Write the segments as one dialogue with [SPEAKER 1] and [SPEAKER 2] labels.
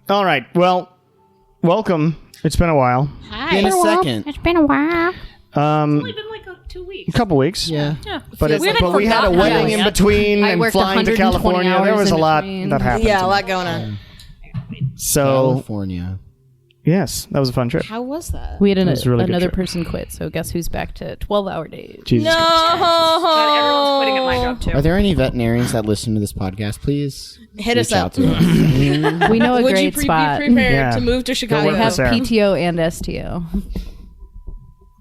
[SPEAKER 1] All right. Well, welcome. It's been a while.
[SPEAKER 2] Hi.
[SPEAKER 3] In a second.
[SPEAKER 2] It's been a while.
[SPEAKER 4] It's only been like 2 weeks.
[SPEAKER 1] A couple weeks.
[SPEAKER 3] Yeah.
[SPEAKER 1] But we had a wedding in between and flying to California. There was a lot that happened.
[SPEAKER 5] Yeah, a lot going on.
[SPEAKER 1] So,
[SPEAKER 3] California.
[SPEAKER 1] Yes, that was a fun trip.
[SPEAKER 5] How was that?
[SPEAKER 4] We had
[SPEAKER 1] really
[SPEAKER 4] another
[SPEAKER 1] good trip.
[SPEAKER 4] person quit, so guess who's back to 12-hour days?
[SPEAKER 1] Jesus Christ.
[SPEAKER 4] Oh.
[SPEAKER 2] Everyone's quitting at my job too.
[SPEAKER 3] Are there any veterinarians that listen to this podcast? Please
[SPEAKER 5] Hit us
[SPEAKER 3] reach out
[SPEAKER 5] up.
[SPEAKER 3] to us.
[SPEAKER 4] We know a
[SPEAKER 5] Would you
[SPEAKER 4] great spot.
[SPEAKER 5] be prepared
[SPEAKER 1] Yeah.
[SPEAKER 5] to move to Chicago?
[SPEAKER 4] They
[SPEAKER 1] work
[SPEAKER 4] have
[SPEAKER 1] with Sarah.
[SPEAKER 4] PTO and STO.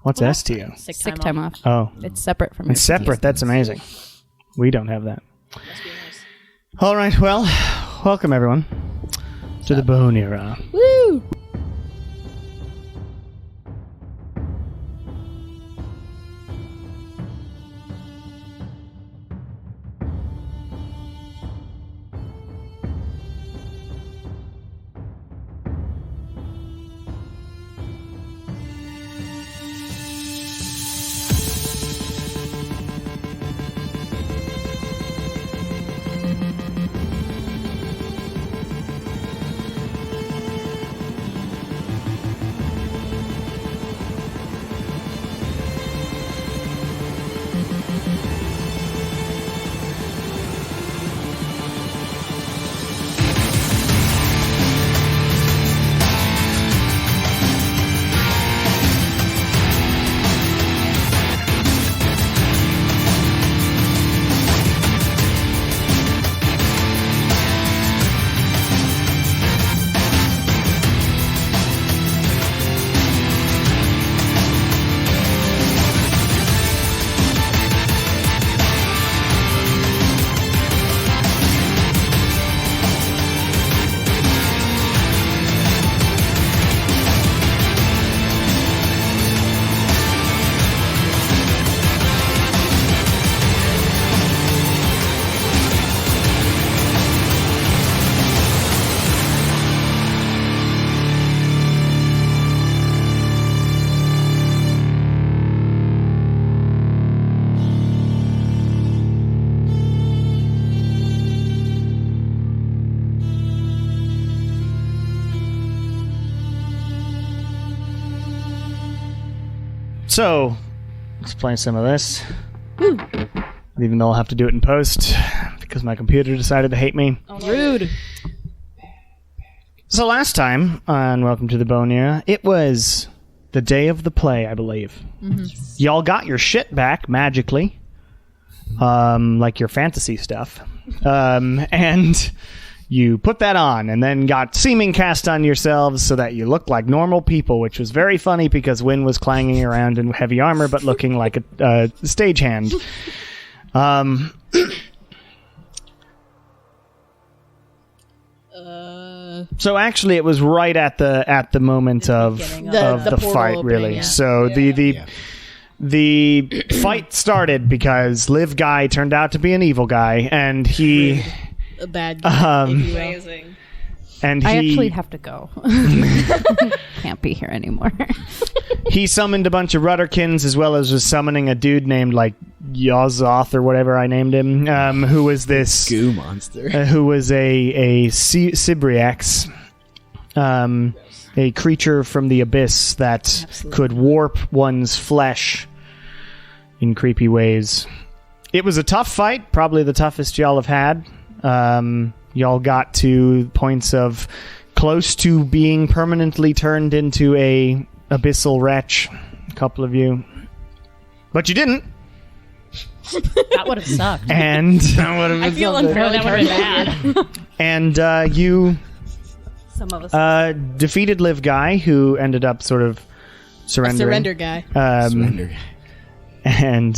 [SPEAKER 1] What's STO?
[SPEAKER 4] Sick time off.
[SPEAKER 1] Oh,
[SPEAKER 4] It's separate from
[SPEAKER 1] it's
[SPEAKER 4] your
[SPEAKER 1] separate.
[SPEAKER 4] PTO.
[SPEAKER 1] That's amazing. We don't have that. All right. Well, welcome everyone to the Bone Era.
[SPEAKER 5] Woo!
[SPEAKER 1] So, let's play some of this. Even though I'll have to do it in post because my computer decided to hate me.
[SPEAKER 5] Rude.
[SPEAKER 1] So last time on Welcome to the Bone Era, it was the day of the play, I believe. Y'all got your shit back magically, like your fantasy stuff, and you put that on and then got seeming cast on yourselves so that you looked like normal people, which was very funny because Wynn was clanging around in heavy armor but looking like a stagehand. So actually, it was right at the moment of the fight,
[SPEAKER 5] opening,
[SPEAKER 1] really.
[SPEAKER 5] yeah.
[SPEAKER 1] So the fight started because Liv Guy turned out to be an evil guy, and he
[SPEAKER 5] A bad guy.
[SPEAKER 2] Amazing.
[SPEAKER 1] and
[SPEAKER 4] I
[SPEAKER 1] he
[SPEAKER 4] actually have to go. Can't be here anymore.
[SPEAKER 1] he summoned a bunch of Rudderkins as well as was summoning a dude named like Yozoth or whatever I named him, who was this
[SPEAKER 3] Goo monster.
[SPEAKER 1] who was a Sibriax, a creature from the abyss that could warp one's flesh in creepy ways. It was a tough fight, probably the toughest y'all have had. Y'all got to points of close to being permanently turned into a abyssal wretch, a couple of you. But you didn't.
[SPEAKER 4] That would have sucked.
[SPEAKER 1] And
[SPEAKER 5] I feel unfairly
[SPEAKER 2] That would have been bad.
[SPEAKER 1] and you
[SPEAKER 4] Some of us.
[SPEAKER 1] defeated Liv Guy, who ended up sort of surrendering.
[SPEAKER 5] Surrender guy.
[SPEAKER 3] Surrender.
[SPEAKER 1] And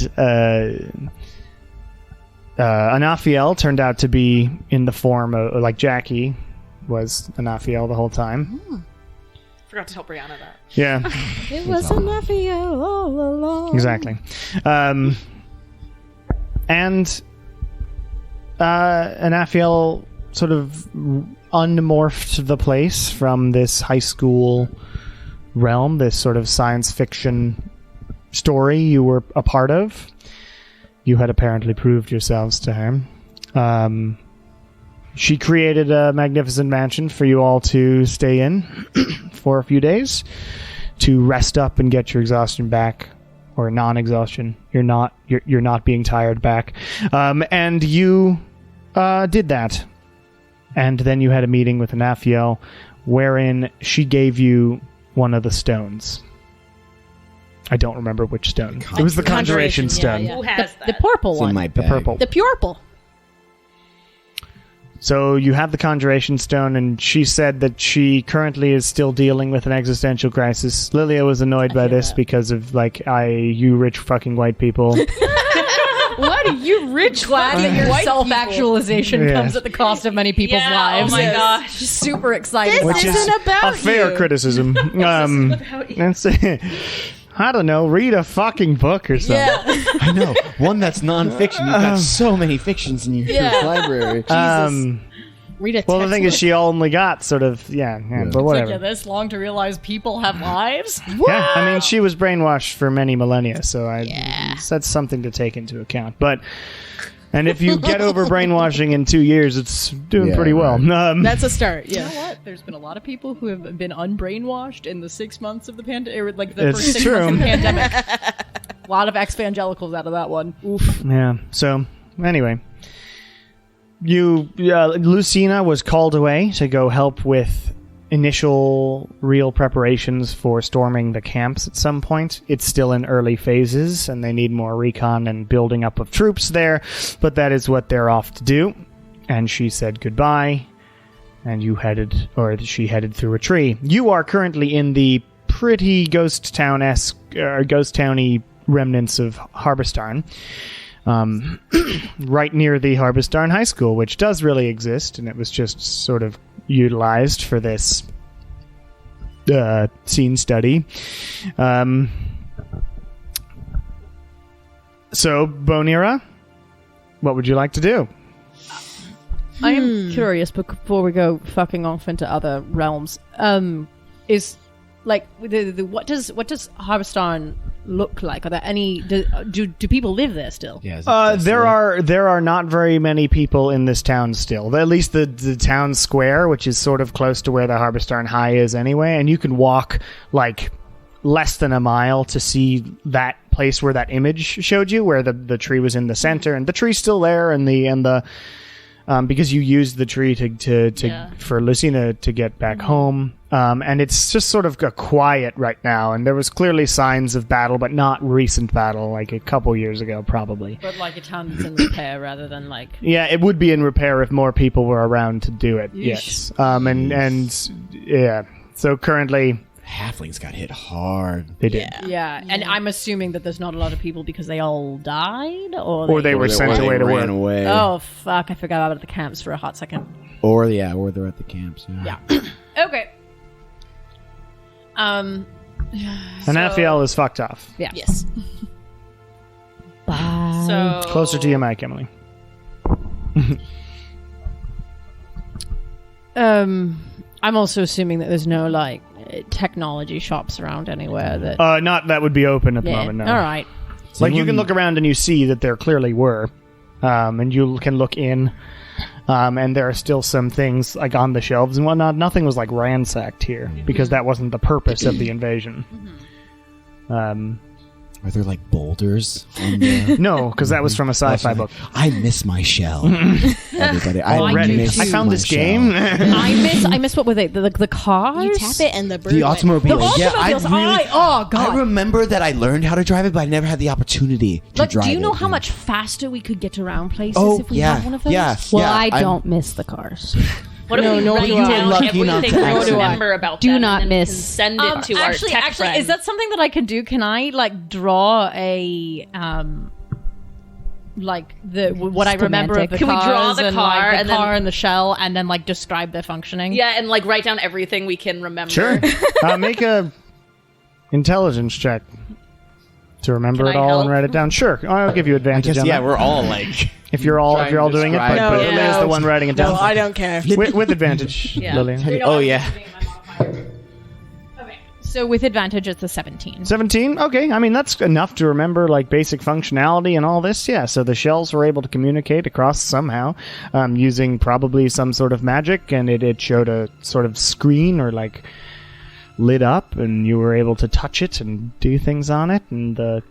[SPEAKER 1] Anafiel turned out to be in the form of, like Jackie was Anafiel the whole time.
[SPEAKER 2] Forgot to tell Brianna that.
[SPEAKER 1] Yeah,
[SPEAKER 5] It was a mafia all along.
[SPEAKER 1] exactly. And Anafiel sort of unmorphed the place from this high school realm, this sort of science fiction story you were a part of. You had apparently proved yourselves to her. she created a magnificent mansion for you all to stay in for a few days to rest up and get your exhaustion back, or non-exhaustion. You're not being tired back, and you did that. And then you had a meeting with Anafiel, wherein she gave you one of the stones. I don't remember which stone. It was the Conjuration Stone.
[SPEAKER 2] Who has that?
[SPEAKER 5] The purple
[SPEAKER 3] It's in
[SPEAKER 5] one.
[SPEAKER 3] my
[SPEAKER 1] The
[SPEAKER 3] bag.
[SPEAKER 1] purple.
[SPEAKER 5] The purple.
[SPEAKER 1] So you have the Conjuration Stone, and she said that she currently is still dealing with an existential crisis. Lilia was annoyed by
[SPEAKER 5] feel
[SPEAKER 1] this
[SPEAKER 5] that.
[SPEAKER 1] because of, like, you rich fucking white people.
[SPEAKER 5] What are you rich?
[SPEAKER 4] Glad that your self-actualization
[SPEAKER 1] Yeah.
[SPEAKER 4] comes at the cost of many people's
[SPEAKER 2] Yeah,
[SPEAKER 4] lives.
[SPEAKER 2] oh my gosh.
[SPEAKER 4] Super excited.
[SPEAKER 5] This
[SPEAKER 4] about
[SPEAKER 1] Which
[SPEAKER 4] that.
[SPEAKER 1] is
[SPEAKER 5] isn't about
[SPEAKER 1] a fair
[SPEAKER 5] you.
[SPEAKER 1] criticism.
[SPEAKER 2] about you.
[SPEAKER 1] That's I don't know, read a fucking book or something.
[SPEAKER 5] Yeah.
[SPEAKER 3] I know. One that's nonfiction. You've got so many fictions in your
[SPEAKER 5] Yeah.
[SPEAKER 3] library.
[SPEAKER 5] Read a
[SPEAKER 1] Well, the thing is,
[SPEAKER 5] textbook.
[SPEAKER 1] she only got sort of, but whatever.
[SPEAKER 4] Took you this long to realize people have lives?
[SPEAKER 1] Yeah, I mean, she was brainwashed for many millennia, so that's something to take into account. And if you get over brainwashing in 2 years, it's doing
[SPEAKER 3] Yeah,
[SPEAKER 1] pretty well.
[SPEAKER 3] right.
[SPEAKER 5] That's a start. Yeah.
[SPEAKER 4] You know what? There's been a lot of people who have been unbrainwashed in the 6 months of the pandemic, like the
[SPEAKER 1] It's
[SPEAKER 4] first 6
[SPEAKER 1] true.
[SPEAKER 4] months of the pandemic. A lot of ex-evangelicals out of that one. Oof.
[SPEAKER 1] Yeah. So anyway, Lucina was called away to go help with initial real preparations for storming the camps at some point. It's still in early phases, and they need more recon and building up of troops there, but that is what they're off to do. And she said goodbye, and she headed through a tree. You are currently in the pretty ghost town-esque, ghost towny remnants of Harbistarn. Right near the Harbistarn High School, which does really exist, and it was just sort of utilized for this scene study. So, Bonira, what would you like to do?
[SPEAKER 4] I am curious, but before we go fucking off into other realms, is like what does Harbistarn look like? Are there any? Do people live there still?
[SPEAKER 3] Yeah,
[SPEAKER 1] There are not very many people in this town still. At least the town square, which is sort of close to where the Harbistarn High is anyway, and you can walk like less than a mile to see that place where that image showed you, where the tree was in the center, and the tree's still there, and the because you used the tree for Lucina to get back home. And it's just sort of a quiet right now, and there was clearly signs of battle, but not recent battle, like a couple years ago, probably.
[SPEAKER 4] But like a town that's in repair rather than like.
[SPEAKER 1] Yeah, it would be in repair if more people were around to do it.
[SPEAKER 4] Yeesh.
[SPEAKER 1] Yes. And yeah. So currently
[SPEAKER 3] halflings got hit hard.
[SPEAKER 1] they did.
[SPEAKER 4] Yeah, and I'm assuming that there's not a lot of people because they all died, or
[SPEAKER 1] They were sent away to
[SPEAKER 3] ran
[SPEAKER 1] work.
[SPEAKER 3] away.
[SPEAKER 4] Oh fuck! I forgot about the camps for a hot second.
[SPEAKER 3] Or they're at the camps.
[SPEAKER 4] Yeah. Okay.
[SPEAKER 1] And Afiel is fucked off.
[SPEAKER 4] Yeah.
[SPEAKER 5] Yes.
[SPEAKER 2] So
[SPEAKER 1] Closer to your mic, Emily.
[SPEAKER 4] I'm also assuming that there's no like technology shops around anywhere that.
[SPEAKER 1] Not that would be open at the
[SPEAKER 4] Yeah.
[SPEAKER 1] moment, no.
[SPEAKER 4] All right.
[SPEAKER 1] Like, you can look around and you see that there clearly were. And you can look in. And there are still some things, like, on the shelves and whatnot. Nothing was, like, ransacked here. Because that wasn't the purpose of the invasion.
[SPEAKER 3] Are there like boulders? On the...
[SPEAKER 1] No, because that was from a sci-fi book.
[SPEAKER 3] I miss my shell. Everybody, I
[SPEAKER 1] Already.
[SPEAKER 3] miss
[SPEAKER 1] I found
[SPEAKER 3] my
[SPEAKER 1] this
[SPEAKER 3] shell.
[SPEAKER 1] game.
[SPEAKER 4] I miss what were they? The cars?
[SPEAKER 5] You tap it and the bird
[SPEAKER 3] The
[SPEAKER 5] went-
[SPEAKER 3] automobile.
[SPEAKER 4] The
[SPEAKER 3] Yeah,
[SPEAKER 4] automobiles.
[SPEAKER 3] I
[SPEAKER 4] God.
[SPEAKER 3] remember that I learned how to drive it, but I never had the opportunity to
[SPEAKER 4] Like,
[SPEAKER 3] drive it.
[SPEAKER 4] do you know how much faster we could get around places
[SPEAKER 3] Oh,
[SPEAKER 4] if we
[SPEAKER 3] yeah,
[SPEAKER 4] had one of those?
[SPEAKER 3] yeah.
[SPEAKER 5] Well, I
[SPEAKER 3] I'm-
[SPEAKER 5] don't miss the cars.
[SPEAKER 2] what if we
[SPEAKER 5] no,
[SPEAKER 2] write
[SPEAKER 5] you were
[SPEAKER 2] down
[SPEAKER 3] lucky enough
[SPEAKER 2] everything
[SPEAKER 3] to
[SPEAKER 2] we
[SPEAKER 3] actually-
[SPEAKER 2] remember about
[SPEAKER 5] Do
[SPEAKER 2] them
[SPEAKER 5] not
[SPEAKER 2] and then
[SPEAKER 5] miss.
[SPEAKER 2] can send it to
[SPEAKER 4] Actually,
[SPEAKER 2] our tech friend?
[SPEAKER 4] is that something that I can do? Can I like draw a like what I remember of the
[SPEAKER 2] Can we
[SPEAKER 4] cars
[SPEAKER 2] draw the
[SPEAKER 4] and,
[SPEAKER 2] car
[SPEAKER 4] like, the
[SPEAKER 2] and then-
[SPEAKER 4] car and the shell, and then like describe their functioning?
[SPEAKER 2] Yeah, and like write down everything we can remember.
[SPEAKER 1] Sure. Make a intelligence check to remember
[SPEAKER 2] Can
[SPEAKER 1] it
[SPEAKER 2] I
[SPEAKER 1] all
[SPEAKER 2] help?
[SPEAKER 1] and write it down. Sure. I'll give you
[SPEAKER 3] I
[SPEAKER 1] advantage
[SPEAKER 3] guess,
[SPEAKER 1] on
[SPEAKER 3] yeah,
[SPEAKER 1] that.
[SPEAKER 3] we're all like...
[SPEAKER 1] If you're all doing it,
[SPEAKER 3] describe
[SPEAKER 1] but
[SPEAKER 3] it.
[SPEAKER 1] Lilia's the one writing it down.
[SPEAKER 5] No, I don't care.
[SPEAKER 1] With advantage,
[SPEAKER 2] Yeah.
[SPEAKER 1] Lilia.
[SPEAKER 3] Oh, yeah.
[SPEAKER 4] Okay, So with advantage, it's a 17.
[SPEAKER 1] 17? Okay, I mean, that's enough to remember, like, basic functionality and all this. Yeah, so the shells were able to communicate across somehow using probably some sort of magic, and it showed a sort of screen or, like, lit up, and you were able to touch it and do things on it, and the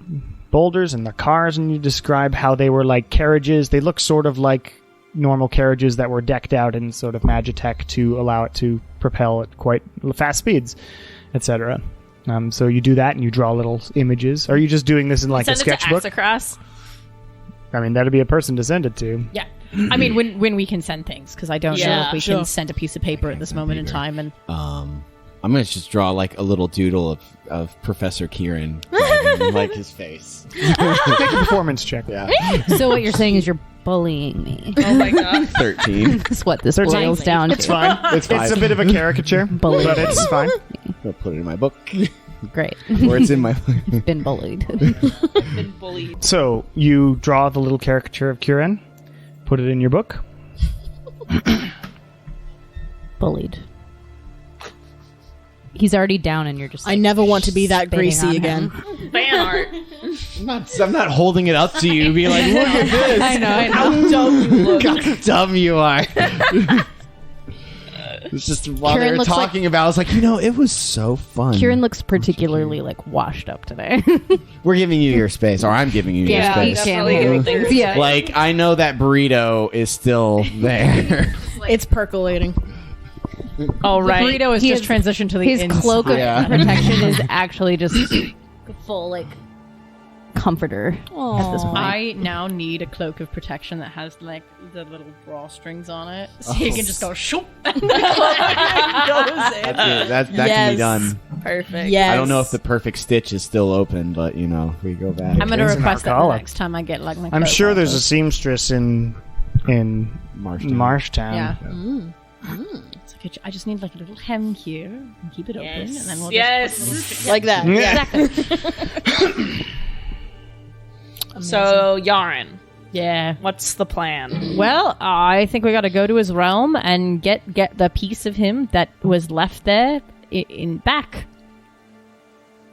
[SPEAKER 1] boulders and the cars, and you describe how they were like carriages. They look sort of like normal carriages that were decked out in sort of magitech to allow it to propel at quite fast speeds, etc. So you do that and you draw little images. Are you just doing this in like
[SPEAKER 2] Send
[SPEAKER 1] a
[SPEAKER 2] it to
[SPEAKER 1] sketchbook?
[SPEAKER 2] Axocrass.
[SPEAKER 1] I mean, that'd be a person to send it to.
[SPEAKER 4] Yeah. I mean, when we can send things, because I don't know
[SPEAKER 2] Yeah,
[SPEAKER 4] if we
[SPEAKER 5] sure.
[SPEAKER 4] can send a piece of paper at this moment in time. And
[SPEAKER 3] I'm gonna just draw like a little doodle of Professor Kieran, driving, like his face.
[SPEAKER 1] Make a performance check.
[SPEAKER 3] Yeah,
[SPEAKER 6] So what you're saying is you're bullying me.
[SPEAKER 2] Oh my god.
[SPEAKER 3] 13.
[SPEAKER 6] That's what this
[SPEAKER 1] 13.
[SPEAKER 6] boils down
[SPEAKER 1] It's
[SPEAKER 6] to.
[SPEAKER 1] fine. It's a bit of a caricature,
[SPEAKER 6] Bully.
[SPEAKER 1] but it's fine.
[SPEAKER 3] I'll put it in my book,
[SPEAKER 6] Great.
[SPEAKER 3] or it's in my.
[SPEAKER 6] Been bullied.
[SPEAKER 2] Been bullied.
[SPEAKER 1] So you draw the little caricature of Kieran, put it in your book.
[SPEAKER 6] Bullied. He's already down and you're just
[SPEAKER 5] I
[SPEAKER 6] like,
[SPEAKER 5] never want to be that
[SPEAKER 6] spitting
[SPEAKER 5] greasy
[SPEAKER 6] on
[SPEAKER 5] again.
[SPEAKER 6] him.
[SPEAKER 2] Fan art.
[SPEAKER 3] I'm not holding it up to you, being like, look at this.
[SPEAKER 6] I know.
[SPEAKER 2] How dumb you look.
[SPEAKER 3] Look how dumb you are. It's just while
[SPEAKER 6] Kieran
[SPEAKER 3] they were
[SPEAKER 6] looks like-
[SPEAKER 3] talking about, I was like, it was so fun.
[SPEAKER 6] Kieran looks particularly like washed up today.
[SPEAKER 3] We're giving you your space, or I'm giving you
[SPEAKER 6] Yeah,
[SPEAKER 3] your
[SPEAKER 6] he
[SPEAKER 3] space.
[SPEAKER 6] can't
[SPEAKER 2] Definitely
[SPEAKER 6] handle
[SPEAKER 2] giving
[SPEAKER 6] things.
[SPEAKER 2] things.
[SPEAKER 6] Yeah.
[SPEAKER 3] Like, I know that burrito is still there.
[SPEAKER 5] It's percolating.
[SPEAKER 2] All
[SPEAKER 4] the
[SPEAKER 2] right.
[SPEAKER 4] burrito is
[SPEAKER 6] He
[SPEAKER 4] just
[SPEAKER 6] is-
[SPEAKER 4] transitioned to the
[SPEAKER 6] His
[SPEAKER 4] inside.
[SPEAKER 6] cloak of
[SPEAKER 3] Yeah.
[SPEAKER 6] protection is actually just full like comforter at this point.
[SPEAKER 4] I now need a cloak of protection that has like the little drawstrings on it, so you can just go shoop. And the cloak goes in.
[SPEAKER 3] That can
[SPEAKER 5] Yes.
[SPEAKER 3] be done.
[SPEAKER 2] Perfect.
[SPEAKER 5] Yes.
[SPEAKER 3] I don't know if the perfect stitch is still open, but we go back.
[SPEAKER 4] I'm gonna
[SPEAKER 1] It's an
[SPEAKER 4] request that the
[SPEAKER 1] Arcala.
[SPEAKER 4] next time I get like my.
[SPEAKER 1] I'm
[SPEAKER 4] cloak
[SPEAKER 1] sure there's a
[SPEAKER 4] offered.
[SPEAKER 1] seamstress in
[SPEAKER 3] Marshtown.
[SPEAKER 1] Marshtown.
[SPEAKER 4] Yeah. It's like I just need like a little hem here and keep it open, and then we'll
[SPEAKER 2] Yes.
[SPEAKER 5] Like that.
[SPEAKER 1] Yeah.
[SPEAKER 4] Exactly.
[SPEAKER 2] So, Yarin,
[SPEAKER 4] Yeah.
[SPEAKER 2] what's the plan?
[SPEAKER 4] Well, I think we got to go to his realm and get the piece of him that was left there in back.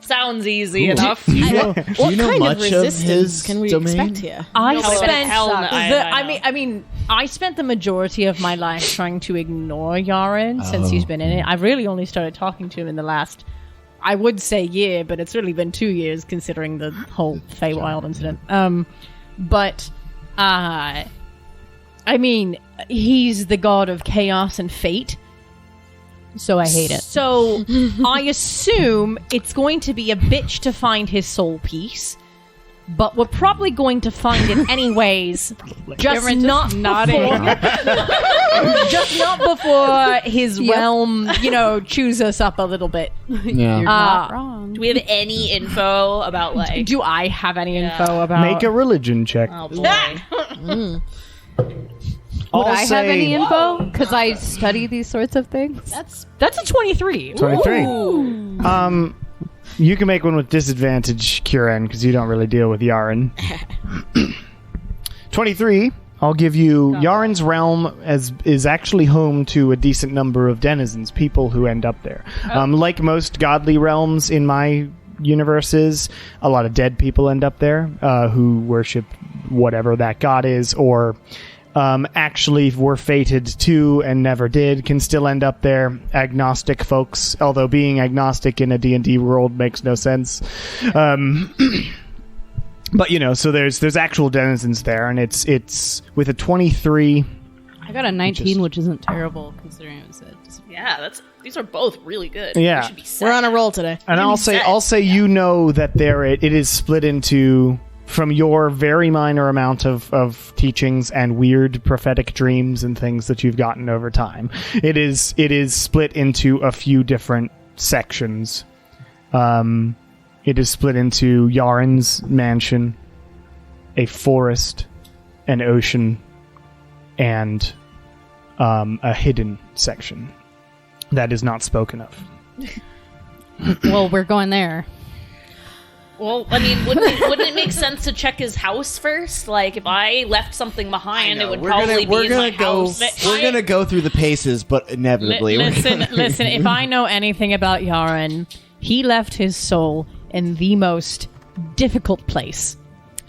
[SPEAKER 2] Sounds easy enough.
[SPEAKER 3] Do you know
[SPEAKER 5] What kind
[SPEAKER 3] much
[SPEAKER 5] of resistance
[SPEAKER 3] his
[SPEAKER 5] can we
[SPEAKER 3] domain?
[SPEAKER 5] expect here?
[SPEAKER 4] I
[SPEAKER 2] No, but
[SPEAKER 4] spent.
[SPEAKER 2] hell no, I know.
[SPEAKER 4] I mean, I spent the majority of my life trying to ignore Yarin since he's been in it. I've really only started talking to him in the last, I would say year, but it's really been 2 years considering the whole Feywild incident. I mean, he's the god of chaos and fate.
[SPEAKER 6] So I hate it.
[SPEAKER 4] So I assume it's going to be a bitch to find his soul piece, but we're probably going to find it anyways. just not just not before his realm, chews us up a little bit.
[SPEAKER 3] Yeah.
[SPEAKER 6] You're not wrong.
[SPEAKER 2] Do we have any info about like?
[SPEAKER 4] Do I have any info about?
[SPEAKER 1] Make a religion check.
[SPEAKER 2] Oh boy.
[SPEAKER 6] Would I have any info? Because I study these sorts of things.
[SPEAKER 4] That's a 23.
[SPEAKER 1] 23. You can make one with disadvantage, Kieran, because you don't really deal with Yarin. 23. I'll give you Yarin's realm is actually home to a decent number of denizens, people who end up there. Like most godly realms in my universes, a lot of dead people end up there who worship whatever that god is, or actually were fated to and never did, can still end up there. Agnostic folks, although being agnostic in a D&D world makes no sense. But so there's actual denizens there, and it's with a 23.
[SPEAKER 6] I got a 19, which isn't terrible considering it was
[SPEAKER 2] Yeah, these are both really good.
[SPEAKER 1] Yeah.
[SPEAKER 2] We should be set.
[SPEAKER 5] We're on a roll today.
[SPEAKER 1] And I'll say that there it is split into, from your very minor amount of teachings and weird prophetic dreams and things that you've gotten over time. It is split into a few different sections. It is split into Yarin's mansion, a forest, an ocean, and a hidden section that is not spoken of.
[SPEAKER 6] Well, we're going there.
[SPEAKER 2] Well, I mean, wouldn't it make sense to check his house first? Like, if I left something behind, it would probably be in my house.
[SPEAKER 3] We're gonna go through the paces, but inevitably,
[SPEAKER 4] Listen. If I know anything about Yarin, he left his soul in the most difficult place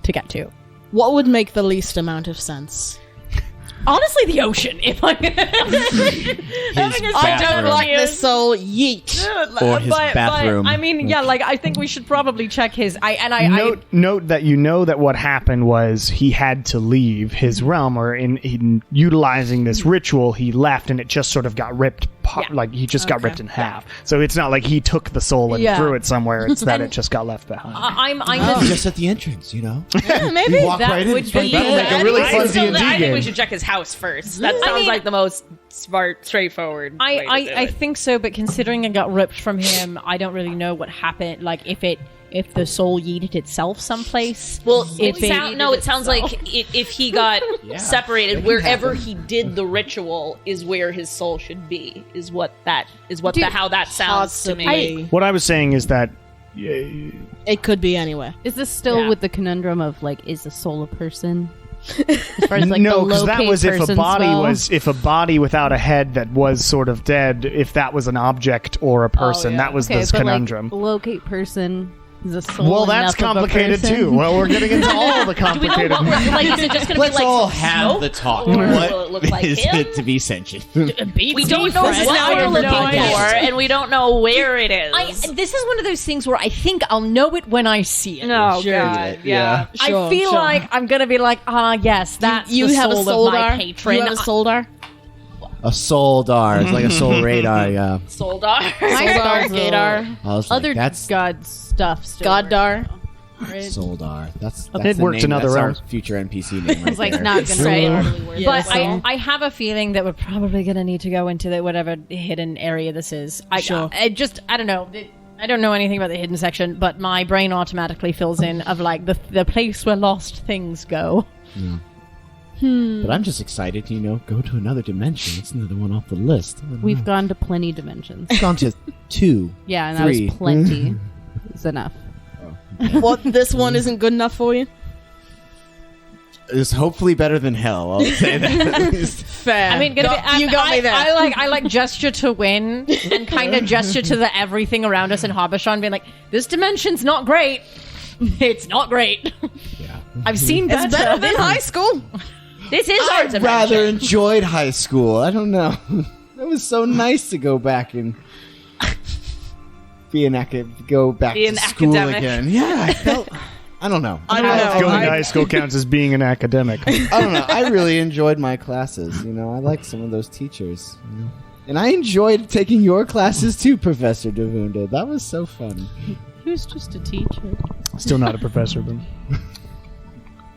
[SPEAKER 4] to get to.
[SPEAKER 5] What would make the least amount of sense?
[SPEAKER 4] Honestly, the ocean. If I'm having a
[SPEAKER 5] I don't
[SPEAKER 3] bathroom.
[SPEAKER 5] like this soul. Yeet.
[SPEAKER 3] Or his bathroom.
[SPEAKER 4] I mean, yeah, like I think we should probably check his.
[SPEAKER 1] Note that you know that what happened was he had to leave his realm, or in utilizing this ritual, he left, and it just sort of got ripped. Like he just got ripped in half. So it's not like he took the soul and threw it somewhere. It's that it just got left behind.
[SPEAKER 3] Oh, just at the entrance, you know.
[SPEAKER 5] Maybe
[SPEAKER 3] You walk
[SPEAKER 4] that
[SPEAKER 3] right in.
[SPEAKER 4] would
[SPEAKER 3] it's right
[SPEAKER 4] be-
[SPEAKER 3] there.
[SPEAKER 1] Like a really fun
[SPEAKER 2] I
[SPEAKER 1] D&D
[SPEAKER 2] think
[SPEAKER 1] game.
[SPEAKER 2] we should check his house first. That sounds like the most smart, straightforward. way to do
[SPEAKER 4] I
[SPEAKER 2] it.
[SPEAKER 4] think so, but considering it got ripped from him, I don't really know what happened. Like if the soul yeeted itself someplace.
[SPEAKER 2] Well,
[SPEAKER 4] if
[SPEAKER 2] it sounds like if he got separated, wherever he did the ritual is where his soul should be. Is what how that sounds to me.
[SPEAKER 5] Possibly.
[SPEAKER 1] What I was saying is that
[SPEAKER 5] It could be anywhere.
[SPEAKER 6] Is this still
[SPEAKER 2] Yeah.
[SPEAKER 6] with the conundrum of like, is the soul a person? As far as like
[SPEAKER 1] no,
[SPEAKER 6] the
[SPEAKER 1] because that
[SPEAKER 6] locate
[SPEAKER 1] was if a
[SPEAKER 6] person
[SPEAKER 1] body
[SPEAKER 6] spell?
[SPEAKER 1] if a body without a head that was sort of dead, if that was an object or a person, that was
[SPEAKER 6] Okay,
[SPEAKER 1] this
[SPEAKER 6] but,
[SPEAKER 1] conundrum.
[SPEAKER 6] Like, locate person is a soul.
[SPEAKER 1] Well, that's
[SPEAKER 6] enough of a
[SPEAKER 1] complicated
[SPEAKER 6] person?
[SPEAKER 1] too. Well, we're getting into all the
[SPEAKER 2] Do we know
[SPEAKER 1] complicated.
[SPEAKER 2] what? Like, is it just going to be
[SPEAKER 3] Let's
[SPEAKER 2] like
[SPEAKER 3] all
[SPEAKER 2] some
[SPEAKER 3] have
[SPEAKER 2] smoke?
[SPEAKER 3] the talk.
[SPEAKER 2] Or
[SPEAKER 3] What
[SPEAKER 2] will it look like
[SPEAKER 3] is
[SPEAKER 2] him?
[SPEAKER 3] it to be sentient?
[SPEAKER 2] We don't know what we're looking for, and we don't know where it is.
[SPEAKER 4] This is one of those things where I think I'll know it when I see it.
[SPEAKER 2] No,
[SPEAKER 5] Sure.
[SPEAKER 2] God,
[SPEAKER 3] Yeah.
[SPEAKER 4] I feel like I'm gonna be like, yes, that's
[SPEAKER 5] you
[SPEAKER 4] the
[SPEAKER 5] have
[SPEAKER 4] soul
[SPEAKER 5] a soul
[SPEAKER 4] of my
[SPEAKER 5] dar?
[SPEAKER 4] patron.
[SPEAKER 5] You have a soul dar?
[SPEAKER 3] A soul dar. It's like a soul radar. Yeah.
[SPEAKER 2] Soldar.
[SPEAKER 5] Soldar, Gadar,
[SPEAKER 3] I was like,
[SPEAKER 6] Other
[SPEAKER 3] that's
[SPEAKER 6] god stuff. Still
[SPEAKER 5] Goddar.
[SPEAKER 3] Soldar. That's
[SPEAKER 1] It
[SPEAKER 3] the
[SPEAKER 1] worked
[SPEAKER 3] name.
[SPEAKER 1] in other
[SPEAKER 3] That's our
[SPEAKER 1] realms.
[SPEAKER 3] future NPC name. Right
[SPEAKER 6] It's like
[SPEAKER 3] there.
[SPEAKER 6] not gonna
[SPEAKER 2] Right.
[SPEAKER 6] totally work.
[SPEAKER 5] Yeah.
[SPEAKER 4] But I have a feeling that we're probably gonna need to go into the whatever hidden area this is. I don't know. I don't know anything about the hidden section, but my brain automatically fills in of like the place where lost things go.
[SPEAKER 3] But I'm just excited to, go to another dimension. It's another one off the list.
[SPEAKER 6] We've gone to plenty dimensions.
[SPEAKER 3] gone to 2.
[SPEAKER 6] Yeah, and that
[SPEAKER 3] 3.
[SPEAKER 6] was plenty. It's enough.
[SPEAKER 5] What, this one isn't good enough for you?
[SPEAKER 3] It's hopefully better than hell. I'll say that. At least.
[SPEAKER 5] Fair.
[SPEAKER 4] I mean,
[SPEAKER 5] you got me there.
[SPEAKER 4] I like gesture to win and kind of gesture to the everything around us in Harbishon, being like, "This dimension's not great. It's not great.
[SPEAKER 3] Yeah.
[SPEAKER 4] I've seen better.
[SPEAKER 5] It's better than high school.
[SPEAKER 2] This is our
[SPEAKER 3] I
[SPEAKER 2] dimension.
[SPEAKER 3] rather enjoyed high school. I don't know. It was so nice to go back and be an school
[SPEAKER 2] academic.
[SPEAKER 3] again. Yeah, I felt. I don't know.
[SPEAKER 5] I don't know.
[SPEAKER 1] Going to high school counts as being an academic.
[SPEAKER 3] I don't know. I really enjoyed my classes. I liked some of those teachers. And I enjoyed taking your classes too, Professor Davunda. That was so fun.
[SPEAKER 6] Who's just a teacher?
[SPEAKER 1] Still not a professor, but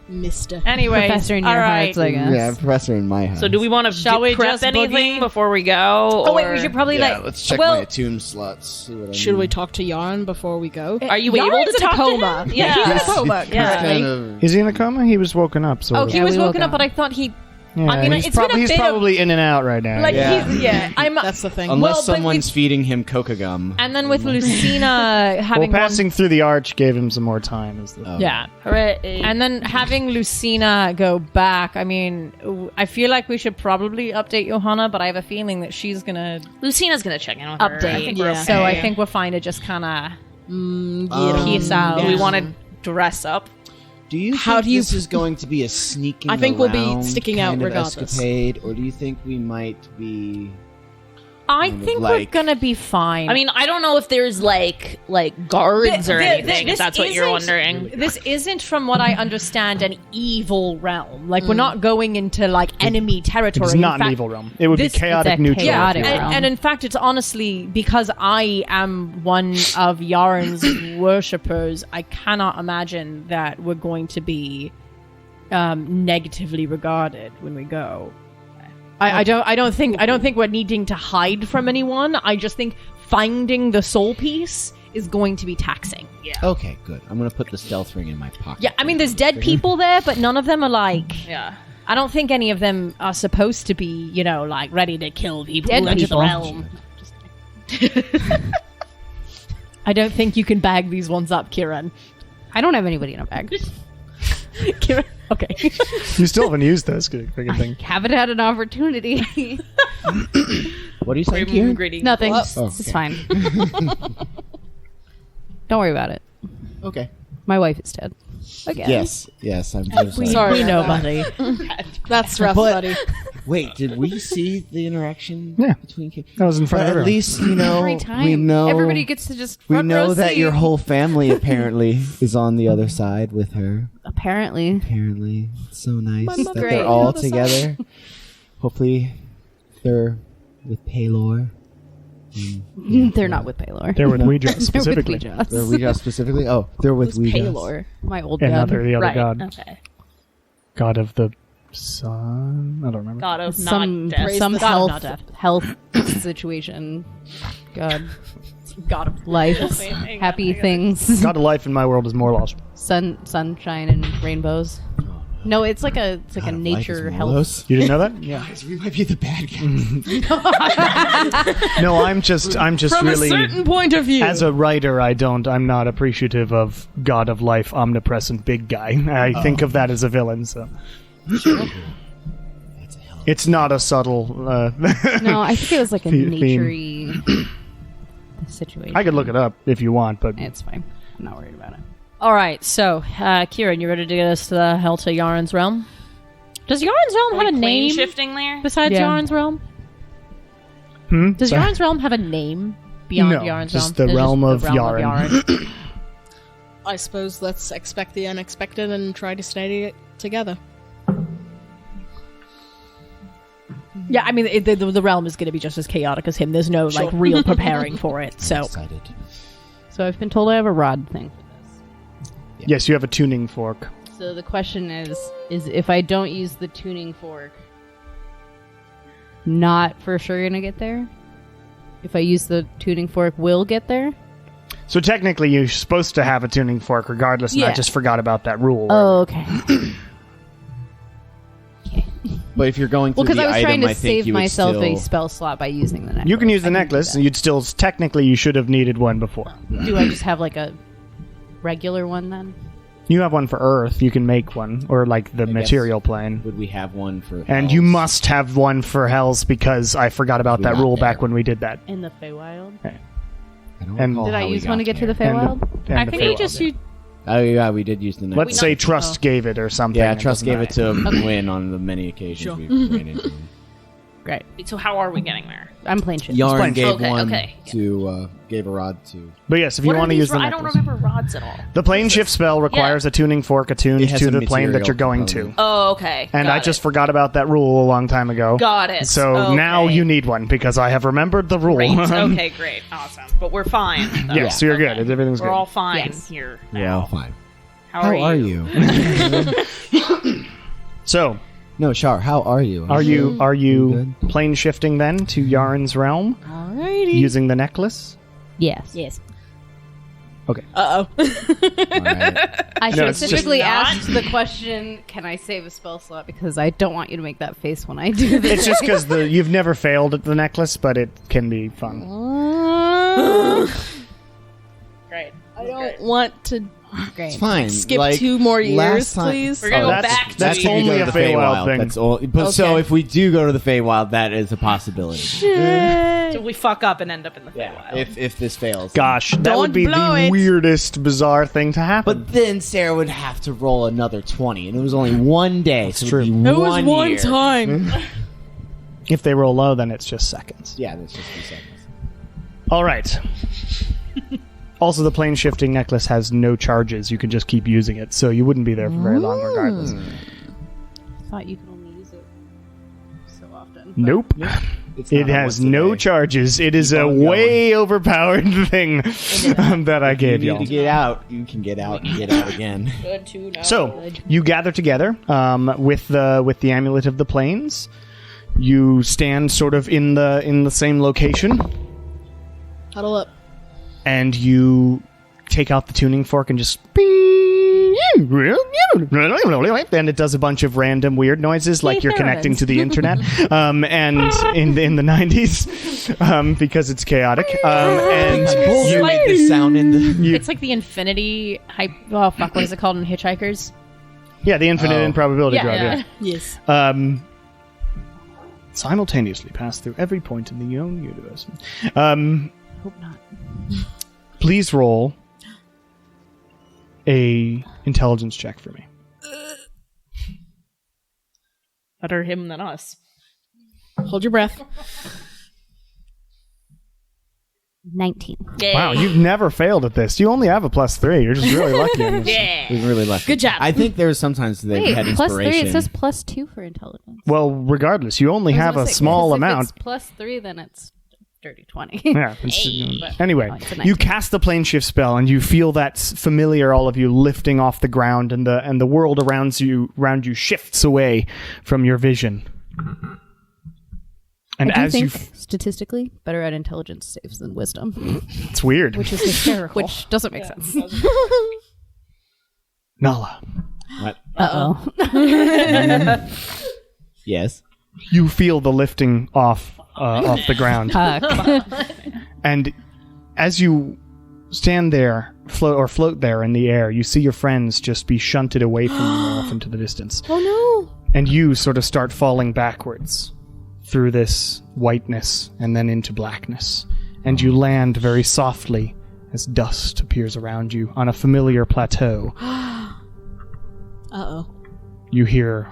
[SPEAKER 5] Mister.
[SPEAKER 4] Anyway,
[SPEAKER 6] Professor in your hearts, I guess.
[SPEAKER 3] Yeah, Professor in my house.
[SPEAKER 2] So do we want to
[SPEAKER 4] Shall we
[SPEAKER 2] prep
[SPEAKER 4] just
[SPEAKER 2] anything
[SPEAKER 4] boogie?
[SPEAKER 2] before we go?
[SPEAKER 4] Oh wait,
[SPEAKER 2] or-
[SPEAKER 4] we should probably
[SPEAKER 3] let's check
[SPEAKER 4] well,
[SPEAKER 3] my attune slots. See what I
[SPEAKER 5] Should
[SPEAKER 3] need.
[SPEAKER 5] we talk to Yarin before we go?
[SPEAKER 2] Are you
[SPEAKER 4] Yarin's
[SPEAKER 2] able to
[SPEAKER 4] in a
[SPEAKER 2] talk
[SPEAKER 4] coma.
[SPEAKER 2] to him? Yeah.
[SPEAKER 4] He's in a coma.
[SPEAKER 2] Yeah.
[SPEAKER 3] Kind of-
[SPEAKER 1] is he in a coma? He was woken up. So
[SPEAKER 4] Oh, he was
[SPEAKER 6] we
[SPEAKER 4] woken
[SPEAKER 6] woke
[SPEAKER 4] up, but
[SPEAKER 6] up.
[SPEAKER 4] I thought he
[SPEAKER 1] yeah,
[SPEAKER 4] I mean,
[SPEAKER 1] he's,
[SPEAKER 4] it's been a
[SPEAKER 1] he's
[SPEAKER 4] bit of-
[SPEAKER 1] probably in and out right now.
[SPEAKER 4] like
[SPEAKER 3] Yeah.
[SPEAKER 4] he's I'm
[SPEAKER 5] That's the thing.
[SPEAKER 3] Unless
[SPEAKER 4] Well, but
[SPEAKER 3] someone's feeding him coca gum.
[SPEAKER 4] and then with Lucina
[SPEAKER 1] well,
[SPEAKER 4] having
[SPEAKER 1] passing through the arch gave him some more time. Is the
[SPEAKER 4] yeah.
[SPEAKER 2] Hooray.
[SPEAKER 4] And then having Lucina go back, I mean, I feel like we should probably update Johanna, but I have a feeling that she's gonna
[SPEAKER 2] Lucina's gonna check in with her. I
[SPEAKER 4] update.
[SPEAKER 2] think we're
[SPEAKER 5] Yeah.
[SPEAKER 4] So I
[SPEAKER 2] okay.
[SPEAKER 4] think we're fine to just kind of
[SPEAKER 5] Yeah.
[SPEAKER 4] peace out.
[SPEAKER 2] Do we want to dress up?
[SPEAKER 3] Do you
[SPEAKER 5] How
[SPEAKER 3] think
[SPEAKER 5] do you-
[SPEAKER 3] this is going to be a sneaking
[SPEAKER 5] I think we'll be
[SPEAKER 3] around
[SPEAKER 5] sticking out
[SPEAKER 3] kind of
[SPEAKER 5] regardless.
[SPEAKER 3] escapade, or do you think we might be...
[SPEAKER 4] I
[SPEAKER 3] kind of
[SPEAKER 4] think we're
[SPEAKER 3] like-
[SPEAKER 4] gonna be fine.
[SPEAKER 2] I mean, I don't know if there's like guards or anything.
[SPEAKER 4] this
[SPEAKER 2] If that's what you're
[SPEAKER 4] isn't-
[SPEAKER 2] wondering.
[SPEAKER 4] This isn't, from what I understand, an evil realm. Like, we're not going into, like, enemy territory.
[SPEAKER 1] It's
[SPEAKER 4] In
[SPEAKER 1] not an
[SPEAKER 4] fact,
[SPEAKER 1] evil realm. It would be
[SPEAKER 4] this-
[SPEAKER 1] chaotic
[SPEAKER 6] it's a
[SPEAKER 1] neutral.
[SPEAKER 4] Yeah,
[SPEAKER 6] chaotic realm.
[SPEAKER 4] and in fact, it's honestly because I am one of Yarin's worshippers. I cannot imagine that we're going to be negatively regarded when we go. I don't think we're needing to hide from anyone. I just think finding the soul piece is going to be taxing.
[SPEAKER 3] Okay, good. I'm going to put the stealth ring in my pocket.
[SPEAKER 4] Yeah, I mean, there's dead people there, but none of them are like.
[SPEAKER 2] Yeah.
[SPEAKER 4] I don't think any of them are supposed to be, like ready to kill people.
[SPEAKER 6] Dead
[SPEAKER 4] who enter the
[SPEAKER 6] people.
[SPEAKER 4] realm. I don't think you can bag these ones up, Kieran.
[SPEAKER 6] I don't have anybody in a bag.
[SPEAKER 4] Kieran, okay.
[SPEAKER 1] You still haven't used this freaking thing.
[SPEAKER 6] Haven't had an opportunity.
[SPEAKER 3] What are you saying,
[SPEAKER 2] Grim
[SPEAKER 3] Kieran?
[SPEAKER 2] gritty.
[SPEAKER 6] Nothing.
[SPEAKER 3] Oh,
[SPEAKER 6] It's
[SPEAKER 3] okay.
[SPEAKER 6] fine. Don't worry about it.
[SPEAKER 3] Okay.
[SPEAKER 6] My wife is dead. Again.
[SPEAKER 3] Yes, I'm so sorry.
[SPEAKER 5] Sorry,
[SPEAKER 4] We know,
[SPEAKER 5] about
[SPEAKER 4] buddy.
[SPEAKER 5] That's rough,
[SPEAKER 3] But-
[SPEAKER 5] buddy.
[SPEAKER 3] Wait, did we see the interaction
[SPEAKER 1] Yeah.
[SPEAKER 3] between kids?
[SPEAKER 1] That was in front
[SPEAKER 3] But
[SPEAKER 1] of
[SPEAKER 3] at
[SPEAKER 1] everyone.
[SPEAKER 3] least, you know,
[SPEAKER 6] Every time.
[SPEAKER 3] we know
[SPEAKER 6] Everybody gets to just
[SPEAKER 3] we
[SPEAKER 6] front
[SPEAKER 3] know
[SPEAKER 6] row
[SPEAKER 3] that
[SPEAKER 6] seat.
[SPEAKER 3] your whole family apparently is on the other side with her.
[SPEAKER 6] Apparently.
[SPEAKER 3] Apparently. It's so nice
[SPEAKER 5] My
[SPEAKER 3] that
[SPEAKER 5] mother
[SPEAKER 6] Great.
[SPEAKER 3] they're
[SPEAKER 5] on
[SPEAKER 3] all
[SPEAKER 5] the other
[SPEAKER 3] together. Hopefully they're with Paylor.
[SPEAKER 6] They're not with Paylor.
[SPEAKER 1] They're with Ouija
[SPEAKER 6] They're with
[SPEAKER 1] specifically.
[SPEAKER 6] Ouija.
[SPEAKER 3] They're Ouija specifically? Oh, they're with Ouija.
[SPEAKER 6] Paylor. My old
[SPEAKER 1] And
[SPEAKER 6] god.
[SPEAKER 1] the other
[SPEAKER 2] Right.
[SPEAKER 1] god.
[SPEAKER 2] Okay.
[SPEAKER 1] God of the sun? I don't remember.
[SPEAKER 2] God of
[SPEAKER 6] Some
[SPEAKER 2] not death.
[SPEAKER 6] some
[SPEAKER 4] the god of not
[SPEAKER 6] health situation. God. God of life. Happy things.
[SPEAKER 1] God of life in my world is more lost.
[SPEAKER 6] Sunshine and rainbows. No, it's like a
[SPEAKER 3] God of life
[SPEAKER 6] nature
[SPEAKER 3] is
[SPEAKER 6] health.
[SPEAKER 3] Morlos.
[SPEAKER 1] You didn't know that? Yeah.
[SPEAKER 3] Guys, we might be the bad guys.
[SPEAKER 1] No, I'm just
[SPEAKER 5] From
[SPEAKER 1] really
[SPEAKER 5] a certain point of view.
[SPEAKER 1] as a writer, I'm not appreciative of God of life, omnipresent big guy. I think of that as a villain, so
[SPEAKER 3] That's a hell of
[SPEAKER 1] it's not a subtle.
[SPEAKER 6] No, I think it was like a
[SPEAKER 1] Theme.
[SPEAKER 6] naturey situation.
[SPEAKER 1] I could look it up if you want, but
[SPEAKER 6] It's fine. I'm not worried about it.
[SPEAKER 4] All right, so Kieran, you ready to get us to the hell to Yarin's realm? Does Yarin's realm have a
[SPEAKER 2] Plane
[SPEAKER 4] name
[SPEAKER 2] shifting there?
[SPEAKER 4] besides
[SPEAKER 6] Yeah.
[SPEAKER 4] Yarin's realm? Does
[SPEAKER 1] Sorry.
[SPEAKER 4] Yarin's realm have a name beyond
[SPEAKER 1] No,
[SPEAKER 4] Yarin's
[SPEAKER 1] just
[SPEAKER 4] realm?
[SPEAKER 1] the
[SPEAKER 4] It's
[SPEAKER 1] realm of
[SPEAKER 4] the realm
[SPEAKER 1] Yarin.
[SPEAKER 5] I suppose let's expect the unexpected and try to stay it together.
[SPEAKER 4] Yeah, I mean, the realm is going to be just as chaotic as him. There's no like real preparing for it. So
[SPEAKER 3] excited.
[SPEAKER 6] So I've been told I have a rod thing.
[SPEAKER 1] Yes, you have a tuning fork.
[SPEAKER 6] So the question is if I don't use the tuning fork, not for sure gonna get there? If I use the tuning fork, will get there?
[SPEAKER 1] So technically, you're supposed to have a tuning fork regardless, and I
[SPEAKER 6] Yeah.
[SPEAKER 1] just forgot about that rule.
[SPEAKER 6] Oh, okay.
[SPEAKER 3] But if you're going to
[SPEAKER 6] Well, because
[SPEAKER 3] the
[SPEAKER 6] I was
[SPEAKER 3] item,
[SPEAKER 6] trying to
[SPEAKER 3] I think
[SPEAKER 6] save
[SPEAKER 3] you would
[SPEAKER 6] myself
[SPEAKER 3] still...
[SPEAKER 6] a spell slot by using the necklace.
[SPEAKER 1] You can use the
[SPEAKER 6] I do
[SPEAKER 1] necklace,
[SPEAKER 6] that.
[SPEAKER 1] and you'd still technically you should have needed one before.
[SPEAKER 6] Do I just have like a regular one then?
[SPEAKER 1] You have one for Earth. You can make one, or like the
[SPEAKER 3] guess.
[SPEAKER 1] material plane.
[SPEAKER 3] Would we have one for...
[SPEAKER 1] And you
[SPEAKER 3] elves?
[SPEAKER 1] must have one for Hells because I forgot about
[SPEAKER 3] We
[SPEAKER 1] that
[SPEAKER 3] got
[SPEAKER 1] rule
[SPEAKER 3] there.
[SPEAKER 1] back when we did that.
[SPEAKER 6] In the Feywild?
[SPEAKER 3] I don't
[SPEAKER 1] and-
[SPEAKER 3] recall
[SPEAKER 6] Did I
[SPEAKER 3] how we
[SPEAKER 6] use one to
[SPEAKER 3] got
[SPEAKER 6] get to the
[SPEAKER 3] there.
[SPEAKER 1] And
[SPEAKER 6] Feywild?
[SPEAKER 1] and
[SPEAKER 4] I
[SPEAKER 1] the
[SPEAKER 4] think you
[SPEAKER 1] Feywild,
[SPEAKER 4] just
[SPEAKER 1] yeah.
[SPEAKER 4] you.
[SPEAKER 3] Oh, yeah, we did use the necklace.
[SPEAKER 1] Let's say Trust gave it or something.
[SPEAKER 3] Yeah,
[SPEAKER 1] and
[SPEAKER 3] Trust
[SPEAKER 1] doesn't
[SPEAKER 3] gave it
[SPEAKER 1] matter.
[SPEAKER 3] to Win on the many occasions we ran into him.
[SPEAKER 6] Great.
[SPEAKER 2] So how are we getting there?
[SPEAKER 6] I'm playing shit.
[SPEAKER 3] Yarn gave
[SPEAKER 2] Okay,
[SPEAKER 3] one
[SPEAKER 2] okay.
[SPEAKER 3] to... gave a rod to...
[SPEAKER 1] But yes, if you
[SPEAKER 2] What are
[SPEAKER 1] want to
[SPEAKER 2] these
[SPEAKER 1] use the
[SPEAKER 2] I don't
[SPEAKER 1] necklace.
[SPEAKER 2] remember rods at all.
[SPEAKER 1] The plane shift spell requires a tuning fork attuned
[SPEAKER 3] It has
[SPEAKER 1] to
[SPEAKER 3] a
[SPEAKER 1] the plane that
[SPEAKER 3] material
[SPEAKER 1] you're going
[SPEAKER 3] component.
[SPEAKER 1] to.
[SPEAKER 2] Oh, okay.
[SPEAKER 1] And
[SPEAKER 2] Got
[SPEAKER 1] I just
[SPEAKER 2] it.
[SPEAKER 1] forgot about that rule a long time ago.
[SPEAKER 2] Got it.
[SPEAKER 1] So
[SPEAKER 2] Okay.
[SPEAKER 1] now you need one because I have remembered the rule.
[SPEAKER 2] Great. Okay, great. Awesome. But we're fine. though.
[SPEAKER 1] Yes, so you're good.
[SPEAKER 2] Okay.
[SPEAKER 1] Everything's
[SPEAKER 2] We're
[SPEAKER 1] good.
[SPEAKER 2] all fine
[SPEAKER 6] Yes.
[SPEAKER 2] here.
[SPEAKER 3] Yeah,
[SPEAKER 2] now.
[SPEAKER 3] fine.
[SPEAKER 2] How
[SPEAKER 3] Are you?
[SPEAKER 1] So,
[SPEAKER 3] No, Shar, how are you?
[SPEAKER 1] are you
[SPEAKER 3] Good.
[SPEAKER 1] plane shifting then to Yarin's realm
[SPEAKER 5] Alrighty.
[SPEAKER 1] using the necklace?
[SPEAKER 6] Yes.
[SPEAKER 4] Yes.
[SPEAKER 5] Uh-oh.
[SPEAKER 3] All right.
[SPEAKER 6] I
[SPEAKER 1] No, it's just
[SPEAKER 6] specifically
[SPEAKER 2] not.
[SPEAKER 6] asked the question, can I save a spell slot? Because I don't want you to make that face when I do this.
[SPEAKER 1] It's just because you've never failed at the necklace, but it can be fun.
[SPEAKER 2] Great.
[SPEAKER 5] I don't want to
[SPEAKER 3] It's fine.
[SPEAKER 5] skip
[SPEAKER 3] like,
[SPEAKER 5] 2 more years,
[SPEAKER 3] last time-
[SPEAKER 5] please.
[SPEAKER 2] We're gonna
[SPEAKER 1] Oh,
[SPEAKER 2] go
[SPEAKER 1] that's-
[SPEAKER 2] back to
[SPEAKER 1] that's
[SPEAKER 2] the-
[SPEAKER 1] only
[SPEAKER 3] If you
[SPEAKER 1] a
[SPEAKER 3] go to the
[SPEAKER 1] Feywild thing.
[SPEAKER 3] That's all. But so
[SPEAKER 5] Okay.
[SPEAKER 3] if we do go to the Feywild, that is a possibility.
[SPEAKER 2] So we fuck up and end up in the Feywild.
[SPEAKER 3] If this fails.
[SPEAKER 1] Gosh, that
[SPEAKER 5] Don't
[SPEAKER 1] would be
[SPEAKER 5] blow
[SPEAKER 1] the
[SPEAKER 5] it.
[SPEAKER 1] weirdest, bizarre thing to happen.
[SPEAKER 3] But then Sarah would have to roll another 20, and it was only one day. So
[SPEAKER 1] true.
[SPEAKER 3] It would be
[SPEAKER 5] It was one
[SPEAKER 3] year.
[SPEAKER 5] time.
[SPEAKER 1] If they roll low, then it's just seconds.
[SPEAKER 3] Yeah, that's just 2 seconds.
[SPEAKER 1] All right. Also, the plane shifting necklace has no charges. You can just keep using it, so you wouldn't be there for very long regardless.
[SPEAKER 6] I thought you could only use it so often. but-
[SPEAKER 1] Nope.
[SPEAKER 3] It's not
[SPEAKER 1] It
[SPEAKER 3] on
[SPEAKER 1] has
[SPEAKER 3] once a
[SPEAKER 1] no
[SPEAKER 3] day.
[SPEAKER 1] charges. It is
[SPEAKER 3] Keep
[SPEAKER 1] a
[SPEAKER 3] on going.
[SPEAKER 1] way overpowered thing that I
[SPEAKER 3] If you
[SPEAKER 1] gave
[SPEAKER 3] need
[SPEAKER 1] y'all.
[SPEAKER 3] to get out, you can get out and get out again.
[SPEAKER 2] Good to know.
[SPEAKER 1] So you gather together with the amulet of the plains. You stand sort of in the same location,
[SPEAKER 5] Huddle up.
[SPEAKER 1] and you take out the tuning fork and just and it does a bunch of random weird noises like you're connecting to the internet and in the 90s because it's chaotic and
[SPEAKER 3] You made this sound in the...
[SPEAKER 4] It's like the infinity hype. Oh fuck! What is it called in Hitchhikers?
[SPEAKER 1] yeah, the infinite
[SPEAKER 3] Oh.
[SPEAKER 1] improbability drug.
[SPEAKER 4] yeah.
[SPEAKER 5] Yes.
[SPEAKER 1] Simultaneously pass through every point in the known universe.
[SPEAKER 6] Hope not.
[SPEAKER 1] Please roll a intelligence check for me.
[SPEAKER 2] Better him than us.
[SPEAKER 5] Hold your breath.
[SPEAKER 6] 19.
[SPEAKER 2] Yay.
[SPEAKER 1] Wow, you've never failed at this. You only have a +3. You're just really lucky. In this.
[SPEAKER 2] Yeah.
[SPEAKER 3] He's really lucky.
[SPEAKER 5] Good job.
[SPEAKER 3] I think there's sometimes they've had
[SPEAKER 6] Wait,
[SPEAKER 3] inspiration.
[SPEAKER 6] +3. It says +2 for intelligence.
[SPEAKER 1] Well, regardless, you only have a small amount.
[SPEAKER 6] If it's +3, then it's dirty 20.
[SPEAKER 1] Yeah. Anyway,
[SPEAKER 6] Oh, it's a
[SPEAKER 1] you
[SPEAKER 6] 19.
[SPEAKER 1] cast the plane shift spell, and you feel that familiar, all of you, lifting off the ground, and the world around you shifts away from your vision. And
[SPEAKER 6] I do
[SPEAKER 1] as
[SPEAKER 6] think,
[SPEAKER 1] you,
[SPEAKER 6] statistically, better at intelligence saves than wisdom,
[SPEAKER 1] it's weird.
[SPEAKER 6] which is hysterical. Which doesn't make sense.
[SPEAKER 1] Nala,
[SPEAKER 3] What?
[SPEAKER 6] Uh-oh.
[SPEAKER 3] Yes.
[SPEAKER 1] you feel the lifting off the ground, and as you stand there, float there in the air, you see your friends just be shunted away from you off into the distance.
[SPEAKER 5] Oh no!
[SPEAKER 1] And you sort of start falling backwards through this whiteness and then into blackness. And you land very softly as dust appears around you on a familiar plateau.
[SPEAKER 5] Uh-oh.
[SPEAKER 1] You hear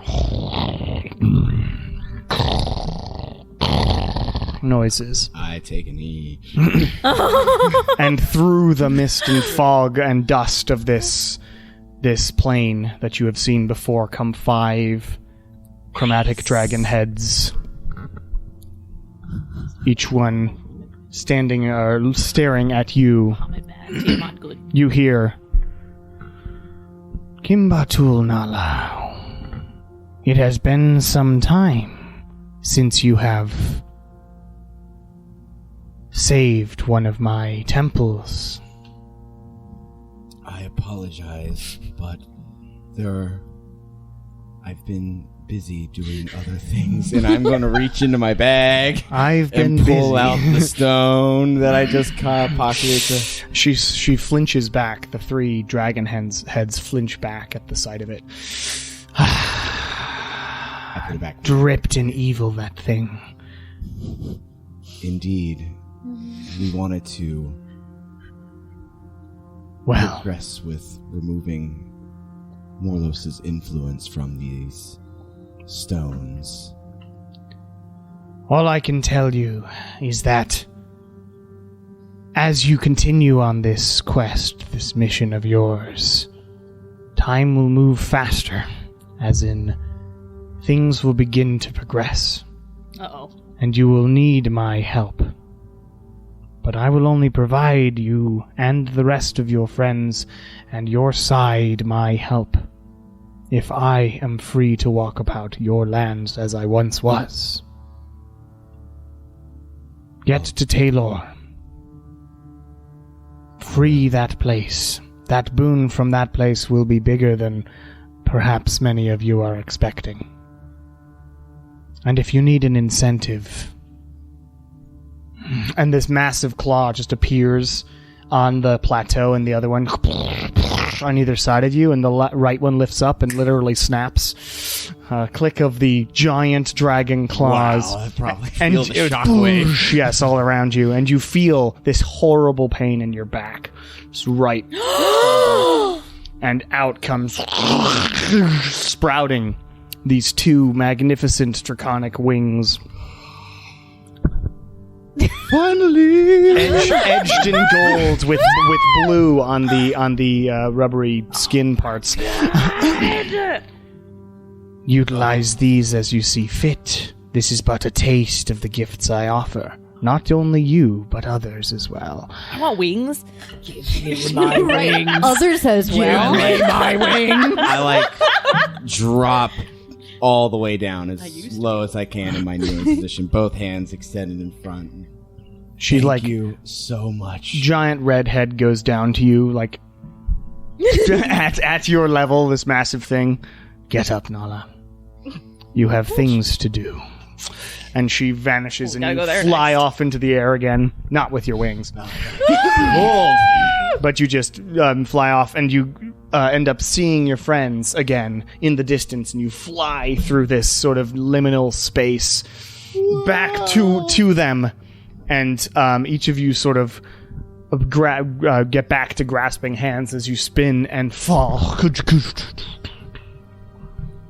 [SPEAKER 1] noises.
[SPEAKER 3] I take an E.
[SPEAKER 1] And through the mist and fog and dust of this plane that you have seen before come 5 chromatic dragon heads. Each one standing or staring at you.
[SPEAKER 2] Not good.
[SPEAKER 1] You hear Kimbatul Nala. It has been some time since you have saved one of my temples.
[SPEAKER 3] I apologize, but I've been busy doing other things, and I'm going to reach into my bag
[SPEAKER 1] I've been
[SPEAKER 3] and pull
[SPEAKER 1] busy.
[SPEAKER 3] out the stone that I just pocketed.
[SPEAKER 1] She flinches back. The 3 dragon heads flinch back at the sight of it.
[SPEAKER 3] I put it back.
[SPEAKER 1] Dripped in evil, that thing.
[SPEAKER 3] Indeed, we wanted to
[SPEAKER 1] Well,
[SPEAKER 3] progress with removing Morlos's influence from these stones.
[SPEAKER 1] all I can tell you is that as you continue on this quest, this mission of yours, time will move faster, as in things will begin to progress,
[SPEAKER 2] Uh-oh.
[SPEAKER 1] and you will need my help. But I will only provide you and the rest of your friends and your side my help if I am free to walk about your lands as I once was. Get to Taylor. Free that place. That boon from that place will be bigger than perhaps many of you are expecting. And if you need an incentive... And this massive claw just appears on the plateau, and the other one on either side of you, and the right one lifts up and literally snaps. Click of the giant dragon claws.
[SPEAKER 3] Wow, I probably
[SPEAKER 1] And
[SPEAKER 3] feel the shockwave.
[SPEAKER 1] Yes, all around you, and you feel this horrible pain in your back. It's right. And out comes sprouting these 2 magnificent draconic wings.
[SPEAKER 3] Finally!
[SPEAKER 1] Edged in gold with blue on the rubbery skin parts. Utilize these as you see fit. This is but a taste of the gifts I offer. Not only you, but others as well.
[SPEAKER 2] I want wings.
[SPEAKER 6] Others as well.
[SPEAKER 3] I drop all the way down as low as I can in my kneeling position, both hands extended in front.
[SPEAKER 1] She
[SPEAKER 3] Thank you so much.
[SPEAKER 1] giant red head goes down to you, like at your level, this massive thing. Get up, Nala. You have things to do. And she vanishes, and
[SPEAKER 2] gotta
[SPEAKER 1] you
[SPEAKER 2] go there
[SPEAKER 1] fly off into the air again. Not with your wings. But you just fly off, and you end up seeing your friends again in the distance, and you fly through this sort of liminal space back to them. And each of you sort of get back to grasping hands as you spin and fall.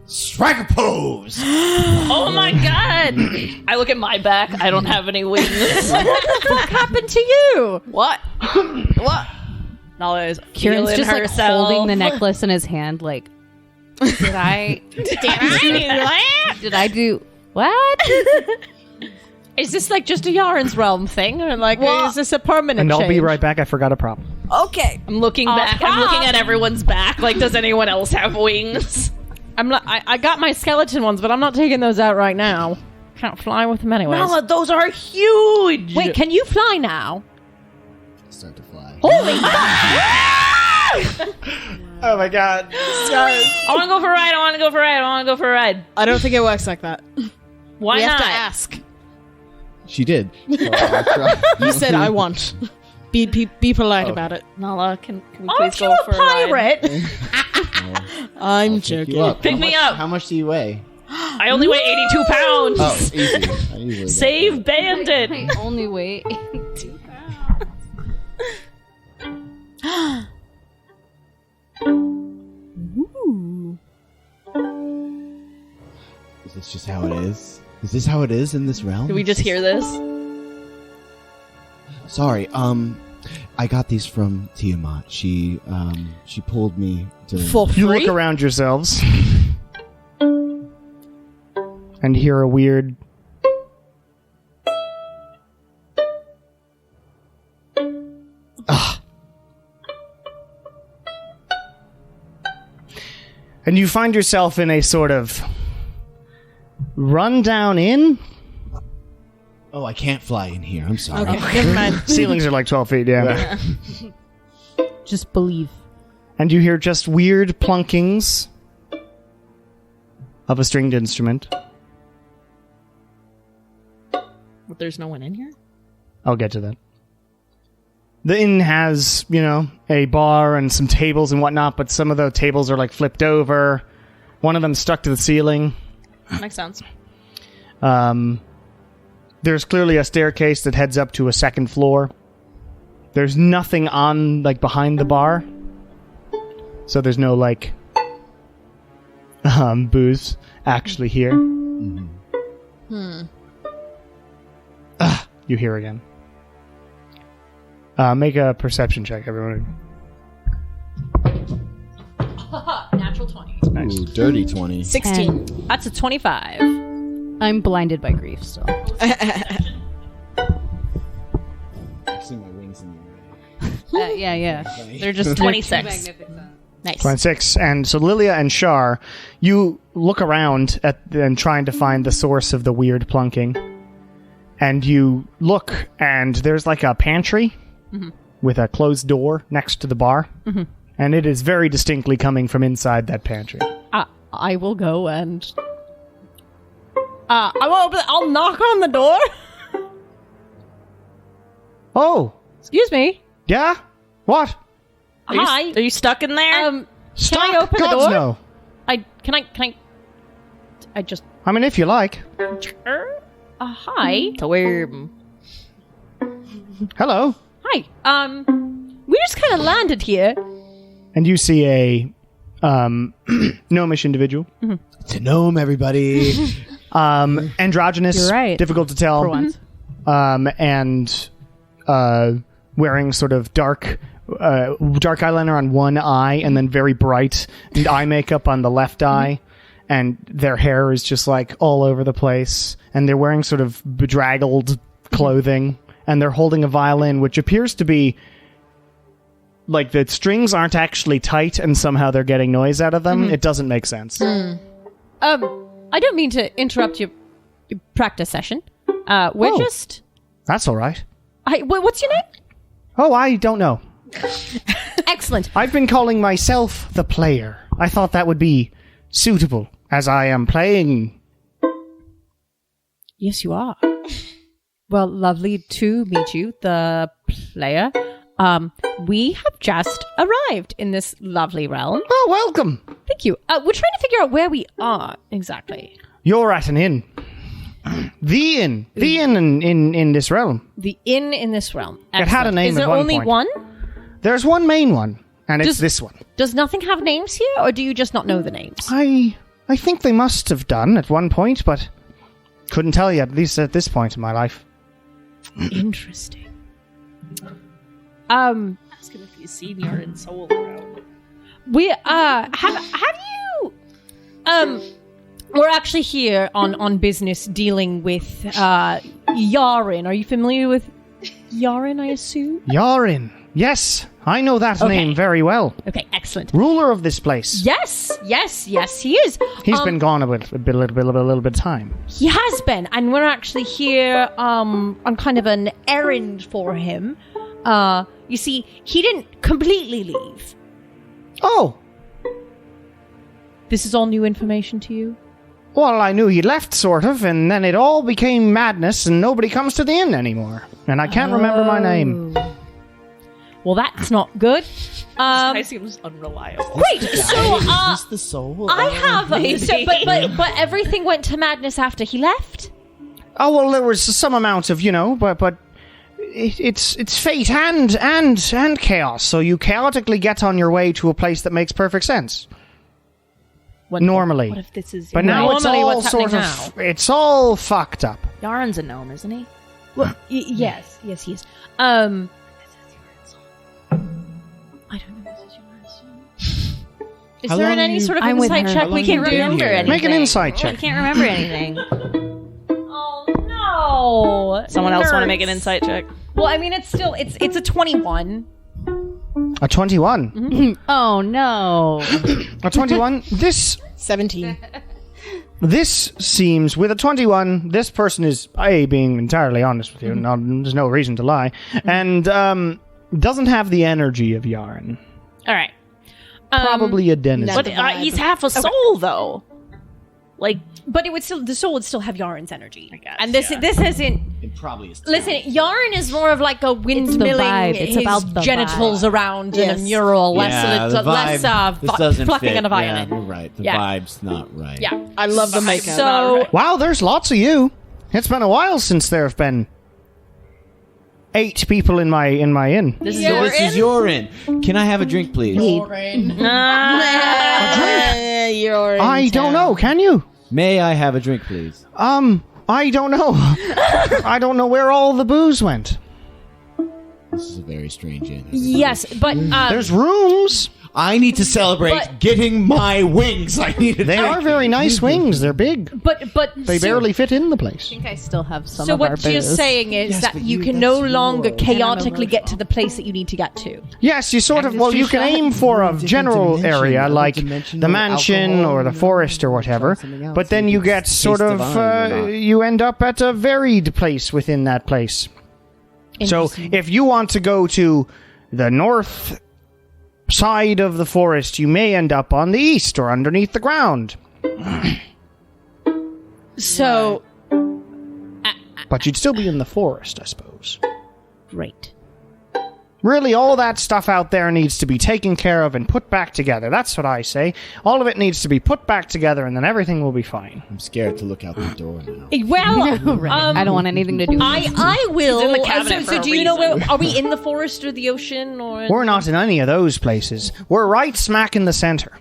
[SPEAKER 3] Striker pose!
[SPEAKER 2] Oh my god! I look at my back. I don't have any wings.
[SPEAKER 4] What happened to you?
[SPEAKER 2] What? What? Nala is
[SPEAKER 6] Kieran's
[SPEAKER 2] feeling
[SPEAKER 6] just like
[SPEAKER 2] herself.
[SPEAKER 6] holding the necklace in his hand, like, did I do what?
[SPEAKER 4] Is this like just a Yarin's realm thing, or like is this a permanent?
[SPEAKER 1] And I'll be
[SPEAKER 4] change?
[SPEAKER 1] right back. I forgot a prop.
[SPEAKER 4] Okay,
[SPEAKER 2] I'm looking back. I'm looking at everyone's back. Like, does anyone else have wings?
[SPEAKER 4] I got my skeleton ones, but I'm not taking those out right now. Can't fly with them anyways.
[SPEAKER 2] Nala, those are huge.
[SPEAKER 4] Wait, can you fly now?
[SPEAKER 3] Start to fly.
[SPEAKER 4] Holy!
[SPEAKER 1] Oh my god.
[SPEAKER 2] I want to go for a ride. I want to go for a ride. I want to go for a ride.
[SPEAKER 5] I don't think it works like that.
[SPEAKER 2] Why
[SPEAKER 5] we
[SPEAKER 2] not?
[SPEAKER 5] have to ask.
[SPEAKER 3] She did.
[SPEAKER 5] You said I want. Be polite about it.
[SPEAKER 2] Nala, can we
[SPEAKER 4] Aren't
[SPEAKER 2] please
[SPEAKER 4] you
[SPEAKER 2] go
[SPEAKER 4] a
[SPEAKER 2] for a ride?
[SPEAKER 4] pirate?
[SPEAKER 5] I'm
[SPEAKER 3] Pick
[SPEAKER 5] joking.
[SPEAKER 3] you up.
[SPEAKER 2] Pick me up.
[SPEAKER 3] How much do you weigh?
[SPEAKER 2] I only weigh 82 pounds.
[SPEAKER 3] Oh, easy. I usually get
[SPEAKER 2] Save
[SPEAKER 3] that.
[SPEAKER 2] Bandit.
[SPEAKER 6] I only wait 2 pounds.
[SPEAKER 3] Is this just how it is? Is this how it is in this realm?
[SPEAKER 2] Did we just hear this?
[SPEAKER 3] Sorry, I got these from Tiamat. She pulled me to...
[SPEAKER 5] For
[SPEAKER 1] You
[SPEAKER 5] free?
[SPEAKER 1] look around yourselves and hear a weird and you find yourself in a sort of rundown inn.
[SPEAKER 3] Oh, I can't fly in here. I'm sorry.
[SPEAKER 5] Okay, never mind.
[SPEAKER 1] Ceilings are like 12 feet, yeah.
[SPEAKER 6] Just believe.
[SPEAKER 1] And you hear just weird plunkings of a stringed instrument.
[SPEAKER 2] But there's no one in here?
[SPEAKER 1] I'll get to that. The inn has, a bar and some tables and whatnot, but some of the tables are like flipped over. One of them stuck to the ceiling.
[SPEAKER 2] Makes sense.
[SPEAKER 1] There's clearly a staircase that heads up to a second floor. There's nothing on, behind the bar. So there's no, booze actually here. You hear again. Make a perception check, everyone.
[SPEAKER 4] Natural 20.
[SPEAKER 1] Nice.
[SPEAKER 3] Ooh, dirty 20.
[SPEAKER 5] 16.
[SPEAKER 4] That's a 25.
[SPEAKER 6] I'm blinded by grief still.
[SPEAKER 3] I see my wings in the way.
[SPEAKER 6] Yeah.
[SPEAKER 2] They're just 26. Nice.
[SPEAKER 1] 26. And so Lilia and Shar, you look around and trying to find the source of the weird plunking. And you look, and there's a pantry with a closed door next to the bar. And it is very distinctly coming from inside that pantry.
[SPEAKER 4] I will go and... I'll knock on the door.
[SPEAKER 1] Oh,
[SPEAKER 4] Excuse me.
[SPEAKER 1] yeah? What?
[SPEAKER 4] Hi.
[SPEAKER 2] Are you stuck in there?
[SPEAKER 1] Stuck?
[SPEAKER 4] I open the
[SPEAKER 1] Gods
[SPEAKER 4] door?
[SPEAKER 1] no.
[SPEAKER 4] Can I just...
[SPEAKER 1] I mean, if you like.
[SPEAKER 4] hi.
[SPEAKER 2] To where?
[SPEAKER 1] Hello.
[SPEAKER 4] Hi. We just kind of landed here.
[SPEAKER 1] And you see a gnomish individual.
[SPEAKER 3] It's a gnome, everybody.
[SPEAKER 1] Androgynous,
[SPEAKER 6] You're right.
[SPEAKER 1] difficult to tell.
[SPEAKER 6] For once.
[SPEAKER 1] And wearing sort of dark eyeliner on one eye and then very bright eye makeup on the left eye. And their hair is just all over the place. And they're wearing sort of bedraggled clothing. And they're holding a violin, which appears to be the strings aren't actually tight and somehow they're getting noise out of them. It doesn't make sense.
[SPEAKER 4] I don't mean to interrupt your practice session. We're
[SPEAKER 1] Oh.
[SPEAKER 4] just...
[SPEAKER 1] That's all right.
[SPEAKER 4] What's your name?
[SPEAKER 1] Oh, I don't know.
[SPEAKER 4] Excellent.
[SPEAKER 1] I've been calling myself the player. I thought that would be suitable, as I am playing.
[SPEAKER 4] Yes, you are. Well, lovely to meet you, the player. We have just arrived in this lovely realm.
[SPEAKER 1] Oh, welcome.
[SPEAKER 4] Thank you. We're trying to figure out where we are exactly.
[SPEAKER 1] You're at an inn. The inn in this realm.
[SPEAKER 4] The inn in this realm.
[SPEAKER 1] It had a name
[SPEAKER 4] Is
[SPEAKER 1] at
[SPEAKER 4] there
[SPEAKER 1] one
[SPEAKER 4] only
[SPEAKER 1] point.
[SPEAKER 4] one?
[SPEAKER 1] There's one main one, and it's
[SPEAKER 4] Does-
[SPEAKER 1] this one.
[SPEAKER 4] Does nothing have names here, or do you just not know the names?
[SPEAKER 1] I think they must have done at one point, but couldn't tell you, at least at this point in my life.
[SPEAKER 4] Interesting.
[SPEAKER 2] Ask him if he's seen Yarin soul around.
[SPEAKER 4] We have you we're actually here on business dealing with Yarin. Are you familiar with Yarin, I assume?
[SPEAKER 1] Yarin. Yes, I know that name very well.
[SPEAKER 4] Okay, excellent.
[SPEAKER 1] Ruler of this place.
[SPEAKER 4] Yes, he is.
[SPEAKER 1] He's been gone a little bit of time.
[SPEAKER 4] He has been, and we're actually here on kind of an errand for him. You see, he didn't completely leave.
[SPEAKER 1] Oh,
[SPEAKER 4] This is all new information to you?
[SPEAKER 1] well, I knew he left, sort of, and then it all became madness, and nobody comes to the inn anymore. And I can't remember my name.
[SPEAKER 4] Well, that's not good.
[SPEAKER 2] Guy seems unreliable.
[SPEAKER 4] Great. So,
[SPEAKER 3] Is this the soul?
[SPEAKER 4] I have. So, but everything went to madness after he left.
[SPEAKER 1] Oh, well, there was some amount of, but it's fate and chaos. So you chaotically get on your way to a place that makes perfect sense. Normally.
[SPEAKER 2] What if this is...
[SPEAKER 1] But now it's
[SPEAKER 4] Normally,
[SPEAKER 1] all
[SPEAKER 4] what's
[SPEAKER 1] sort
[SPEAKER 4] happening
[SPEAKER 1] of, it's all fucked up.
[SPEAKER 2] Yarin's a gnome, isn't he?
[SPEAKER 4] Well, yes, he is. I don't know this is yours. Is
[SPEAKER 3] How
[SPEAKER 4] there
[SPEAKER 3] long
[SPEAKER 4] any
[SPEAKER 3] you-
[SPEAKER 4] sort of
[SPEAKER 6] I'm with
[SPEAKER 4] insight
[SPEAKER 6] her.
[SPEAKER 4] check
[SPEAKER 3] How
[SPEAKER 4] we
[SPEAKER 3] long
[SPEAKER 4] can
[SPEAKER 3] you been
[SPEAKER 4] remember
[SPEAKER 3] here?
[SPEAKER 4] anything?
[SPEAKER 1] Make an insight
[SPEAKER 6] I
[SPEAKER 1] check.
[SPEAKER 6] can't remember anything.
[SPEAKER 4] Oh no!
[SPEAKER 2] Someone else want to
[SPEAKER 4] Nerds.
[SPEAKER 2] make an insight check?
[SPEAKER 4] Well, I mean, it's a 21.
[SPEAKER 1] A 21.
[SPEAKER 6] Oh no.
[SPEAKER 1] A 21. This
[SPEAKER 5] 17.
[SPEAKER 1] seems, with a 21, this person is, being entirely honest with you, there's no reason to lie, and doesn't have the energy of Yarin.
[SPEAKER 2] All right.
[SPEAKER 1] Probably a denizen.
[SPEAKER 2] But he's half a soul, though. Like,
[SPEAKER 4] But it would still, the soul would still have Yarin's energy.
[SPEAKER 2] I guess,
[SPEAKER 4] And this
[SPEAKER 2] yeah.
[SPEAKER 4] this isn't.
[SPEAKER 3] It probably is.
[SPEAKER 4] Listen, Yarin is more of like a windmilling
[SPEAKER 6] vibe. It's
[SPEAKER 4] his
[SPEAKER 6] about the
[SPEAKER 4] genitals around in
[SPEAKER 5] Yes.
[SPEAKER 4] a mural, less
[SPEAKER 3] the
[SPEAKER 4] less
[SPEAKER 3] vibe, this doesn't
[SPEAKER 4] plucking
[SPEAKER 3] fit.
[SPEAKER 4] on a violin.
[SPEAKER 3] Yeah, you're right. The
[SPEAKER 4] Yeah.
[SPEAKER 3] vibe's not right.
[SPEAKER 4] Yeah.
[SPEAKER 5] I love the makeup.
[SPEAKER 4] So
[SPEAKER 1] Wow, there's lots of you. It's been a while since there have been 8 people in my inn.
[SPEAKER 2] this is
[SPEAKER 4] Yeah.
[SPEAKER 2] your
[SPEAKER 3] This is your inn. Can I have a drink, please?
[SPEAKER 5] You're
[SPEAKER 1] I don't know, can you?
[SPEAKER 3] May I have a drink, please?
[SPEAKER 1] I don't know. I don't know where all the booze went.
[SPEAKER 3] This is a very strange inn.
[SPEAKER 4] yes, but
[SPEAKER 1] There's rooms.
[SPEAKER 3] I need to celebrate
[SPEAKER 4] But-
[SPEAKER 3] getting my wings. I need a
[SPEAKER 1] They
[SPEAKER 3] drink.
[SPEAKER 1] are very nice wings. They're big.
[SPEAKER 4] but
[SPEAKER 1] They barely fit in the place.
[SPEAKER 6] I think I still have some
[SPEAKER 4] So
[SPEAKER 6] of our
[SPEAKER 4] what you're
[SPEAKER 6] booze.
[SPEAKER 4] saying is
[SPEAKER 3] Yes,
[SPEAKER 4] that
[SPEAKER 3] but
[SPEAKER 4] you
[SPEAKER 3] you-
[SPEAKER 4] can
[SPEAKER 3] that's
[SPEAKER 4] no longer
[SPEAKER 3] yours.
[SPEAKER 4] chaotically get to the place that you need to get to.
[SPEAKER 1] Yes, you sort of.
[SPEAKER 6] And
[SPEAKER 1] Well,
[SPEAKER 6] it's
[SPEAKER 1] you
[SPEAKER 6] just
[SPEAKER 1] can
[SPEAKER 6] shot.
[SPEAKER 1] aim for a
[SPEAKER 3] Different
[SPEAKER 1] general
[SPEAKER 3] dimension,
[SPEAKER 1] area
[SPEAKER 3] other
[SPEAKER 1] like
[SPEAKER 3] dimension,
[SPEAKER 1] the
[SPEAKER 3] or
[SPEAKER 1] mansion
[SPEAKER 3] alcohol,
[SPEAKER 1] or the forest or whatever,
[SPEAKER 3] something else.
[SPEAKER 1] but then you get sort
[SPEAKER 3] taste
[SPEAKER 1] of.
[SPEAKER 3] divine or not.
[SPEAKER 1] You end up at a varied place within that place. So if you want to go to the north side of the forest, you may end up on the east or underneath the ground.
[SPEAKER 4] So
[SPEAKER 1] But you'd still be in the forest, I suppose.
[SPEAKER 4] great.
[SPEAKER 1] Really, all that stuff out there needs to be taken care of and put back together. That's what I say. All of it needs to be put back together, and then everything will be fine.
[SPEAKER 3] I'm scared to look out the door now.
[SPEAKER 4] Well,
[SPEAKER 6] I don't want anything to do with it.
[SPEAKER 4] I will.
[SPEAKER 2] It's in the cabinet
[SPEAKER 4] so
[SPEAKER 2] for a
[SPEAKER 4] do you know
[SPEAKER 2] reason.
[SPEAKER 4] where? Are we in the forest or the ocean or?
[SPEAKER 1] We're not in any of those places. We're right smack in the center.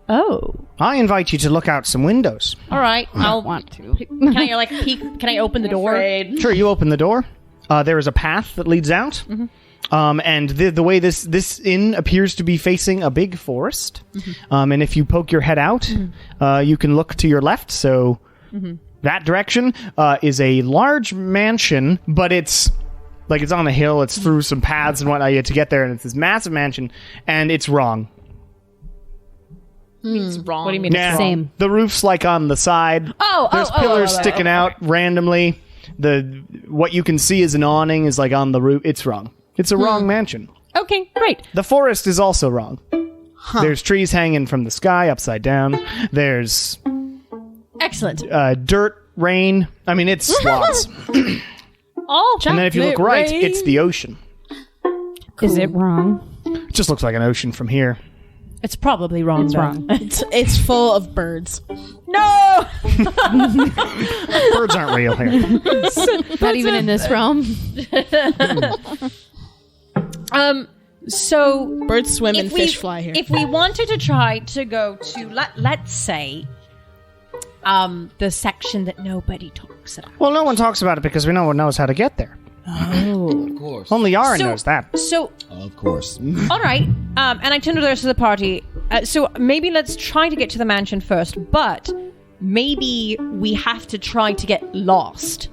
[SPEAKER 6] Oh.
[SPEAKER 1] I invite you to look out some windows.
[SPEAKER 4] All right, I'll
[SPEAKER 6] want to.
[SPEAKER 4] Can I like peek? Can I open the door?
[SPEAKER 1] Sure, you open the door. There is a path that leads out. And the way this inn appears to be facing a big forest. And if you poke your head out, you can look to your left. So that direction is a large mansion, but it's like it's on a hill. It's through some paths and whatnot you have to get there. And it's this massive mansion. And it's wrong.
[SPEAKER 2] It's wrong.
[SPEAKER 4] What do you mean?
[SPEAKER 1] Nah,
[SPEAKER 6] Same.
[SPEAKER 1] The roof's like on the side. There's pillars sticking out randomly. What you can see as an awning is like on the roof. It's wrong. It's a wrong mansion.
[SPEAKER 4] Okay, great.
[SPEAKER 1] The forest is also wrong. There's trees hanging from the sky upside down. There's
[SPEAKER 4] Excellent.
[SPEAKER 1] dirt, rain. I mean, it's lots.
[SPEAKER 4] All
[SPEAKER 1] And then if you look right, it's the ocean.
[SPEAKER 6] Is it wrong?
[SPEAKER 1] It just looks like an ocean from here.
[SPEAKER 4] It's probably wrong.
[SPEAKER 6] It's
[SPEAKER 4] though.
[SPEAKER 6] wrong.
[SPEAKER 5] It's full of birds.
[SPEAKER 4] No!
[SPEAKER 1] Birds aren't real here.
[SPEAKER 6] Not even in this realm.
[SPEAKER 4] So
[SPEAKER 5] Birds swim and
[SPEAKER 4] if we-
[SPEAKER 5] fish fly here.
[SPEAKER 4] If we wanted to try to go to, let's say, the section that nobody talks about.
[SPEAKER 1] Well, no one talks about it because no one knows how to get there.
[SPEAKER 3] Of course.
[SPEAKER 1] Only Yarin
[SPEAKER 4] So-
[SPEAKER 1] knows that.
[SPEAKER 4] So,
[SPEAKER 3] Of course.
[SPEAKER 4] all right, and I turned to the rest of the party. So maybe let's try to get to the mansion first, but maybe we have to try to get lost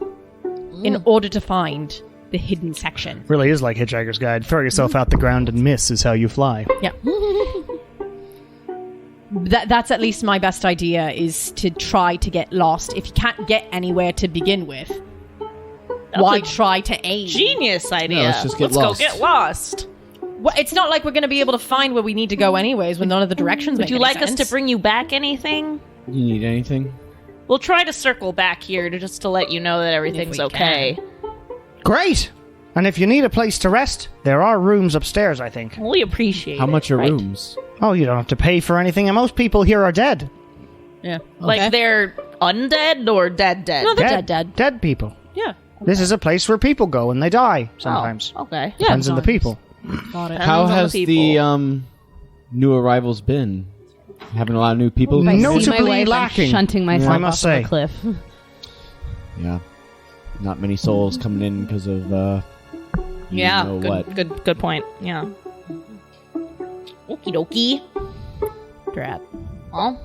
[SPEAKER 4] in order to find the hidden section.
[SPEAKER 1] Really is like Hitchhiker's Guide. Throw yourself out the ground and miss is how you fly.
[SPEAKER 4] Yeah. That's at least my best idea, is to try to get lost. If you can't get anywhere to begin with, why try to aim?
[SPEAKER 2] Genius idea.
[SPEAKER 3] let's just get
[SPEAKER 2] Let's
[SPEAKER 3] lost.
[SPEAKER 2] go get lost.
[SPEAKER 4] Well, it's not like we're going to be able to find where we need to go anyways when none of the directions
[SPEAKER 2] Would
[SPEAKER 4] make
[SPEAKER 2] you
[SPEAKER 4] any
[SPEAKER 2] like us
[SPEAKER 4] sense.
[SPEAKER 2] to bring you back anything?
[SPEAKER 3] You need anything?
[SPEAKER 2] We'll try to circle back here just to let you know that everything's
[SPEAKER 4] we
[SPEAKER 2] okay.
[SPEAKER 1] Great! And if you need a place to rest, there are rooms upstairs, I think.
[SPEAKER 2] We appreciate
[SPEAKER 3] How
[SPEAKER 2] it,
[SPEAKER 3] much are
[SPEAKER 2] right?
[SPEAKER 3] rooms?
[SPEAKER 1] Oh, you don't have to pay for anything, and most people here are dead.
[SPEAKER 4] Yeah.
[SPEAKER 2] Like they're undead or dead?
[SPEAKER 4] No, they're dead.
[SPEAKER 1] Dead people.
[SPEAKER 4] Yeah.
[SPEAKER 1] This is a place where people go and they die sometimes.
[SPEAKER 2] Oh, okay.
[SPEAKER 1] Depends on the people.
[SPEAKER 4] Got it.
[SPEAKER 3] How
[SPEAKER 2] on the
[SPEAKER 3] has the
[SPEAKER 2] people.
[SPEAKER 3] new arrivals been? Having a lot of new people?
[SPEAKER 6] If I see my
[SPEAKER 1] Notably
[SPEAKER 6] wife, I'm
[SPEAKER 1] lacking,
[SPEAKER 6] shunting myself
[SPEAKER 1] I must
[SPEAKER 6] off
[SPEAKER 1] say.
[SPEAKER 6] of a cliff.
[SPEAKER 3] Yeah. Not many souls coming in because of,
[SPEAKER 2] Yeah.
[SPEAKER 3] you know
[SPEAKER 2] Good,
[SPEAKER 3] what.
[SPEAKER 2] good point. Yeah. Okie dokie.
[SPEAKER 6] Drat.
[SPEAKER 2] Well,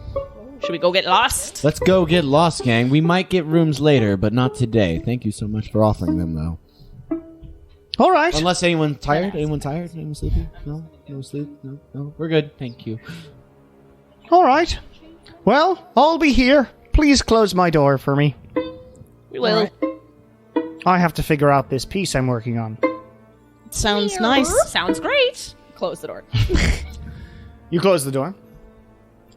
[SPEAKER 2] should we go get lost?
[SPEAKER 3] Let's go get lost, gang. We might get rooms later, but not today. Thank you so much for offering them, though.
[SPEAKER 1] All right.
[SPEAKER 3] Unless anyone's tired? Anyone tired? Anyone sleepy? No? No sleep? No? No? We're good. Thank you.
[SPEAKER 1] All right. Well, I'll be here. Please close my door for me.
[SPEAKER 2] We will.
[SPEAKER 1] I have to figure out this piece I'm working on.
[SPEAKER 5] Sounds nice.
[SPEAKER 2] Sounds great. Close the door.
[SPEAKER 1] You close the door.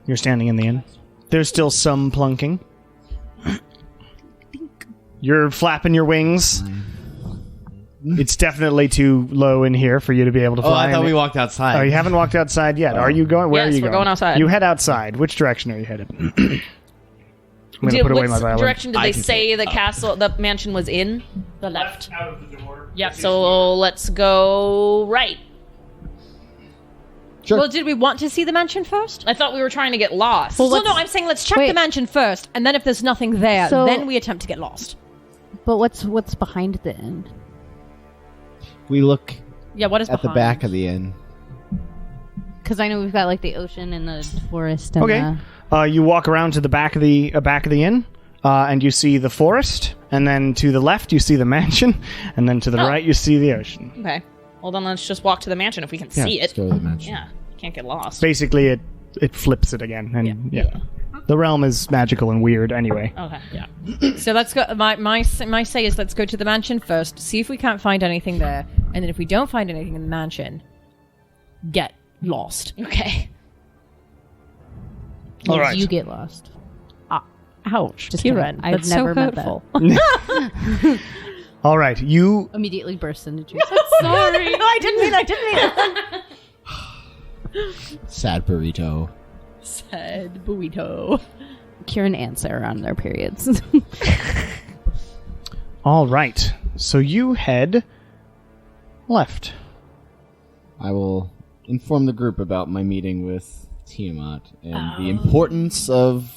[SPEAKER 1] You're standing in the inn. There's still some plunking. You're flapping your wings. It's definitely too low in here for you to be able to
[SPEAKER 3] Oh,
[SPEAKER 1] fly.
[SPEAKER 3] I thought we walked outside.
[SPEAKER 1] Oh, you haven't walked outside yet. Are you going? Where
[SPEAKER 2] Yes,
[SPEAKER 1] are you
[SPEAKER 2] we're
[SPEAKER 1] going?
[SPEAKER 2] going outside.
[SPEAKER 1] You head outside. Which direction are you headed? I'm going to put away
[SPEAKER 2] Which
[SPEAKER 1] my violin.
[SPEAKER 2] direction did
[SPEAKER 3] I
[SPEAKER 2] they
[SPEAKER 3] can
[SPEAKER 2] say the castle, the mansion was in?
[SPEAKER 4] The left.
[SPEAKER 1] Out of the door.
[SPEAKER 2] Yep. So let's go right.
[SPEAKER 3] Sure.
[SPEAKER 4] Well, did we want to see the mansion first?
[SPEAKER 2] I thought we were trying to get lost.
[SPEAKER 4] Well, no, I'm saying let's check the
[SPEAKER 6] Wait.
[SPEAKER 4] mansion first, and then if there's nothing there,
[SPEAKER 6] So-
[SPEAKER 4] then we attempt to get lost.
[SPEAKER 6] But what's behind the end?
[SPEAKER 3] We look
[SPEAKER 4] Yeah, what is
[SPEAKER 3] at the
[SPEAKER 4] behind?
[SPEAKER 3] back of the inn.
[SPEAKER 6] Because I know we've got like the ocean and the forest. And
[SPEAKER 1] Okay. You walk around to the back of the inn, and you see the forest, and then to the left you see the mansion, and then to the right you see the ocean.
[SPEAKER 2] Okay. Well, then let's just walk to the mansion if we can
[SPEAKER 1] Yeah,
[SPEAKER 2] see
[SPEAKER 3] Let's
[SPEAKER 2] it.
[SPEAKER 3] go to the mansion.
[SPEAKER 2] Yeah. Can't get lost.
[SPEAKER 1] Basically, it flips it again, and yeah. The realm is magical and weird anyway.
[SPEAKER 2] Okay. Yeah.
[SPEAKER 4] So let's go. My say is let's go to the mansion first, see if we can't find anything there, and then if we don't find anything in the mansion, get lost.
[SPEAKER 2] Okay.
[SPEAKER 1] All right.
[SPEAKER 6] You get lost.
[SPEAKER 4] Ouch,
[SPEAKER 6] Just
[SPEAKER 4] Kieran,
[SPEAKER 6] kidding. I've
[SPEAKER 4] that's
[SPEAKER 6] never
[SPEAKER 4] so
[SPEAKER 6] met
[SPEAKER 4] hurtful.
[SPEAKER 1] All right. You
[SPEAKER 6] Immediately burst into tears.
[SPEAKER 4] Sorry, no, I didn't mean it.
[SPEAKER 3] Sad burrito.
[SPEAKER 4] Said burrito.
[SPEAKER 6] Kieran and Sarah are on their periods.
[SPEAKER 1] all right. So you head left.
[SPEAKER 3] I will inform the group about my meeting with Tiamat and the importance of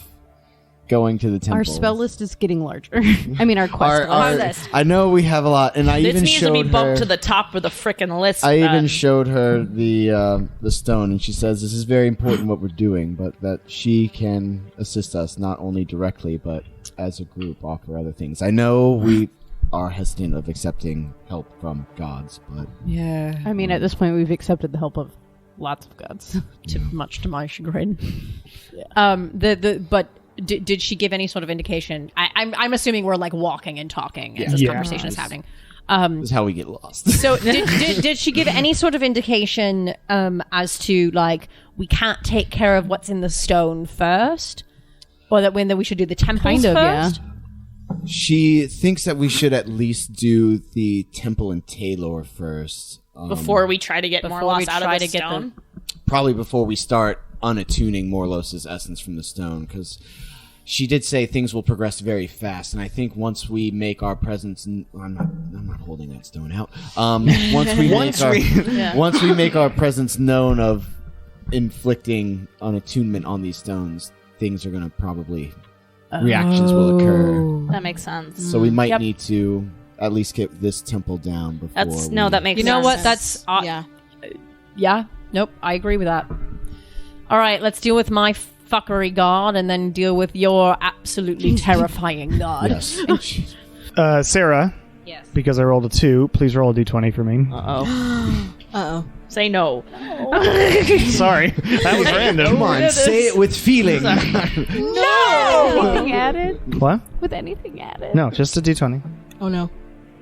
[SPEAKER 3] going to the temple.
[SPEAKER 6] Our spell list is getting larger. I mean, our quest list.
[SPEAKER 3] I know we have a lot, and I
[SPEAKER 2] This
[SPEAKER 3] even
[SPEAKER 2] needs to
[SPEAKER 3] showed
[SPEAKER 2] be bumped
[SPEAKER 3] her.
[SPEAKER 2] to the top of the frickin' list.
[SPEAKER 3] I even
[SPEAKER 2] then.
[SPEAKER 3] showed her the stone, and she says this is very important what we're doing, but that she can assist us not only directly but as a group offer other things. I know we are hesitant of accepting help from gods, but
[SPEAKER 4] Yeah,
[SPEAKER 6] I mean, at this point, we've accepted the help of lots of gods.
[SPEAKER 4] much to my chagrin. But did she give any sort of indication? I'm assuming we're like walking and talking as this
[SPEAKER 1] Yeah.
[SPEAKER 4] conversation is happening.
[SPEAKER 3] this is how we get lost.
[SPEAKER 4] So did she give any sort of indication as to like we can't take care of what's in the stone first, or that we should do the temples
[SPEAKER 6] Kind of, yeah.
[SPEAKER 4] first?
[SPEAKER 3] She thinks that we should at least do the temple in Taylor first.
[SPEAKER 2] before we try to get more
[SPEAKER 4] Before we
[SPEAKER 2] lost out
[SPEAKER 4] try
[SPEAKER 2] of the
[SPEAKER 4] to get
[SPEAKER 2] stone.
[SPEAKER 3] probably before we start unattuning Morlos's essence from the stone, because she did say things will progress very fast, and I think once we make our presence, I'm not once we make our presence known of inflicting unattunement on these stones, things are going to probably reactions will occur.
[SPEAKER 2] That makes sense.
[SPEAKER 3] So we might need to at least get this temple down before.
[SPEAKER 2] That makes sense.
[SPEAKER 4] You know what? That's yeah. Nope, I agree with that. All right, let's deal with my fuckery god, and then deal with your absolutely terrifying god.
[SPEAKER 3] Yes.
[SPEAKER 1] Sarah.
[SPEAKER 6] Yes.
[SPEAKER 1] Because I rolled a 2, please roll a d20 for me.
[SPEAKER 5] Uh-oh.
[SPEAKER 2] Say no.
[SPEAKER 1] Sorry, that was random.
[SPEAKER 3] Come on, say it with feeling.
[SPEAKER 6] Anything added?
[SPEAKER 1] What?
[SPEAKER 6] With anything added?
[SPEAKER 1] No, just a d20.
[SPEAKER 5] Oh no.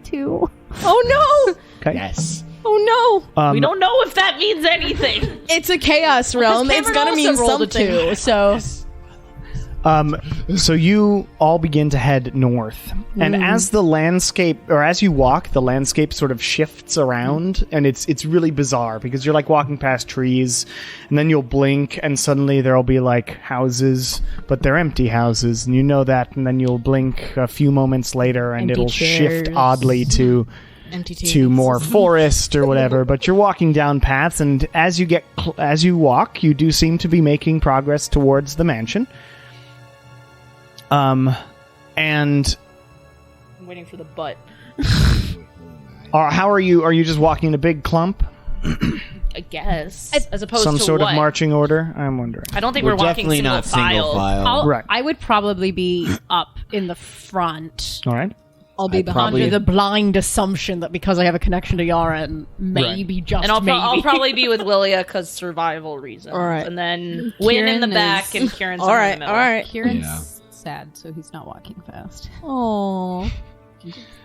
[SPEAKER 6] 2.
[SPEAKER 5] Oh no!
[SPEAKER 1] Okay.
[SPEAKER 3] Yes.
[SPEAKER 5] Oh no!
[SPEAKER 2] We don't know if that means anything.
[SPEAKER 5] It's a chaos realm. It's gonna mean something.
[SPEAKER 4] So
[SPEAKER 1] So you all begin to head north, and as the landscape, or as you walk, the landscape sort of shifts around, and it's really bizarre because you're like walking past trees, and then you'll blink, and suddenly there'll be like houses, but they're empty houses, and you know that, and then you'll blink a few moments later, and
[SPEAKER 4] Empty
[SPEAKER 1] it'll
[SPEAKER 4] chairs.
[SPEAKER 1] shift oddly to
[SPEAKER 5] Empty
[SPEAKER 1] more forest or whatever. But you're walking down paths, and as you walk, you do seem to be making progress towards the mansion. And
[SPEAKER 2] I'm waiting for the butt.
[SPEAKER 1] how are you? Are you just walking in a big clump?
[SPEAKER 2] I guess. As opposed
[SPEAKER 1] Some
[SPEAKER 2] to
[SPEAKER 1] sort
[SPEAKER 2] what?
[SPEAKER 1] of marching order? I'm wondering.
[SPEAKER 2] I don't think we're walking
[SPEAKER 3] definitely
[SPEAKER 2] single
[SPEAKER 3] not single
[SPEAKER 2] file.
[SPEAKER 3] file.
[SPEAKER 1] Right.
[SPEAKER 4] I would probably be up in the front.
[SPEAKER 1] All right.
[SPEAKER 5] I'll be behind.
[SPEAKER 3] probably-
[SPEAKER 4] Under the blind assumption that because I have a connection to Yarin, maybe just
[SPEAKER 2] And I'll
[SPEAKER 4] maybe.
[SPEAKER 2] probably be with Lilia because survival reasons.
[SPEAKER 5] All right.
[SPEAKER 2] And then Win in the
[SPEAKER 6] Kieran
[SPEAKER 2] back
[SPEAKER 6] is-
[SPEAKER 2] and Kieran's
[SPEAKER 5] All
[SPEAKER 2] in
[SPEAKER 5] right.
[SPEAKER 2] the middle.
[SPEAKER 5] All right.
[SPEAKER 6] Kieran's
[SPEAKER 3] Yeah.
[SPEAKER 6] sad, so he's not walking fast.
[SPEAKER 5] Oh.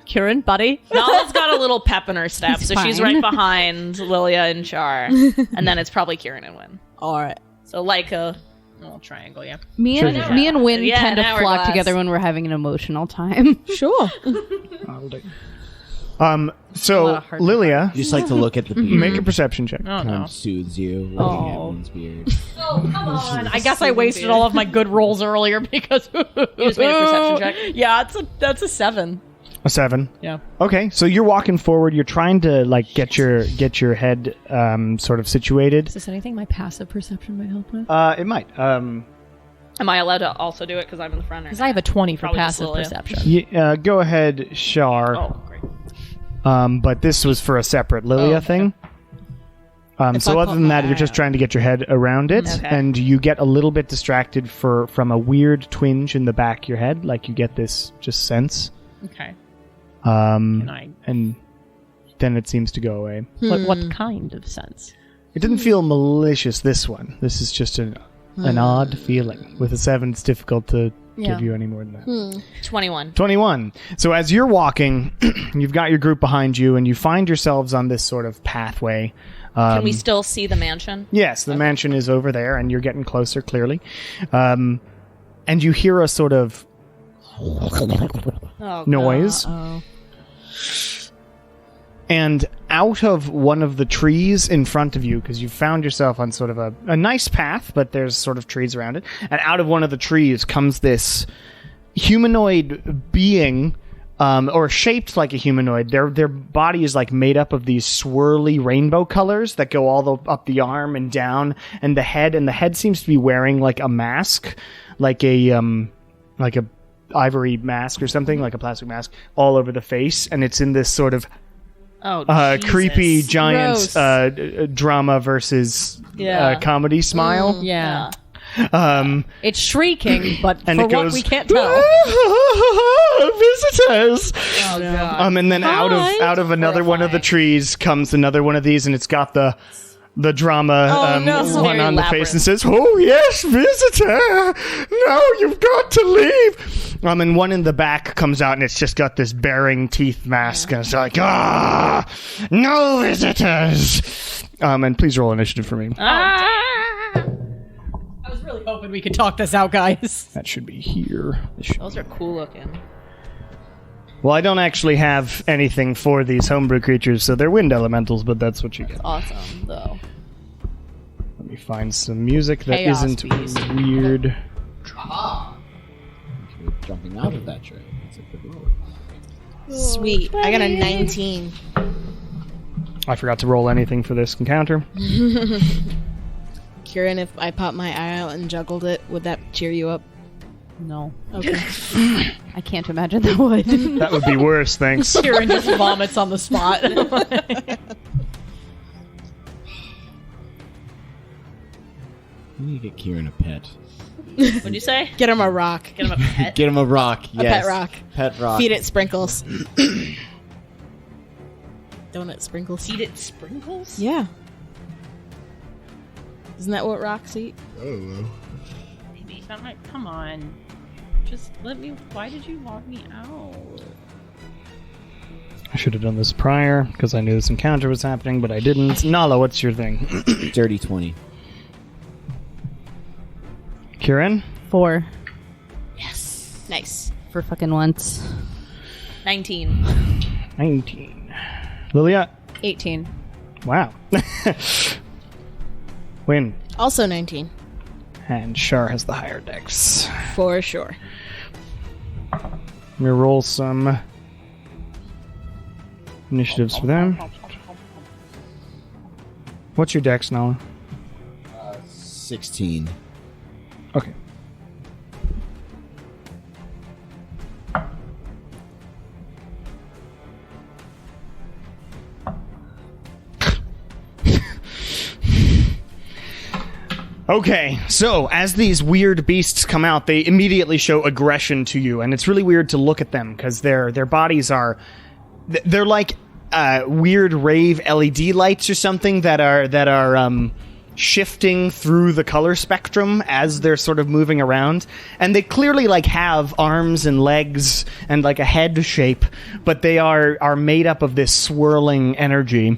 [SPEAKER 4] Kieran, buddy.
[SPEAKER 2] Nala's got a little pep in her step,
[SPEAKER 6] He's
[SPEAKER 2] so she's
[SPEAKER 6] fine.
[SPEAKER 2] right behind Lilia and Char. And then it's probably Kieran and Win.
[SPEAKER 5] All right.
[SPEAKER 2] So like a little triangle, yeah.
[SPEAKER 6] Me and
[SPEAKER 1] Sure.
[SPEAKER 6] me and Win
[SPEAKER 2] Yeah,
[SPEAKER 6] tend
[SPEAKER 2] an
[SPEAKER 6] to flock
[SPEAKER 2] hourglass.
[SPEAKER 6] together when we're having an emotional time.
[SPEAKER 5] Sure.
[SPEAKER 1] So
[SPEAKER 6] hard
[SPEAKER 1] Lilia,
[SPEAKER 3] You just like to look at the beard.
[SPEAKER 1] make a perception check.
[SPEAKER 2] Oh
[SPEAKER 3] Kind
[SPEAKER 2] no.
[SPEAKER 3] of soothes you looking at one's beard.
[SPEAKER 4] Come on. I guess I wasted all of my good rolls earlier because you
[SPEAKER 2] just made a perception check?
[SPEAKER 4] Yeah, that's a 7.
[SPEAKER 1] A 7.
[SPEAKER 4] Yeah.
[SPEAKER 1] Okay, so you're walking forward. You're trying to like get your head sort of situated.
[SPEAKER 4] Is this anything my passive perception might help with?
[SPEAKER 1] It might.
[SPEAKER 2] Am I allowed to also do it because I'm in the front?
[SPEAKER 4] Because I have a 20 for
[SPEAKER 2] Probably just
[SPEAKER 4] passive
[SPEAKER 2] Lilia.
[SPEAKER 4] perception.
[SPEAKER 1] Go ahead, Shar.
[SPEAKER 2] Oh, great.
[SPEAKER 1] But this was for a separate Lilia
[SPEAKER 2] okay.
[SPEAKER 1] thing. So
[SPEAKER 5] I
[SPEAKER 1] other
[SPEAKER 5] put
[SPEAKER 1] than that,
[SPEAKER 5] my
[SPEAKER 1] you're just
[SPEAKER 5] eye
[SPEAKER 1] trying to get your head around it,
[SPEAKER 2] Okay.
[SPEAKER 1] and you get a little bit distracted from a weird twinge in the back of your head. Like you get this just sense,
[SPEAKER 2] Okay.
[SPEAKER 4] I-
[SPEAKER 1] and then it seems to go away.
[SPEAKER 4] What kind of sense?
[SPEAKER 1] It didn't feel malicious. This one. This is just an odd feeling. With a 7, it's difficult to
[SPEAKER 4] Yeah.
[SPEAKER 1] give you any more than that.
[SPEAKER 2] 21.
[SPEAKER 1] 21. So as you're walking, you've got your group behind you, and you find yourselves on this sort of pathway.
[SPEAKER 2] Can we still see the mansion?
[SPEAKER 1] Yes, the mansion is over there, and you're getting closer, clearly. And you hear a sort of
[SPEAKER 2] Oh,
[SPEAKER 1] noise.
[SPEAKER 5] Oh.
[SPEAKER 1] And out of one of the trees in front of you, because you found yourself on sort of a nice path, but there's sort of trees around it, and out of one of the trees comes this humanoid being, or shaped like a humanoid. Their body is like made up of these swirly rainbow colors that go all up the arm and down, and the head seems to be wearing like a mask, like a ivory mask or something, like a plastic mask, all over the face, and it's in this sort of
[SPEAKER 2] Oh,
[SPEAKER 1] creepy
[SPEAKER 2] Jesus.
[SPEAKER 1] giant drama versus
[SPEAKER 2] Yeah.
[SPEAKER 1] comedy smile.
[SPEAKER 4] Yeah.
[SPEAKER 1] Um,
[SPEAKER 4] It's shrieking, but
[SPEAKER 1] and
[SPEAKER 4] for
[SPEAKER 1] it goes,
[SPEAKER 4] what we can't tell.
[SPEAKER 1] visitors.
[SPEAKER 2] Oh, God.
[SPEAKER 1] And then out of another one of the trees comes another one of these, and it's got the drama
[SPEAKER 5] no.
[SPEAKER 1] one
[SPEAKER 2] Very
[SPEAKER 1] on the face
[SPEAKER 2] elaborate.
[SPEAKER 1] and says, "Oh yes, visitor! No, you've got to leave." And one in the back comes out, and it's just got this baring teeth mask, and it's like, no visitors. And please roll initiative for me.
[SPEAKER 4] I was really hoping we could talk this out, guys.
[SPEAKER 1] That should be here.
[SPEAKER 2] Those are cool looking.
[SPEAKER 1] Well, I don't actually have anything for these homebrew creatures, so they're wind elementals, but that's what you get.
[SPEAKER 2] Awesome, though.
[SPEAKER 1] Let me find some music that
[SPEAKER 4] Chaos
[SPEAKER 1] isn't
[SPEAKER 4] beast.
[SPEAKER 1] weird.
[SPEAKER 3] You're jumping out of that train. That's a good roll.
[SPEAKER 5] Sweet. I got a 19.
[SPEAKER 1] I forgot to roll anything for this encounter.
[SPEAKER 5] Kieran, if I popped my eye out and juggled it, would that cheer you up?
[SPEAKER 6] No.
[SPEAKER 5] Okay.
[SPEAKER 6] I can't imagine that would.
[SPEAKER 1] That would be worse, thanks.
[SPEAKER 4] Kieran just vomits on the spot.
[SPEAKER 3] We need to get Kieran a pet.
[SPEAKER 2] What'd you say?
[SPEAKER 5] Get him a rock.
[SPEAKER 2] Get him a pet.
[SPEAKER 3] Get him a rock.
[SPEAKER 5] A
[SPEAKER 3] Yes.
[SPEAKER 5] pet rock.
[SPEAKER 3] Pet rock.
[SPEAKER 5] Feed it sprinkles. Donut sprinkles.
[SPEAKER 2] Feed it sprinkles?
[SPEAKER 5] Yeah. Isn't that what rocks eat?
[SPEAKER 4] Maybe. Come on. Just let me. Why did you lock me out?
[SPEAKER 1] I should have done this prior, because I knew this encounter was happening, but I didn't. Nala, what's your thing?
[SPEAKER 3] Dirty 20.
[SPEAKER 1] Kieran?
[SPEAKER 6] 4
[SPEAKER 5] Yes. Nice.
[SPEAKER 6] for fucking once.
[SPEAKER 2] 19.
[SPEAKER 1] 19. Lilia?
[SPEAKER 4] 18.
[SPEAKER 1] Wow. Win.
[SPEAKER 5] Also 19.
[SPEAKER 1] And Shar has the higher dex.
[SPEAKER 5] For sure.
[SPEAKER 1] Let me roll some initiatives for them. What's your dex, Nala?
[SPEAKER 3] 16.
[SPEAKER 1] Okay. Okay, so as these weird beasts come out, they immediately show aggression to you, and it's really weird to look at them because their bodies are they're like weird rave LED lights or something that are shifting through the color spectrum as they're sort of moving around, and they clearly like have arms and legs and like a head shape, but they are made up of this swirling energy.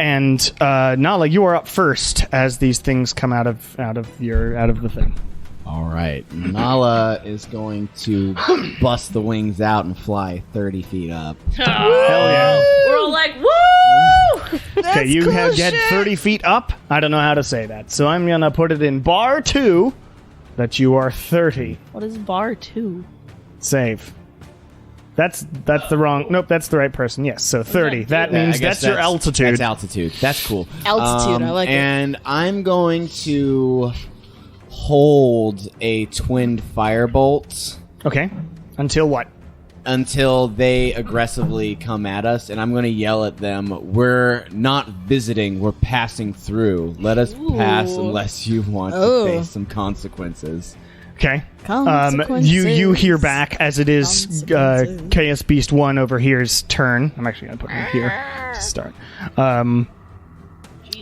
[SPEAKER 1] And Nala, you are up first as these things come out of the thing.
[SPEAKER 3] All right. Nala is going to bust the wings out and fly 30 feet up.
[SPEAKER 1] Hell yeah.
[SPEAKER 2] We're all like, woo!
[SPEAKER 1] Okay, you have get 30 feet up. I don't know how to say that, so I'm gonna put it in bar 2 that you are 30.
[SPEAKER 2] What is bar 2?
[SPEAKER 1] Save. That's the wrong. Nope, that's the right person. Yes, so 30. That
[SPEAKER 3] I
[SPEAKER 1] means
[SPEAKER 3] guess
[SPEAKER 1] that's your altitude.
[SPEAKER 3] That's altitude. That's cool.
[SPEAKER 5] Altitude, I like it.
[SPEAKER 3] And I'm going to hold a twinned firebolt
[SPEAKER 1] Okay. Until what?
[SPEAKER 3] until they aggressively come at us, and I'm going to yell at them, we're not visiting, we're passing through. Let us pass unless you want to face some consequences.
[SPEAKER 1] Okay.
[SPEAKER 5] Consequences.
[SPEAKER 1] You hear back as it is
[SPEAKER 5] Consequences.
[SPEAKER 1] Chaos Beast 1 over here's turn. I'm actually going to put him here to start.
[SPEAKER 4] Jeez,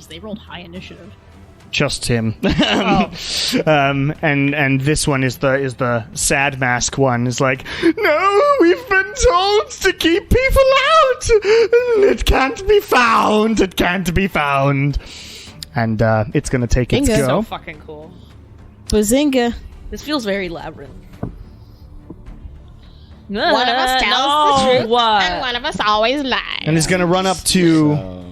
[SPEAKER 4] they rolled high initiative.
[SPEAKER 1] Just him. And this one is the sad mask one. Is like, no, we've been told to keep people out. It can't be found. It can't be found. And it's going to take its
[SPEAKER 5] Bingo.
[SPEAKER 1] go.
[SPEAKER 2] So fucking cool.
[SPEAKER 5] Bazinga.
[SPEAKER 2] This feels very labyrinth.
[SPEAKER 5] One of us tells the truth,
[SPEAKER 2] What?
[SPEAKER 5] and one of us always lies.
[SPEAKER 1] And he's going to run up to.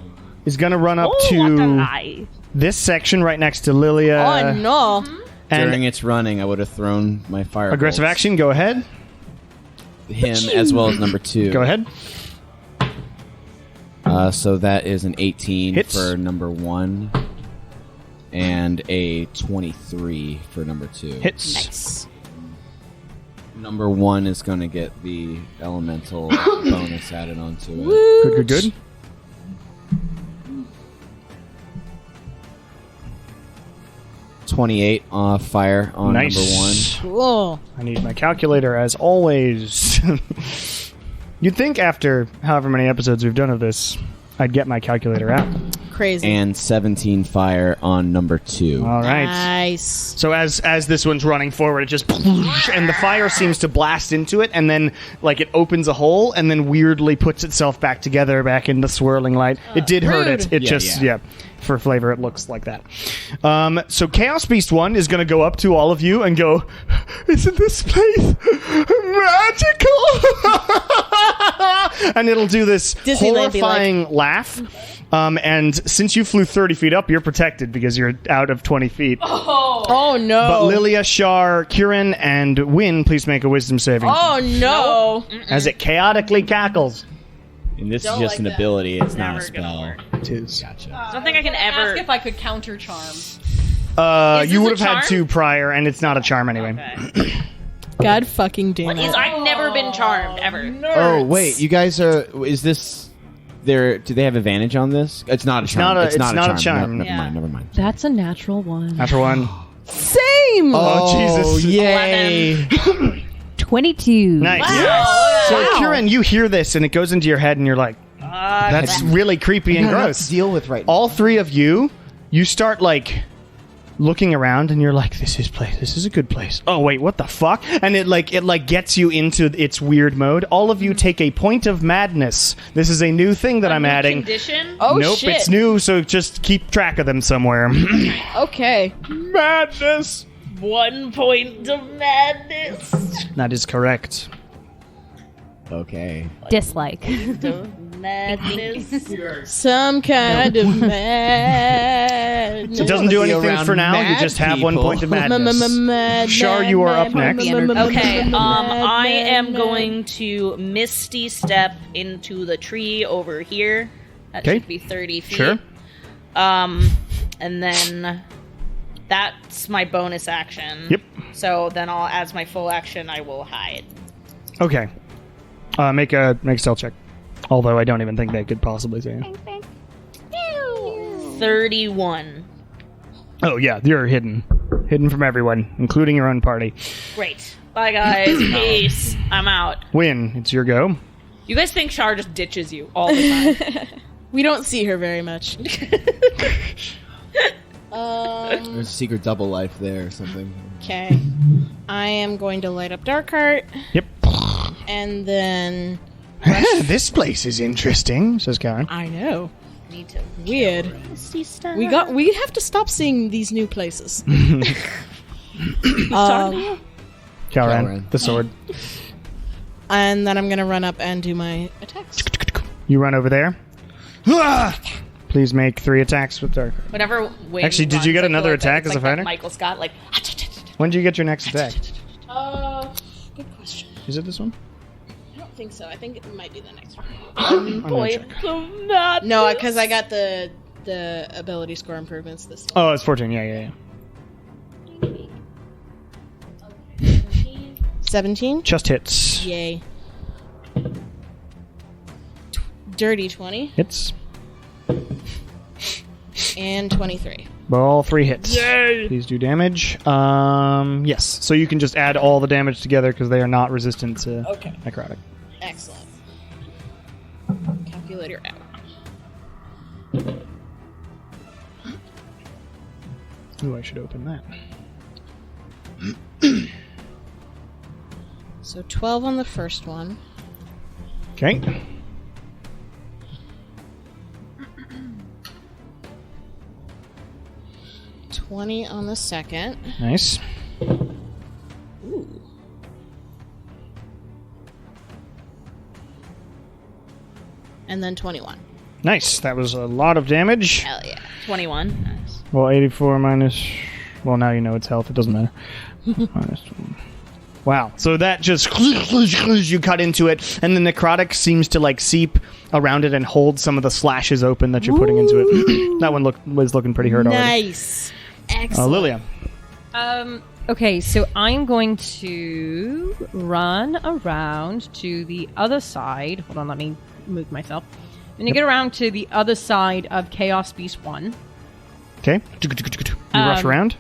[SPEAKER 1] He's going to run up
[SPEAKER 2] What a
[SPEAKER 1] to
[SPEAKER 2] lie.
[SPEAKER 1] this section right next to Lilia.
[SPEAKER 5] Oh no.
[SPEAKER 1] And
[SPEAKER 3] During its running, I would have thrown my firebolt.
[SPEAKER 1] aggressive action. Go ahead.
[SPEAKER 3] Him as well as number 2.
[SPEAKER 1] Go ahead.
[SPEAKER 3] So that is an 18
[SPEAKER 1] Hits.
[SPEAKER 3] for number 1. And a 23 for number 2.
[SPEAKER 1] Hits.
[SPEAKER 5] Nice.
[SPEAKER 3] Number 1 is going to get the elemental bonus added onto it.
[SPEAKER 1] Good, good, good.
[SPEAKER 3] $28 fire on
[SPEAKER 1] Nice.
[SPEAKER 3] number 1.
[SPEAKER 5] Cool.
[SPEAKER 1] I need my calculator as always. You'd think after however many episodes we've done of this, I'd get my calculator out.
[SPEAKER 5] Crazy.
[SPEAKER 3] And 17 fire on number 2.
[SPEAKER 1] All right.
[SPEAKER 5] Nice.
[SPEAKER 1] So as this one's running forward, it just and the fire seems to blast into it, and then like it opens a hole, and then weirdly puts itself back together, back in the swirling light. It did hurt
[SPEAKER 5] rude.
[SPEAKER 1] it. It
[SPEAKER 3] Yeah,
[SPEAKER 1] just
[SPEAKER 3] yeah.
[SPEAKER 1] for flavor, it looks like that. So Chaos Beast 1 is going to go up to all of you and go, isn't this place magical? And it'll do this
[SPEAKER 5] Disneyland be
[SPEAKER 1] horrifying laugh. And since you flew 30 feet up, you're protected because you're out of 20 feet.
[SPEAKER 5] Oh no!
[SPEAKER 1] But Lilia, Shar, Kieran, and Wynn, please make a wisdom saving.
[SPEAKER 5] Oh no!
[SPEAKER 1] As it chaotically cackles.
[SPEAKER 7] And this
[SPEAKER 5] Don't
[SPEAKER 7] is just
[SPEAKER 5] like
[SPEAKER 7] an
[SPEAKER 5] that.
[SPEAKER 7] ability. It's not a
[SPEAKER 2] Never gonna
[SPEAKER 7] spell.
[SPEAKER 2] work.
[SPEAKER 1] It is.
[SPEAKER 7] Gotcha.
[SPEAKER 2] I don't think I can ever.
[SPEAKER 4] Ask if I could counter charm.
[SPEAKER 2] Is
[SPEAKER 1] You
[SPEAKER 2] this
[SPEAKER 1] would
[SPEAKER 2] a
[SPEAKER 1] have had
[SPEAKER 2] charm?
[SPEAKER 1] 2 prior, and it's not a charm anyway.
[SPEAKER 2] Okay.
[SPEAKER 5] God fucking damn it!
[SPEAKER 2] I've never been charmed ever.
[SPEAKER 3] Oh wait, you guys are. Is this? Do they have advantage on this? It's not a charm.
[SPEAKER 1] not a charm.
[SPEAKER 3] No,
[SPEAKER 2] Yeah.
[SPEAKER 3] never mind.
[SPEAKER 4] That's a natural one.
[SPEAKER 1] After 1.
[SPEAKER 5] Same.
[SPEAKER 1] Oh, Jesus.
[SPEAKER 3] Yay!
[SPEAKER 6] 22.
[SPEAKER 1] Nice. So, Kieran, you hear this, and it goes into your head, and you're like, that's really creepy and
[SPEAKER 3] Got enough
[SPEAKER 1] gross.
[SPEAKER 3] to deal with right now.
[SPEAKER 1] All 3 of you start, like, looking around, and you're like, this is a good place. Oh, wait, what the fuck? And it gets you into its weird mode. All of you take a point of madness. This is a new thing that I'm adding.
[SPEAKER 2] Condition?
[SPEAKER 5] Oh
[SPEAKER 1] Nope,
[SPEAKER 5] shit!
[SPEAKER 1] it's new, so just keep track of them somewhere.
[SPEAKER 5] Okay.
[SPEAKER 1] Madness!
[SPEAKER 2] 1 point of madness.
[SPEAKER 1] That is correct.
[SPEAKER 3] Okay.
[SPEAKER 6] Dislike.
[SPEAKER 2] Madness.
[SPEAKER 5] Some kind of madness.
[SPEAKER 1] It doesn't do
[SPEAKER 3] Be
[SPEAKER 1] anything
[SPEAKER 3] around
[SPEAKER 1] for now. You
[SPEAKER 3] mad
[SPEAKER 1] just have 1
[SPEAKER 3] people.
[SPEAKER 1] point of madness. Shar, you are up next.
[SPEAKER 2] Okay, I am going to Misty Step into the tree over here. That
[SPEAKER 1] Okay.
[SPEAKER 2] should be 30 feet.
[SPEAKER 1] Sure.
[SPEAKER 2] And then that's my bonus action.
[SPEAKER 1] Yep.
[SPEAKER 2] So then I'll, as my full action, I will hide.
[SPEAKER 1] Okay. Make a stealth check. Although I don't even think they could possibly see you.
[SPEAKER 2] 31.
[SPEAKER 1] Oh yeah, you're hidden. Hidden from everyone, including your own party.
[SPEAKER 2] Great. Bye, guys. Peace. I'm out.
[SPEAKER 1] Win, it's your go.
[SPEAKER 2] You guys think Char just ditches you all the time?
[SPEAKER 5] We don't see her very much.
[SPEAKER 3] There's a secret double life there or something.
[SPEAKER 5] Okay. I am going to light up Darkheart,
[SPEAKER 1] Yep.
[SPEAKER 5] and then
[SPEAKER 1] This place is interesting, says Karen.
[SPEAKER 5] I know.
[SPEAKER 2] Need to
[SPEAKER 5] Weird.
[SPEAKER 2] Misty Step.
[SPEAKER 5] We have to stop seeing these new places.
[SPEAKER 1] Karen,
[SPEAKER 3] Karen.
[SPEAKER 1] the sword.
[SPEAKER 5] And then I'm gonna run up and do my attacks.
[SPEAKER 1] You run over there. Ah! Please make 3 attacks with dark.
[SPEAKER 2] Whenever Wayne
[SPEAKER 1] Actually, did you
[SPEAKER 2] runs,
[SPEAKER 1] get
[SPEAKER 2] I feel
[SPEAKER 1] another
[SPEAKER 2] like
[SPEAKER 1] attack
[SPEAKER 2] it's
[SPEAKER 1] as a
[SPEAKER 2] like that
[SPEAKER 1] fighter?
[SPEAKER 2] Michael Scott, like.
[SPEAKER 1] When do you get your next attack?
[SPEAKER 5] Good question.
[SPEAKER 1] Is it this one?
[SPEAKER 5] I don't think so. I think it might be the next one.
[SPEAKER 1] I'm gonna check.
[SPEAKER 5] No, because I got the ability score improvements this time.
[SPEAKER 1] Oh, it's 14. Yeah.
[SPEAKER 5] 17?
[SPEAKER 1] Just hits.
[SPEAKER 5] Yay. Dirty 20
[SPEAKER 1] Hits.
[SPEAKER 5] and 23.
[SPEAKER 1] All 3 hits. Yay! Please do damage. Yes. So you can just add all the damage together because they are not resistant to
[SPEAKER 5] Okay.
[SPEAKER 1] necrotic.
[SPEAKER 5] Excellent. Calculator out.
[SPEAKER 1] Ooh, I should open that.
[SPEAKER 5] So 12 on the first one.
[SPEAKER 1] Okay.
[SPEAKER 5] $20 on the second.
[SPEAKER 1] Nice.
[SPEAKER 5] Ooh. And then 21.
[SPEAKER 1] Nice. That was a lot of damage.
[SPEAKER 5] Hell yeah.
[SPEAKER 2] 21. Nice.
[SPEAKER 1] Well, 84 minus... Well, now you know it's health. It doesn't matter. Minus 1. Wow. So that just... You cut into it, and the necrotic seems to, like, seep around it and hold some of the slashes open that you're putting into it. That one was looking pretty hurt already.
[SPEAKER 5] Nice. Excellent.
[SPEAKER 1] Lilia.
[SPEAKER 4] Okay, so I'm going to run around to the other side. Hold on, let me move myself. I'm going to get around to the other side of Chaos Beast 1.
[SPEAKER 1] Okay. You rush around.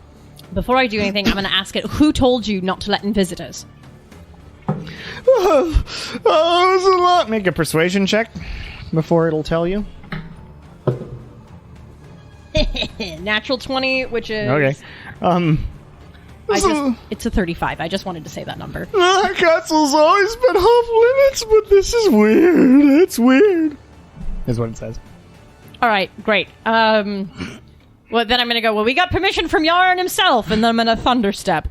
[SPEAKER 4] Before I do anything, I'm going to ask it, who told you not to let in visitors?
[SPEAKER 1] Oh, it was a lot. Make a persuasion check before it'll tell you.
[SPEAKER 4] Natural 20, which is...
[SPEAKER 1] Okay.
[SPEAKER 4] It's a 35. I just wanted to say that number.
[SPEAKER 1] The castle's always been off limits, but this is weird. It's weird. Is what it says.
[SPEAKER 4] All right, great. Well, then I'm going to go, well, we got permission from Yarin himself, and then I'm going to thunderstep.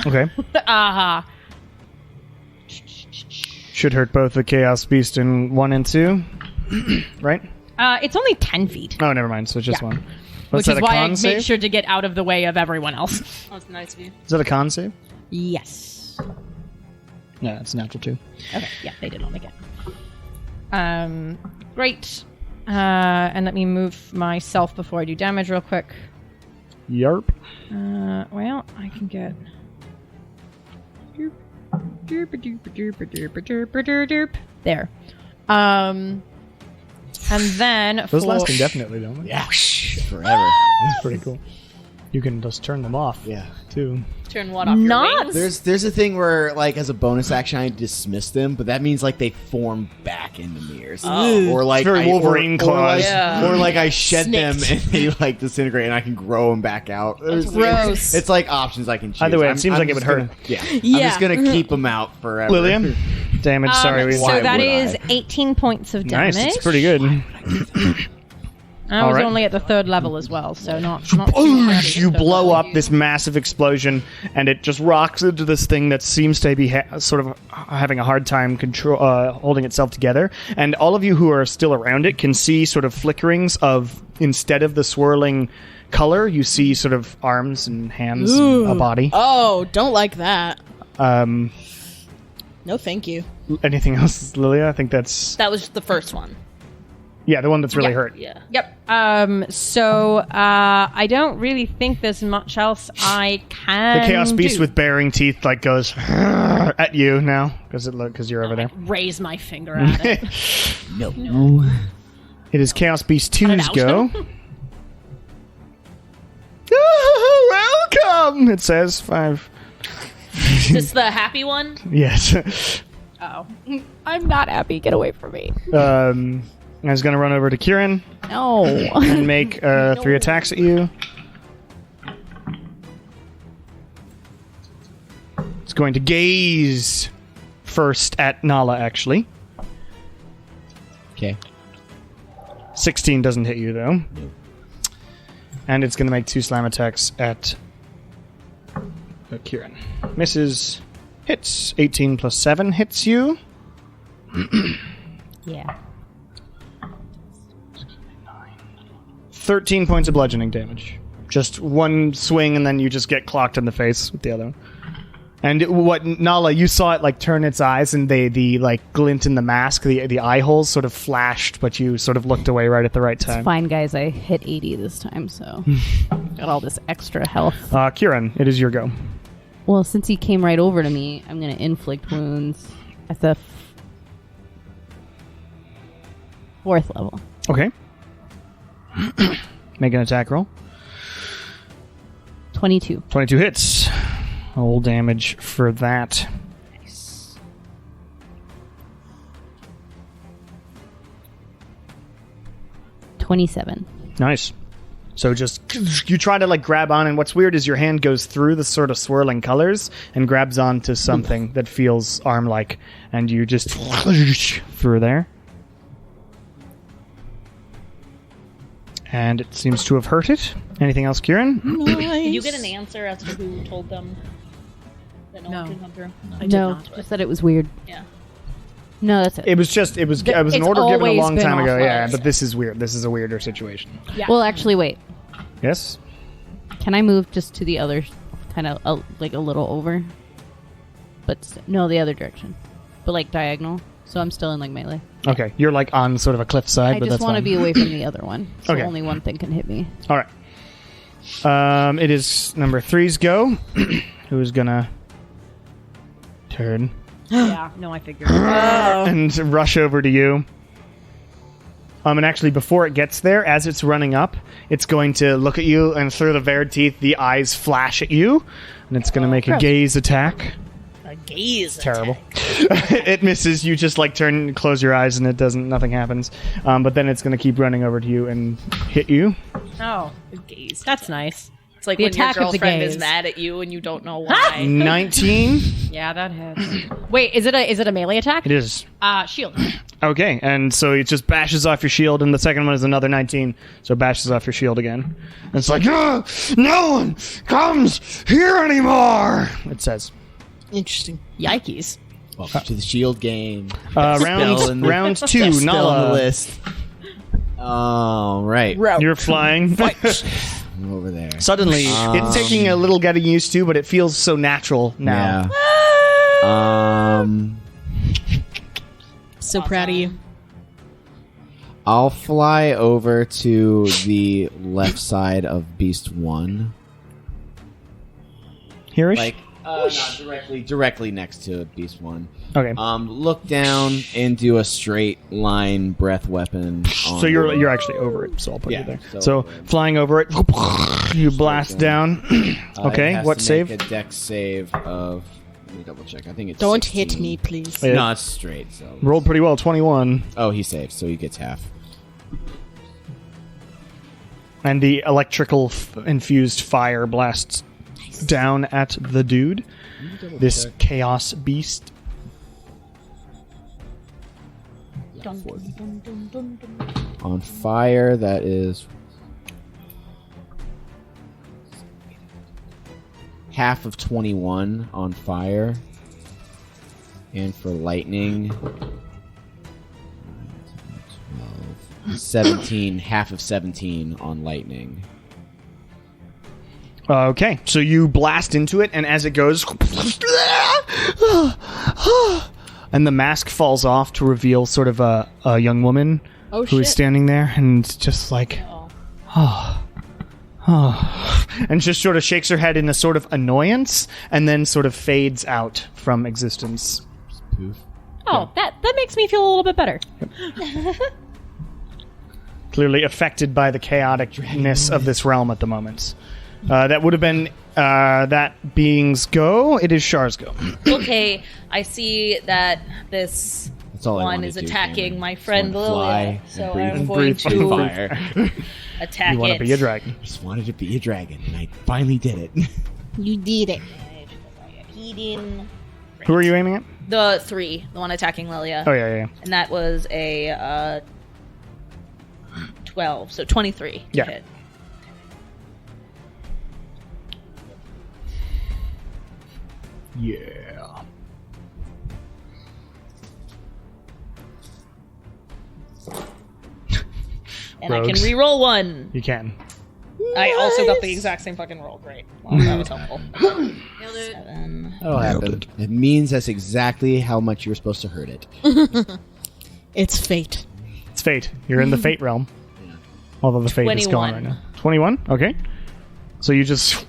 [SPEAKER 1] Okay.
[SPEAKER 4] Aha.
[SPEAKER 1] Should hurt both the Chaos Beast in 1 and 2. Right?
[SPEAKER 4] It's only 10 feet,
[SPEAKER 1] Oh, never mind. So it's just
[SPEAKER 4] Yeah.
[SPEAKER 1] one. What's
[SPEAKER 4] which is
[SPEAKER 1] that, a
[SPEAKER 4] why I
[SPEAKER 1] con
[SPEAKER 4] made
[SPEAKER 1] save?
[SPEAKER 4] sure to get out of the way of everyone else.
[SPEAKER 2] Oh, it's nice of you.
[SPEAKER 1] Is that a con save?
[SPEAKER 4] Yes.
[SPEAKER 1] Yeah, it's natural too.
[SPEAKER 4] Okay, yeah, they did all make it. Great. And let me move myself before I do damage real quick.
[SPEAKER 1] Yarp.
[SPEAKER 4] Well, I can get... There. And then
[SPEAKER 1] Those
[SPEAKER 4] for...
[SPEAKER 1] last indefinitely, don't they?
[SPEAKER 3] Yeah, forever.
[SPEAKER 1] That's pretty cool. You can just turn them off.
[SPEAKER 3] Yeah.
[SPEAKER 1] Too.
[SPEAKER 2] Turn what off your
[SPEAKER 4] Not-
[SPEAKER 2] wings?
[SPEAKER 3] There's a thing where, like, as a bonus action, I dismiss them, but that means, like, they form back into mirrors.
[SPEAKER 2] Oh.
[SPEAKER 3] Or, like,
[SPEAKER 1] It's very Wolverine claws.
[SPEAKER 2] Yeah.
[SPEAKER 3] Or, like, I shed them
[SPEAKER 2] Snicked.
[SPEAKER 3] and they, like, disintegrate and I can grow them back out.
[SPEAKER 2] gross.
[SPEAKER 3] It's, like, options I can choose.
[SPEAKER 1] Either way, it seems like it would
[SPEAKER 3] just
[SPEAKER 1] hurt.
[SPEAKER 3] gonna-
[SPEAKER 2] Yeah.
[SPEAKER 3] I'm just going to keep them out forever.
[SPEAKER 1] Lillian? Damage, sorry.
[SPEAKER 4] so
[SPEAKER 3] Why
[SPEAKER 4] that
[SPEAKER 3] would
[SPEAKER 4] is
[SPEAKER 3] I?
[SPEAKER 4] 18 points of damage.
[SPEAKER 1] Nice, it's pretty good.
[SPEAKER 4] I was
[SPEAKER 1] Alright.
[SPEAKER 4] only at the 3rd level as well, so not too
[SPEAKER 1] Ooh,
[SPEAKER 4] bad.
[SPEAKER 1] you blow up this massive explosion, and it just rocks into this thing that seems to be sort of having a hard time holding itself together. And all of you who are still around it can see sort of flickerings of, instead of the swirling color, you see sort of arms and hands, and a body.
[SPEAKER 5] Oh, don't like that.
[SPEAKER 1] Um,
[SPEAKER 5] No, thank you.
[SPEAKER 1] anything else, Lilia? I think that's
[SPEAKER 2] That was the first one.
[SPEAKER 1] yeah, the one that's really hurt.
[SPEAKER 2] Yeah.
[SPEAKER 4] Yep. So I don't really think there's much else I can
[SPEAKER 1] The Chaos Beast
[SPEAKER 4] do.
[SPEAKER 1] with baring teeth like goes at you now because you're over there.
[SPEAKER 4] Raise my finger at it.
[SPEAKER 3] No.
[SPEAKER 1] It is Chaos Beast 2's
[SPEAKER 2] out.
[SPEAKER 1] go. Welcome! It says 5.
[SPEAKER 2] Is this the happy one?
[SPEAKER 1] Yes.
[SPEAKER 6] Oh. I'm not happy. Get away from me.
[SPEAKER 1] I was going to run over to Kieran
[SPEAKER 6] No.
[SPEAKER 1] and make 3 attacks at you. It's going to gaze first at Nala, actually.
[SPEAKER 3] Okay.
[SPEAKER 1] 16 doesn't hit you, though. And it's going to make 2 slam attacks at Kieran. Misses. Hits. 18 plus 7 hits you.
[SPEAKER 6] Yeah.
[SPEAKER 1] 13 points of bludgeoning damage. Just one swing, and then you just get clocked in the face with the other one. And Nala, you saw it like turn its eyes, and the like glint in the mask, the eye holes sort of flashed, but you sort of looked away right at the right time.
[SPEAKER 6] Fine, guys. I hit 80 this time, so got all this extra health.
[SPEAKER 1] Kieran, it is your go.
[SPEAKER 6] Well, since he came right over to me, I'm going to inflict wounds at the 4th level.
[SPEAKER 1] Okay. Make an attack roll.
[SPEAKER 6] 22.
[SPEAKER 1] 22 hits. Roll damage for that.
[SPEAKER 6] 27.
[SPEAKER 1] Nice. So just you try to like grab on, and what's weird is your hand goes through the sort of swirling colors and grabs onto something that feels arm-like, and you just through there. And it seems to have hurt it. Anything else, Kieran?
[SPEAKER 2] Did you get an answer as to who told them that no one can come through?
[SPEAKER 4] I did
[SPEAKER 6] No,
[SPEAKER 4] not.
[SPEAKER 6] just that it was weird.
[SPEAKER 2] Yeah.
[SPEAKER 6] No, that's it.
[SPEAKER 1] It was an
[SPEAKER 4] It's
[SPEAKER 1] order given a
[SPEAKER 4] always
[SPEAKER 1] long
[SPEAKER 4] been
[SPEAKER 1] time ago.
[SPEAKER 4] off
[SPEAKER 1] Yeah,
[SPEAKER 4] limits.
[SPEAKER 1] but this is weird. This is a weirder situation.
[SPEAKER 4] Yeah.
[SPEAKER 6] Well, actually, wait.
[SPEAKER 1] Yes.
[SPEAKER 6] Can I move just to the other, kind of like a little over? But no, the other direction. But like diagonal. So I'm still in like melee.
[SPEAKER 1] Okay, you're like on sort of a cliffside,
[SPEAKER 6] I
[SPEAKER 1] but
[SPEAKER 6] just
[SPEAKER 1] that's
[SPEAKER 6] want to
[SPEAKER 1] fine.
[SPEAKER 6] be away from the other one. So
[SPEAKER 1] Okay.
[SPEAKER 6] only one thing can hit me.
[SPEAKER 1] All right. It is number 3's go. Who's gonna turn
[SPEAKER 4] Yeah, no, I figured.
[SPEAKER 1] and rush over to you? And actually, before it gets there, as it's running up, it's going to look at you, and through the bared teeth, the eyes flash at you, and it's going to make a
[SPEAKER 6] gross.
[SPEAKER 1] gaze attack.
[SPEAKER 2] A gaze.
[SPEAKER 1] Terrible. It misses. You just like turn, close your eyes, and it doesn't. Nothing happens. But then it's going to keep running over to you and hit you.
[SPEAKER 4] Oh,
[SPEAKER 2] Gaze.
[SPEAKER 4] that's nice.
[SPEAKER 2] It's like
[SPEAKER 4] The
[SPEAKER 2] when your
[SPEAKER 4] attack of the
[SPEAKER 2] girlfriend is
[SPEAKER 4] gays.
[SPEAKER 2] mad at you and you don't know why.
[SPEAKER 1] 19.
[SPEAKER 4] Yeah, that hits. Wait, is it a melee attack?
[SPEAKER 1] It is.
[SPEAKER 4] Shield.
[SPEAKER 1] Okay, and so it just bashes off your shield, and the second one is another 19, so it bashes off your shield again. And it's like, "Ah, no one comes here anymore, it says.
[SPEAKER 5] Interesting.
[SPEAKER 4] Yikes.
[SPEAKER 3] Welcome to the shield game.
[SPEAKER 1] Round 2,
[SPEAKER 3] Spell on the
[SPEAKER 1] Nala.
[SPEAKER 3] list. All right.
[SPEAKER 1] You're flying.
[SPEAKER 3] I'm over there.
[SPEAKER 1] Suddenly, it's taking a little getting used to, but it feels so natural now.
[SPEAKER 3] Yeah.
[SPEAKER 5] So proud of you.
[SPEAKER 3] I'll fly over to the left side of Beast 1.
[SPEAKER 1] Hereish?
[SPEAKER 3] Like, not directly next to Beast 1.
[SPEAKER 1] Okay.
[SPEAKER 3] Look down and do a straight line breath weapon.
[SPEAKER 1] So you're actually over it, so I'll put you
[SPEAKER 3] Yeah,
[SPEAKER 1] there.
[SPEAKER 3] so
[SPEAKER 1] So
[SPEAKER 3] over it.
[SPEAKER 1] flying over it, you blast down.
[SPEAKER 3] It
[SPEAKER 1] Okay,
[SPEAKER 3] has
[SPEAKER 1] what
[SPEAKER 3] to
[SPEAKER 1] save?
[SPEAKER 3] make a dex save of. Let me double check. I think it's.
[SPEAKER 5] Don't
[SPEAKER 3] 16.
[SPEAKER 5] hit me, please.
[SPEAKER 1] Wait.
[SPEAKER 3] No, it's straight. So
[SPEAKER 1] Rolled pretty well, 21.
[SPEAKER 3] Oh, he saves, so he gets half.
[SPEAKER 1] And the electrical infused fire blasts down at the dude. This chaos beast.
[SPEAKER 3] On fire, that is half of 21 on fire. And for lightning, 12, 17, half of 17 on lightning.
[SPEAKER 1] Okay, so you blast into it, and as it goes, and the mask falls off to reveal sort of a young woman who is standing there, and just like, and just sort of shakes her head in a sort of annoyance, and then sort of fades out from existence.
[SPEAKER 3] Poof.
[SPEAKER 4] Oh, that makes me feel a little bit better.
[SPEAKER 1] Clearly affected by the chaoticness of this realm at the moment. That would have been that being's go. It is Char's go.
[SPEAKER 2] Okay, I see that this
[SPEAKER 3] That's all I
[SPEAKER 2] one
[SPEAKER 3] wanted
[SPEAKER 2] is
[SPEAKER 3] to do,
[SPEAKER 2] attacking
[SPEAKER 3] Cameron.
[SPEAKER 2] my
[SPEAKER 3] Just
[SPEAKER 2] friend
[SPEAKER 3] wanted to fly
[SPEAKER 2] Lilia.
[SPEAKER 3] and
[SPEAKER 2] So
[SPEAKER 3] breathe
[SPEAKER 2] I'm
[SPEAKER 3] and
[SPEAKER 2] going
[SPEAKER 1] breathe
[SPEAKER 2] to
[SPEAKER 3] fire.
[SPEAKER 2] attack
[SPEAKER 1] You want
[SPEAKER 2] it.
[SPEAKER 1] to be a dragon.
[SPEAKER 3] Just wanted to be a dragon, and I finally did it.
[SPEAKER 5] You did it.
[SPEAKER 2] Eating
[SPEAKER 1] Who are you aiming at?
[SPEAKER 2] the 3, the one attacking Lilia.
[SPEAKER 1] Oh, yeah.
[SPEAKER 2] And that was a 12, so 23 to
[SPEAKER 1] Yeah.
[SPEAKER 2] hit.
[SPEAKER 1] Yeah.
[SPEAKER 2] And I
[SPEAKER 1] Rogues.
[SPEAKER 2] can re-roll one.
[SPEAKER 1] You can.
[SPEAKER 2] I also got the exact same fucking roll. Great. Well, that was helpful. 7.
[SPEAKER 3] That'll happen. It means that's exactly how much you're supposed to hurt it.
[SPEAKER 5] It's fate.
[SPEAKER 1] It's fate. You're in the fate realm. Although the fate is gone
[SPEAKER 2] 21.
[SPEAKER 1] right now. 21? Okay. So you just...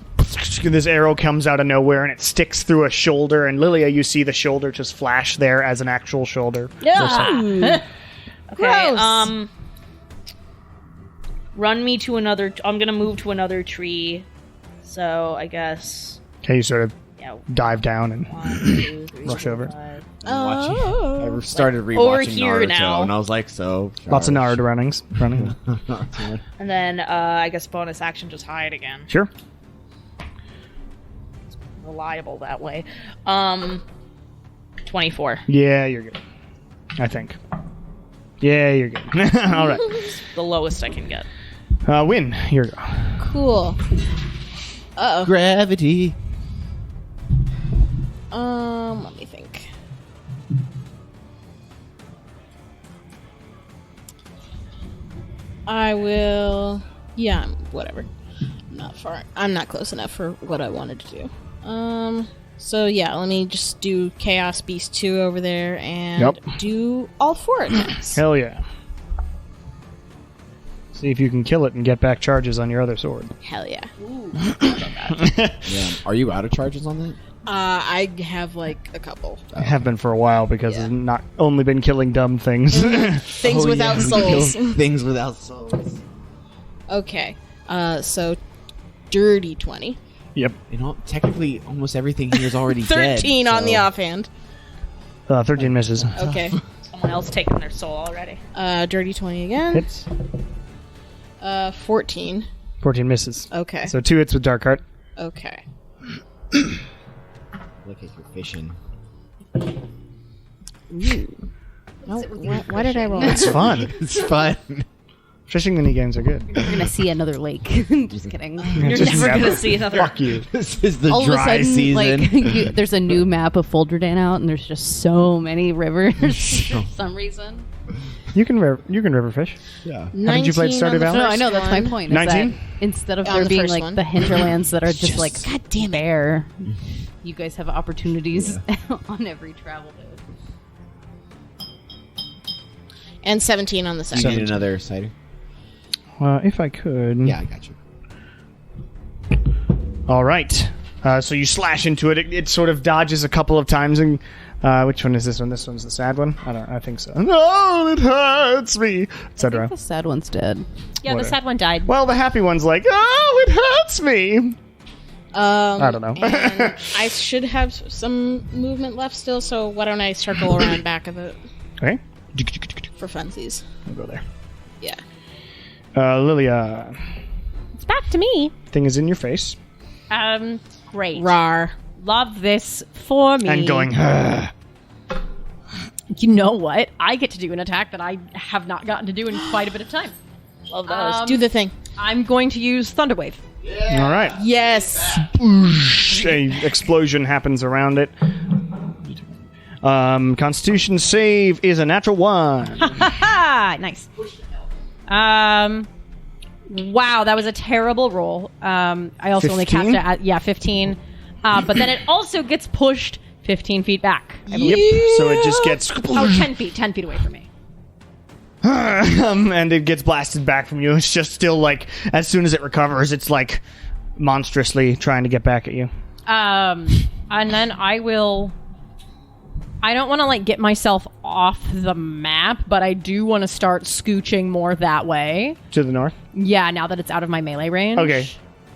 [SPEAKER 1] This arrow comes out of nowhere and it sticks through a shoulder, and Lilia, you see the shoulder just flash there as an actual shoulder.
[SPEAKER 2] Okay,
[SPEAKER 5] Gross.
[SPEAKER 2] run me to another... I'm gonna move to another tree. So, I guess...
[SPEAKER 1] Okay, you sort of
[SPEAKER 2] Yeah,
[SPEAKER 1] dive down and
[SPEAKER 2] 1, 2, 3,
[SPEAKER 1] rush
[SPEAKER 2] 4,
[SPEAKER 1] over.
[SPEAKER 2] 5.
[SPEAKER 3] I started rewatching
[SPEAKER 2] over here
[SPEAKER 3] Naruto,
[SPEAKER 2] now.
[SPEAKER 3] and I was like, so...
[SPEAKER 1] lots of Naruto runnings. Running.
[SPEAKER 2] And then, I guess bonus action, just hide again.
[SPEAKER 1] Sure.
[SPEAKER 2] Reliable that way. 24.
[SPEAKER 1] Yeah, you're good. I think. Yeah, you're good. All right.
[SPEAKER 2] The lowest I can get.
[SPEAKER 1] Win. Here you go.
[SPEAKER 5] Cool.
[SPEAKER 3] Gravity.
[SPEAKER 5] Let me think. I will. Yeah, whatever. I'm not far. I'm not close enough for what I wanted to do. So yeah, let me just do Chaos Beast 2 over there and
[SPEAKER 1] Yep.
[SPEAKER 5] do all 4 attacks.
[SPEAKER 1] Hell yeah. See if you can kill it and get back charges on your other sword.
[SPEAKER 5] Hell yeah.
[SPEAKER 3] Yeah. Are you out of charges on that?
[SPEAKER 5] I have like a couple.
[SPEAKER 1] I have been for a while because I've not only been killing dumb things.
[SPEAKER 5] Things without souls.
[SPEAKER 3] Things without souls.
[SPEAKER 5] Okay. So dirty 20.
[SPEAKER 1] Yep.
[SPEAKER 3] You know, technically, almost everything here is already
[SPEAKER 5] 13
[SPEAKER 3] dead.
[SPEAKER 5] on the
[SPEAKER 3] so-
[SPEAKER 5] offhand.
[SPEAKER 1] 13 misses.
[SPEAKER 5] Okay.
[SPEAKER 2] Someone else taking their soul already.
[SPEAKER 5] Dirty 20 again.
[SPEAKER 1] Hits.
[SPEAKER 5] 14.
[SPEAKER 1] 14 misses.
[SPEAKER 5] Okay.
[SPEAKER 1] So 2 hits with Dark Heart.
[SPEAKER 5] Okay.
[SPEAKER 3] Look at your fishing.
[SPEAKER 5] No, why did I roll?
[SPEAKER 1] It's fun.
[SPEAKER 3] It's fun.
[SPEAKER 1] Fishing mini games are good.
[SPEAKER 6] You're gonna see another lake. Just kidding.
[SPEAKER 2] You're
[SPEAKER 1] Just
[SPEAKER 2] never
[SPEAKER 1] never.
[SPEAKER 2] gonna see another.
[SPEAKER 1] Fuck you.
[SPEAKER 3] This is the
[SPEAKER 6] All of a
[SPEAKER 3] dry
[SPEAKER 6] sudden,
[SPEAKER 3] season.
[SPEAKER 6] there's a new map of Folderdan out, and there's just so many rivers for some reason.
[SPEAKER 1] You can river fish.
[SPEAKER 3] yeah.
[SPEAKER 1] Haven't you played
[SPEAKER 5] 19
[SPEAKER 1] Stardew
[SPEAKER 5] on the
[SPEAKER 1] Valley?
[SPEAKER 6] No, I know
[SPEAKER 5] first
[SPEAKER 6] that's my
[SPEAKER 5] one.
[SPEAKER 6] point. Is that
[SPEAKER 1] 19?
[SPEAKER 6] instead of
[SPEAKER 5] On
[SPEAKER 6] there
[SPEAKER 5] the
[SPEAKER 6] being
[SPEAKER 5] first
[SPEAKER 6] like
[SPEAKER 5] one.
[SPEAKER 6] the hinterlands that are just like
[SPEAKER 5] God damn it.
[SPEAKER 6] bare, you guys have opportunities on every travel day.
[SPEAKER 5] And 17 on the
[SPEAKER 3] You
[SPEAKER 5] second.
[SPEAKER 3] need another cider?
[SPEAKER 1] If I could.
[SPEAKER 3] Yeah, I got you.
[SPEAKER 1] All right. So you slash into it. It sort of dodges a couple of times. And which one is this one? This one's the sad one. I think so. No, it hurts me, etc.
[SPEAKER 6] The sad one's dead.
[SPEAKER 2] Yeah, the
[SPEAKER 1] Whatever.
[SPEAKER 2] sad one died.
[SPEAKER 1] Well, the happy one's like, oh, it hurts me. I don't know.
[SPEAKER 5] And I should have some movement left still, so why don't I circle around back of it
[SPEAKER 1] Okay.
[SPEAKER 5] for funsies?
[SPEAKER 1] We'll go there.
[SPEAKER 5] Yeah.
[SPEAKER 1] Lilia,
[SPEAKER 2] It's back to me.
[SPEAKER 1] thing is in your face
[SPEAKER 2] Great.
[SPEAKER 5] Rar.
[SPEAKER 4] Love this for me.
[SPEAKER 1] and going.
[SPEAKER 4] You know what? I get to do an attack that I have not gotten to do in quite a bit of time.
[SPEAKER 2] Love those.
[SPEAKER 5] Do the thing.
[SPEAKER 4] I'm going to use Thunderwave.
[SPEAKER 1] All right.
[SPEAKER 5] Yes.
[SPEAKER 1] A explosion happens around it. Constitution save is a natural 1.
[SPEAKER 4] Ah, nice. Wow, that was a terrible roll. I also only
[SPEAKER 1] 15?
[SPEAKER 4] cast it at 15. But then it also gets pushed 15 feet back. I believe.
[SPEAKER 1] So it just gets.
[SPEAKER 4] Oh, 10 feet away from me.
[SPEAKER 1] And it gets blasted back from you. It's just still like, as soon as it recovers, it's like monstrously trying to get back at you.
[SPEAKER 4] And then I don't want to like get myself off the map, but I do want to start scooching more that way.
[SPEAKER 1] To the north?
[SPEAKER 4] Yeah, now that it's out of my melee range.
[SPEAKER 1] Okay.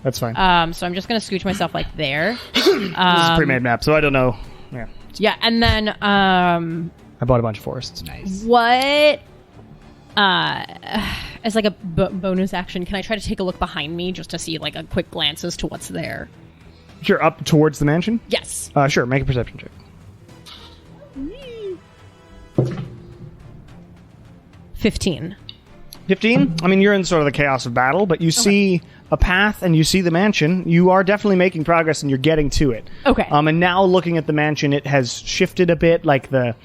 [SPEAKER 1] That's fine.
[SPEAKER 4] So I'm just going to scooch myself like there.
[SPEAKER 1] This is a pre-made map, so I don't know. Yeah.
[SPEAKER 4] Yeah, and then
[SPEAKER 1] I bought a bunch of forests.
[SPEAKER 3] Nice.
[SPEAKER 4] what as like a bonus action, can I try to take a look behind me just to see like a quick glance as to what's there?
[SPEAKER 1] Sure, up towards the mansion?
[SPEAKER 4] Yes.
[SPEAKER 1] Sure, make a perception check.
[SPEAKER 4] 15.
[SPEAKER 1] 15? I mean, you're in sort of the chaos of battle, but you see a path and you see the mansion. You are definitely making progress and you're getting to it.
[SPEAKER 4] Okay.
[SPEAKER 1] And now looking at the mansion, it has shifted a bit, like the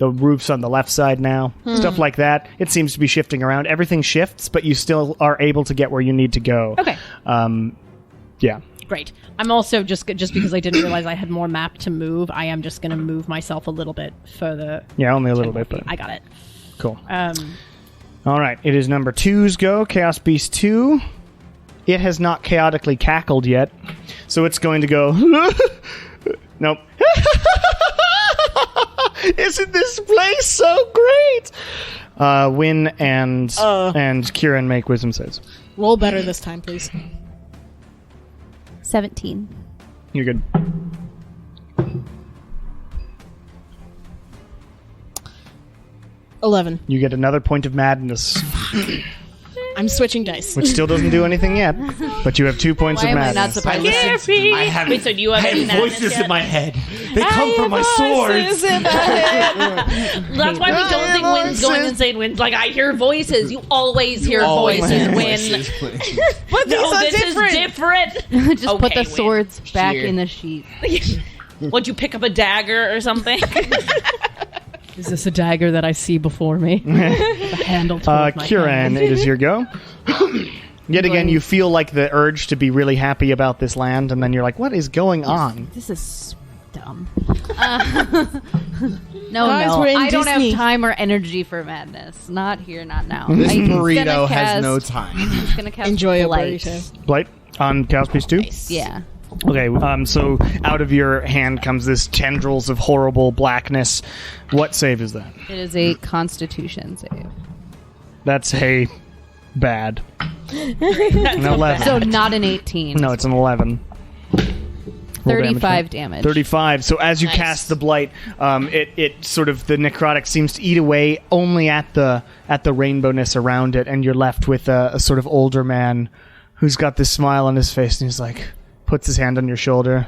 [SPEAKER 1] roof's on the left side now, stuff like that. It seems to be shifting around. Everything shifts, but you still are able to get where you need to go.
[SPEAKER 4] Okay.
[SPEAKER 1] Yeah.
[SPEAKER 4] Great. I'm also just because I didn't realize I had more map to move, I am just going to move myself a little bit further.
[SPEAKER 1] Yeah, only a little bit, but
[SPEAKER 4] I got it.
[SPEAKER 1] cool. All right, it is number 2's go, Chaos Beast 2. It has not chaotically cackled yet, so it's going to go... Nope. Isn't this place so great? Win and Kieran make wisdom saves.
[SPEAKER 5] Roll better this time, please.
[SPEAKER 6] 17.
[SPEAKER 1] You're good.
[SPEAKER 5] $11.
[SPEAKER 1] You get another point of madness,
[SPEAKER 5] I'm switching dice.
[SPEAKER 1] which still doesn't do anything yet, but you have 2 points
[SPEAKER 6] Why
[SPEAKER 1] of
[SPEAKER 6] am I not
[SPEAKER 1] madness.
[SPEAKER 6] surprised?
[SPEAKER 3] I have
[SPEAKER 2] Wait, so do you have any madness yet?
[SPEAKER 3] my head. They come from my swords.
[SPEAKER 2] That's why we don't think Wynn's going insane. Wynn's like, I hear voices. You always hear voices, Wynn.
[SPEAKER 5] But
[SPEAKER 2] No, this is different.
[SPEAKER 6] Just put
[SPEAKER 2] Okay,
[SPEAKER 6] the
[SPEAKER 2] Wynn.
[SPEAKER 6] swords back
[SPEAKER 3] Cheer.
[SPEAKER 6] in the sheath.
[SPEAKER 2] Would you pick up a dagger or something?
[SPEAKER 4] Is this a dagger that I see before me? The handle towards my
[SPEAKER 1] Kieran,
[SPEAKER 4] hand.
[SPEAKER 1] it is your go. Yet again, you feel like the urge to be really happy about this land, and then you're like, what is going on?
[SPEAKER 6] This is dumb. No,
[SPEAKER 5] Guys, we're in
[SPEAKER 6] I don't
[SPEAKER 5] Disney.
[SPEAKER 6] have time or energy for madness. Not here, not now.
[SPEAKER 3] This
[SPEAKER 6] I'm
[SPEAKER 3] burrito
[SPEAKER 6] gonna
[SPEAKER 3] has no
[SPEAKER 6] cast-
[SPEAKER 3] time.
[SPEAKER 6] I'm just gonna cast
[SPEAKER 5] Enjoy a
[SPEAKER 6] Blight.
[SPEAKER 5] burrito.
[SPEAKER 1] Blight on Chaos Beast 2?
[SPEAKER 6] Yeah.
[SPEAKER 1] Okay, so out of your hand comes this tendrils of horrible blackness. What save is that?
[SPEAKER 6] It is a Constitution save.
[SPEAKER 1] That's a bad. An 11.
[SPEAKER 6] So not an 18.
[SPEAKER 1] No, it's an 11. Roll damage,
[SPEAKER 6] 35 damage.
[SPEAKER 1] 35. So as you cast the blight, it sort of the necrotic seems to eat away only at the rainbowness around it, and you're left with a sort of older man who's got this smile on his face, and he's like, puts his hand on your shoulder.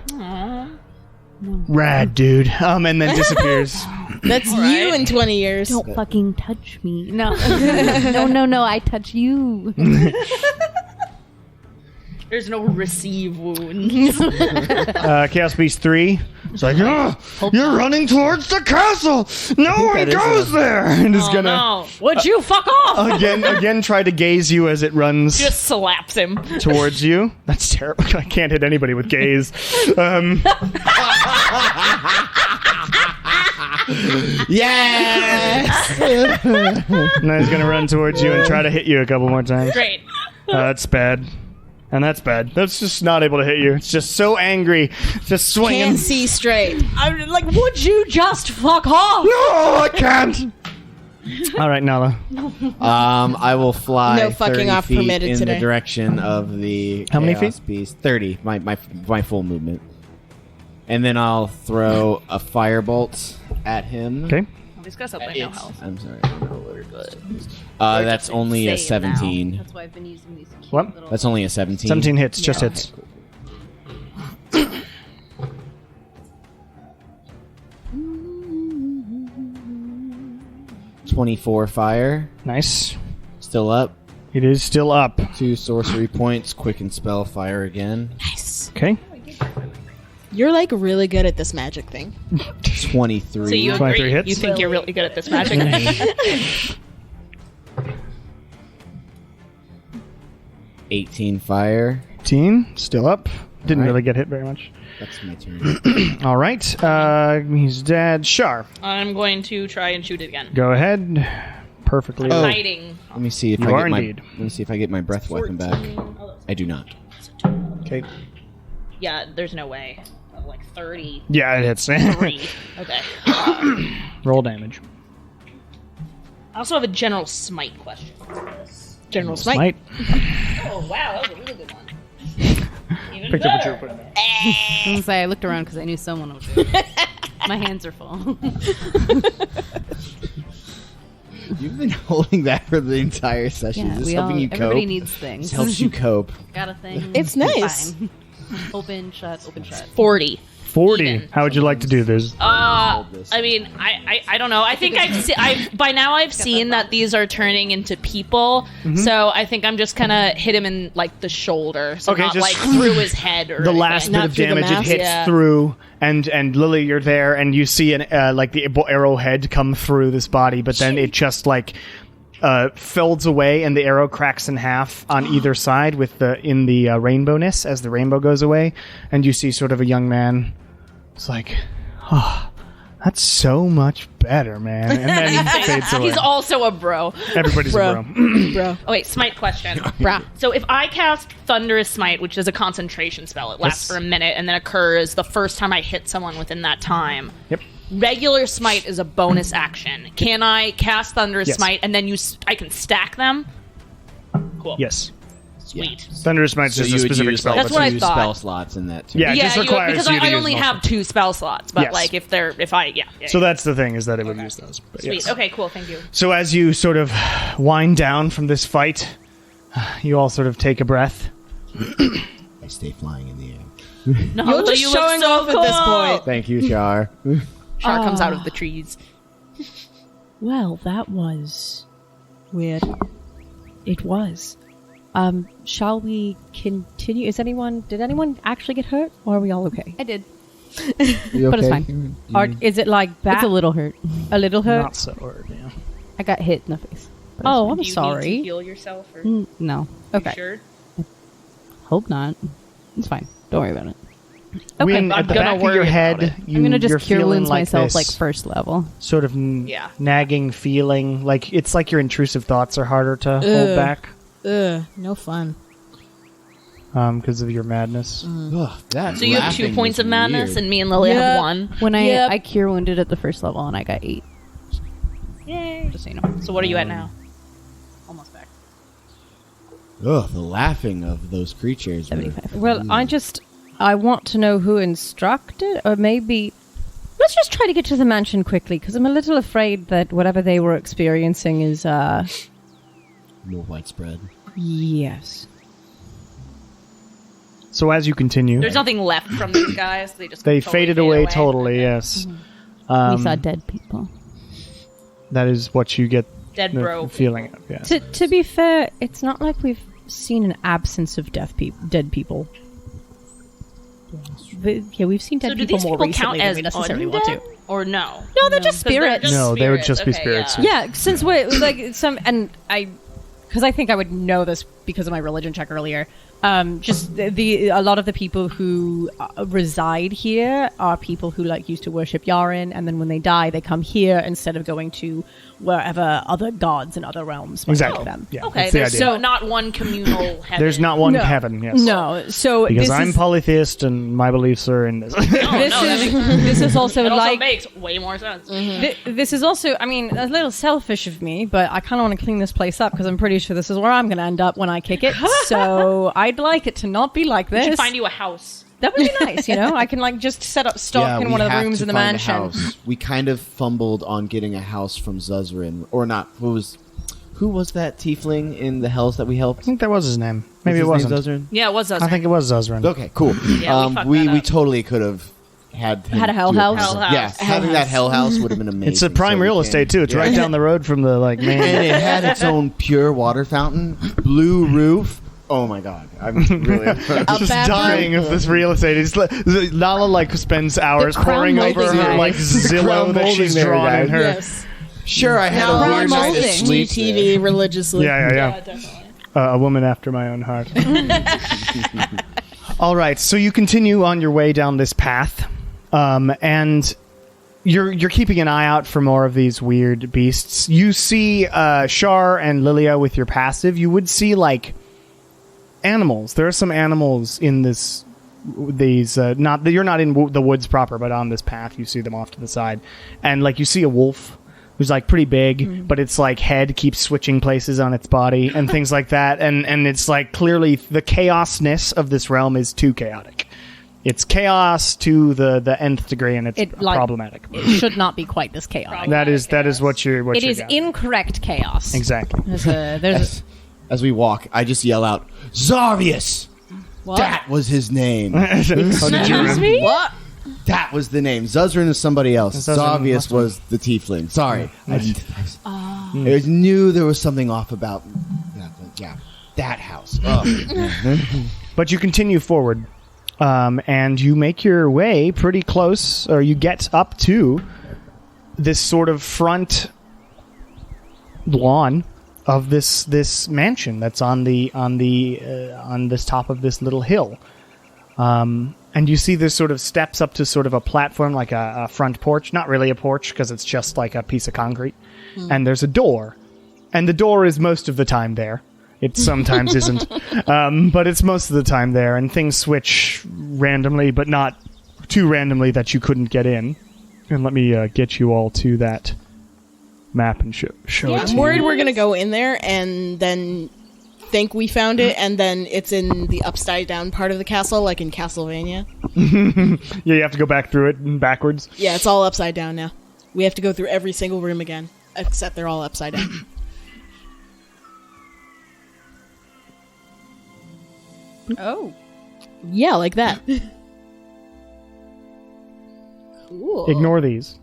[SPEAKER 1] Rad, dude. And then disappears.
[SPEAKER 5] That's you in 20 years.
[SPEAKER 6] Don't fucking touch me. No. No, I touch you.
[SPEAKER 2] There's no receive wounds.
[SPEAKER 1] Chaos Beast 3. It's like, you're running towards the castle. No one goes there. And is gonna
[SPEAKER 2] No. Would you fuck off?
[SPEAKER 1] again try to gaze you as it runs
[SPEAKER 2] Just slaps him.
[SPEAKER 1] towards you. That's terrible. I can't hit anybody with gaze.
[SPEAKER 3] Yes!
[SPEAKER 1] And then he's gonna run towards you and try to hit you a couple more times.
[SPEAKER 2] Great.
[SPEAKER 1] That's bad. And that's bad. That's just not able to hit you. It's just so angry. Just swinging.
[SPEAKER 5] Can't see straight.
[SPEAKER 4] I'm like, would you just fuck off?
[SPEAKER 1] No, I can't. All right, Nala.
[SPEAKER 3] I will fly
[SPEAKER 5] No fucking
[SPEAKER 3] 30
[SPEAKER 5] off
[SPEAKER 3] feet
[SPEAKER 5] permitted
[SPEAKER 3] in
[SPEAKER 5] today.
[SPEAKER 3] the direction of the
[SPEAKER 1] How many
[SPEAKER 3] Chaos
[SPEAKER 1] feet?
[SPEAKER 3] Beast. 30. My full movement. And then I'll throw a firebolt at him.
[SPEAKER 1] Okay.
[SPEAKER 2] These guys have no health.
[SPEAKER 3] I'm sorry. I don't know what it is. That's only a
[SPEAKER 2] save
[SPEAKER 3] 17.
[SPEAKER 6] That's why I've been using these cute
[SPEAKER 1] What?
[SPEAKER 6] little...
[SPEAKER 3] That's only a 17.
[SPEAKER 1] 17 hits. Just hits.
[SPEAKER 3] 24 fire.
[SPEAKER 1] Nice.
[SPEAKER 3] Still up.
[SPEAKER 1] It is still up.
[SPEAKER 3] 2 sorcery points. Quicken spell fire again.
[SPEAKER 1] Okay.
[SPEAKER 5] You're like really good at this magic thing.
[SPEAKER 3] 23.
[SPEAKER 2] So you
[SPEAKER 1] 23
[SPEAKER 2] agree?
[SPEAKER 1] hits?
[SPEAKER 2] You think you're really good at this magic?
[SPEAKER 3] 18 fire.
[SPEAKER 1] 18. Still up. Didn't
[SPEAKER 3] All right.
[SPEAKER 1] really get hit very much.
[SPEAKER 3] That's my turn.
[SPEAKER 1] All right. He's dead. Shar.
[SPEAKER 2] I'm going to try and shoot it again.
[SPEAKER 1] Go ahead. Perfectly.
[SPEAKER 3] Oh.
[SPEAKER 2] Hiding.
[SPEAKER 3] Let me see if
[SPEAKER 1] You
[SPEAKER 3] I
[SPEAKER 1] are
[SPEAKER 3] get my.
[SPEAKER 1] indeed.
[SPEAKER 3] Let me see if I get my breath weapon back. I do not.
[SPEAKER 1] Okay.
[SPEAKER 2] Yeah, there's no way. Like 33.
[SPEAKER 1] Yeah, it hits.
[SPEAKER 2] Okay.
[SPEAKER 1] Roll damage.
[SPEAKER 2] I also have a general smite question.
[SPEAKER 5] General Smite.
[SPEAKER 1] Smite.
[SPEAKER 2] Oh, wow, that was a really good one. Even
[SPEAKER 1] Picked up what you
[SPEAKER 2] better.
[SPEAKER 1] were putting there.
[SPEAKER 6] I was gonna say, I looked around because I knew someone was there. My hands are full.
[SPEAKER 3] You've been holding that for the entire session.
[SPEAKER 6] Yeah,
[SPEAKER 3] Is this helping you cope?
[SPEAKER 6] everybody needs things.
[SPEAKER 3] This helps you cope.
[SPEAKER 6] Got a thing.
[SPEAKER 5] It's nice.
[SPEAKER 6] Fine. Open, shut, open, shut.
[SPEAKER 2] 40.
[SPEAKER 1] 40.
[SPEAKER 2] Even.
[SPEAKER 1] How would you like to do this?
[SPEAKER 2] I mean, I don't know. I think by now I've seen that these are turning into people. So I think I'm just gonna hit him in like the shoulder, so
[SPEAKER 1] Okay,
[SPEAKER 2] not
[SPEAKER 1] just
[SPEAKER 2] like through his head or
[SPEAKER 1] The
[SPEAKER 2] anything.
[SPEAKER 1] last bit
[SPEAKER 5] Not
[SPEAKER 1] of
[SPEAKER 5] through the
[SPEAKER 1] damage it
[SPEAKER 5] mask?
[SPEAKER 1] hits
[SPEAKER 2] Yeah.
[SPEAKER 1] through, and Lily, you're there, and you see an like the arrowhead come through this body, but then it just like folds away, and the arrow cracks in half on either side with the rainbowness as the rainbow goes away, and you see sort of a young man. It's like, oh, that's so much better, man. And then he fades away.
[SPEAKER 2] He's also a bro.
[SPEAKER 1] Everybody's
[SPEAKER 5] Bro.
[SPEAKER 1] a bro.
[SPEAKER 5] Bro.
[SPEAKER 2] Oh wait, smite question.
[SPEAKER 5] Brah.
[SPEAKER 2] So if I cast Thunderous Smite, which is a concentration spell, it lasts
[SPEAKER 1] Yes.
[SPEAKER 2] for a minute and then occurs the first time I hit someone within that time.
[SPEAKER 1] Yep.
[SPEAKER 2] Regular Smite is a bonus action. Can I cast Thunderous
[SPEAKER 1] Yes.
[SPEAKER 2] Smite and then I can stack them? Cool.
[SPEAKER 1] Yes.
[SPEAKER 2] Sweet.
[SPEAKER 1] Thunderous Smite's
[SPEAKER 3] So
[SPEAKER 1] just
[SPEAKER 3] you
[SPEAKER 1] a
[SPEAKER 3] would
[SPEAKER 1] specific
[SPEAKER 3] use
[SPEAKER 1] spell.
[SPEAKER 2] That's
[SPEAKER 3] like,
[SPEAKER 2] what I
[SPEAKER 3] 2
[SPEAKER 2] thought.
[SPEAKER 3] spell slots in that too.
[SPEAKER 1] Yeah, it just requires
[SPEAKER 2] because
[SPEAKER 1] you to
[SPEAKER 2] I
[SPEAKER 1] use
[SPEAKER 2] only have
[SPEAKER 1] multiple.
[SPEAKER 2] 2 spell slots, but
[SPEAKER 1] Yes.
[SPEAKER 2] like if
[SPEAKER 1] So that's the thing, is that it would use those. But
[SPEAKER 2] sweet.
[SPEAKER 1] yes.
[SPEAKER 2] Okay, cool. Thank you.
[SPEAKER 1] So as you sort of wind down from this fight, you all sort of take a breath.
[SPEAKER 3] I stay flying in the air.
[SPEAKER 2] No,
[SPEAKER 5] You're just
[SPEAKER 2] you look
[SPEAKER 5] showing
[SPEAKER 2] so
[SPEAKER 5] off at this
[SPEAKER 2] cool.
[SPEAKER 5] point.
[SPEAKER 3] Thank you, Char.
[SPEAKER 2] Char comes out of the trees.
[SPEAKER 4] Well, that was weird. It was. Shall we continue? Did anyone actually get hurt? Or are we all okay?
[SPEAKER 6] I did.
[SPEAKER 3] You
[SPEAKER 6] But it's
[SPEAKER 3] okay?
[SPEAKER 6] fine.
[SPEAKER 4] Or is it like bad?
[SPEAKER 6] It's a little hurt.
[SPEAKER 4] A little hurt?
[SPEAKER 1] Not so hard, yeah.
[SPEAKER 6] I got hit in the face. But
[SPEAKER 4] Oh,
[SPEAKER 2] Do
[SPEAKER 4] I'm
[SPEAKER 2] you need to
[SPEAKER 4] sorry.
[SPEAKER 2] heal yourself or
[SPEAKER 6] no.
[SPEAKER 4] Okay.
[SPEAKER 2] sure?
[SPEAKER 6] Hope not. It's fine. Don't worry about it.
[SPEAKER 4] Okay,
[SPEAKER 1] When
[SPEAKER 2] I'm
[SPEAKER 1] at the
[SPEAKER 2] gonna
[SPEAKER 1] back of
[SPEAKER 2] worry
[SPEAKER 1] your
[SPEAKER 2] about
[SPEAKER 1] head,
[SPEAKER 2] it.
[SPEAKER 1] you,
[SPEAKER 6] I'm gonna
[SPEAKER 1] you're
[SPEAKER 6] just cure
[SPEAKER 1] feeling
[SPEAKER 6] wounds
[SPEAKER 1] like
[SPEAKER 6] myself
[SPEAKER 1] this
[SPEAKER 6] like first level.
[SPEAKER 1] sort of
[SPEAKER 2] Yeah.
[SPEAKER 1] nagging feeling. Like it's like your intrusive thoughts are harder to hold
[SPEAKER 5] Ugh.
[SPEAKER 1] back
[SPEAKER 5] Ugh, no fun.
[SPEAKER 1] because of your madness.
[SPEAKER 3] Ugh, that
[SPEAKER 2] So you have 2
[SPEAKER 3] laughing
[SPEAKER 2] points
[SPEAKER 3] was
[SPEAKER 2] of madness,
[SPEAKER 3] weird.
[SPEAKER 2] and me and Lily
[SPEAKER 5] Yeah.
[SPEAKER 2] have 1.
[SPEAKER 6] When
[SPEAKER 5] Yep.
[SPEAKER 6] I cure wounded at the first level and I got 8.
[SPEAKER 2] Yay!
[SPEAKER 6] Just so you know.
[SPEAKER 2] So what are you at now?
[SPEAKER 6] Almost back.
[SPEAKER 3] Ugh, the laughing of those creatures. were-
[SPEAKER 6] 75.
[SPEAKER 4] Well, I want to know who instructed, or maybe let's just try to get to the mansion quickly, because I'm a little afraid that whatever they were experiencing is,
[SPEAKER 3] more widespread.
[SPEAKER 4] yes.
[SPEAKER 1] So as you continue,
[SPEAKER 2] There's nothing left from these guys. They just
[SPEAKER 1] they
[SPEAKER 2] totally
[SPEAKER 1] faded
[SPEAKER 2] fade
[SPEAKER 1] away totally. Yes,
[SPEAKER 6] we saw dead people.
[SPEAKER 1] that is what you get
[SPEAKER 2] Dead
[SPEAKER 1] the
[SPEAKER 2] bro.
[SPEAKER 1] feeling of. Yeah.
[SPEAKER 4] To be fair, it's not like we've seen an absence of dead people. We've seen
[SPEAKER 2] So
[SPEAKER 4] dead
[SPEAKER 2] do
[SPEAKER 4] people
[SPEAKER 2] these
[SPEAKER 4] more
[SPEAKER 2] people
[SPEAKER 4] recently
[SPEAKER 2] count
[SPEAKER 4] than
[SPEAKER 2] as
[SPEAKER 4] we necessarily want to.
[SPEAKER 2] or no?
[SPEAKER 4] No, they're just
[SPEAKER 2] 'Cause they're
[SPEAKER 4] spirits.
[SPEAKER 1] No, they would just be spirits.
[SPEAKER 4] Yeah, since we're like because I think I would know this because of my religion check earlier. Just a lot of the people who reside here are people who like used to worship Yarin, and then when they die, they come here instead of going to wherever other gods in other realms might
[SPEAKER 1] Exactly.
[SPEAKER 4] take them.
[SPEAKER 1] Yeah,
[SPEAKER 2] Okay,
[SPEAKER 1] that's the
[SPEAKER 2] there's
[SPEAKER 1] idea.
[SPEAKER 2] so not one communal heaven.
[SPEAKER 1] There's not one
[SPEAKER 4] No.
[SPEAKER 1] heaven. Yes.
[SPEAKER 4] No, so
[SPEAKER 1] Because
[SPEAKER 4] this
[SPEAKER 1] I'm
[SPEAKER 4] is,
[SPEAKER 1] polytheist and my beliefs are in this.
[SPEAKER 2] Oh,
[SPEAKER 4] this is also
[SPEAKER 2] it also
[SPEAKER 4] like
[SPEAKER 2] makes way more sense.
[SPEAKER 4] this is also, I mean, a little selfish of me, but I kind of want to clean this place up because I'm pretty sure this is where I'm going to end up when I kick it. So I'd like it to not be like
[SPEAKER 2] We
[SPEAKER 4] this.
[SPEAKER 2] should find you a house.
[SPEAKER 4] That would be nice, you know? I can like just set up stock in
[SPEAKER 3] we
[SPEAKER 4] one of the
[SPEAKER 3] have
[SPEAKER 4] rooms
[SPEAKER 3] to
[SPEAKER 4] in the
[SPEAKER 3] find a
[SPEAKER 4] mansion.
[SPEAKER 3] house. We kind of fumbled on getting a house from Zuzrin, or not. Who was that tiefling in the hells that we
[SPEAKER 1] I
[SPEAKER 3] helped?
[SPEAKER 1] think that was his name. Maybe it
[SPEAKER 3] Was his
[SPEAKER 1] wasn't.
[SPEAKER 3] name Zuzrin?
[SPEAKER 2] Yeah, it was us.
[SPEAKER 1] I think it was Zuzrin.
[SPEAKER 3] Okay, cool.
[SPEAKER 2] Yeah, we fucked
[SPEAKER 3] we
[SPEAKER 2] that up.
[SPEAKER 3] totally could have had him
[SPEAKER 4] Had a hell
[SPEAKER 3] do
[SPEAKER 4] house?
[SPEAKER 2] Hell house.
[SPEAKER 3] Yeah, having that hell house would have been amazing.
[SPEAKER 1] It's a prime
[SPEAKER 3] so
[SPEAKER 1] real
[SPEAKER 3] we
[SPEAKER 1] estate
[SPEAKER 3] can-
[SPEAKER 1] too. It's
[SPEAKER 3] yeah.
[SPEAKER 1] right down the road from the like main.
[SPEAKER 3] And it had its own pure water fountain, blue roof. Oh my god, I'm really
[SPEAKER 1] Just
[SPEAKER 5] bathroom?
[SPEAKER 1] dying of this real estate. It's Nala like spends hours
[SPEAKER 5] crown
[SPEAKER 1] poring over
[SPEAKER 5] molding
[SPEAKER 1] her
[SPEAKER 5] guy.
[SPEAKER 1] like Zillow
[SPEAKER 3] Crown
[SPEAKER 1] that she's
[SPEAKER 3] molding there,
[SPEAKER 1] drawn in
[SPEAKER 3] guys.
[SPEAKER 1] her.
[SPEAKER 5] Yes.
[SPEAKER 3] sure. I had
[SPEAKER 5] Now
[SPEAKER 3] a weird night of
[SPEAKER 5] molding
[SPEAKER 3] sleep.
[SPEAKER 5] TV religiously.
[SPEAKER 1] Yeah.
[SPEAKER 2] definitely.
[SPEAKER 1] A woman after my own heart. All right, so you continue on your way down this path, and you're keeping an eye out for more of these weird beasts. You see Shar and Lilia with your passive. You would see like animals. There are some animals in these. Not you're not in the woods proper, but on this path you see them off to the side, and like you see a wolf who's like pretty big, but its like head keeps switching places on its body and things like that, and it's like clearly the chaosness of this realm is too chaotic. It's chaos to the nth degree, and it's problematic.
[SPEAKER 4] It should not be quite this chaotic.
[SPEAKER 1] That is what you're.
[SPEAKER 4] It is incorrect chaos.
[SPEAKER 1] Exactly.
[SPEAKER 4] There's
[SPEAKER 3] As we walk, I just yell out, "Zarvius!"
[SPEAKER 5] What?
[SPEAKER 3] That was his name.
[SPEAKER 5] Excuse me? What?
[SPEAKER 3] That was the name. Zuzrin is somebody else.
[SPEAKER 1] Zuzrin
[SPEAKER 3] Zarvius was the tiefling. Sorry. I knew there was something off about that house.
[SPEAKER 1] But you continue forward, and you make your way pretty close, or you get up to this sort of front lawn of this mansion that's on this top of this little hill. And you see there's sort of steps up to sort of a platform, like a front porch. Not really a porch, because it's just like a piece of concrete. And there's a door. And the door is most of the time there. It sometimes isn't. But it's most of the time there. And things switch randomly, but not too randomly that you couldn't get in. And let me get you all to that map and show it to
[SPEAKER 5] I'm worried
[SPEAKER 1] you.
[SPEAKER 5] we're gonna go in there and then think we found it, and then it's in the upside down part of the castle, like in Castlevania.
[SPEAKER 1] Yeah, you have to go back through it and backwards.
[SPEAKER 5] Yeah, it's all upside down now. We have to go through every single room again, except they're all upside down.
[SPEAKER 4] oh.
[SPEAKER 5] Yeah, like that. Cool.
[SPEAKER 1] Ignore these.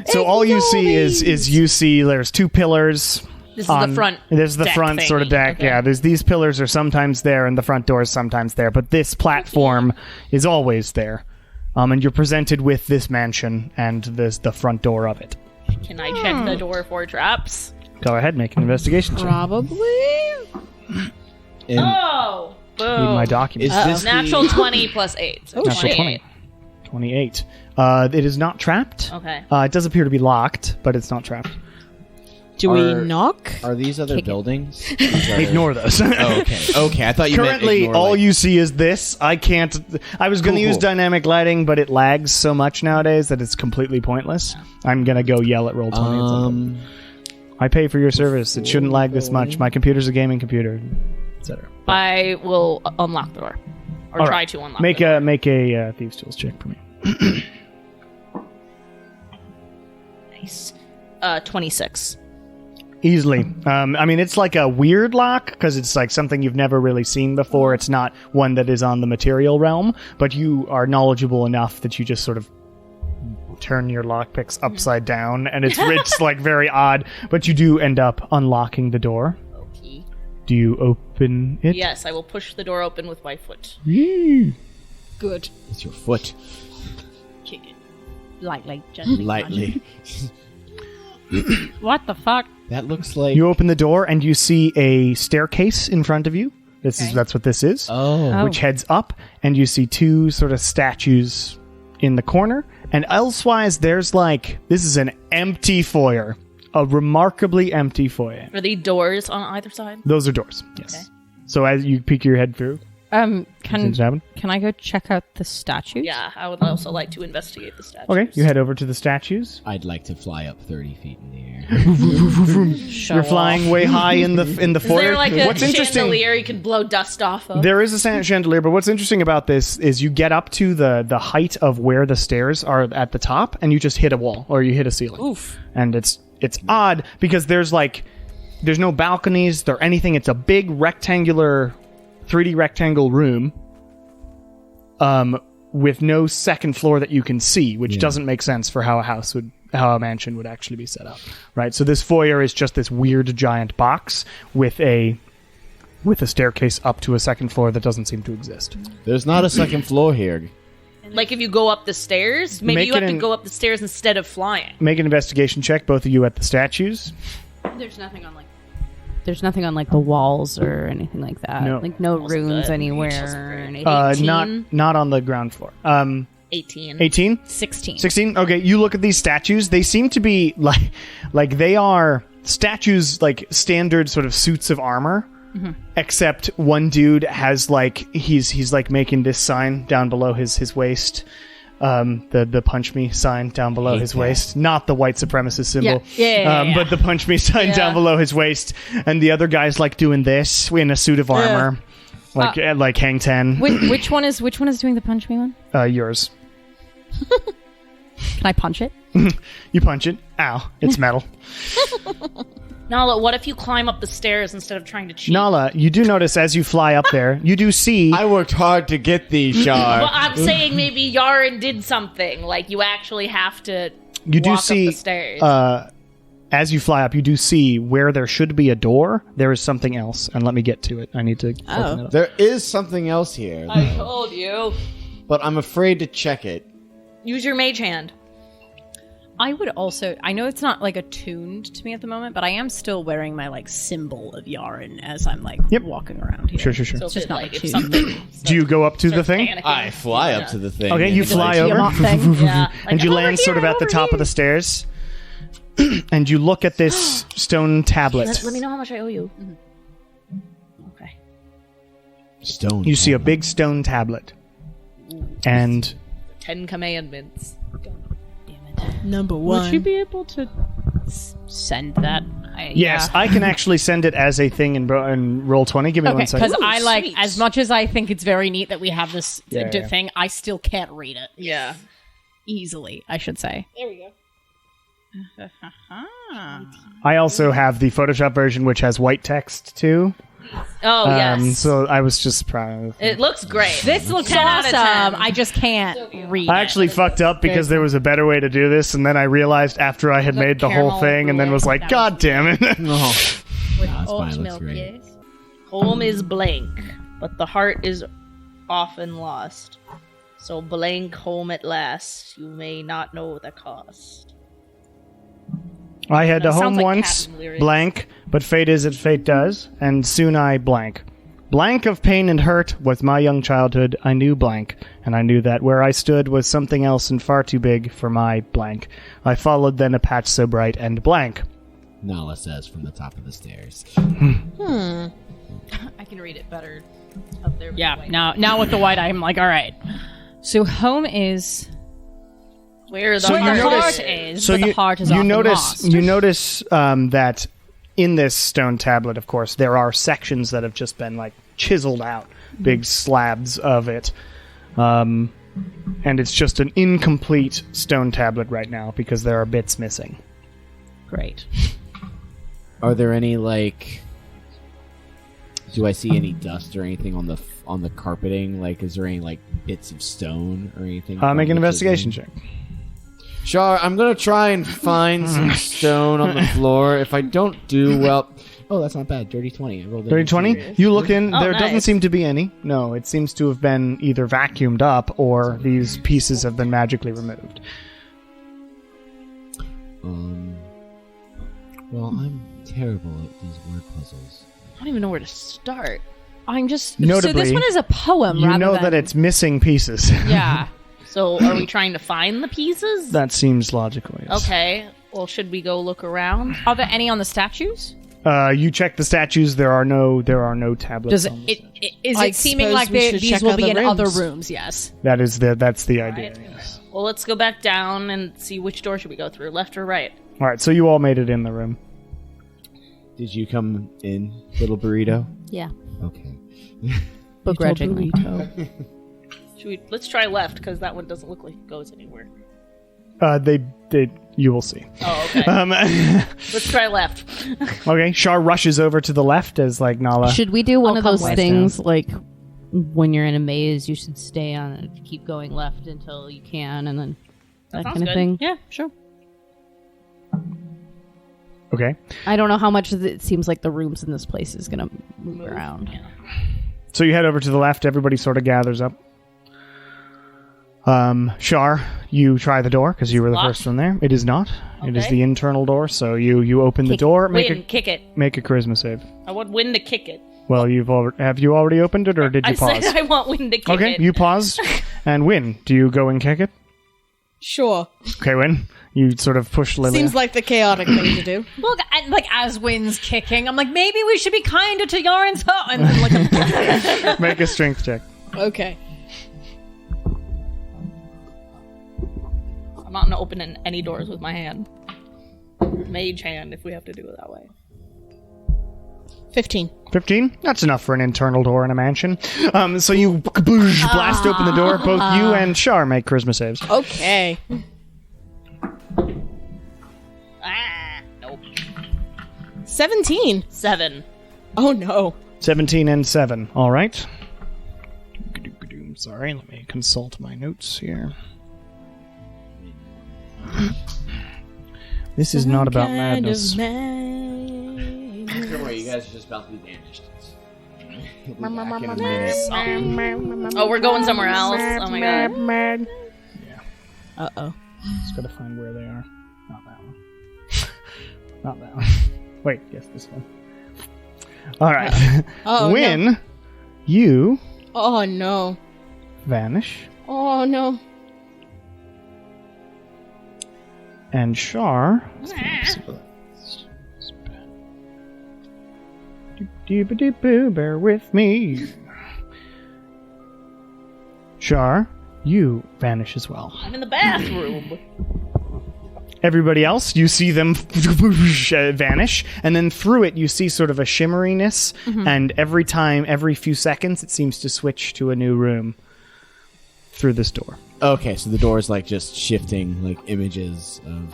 [SPEAKER 1] So all you see is you see there's two pillars.
[SPEAKER 2] This is the front.
[SPEAKER 1] This is the
[SPEAKER 2] deck
[SPEAKER 1] front sort of
[SPEAKER 2] thingy.
[SPEAKER 1] deck.
[SPEAKER 2] Okay.
[SPEAKER 1] Yeah, there's these pillars are sometimes there, and the front door is sometimes there. But this platform is always there, and you're presented with this mansion and the front door of it.
[SPEAKER 2] Can I check the door for traps?
[SPEAKER 1] Go ahead, make an investigation check.
[SPEAKER 5] Probably.
[SPEAKER 3] And
[SPEAKER 2] Oh!
[SPEAKER 1] Need my documents.
[SPEAKER 3] is this
[SPEAKER 2] Natural 20 plus 8. So
[SPEAKER 1] Natural
[SPEAKER 2] 28.
[SPEAKER 1] 28. It is not trapped.
[SPEAKER 2] Okay.
[SPEAKER 1] It does appear to be locked, but it's not trapped.
[SPEAKER 5] Do we
[SPEAKER 3] Are-
[SPEAKER 5] knock?
[SPEAKER 3] Are these other buildings?
[SPEAKER 1] Ignore those.
[SPEAKER 3] Oh, okay. Okay, I thought you meant
[SPEAKER 1] Currently,
[SPEAKER 3] ignore,
[SPEAKER 1] all
[SPEAKER 3] like-
[SPEAKER 1] you see is this. I can't. I was going to
[SPEAKER 3] Cool,
[SPEAKER 1] use
[SPEAKER 3] cool.
[SPEAKER 1] dynamic lighting, but it lags so much nowadays that it's completely pointless. I'm going to go yell at Roll20. I pay for your service. It shouldn't lag this much. My computer's a gaming computer, etc.
[SPEAKER 2] I will unlock the door. Or
[SPEAKER 1] All
[SPEAKER 2] try
[SPEAKER 1] right.
[SPEAKER 2] to unlock
[SPEAKER 1] Make
[SPEAKER 2] the door.
[SPEAKER 1] a thieves tools check for me.
[SPEAKER 2] Nice. 26.
[SPEAKER 1] Easily. I mean, it's like a weird lock because it's like something you've never really seen before. It's not one that is on the material realm, but you are knowledgeable enough that you just sort of turn your lockpicks upside down, and it's like very odd, but you do end up unlocking the door.
[SPEAKER 2] Okay.
[SPEAKER 1] Do you open it?
[SPEAKER 2] Yes, I will push the door open with my foot.
[SPEAKER 5] Good.
[SPEAKER 3] It's your foot.
[SPEAKER 2] Kick it.
[SPEAKER 6] Lightly, gently.
[SPEAKER 3] Lightly.
[SPEAKER 6] What the fuck?
[SPEAKER 3] That looks like...
[SPEAKER 1] You open the door, and you see a staircase in front of you. That's what this is.
[SPEAKER 3] Oh.
[SPEAKER 1] Which heads up, and you see two sort of statues in the corner. And elsewise, there's like... This is an empty foyer. A remarkably empty foyer.
[SPEAKER 2] Are there doors on either side?
[SPEAKER 1] Those are doors, yes.
[SPEAKER 2] Okay.
[SPEAKER 1] So as you peek your head through, things happen.
[SPEAKER 4] Can I go check out the statues?
[SPEAKER 2] Yeah, I would also like to investigate the statues.
[SPEAKER 1] Okay, you head over to the statues.
[SPEAKER 3] I'd like to fly up 30 feet in the air.
[SPEAKER 1] You're flying way high in the
[SPEAKER 2] Is
[SPEAKER 1] foyer.
[SPEAKER 2] there like a
[SPEAKER 1] What's interesting?
[SPEAKER 2] chandelier you can blow dust off of?
[SPEAKER 1] There is a chandelier, but what's interesting about this is you get up to the height of where the stairs are at the top, and you just hit a wall or you hit a ceiling.
[SPEAKER 2] Oof.
[SPEAKER 1] And it's odd because there's no balconies or anything. It's a big rectangular 3D rectangle room with no second floor that you can see, which doesn't make sense for how a mansion would actually be set up, right? So this foyer is just this weird giant box with a staircase up to a second floor that doesn't seem to exist.
[SPEAKER 3] There's not a second floor here.
[SPEAKER 2] Like if you go up the stairs, maybe
[SPEAKER 1] Make
[SPEAKER 2] you have
[SPEAKER 1] it
[SPEAKER 2] to
[SPEAKER 1] an-
[SPEAKER 2] go up the stairs instead of flying.
[SPEAKER 1] Make an investigation check, both of you, at the statues.
[SPEAKER 6] There's nothing on like the walls or anything like that.
[SPEAKER 1] No.
[SPEAKER 6] Like no
[SPEAKER 2] Almost
[SPEAKER 6] runes
[SPEAKER 2] good.
[SPEAKER 6] anywhere.
[SPEAKER 2] Almost
[SPEAKER 6] Or anything.
[SPEAKER 2] 18?
[SPEAKER 1] Not on the ground floor.
[SPEAKER 2] 18.
[SPEAKER 1] 18?
[SPEAKER 5] 16.
[SPEAKER 1] 16? Okay, you look at these statues. They seem to be like they are statues, like standard sort of suits of armor. Except one dude has like he's like making this sign down below his waist. The punch me sign down below his waist, not the white supremacist symbol.
[SPEAKER 4] Yeah.
[SPEAKER 1] But the punch me sign down below his waist, and the other guy's like doing this in a suit of armor, like Hang Ten.
[SPEAKER 4] Which one is doing the punch me one?
[SPEAKER 1] Yours.
[SPEAKER 4] Can I punch it?
[SPEAKER 1] You punch it. Ow! It's metal.
[SPEAKER 2] Nala, what if you climb up the stairs instead of trying to cheat?
[SPEAKER 1] Nala, you do notice as you fly up there, you do see.
[SPEAKER 3] I worked hard to get these, Shar.
[SPEAKER 2] Well, I'm saying maybe Yarin did something. Like you actually have to
[SPEAKER 1] You do
[SPEAKER 2] walk
[SPEAKER 1] see,
[SPEAKER 2] up the stairs.
[SPEAKER 1] as you fly up, you do see where there should be a door, there is something else. And let me get to it. I need to open it up.
[SPEAKER 3] There is something else here,
[SPEAKER 2] I told you.
[SPEAKER 3] but I'm afraid to check it.
[SPEAKER 2] Use your mage hand.
[SPEAKER 4] I would also. I know it's not like attuned to me at the moment, but I am still wearing my like symbol of Yarin as I'm like walking around here.
[SPEAKER 1] Sure.
[SPEAKER 2] So
[SPEAKER 4] just
[SPEAKER 2] if,
[SPEAKER 4] not
[SPEAKER 2] like,
[SPEAKER 4] like
[SPEAKER 2] if
[SPEAKER 4] two.
[SPEAKER 2] something
[SPEAKER 1] Do you go up to the thing?
[SPEAKER 2] panicking,
[SPEAKER 3] I fly up to the thing.
[SPEAKER 1] Okay, you
[SPEAKER 3] and,
[SPEAKER 1] fly
[SPEAKER 3] like,
[SPEAKER 1] over.
[SPEAKER 4] Tiamat thing.
[SPEAKER 2] Yeah.
[SPEAKER 1] And you land sort of at the top of the stairs. And you look at this stone tablet.
[SPEAKER 2] Let me know how much I owe you. Okay.
[SPEAKER 3] Stone.
[SPEAKER 1] You see a big stone tablet. And
[SPEAKER 2] 10 commandments.
[SPEAKER 5] Number
[SPEAKER 6] Would
[SPEAKER 5] one.
[SPEAKER 6] you be able to send that?
[SPEAKER 1] yes, I can actually send it as a thing in Roll20. Give me
[SPEAKER 4] Okay,
[SPEAKER 1] one second.
[SPEAKER 4] because I like
[SPEAKER 2] sweet.
[SPEAKER 4] as much as I think it's very neat that we have this
[SPEAKER 1] Yeah.
[SPEAKER 4] thing, I still can't read it
[SPEAKER 2] Yeah.
[SPEAKER 4] easily. I should say.
[SPEAKER 2] There we go.
[SPEAKER 1] I also have the Photoshop version, which has white text too.
[SPEAKER 2] Oh, yes.
[SPEAKER 1] So I was just proud of
[SPEAKER 2] It looks great.
[SPEAKER 4] This looks
[SPEAKER 2] 10 out of
[SPEAKER 4] awesome.
[SPEAKER 2] 10.
[SPEAKER 4] I just can't read.
[SPEAKER 1] I actually fucked up because there was a better way to do this, and then I realized after I had made the whole
[SPEAKER 4] caramel
[SPEAKER 1] thing, and then was like, "God damn it!"
[SPEAKER 3] No.
[SPEAKER 4] with
[SPEAKER 3] That's
[SPEAKER 4] oat
[SPEAKER 3] fine,
[SPEAKER 4] milk.
[SPEAKER 3] looks great.
[SPEAKER 4] Yes.
[SPEAKER 2] Home is blank, but the heart is often lost. So blank home at last, you may not know the cost.
[SPEAKER 1] I had
[SPEAKER 2] That
[SPEAKER 1] a home
[SPEAKER 2] sounds like
[SPEAKER 1] once,
[SPEAKER 2] Captain lyrics.
[SPEAKER 1] blank, but fate is as fate does, and soon I blank. Blank of pain and hurt was my young childhood. I knew blank, and I knew that where I stood was something else and far too big for my blank. I followed then a patch so bright and blank.
[SPEAKER 3] Nala says from the top of the stairs.
[SPEAKER 6] I can read it better up there.
[SPEAKER 4] Yeah. Now with the white, I'm like, all right. So home is
[SPEAKER 2] Where the
[SPEAKER 1] So you
[SPEAKER 2] heart
[SPEAKER 1] notice-
[SPEAKER 2] is.
[SPEAKER 1] So
[SPEAKER 4] but the
[SPEAKER 1] you,
[SPEAKER 4] heart is
[SPEAKER 1] you
[SPEAKER 4] often
[SPEAKER 1] notice
[SPEAKER 4] lost.
[SPEAKER 1] you notice that in this stone tablet, of course, there are sections that have just been like chiseled out, big slabs of it, and it's just an incomplete stone tablet right now because there are bits missing.
[SPEAKER 4] great.
[SPEAKER 3] Are there any like? Do I see any dust or anything on the carpeting? Like, is there any like bits of stone or anything?
[SPEAKER 1] Make an investigation check.
[SPEAKER 3] Sure, I'm gonna try and find some stone on the floor. If I don't do well, that's not bad. Dirty 20. I rolled a
[SPEAKER 1] Dirty 20. You look in. There doesn't
[SPEAKER 2] nice.
[SPEAKER 1] seem to be any. No, it seems to have been either vacuumed up or these pieces have been magically removed.
[SPEAKER 3] Well, I'm terrible at these word puzzles.
[SPEAKER 4] I don't even know where to start. I'm just
[SPEAKER 1] Notably,
[SPEAKER 4] so this one is a poem.
[SPEAKER 1] You
[SPEAKER 4] rather
[SPEAKER 1] know
[SPEAKER 4] than,
[SPEAKER 1] that it's missing pieces.
[SPEAKER 4] yeah.
[SPEAKER 2] So are we trying to find the pieces?
[SPEAKER 1] That seems logical. Yes.
[SPEAKER 2] Okay. Well, should we go look around?
[SPEAKER 4] Are there any on the statues?
[SPEAKER 1] You check the statues. There are no tablets.
[SPEAKER 4] Does
[SPEAKER 1] on the statues.
[SPEAKER 4] is
[SPEAKER 5] I
[SPEAKER 4] it seeming
[SPEAKER 5] suppose
[SPEAKER 4] like
[SPEAKER 5] we should
[SPEAKER 4] these
[SPEAKER 5] check
[SPEAKER 4] will be
[SPEAKER 5] other
[SPEAKER 4] in other
[SPEAKER 5] rooms.
[SPEAKER 4] rooms? Yes.
[SPEAKER 1] That's the idea.
[SPEAKER 2] Right.
[SPEAKER 1] Yes.
[SPEAKER 2] Well, let's go back down and see which door should we go through, left or right.
[SPEAKER 1] All right. So you all made it in the room.
[SPEAKER 3] Did you come in, little burrito?
[SPEAKER 6] Yeah.
[SPEAKER 3] Okay.
[SPEAKER 6] Begrudgingly.
[SPEAKER 2] Let's try left because that one doesn't look like it goes anywhere.
[SPEAKER 1] You will see.
[SPEAKER 2] Oh, okay. Let's try left.
[SPEAKER 1] Okay. Shar rushes over to the left as like Nala.
[SPEAKER 6] Should we do one
[SPEAKER 4] I'll
[SPEAKER 6] of
[SPEAKER 4] come
[SPEAKER 6] those
[SPEAKER 4] with.
[SPEAKER 6] things like when you're in a maze, you should stay on it, keep going left until you can, and then that
[SPEAKER 2] sounds
[SPEAKER 6] kind of
[SPEAKER 2] good.
[SPEAKER 6] thing?
[SPEAKER 2] Yeah, sure.
[SPEAKER 1] Okay.
[SPEAKER 6] I don't know how much it seems like the rooms in this place is going to move around.
[SPEAKER 2] Yeah.
[SPEAKER 1] So you head over to the left. Everybody sort of gathers up. Shar, you try the door because you were the
[SPEAKER 2] Locked?
[SPEAKER 1] first one there. It is not. It is
[SPEAKER 2] Okay.
[SPEAKER 1] the internal door. So you open the door.
[SPEAKER 2] Win, kick it.
[SPEAKER 1] Make a charisma save.
[SPEAKER 2] I want Win to kick it.
[SPEAKER 1] Well, have you already opened it or did you
[SPEAKER 2] I
[SPEAKER 1] pause?
[SPEAKER 2] said I want Win to kick
[SPEAKER 1] Okay,
[SPEAKER 2] it.
[SPEAKER 1] you pause and Win. Do you go and kick it?
[SPEAKER 5] Sure.
[SPEAKER 1] Okay, Win. You sort of push Lilia.
[SPEAKER 5] Seems like the chaotic thing to do.
[SPEAKER 4] Look, and, like as Wynn's kicking, I'm like, maybe we should be kinder to Yarin's hut. And then like,
[SPEAKER 1] Make a strength check.
[SPEAKER 5] Okay.
[SPEAKER 2] I'm not opening any doors with my hand. Mage hand, if we have to do it that way.
[SPEAKER 5] 15.
[SPEAKER 1] 15? That's enough for an internal door in a mansion. So you blast open the door. Both you and Shar make charisma saves.
[SPEAKER 5] Okay.
[SPEAKER 2] Nope.
[SPEAKER 5] 17.
[SPEAKER 2] 7.
[SPEAKER 5] Oh no.
[SPEAKER 1] 17 and 7. All right. Sorry, let me consult my notes here. This is not about madness.
[SPEAKER 3] Don't worry, you guys are just about to be vanished. We'll be back in a minute.
[SPEAKER 2] Oh, we're going somewhere else. Oh my god.
[SPEAKER 5] Uh-oh.
[SPEAKER 1] Just gotta find where they are. Not that one. Not that one. Wait, yes, this one. All right.
[SPEAKER 5] Oh,
[SPEAKER 1] When
[SPEAKER 5] no.
[SPEAKER 1] you
[SPEAKER 5] Oh no.
[SPEAKER 1] vanish
[SPEAKER 5] Oh no.
[SPEAKER 1] and Shar. Bear with me. Shar, you vanish as well.
[SPEAKER 2] I'm in the bathroom.
[SPEAKER 1] Everybody else, you see them vanish, and then through it you see sort of a shimmeriness, and every few seconds it seems to switch to a new room through this door.
[SPEAKER 3] Okay, so the door is like just shifting like images of.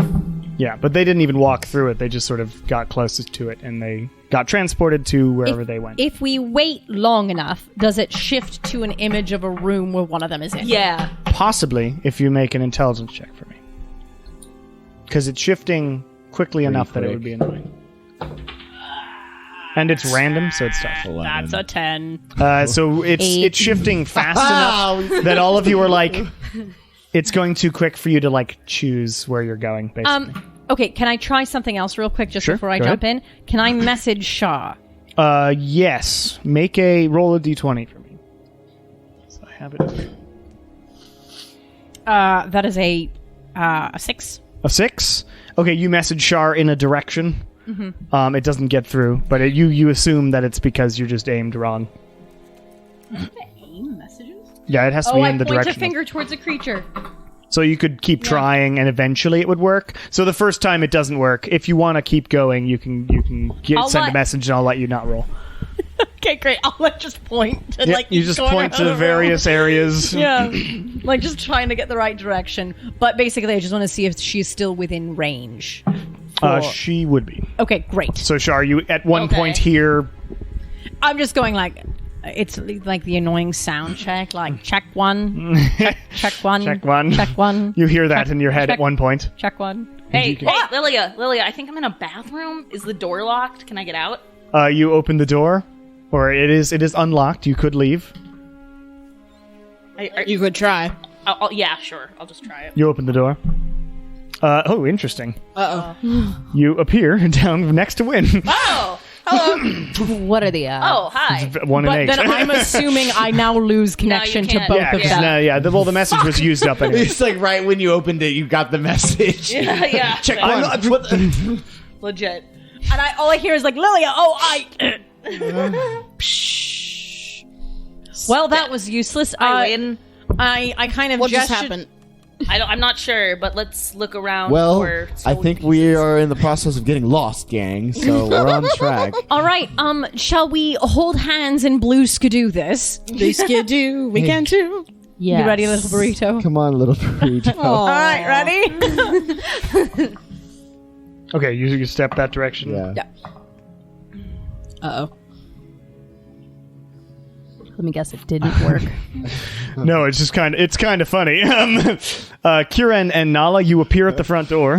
[SPEAKER 1] Yeah, but they didn't even walk through it. They just sort of got closest to it, and they got transported to wherever they went.
[SPEAKER 4] if we wait long enough, does it shift to an image of a room where one of them is in?
[SPEAKER 2] Yeah.
[SPEAKER 1] Possibly, if you make an intelligence check for me. Because it's shifting quickly enough that it
[SPEAKER 3] quick.
[SPEAKER 1] would be annoying. And it's random, so it's tough.
[SPEAKER 3] 11.
[SPEAKER 2] That's a 10.
[SPEAKER 1] So it's
[SPEAKER 6] 8.
[SPEAKER 1] shifting fast enough that all of you are like, it's going too quick for you to like choose where you're going, basically.
[SPEAKER 4] Okay, can I try something else real quick just
[SPEAKER 1] Sure,
[SPEAKER 4] before I
[SPEAKER 1] go
[SPEAKER 4] jump in? Can I message Shah?
[SPEAKER 1] Yes. Roll a d20 for me. So I have it.
[SPEAKER 4] That is a 6.
[SPEAKER 1] A 6? Okay, you message Shar in a direction. Mm-hmm. It doesn't get through, but you assume that it's because you're just aimed wrong.
[SPEAKER 4] Aim messages?
[SPEAKER 1] Yeah, it has to be in the
[SPEAKER 4] I point
[SPEAKER 1] direction.
[SPEAKER 4] a finger towards a creature.
[SPEAKER 1] So you could keep trying, and eventually it would work. So the first time it doesn't work. If you want to keep going, you can send a message, and I'll let you not roll.
[SPEAKER 4] Okay, great. I'll just point to
[SPEAKER 1] Yeah, you just point to various areas.
[SPEAKER 4] Yeah, like just trying to get the right direction. But basically, I just want to see if she's still within range.
[SPEAKER 1] She would be.
[SPEAKER 4] Okay, great.
[SPEAKER 1] So, are you at one
[SPEAKER 2] Okay.
[SPEAKER 1] point here?
[SPEAKER 4] I'm just going like it's like the annoying sound check, like check one, check one,
[SPEAKER 1] Check one.
[SPEAKER 4] check one,
[SPEAKER 1] You hear that in your head at
[SPEAKER 4] check-
[SPEAKER 1] one point.
[SPEAKER 4] check one.
[SPEAKER 2] Hey, Lilia, I think I'm in a bathroom. Is the door locked? Can I get out?
[SPEAKER 1] You open the door, or it is unlocked. You could leave.
[SPEAKER 5] You could try.
[SPEAKER 2] Yeah, sure. I'll just try it.
[SPEAKER 1] You open the door. Interesting.
[SPEAKER 5] Uh-oh.
[SPEAKER 1] You appear down next to Win.
[SPEAKER 2] Oh, hello.
[SPEAKER 6] What are the odds?
[SPEAKER 2] Oh, hi.
[SPEAKER 1] 1 in
[SPEAKER 4] But
[SPEAKER 1] 8.
[SPEAKER 4] then I'm assuming I now lose connection to
[SPEAKER 2] can't.
[SPEAKER 4] both
[SPEAKER 1] yeah,
[SPEAKER 4] of
[SPEAKER 1] 'cause
[SPEAKER 4] them.
[SPEAKER 1] the message was used up anyway.
[SPEAKER 3] It's like right when you opened it, you got the message.
[SPEAKER 2] Yeah.
[SPEAKER 3] Check
[SPEAKER 2] I'm
[SPEAKER 3] one. What the-
[SPEAKER 2] Legit.
[SPEAKER 4] And all I hear is like Lilia. Oh, well, that was useless.
[SPEAKER 2] I win.
[SPEAKER 4] I kind of
[SPEAKER 5] What just
[SPEAKER 4] gestured-
[SPEAKER 5] happened?
[SPEAKER 2] I'm not sure, but let's look around.
[SPEAKER 3] Well,
[SPEAKER 2] for
[SPEAKER 3] I
[SPEAKER 2] stolen
[SPEAKER 3] think
[SPEAKER 2] pieces.
[SPEAKER 3] we are in the process of getting lost, gang. So we're on track.
[SPEAKER 4] All right. Shall we hold hands and blue skidoo this?
[SPEAKER 5] They skidoo. We can too.
[SPEAKER 6] Yes.
[SPEAKER 4] You ready, little burrito?
[SPEAKER 3] Come on, little burrito.
[SPEAKER 4] All right, ready?
[SPEAKER 1] Okay, you step that direction.
[SPEAKER 3] Yeah.
[SPEAKER 5] Uh-oh.
[SPEAKER 6] Let me guess, it didn't work.
[SPEAKER 1] No, it's just kind of funny. Kieran and Nala, you appear at the front door.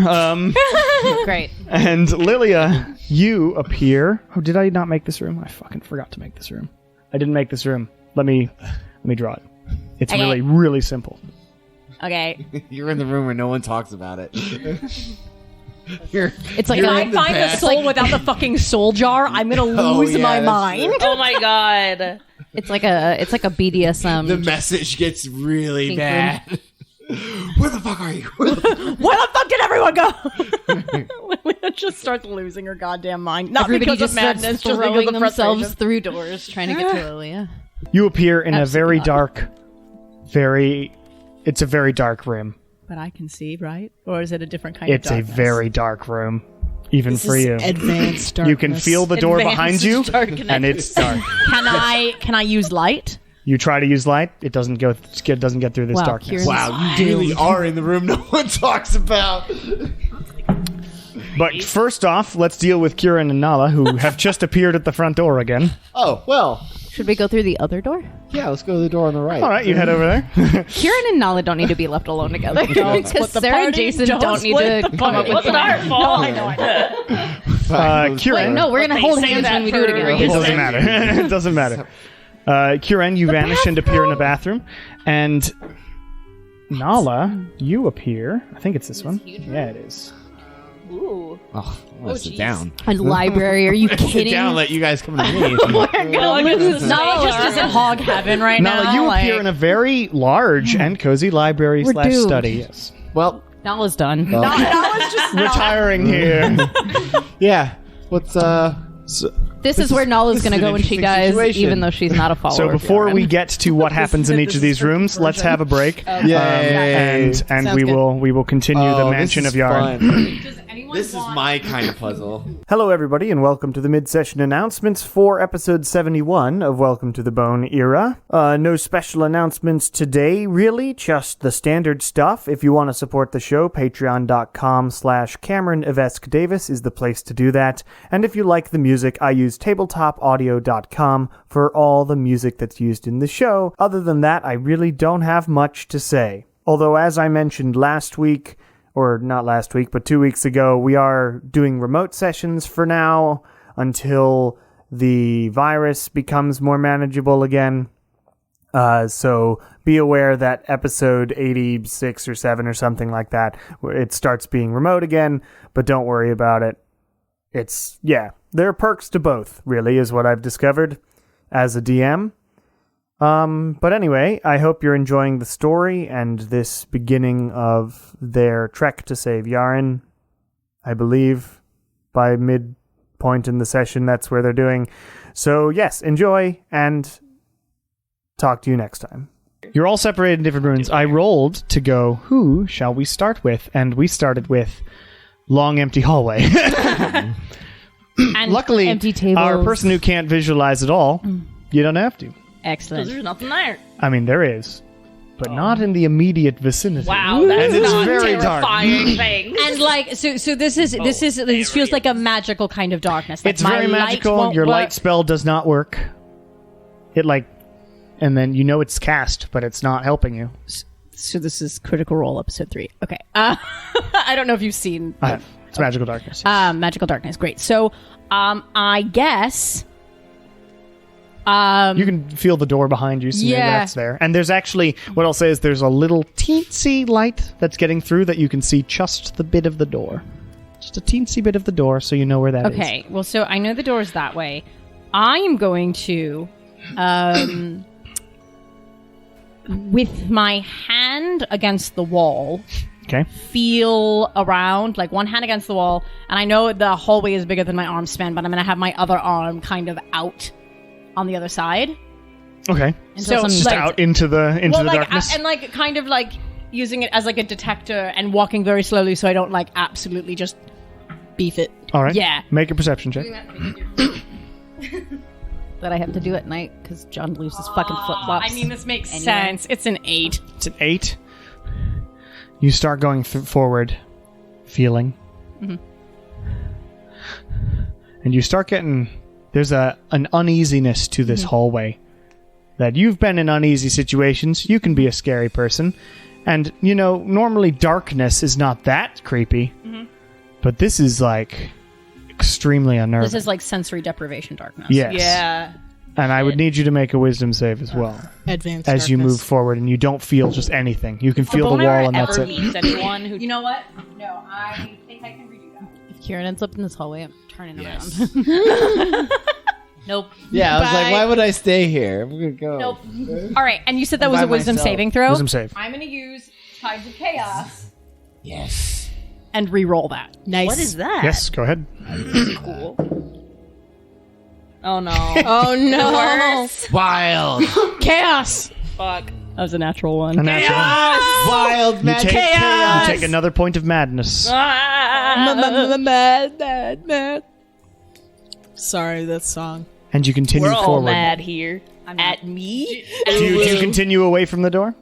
[SPEAKER 6] Great.
[SPEAKER 1] And Lilia, you appear. Oh, did I not make this room? I fucking forgot to make this room. I didn't make this room. Let me draw it. It's
[SPEAKER 4] Okay.
[SPEAKER 1] really, really simple.
[SPEAKER 4] Okay.
[SPEAKER 3] You're in the room where no one talks about it.
[SPEAKER 6] It's like
[SPEAKER 4] If
[SPEAKER 3] You're
[SPEAKER 4] I
[SPEAKER 3] in the
[SPEAKER 4] find the
[SPEAKER 3] bed.
[SPEAKER 4] soul without the fucking soul jar, I'm gonna lose
[SPEAKER 3] yeah,
[SPEAKER 4] my
[SPEAKER 3] that's
[SPEAKER 4] mind.
[SPEAKER 2] Oh my god.
[SPEAKER 6] it's like a BDSM.
[SPEAKER 3] The message gets really
[SPEAKER 6] Pink
[SPEAKER 3] bad. Where the fuck are you? Where the
[SPEAKER 4] Where the fuck did everyone go? Lilia just starts losing her goddamn mind. Not
[SPEAKER 6] Everybody
[SPEAKER 4] because
[SPEAKER 6] just
[SPEAKER 4] of madness,
[SPEAKER 6] starts
[SPEAKER 4] just
[SPEAKER 6] throwing
[SPEAKER 4] because of
[SPEAKER 6] themselves
[SPEAKER 4] frustration.
[SPEAKER 6] through doors trying to get to Lilia.
[SPEAKER 1] You appear in
[SPEAKER 6] Absolutely
[SPEAKER 1] a it's a very dark room.
[SPEAKER 4] But I can see, right? Or is it a different kind
[SPEAKER 1] It's
[SPEAKER 4] of
[SPEAKER 1] a
[SPEAKER 4] darkness?
[SPEAKER 1] very dark room, even for you.
[SPEAKER 5] Advanced darkness.
[SPEAKER 1] You can feel the door behind you,
[SPEAKER 2] darkness.
[SPEAKER 1] and it's dark.
[SPEAKER 4] Can I use light?
[SPEAKER 1] You try to use light, it doesn't get through this
[SPEAKER 6] Wow,
[SPEAKER 1] darkness.
[SPEAKER 6] Kieran's
[SPEAKER 3] Wow, you really are in the room no one talks about.
[SPEAKER 1] But first off, let's deal with Kieran and Nala, who have just appeared at the front door again.
[SPEAKER 3] Oh, well.
[SPEAKER 6] Should we go through the other door?
[SPEAKER 3] Yeah, let's go to the door on the right.
[SPEAKER 1] All right, you head over there.
[SPEAKER 6] Kieran and Nala don't need to be left alone together.
[SPEAKER 4] split
[SPEAKER 6] Because
[SPEAKER 4] the
[SPEAKER 6] Sarah and
[SPEAKER 4] party,
[SPEAKER 6] Jason
[SPEAKER 4] don't
[SPEAKER 6] don't need
[SPEAKER 4] split
[SPEAKER 6] to
[SPEAKER 4] the
[SPEAKER 6] come up
[SPEAKER 2] It
[SPEAKER 6] with
[SPEAKER 2] wasn't our fault. I know.
[SPEAKER 1] Kieran,
[SPEAKER 6] No, we're going to
[SPEAKER 2] They
[SPEAKER 6] hold
[SPEAKER 2] say
[SPEAKER 6] hands
[SPEAKER 2] that
[SPEAKER 6] when we do it
[SPEAKER 2] for a
[SPEAKER 6] again.
[SPEAKER 1] it
[SPEAKER 2] reason.
[SPEAKER 1] doesn't matter. It doesn't matter. Kieran, you vanish and appear in a bathroom, and Nala, you appear. I think it's this one. Yeah, it is.
[SPEAKER 2] Ooh.
[SPEAKER 3] Oh, let's sit
[SPEAKER 2] jeez.
[SPEAKER 3] down.
[SPEAKER 6] A library? Are you
[SPEAKER 3] Sit
[SPEAKER 6] kidding?
[SPEAKER 3] down, let you guys come to me.
[SPEAKER 2] Well, I guess this
[SPEAKER 4] Nala just is in hog heaven right now.
[SPEAKER 1] Nala, you
[SPEAKER 4] like-
[SPEAKER 1] appear in a very large and cozy library
[SPEAKER 6] We're
[SPEAKER 1] slash
[SPEAKER 6] doomed.
[SPEAKER 1] study. Yes.
[SPEAKER 3] Well,
[SPEAKER 6] Nala's done.
[SPEAKER 4] Nala's just
[SPEAKER 1] Retiring here.
[SPEAKER 3] yeah. What's,
[SPEAKER 6] This is where Nala's going to
[SPEAKER 3] is
[SPEAKER 6] go
[SPEAKER 3] an
[SPEAKER 6] when she
[SPEAKER 3] interesting
[SPEAKER 6] dies,
[SPEAKER 3] situation.
[SPEAKER 6] even though she's not a follower.
[SPEAKER 1] So
[SPEAKER 6] of
[SPEAKER 1] before
[SPEAKER 6] Yarin.
[SPEAKER 1] we get to what happens in each of these rooms, let's have a break.
[SPEAKER 3] Yay.
[SPEAKER 1] And
[SPEAKER 5] Sounds
[SPEAKER 1] we
[SPEAKER 5] good.
[SPEAKER 1] will continue the
[SPEAKER 3] Oh,
[SPEAKER 1] Mansion
[SPEAKER 3] this
[SPEAKER 1] of
[SPEAKER 3] is
[SPEAKER 1] Yarin.
[SPEAKER 3] fun. This is my kind of puzzle.
[SPEAKER 1] Hello, everybody, and welcome to the mid-session announcements for episode 71 of Welcome to the Bone Era. No special announcements today, really, just the standard stuff. If you want to support the show, patreon.com/Cameron Evesque Davis is the place to do that. And if you like the music, I use tabletopaudio.com for all the music that's used in the show. Other than that, I really don't have much to say. Although, as I mentioned last week, or not last week, but 2 weeks ago, we are doing remote sessions for now until the virus becomes more manageable again. So be aware that episode 86 or 7 or something like that, it starts being remote again, but don't worry about it. There are perks to both, really, is what I've discovered as a DM. But anyway, I hope you're enjoying the story and this beginning of their trek to save Yarin. I believe by midpoint in the session, that's where they're doing. So yes, enjoy and talk to you next time. You're all separated in different rooms. I rolled to go, who shall we start with? And we started with long empty hallway.
[SPEAKER 4] and
[SPEAKER 1] Luckily,
[SPEAKER 6] empty tables.
[SPEAKER 1] our person who can't visualize at all, you don't have to.
[SPEAKER 4] excellent.
[SPEAKER 2] There's nothing there.
[SPEAKER 1] I mean, there is, but not in the immediate vicinity.
[SPEAKER 2] Wow, that's
[SPEAKER 1] And it's
[SPEAKER 2] not
[SPEAKER 1] very
[SPEAKER 2] terrifying thing.
[SPEAKER 4] And And like, so this feels like a magical kind of darkness. Like
[SPEAKER 1] It's very magical. Your light spell does not work. It and then you know it's cast, but it's not helping you.
[SPEAKER 4] So this is Critical Role episode 3. Okay. I don't know if you've seen.
[SPEAKER 1] I have. It's magical darkness.
[SPEAKER 4] Magical darkness. Great. So, I guess.
[SPEAKER 1] You can feel the door behind you, so maybe that's there. And there's actually, what I'll say is there's a little teensy light that's getting through that you can see just the bit of the door. Just a teensy bit of the door, so you know where that is.
[SPEAKER 4] Okay, well, so I know the door's that way. I am going to, with my hand against the wall, feel around, like one hand against the wall, and I know the hallway is bigger than my arm span, but I'm going to have my other arm kind of out on the other side.
[SPEAKER 1] Okay.
[SPEAKER 4] So
[SPEAKER 1] just out into the darkness.
[SPEAKER 4] And like kind of like using it as like a detector and walking very slowly so I don't like absolutely just beef it.
[SPEAKER 1] All right.
[SPEAKER 4] Yeah.
[SPEAKER 1] Make a perception check.
[SPEAKER 6] That I have to do at night because John leaves his fucking flip-flops.
[SPEAKER 4] I mean, this makes sense. It's an 8.
[SPEAKER 1] It's an 8. You start going forward, feeling. Mm-hmm. And you start getting... There's an uneasiness to this hallway. That you've been in uneasy situations. You can be a scary person. And, you know, normally darkness is not that creepy. Mm-hmm. But this is, like, extremely unnerving.
[SPEAKER 4] This is, like, sensory deprivation darkness.
[SPEAKER 1] Yes.
[SPEAKER 2] Yeah.
[SPEAKER 1] And I would need you to make a wisdom save as well.
[SPEAKER 5] Advanced
[SPEAKER 1] as you
[SPEAKER 5] darkness.
[SPEAKER 1] move forward and you don't feel just anything. You can feel the wall and that's it.
[SPEAKER 2] Meets anyone who
[SPEAKER 4] You know what? No, I think I can redo that.
[SPEAKER 6] If Kieran ends up in this hallway, I'm turning around.
[SPEAKER 2] Nope.
[SPEAKER 3] Yeah, I was like, why would I stay here? I'm gonna go.
[SPEAKER 4] Nope. All right, and you said that was
[SPEAKER 3] By
[SPEAKER 4] a wisdom
[SPEAKER 3] myself.
[SPEAKER 4] saving throw?
[SPEAKER 1] Wisdom save.
[SPEAKER 4] I'm going to use Tides of Chaos
[SPEAKER 3] Yes.
[SPEAKER 4] and re-roll that.
[SPEAKER 5] Nice.
[SPEAKER 2] What is that?
[SPEAKER 1] Yes, go ahead.
[SPEAKER 2] Cool. Oh no.
[SPEAKER 5] Oh no.
[SPEAKER 3] Wild.
[SPEAKER 5] Chaos.
[SPEAKER 2] Fuck.
[SPEAKER 4] That was a natural one.
[SPEAKER 1] A natural one.
[SPEAKER 3] Wild
[SPEAKER 1] You
[SPEAKER 3] magic.
[SPEAKER 1] take another point of madness.
[SPEAKER 5] Mad. Sorry, that song.
[SPEAKER 1] And you continue
[SPEAKER 2] We're all
[SPEAKER 1] forward.
[SPEAKER 2] mad here. At me?
[SPEAKER 1] Do you continue away from the door?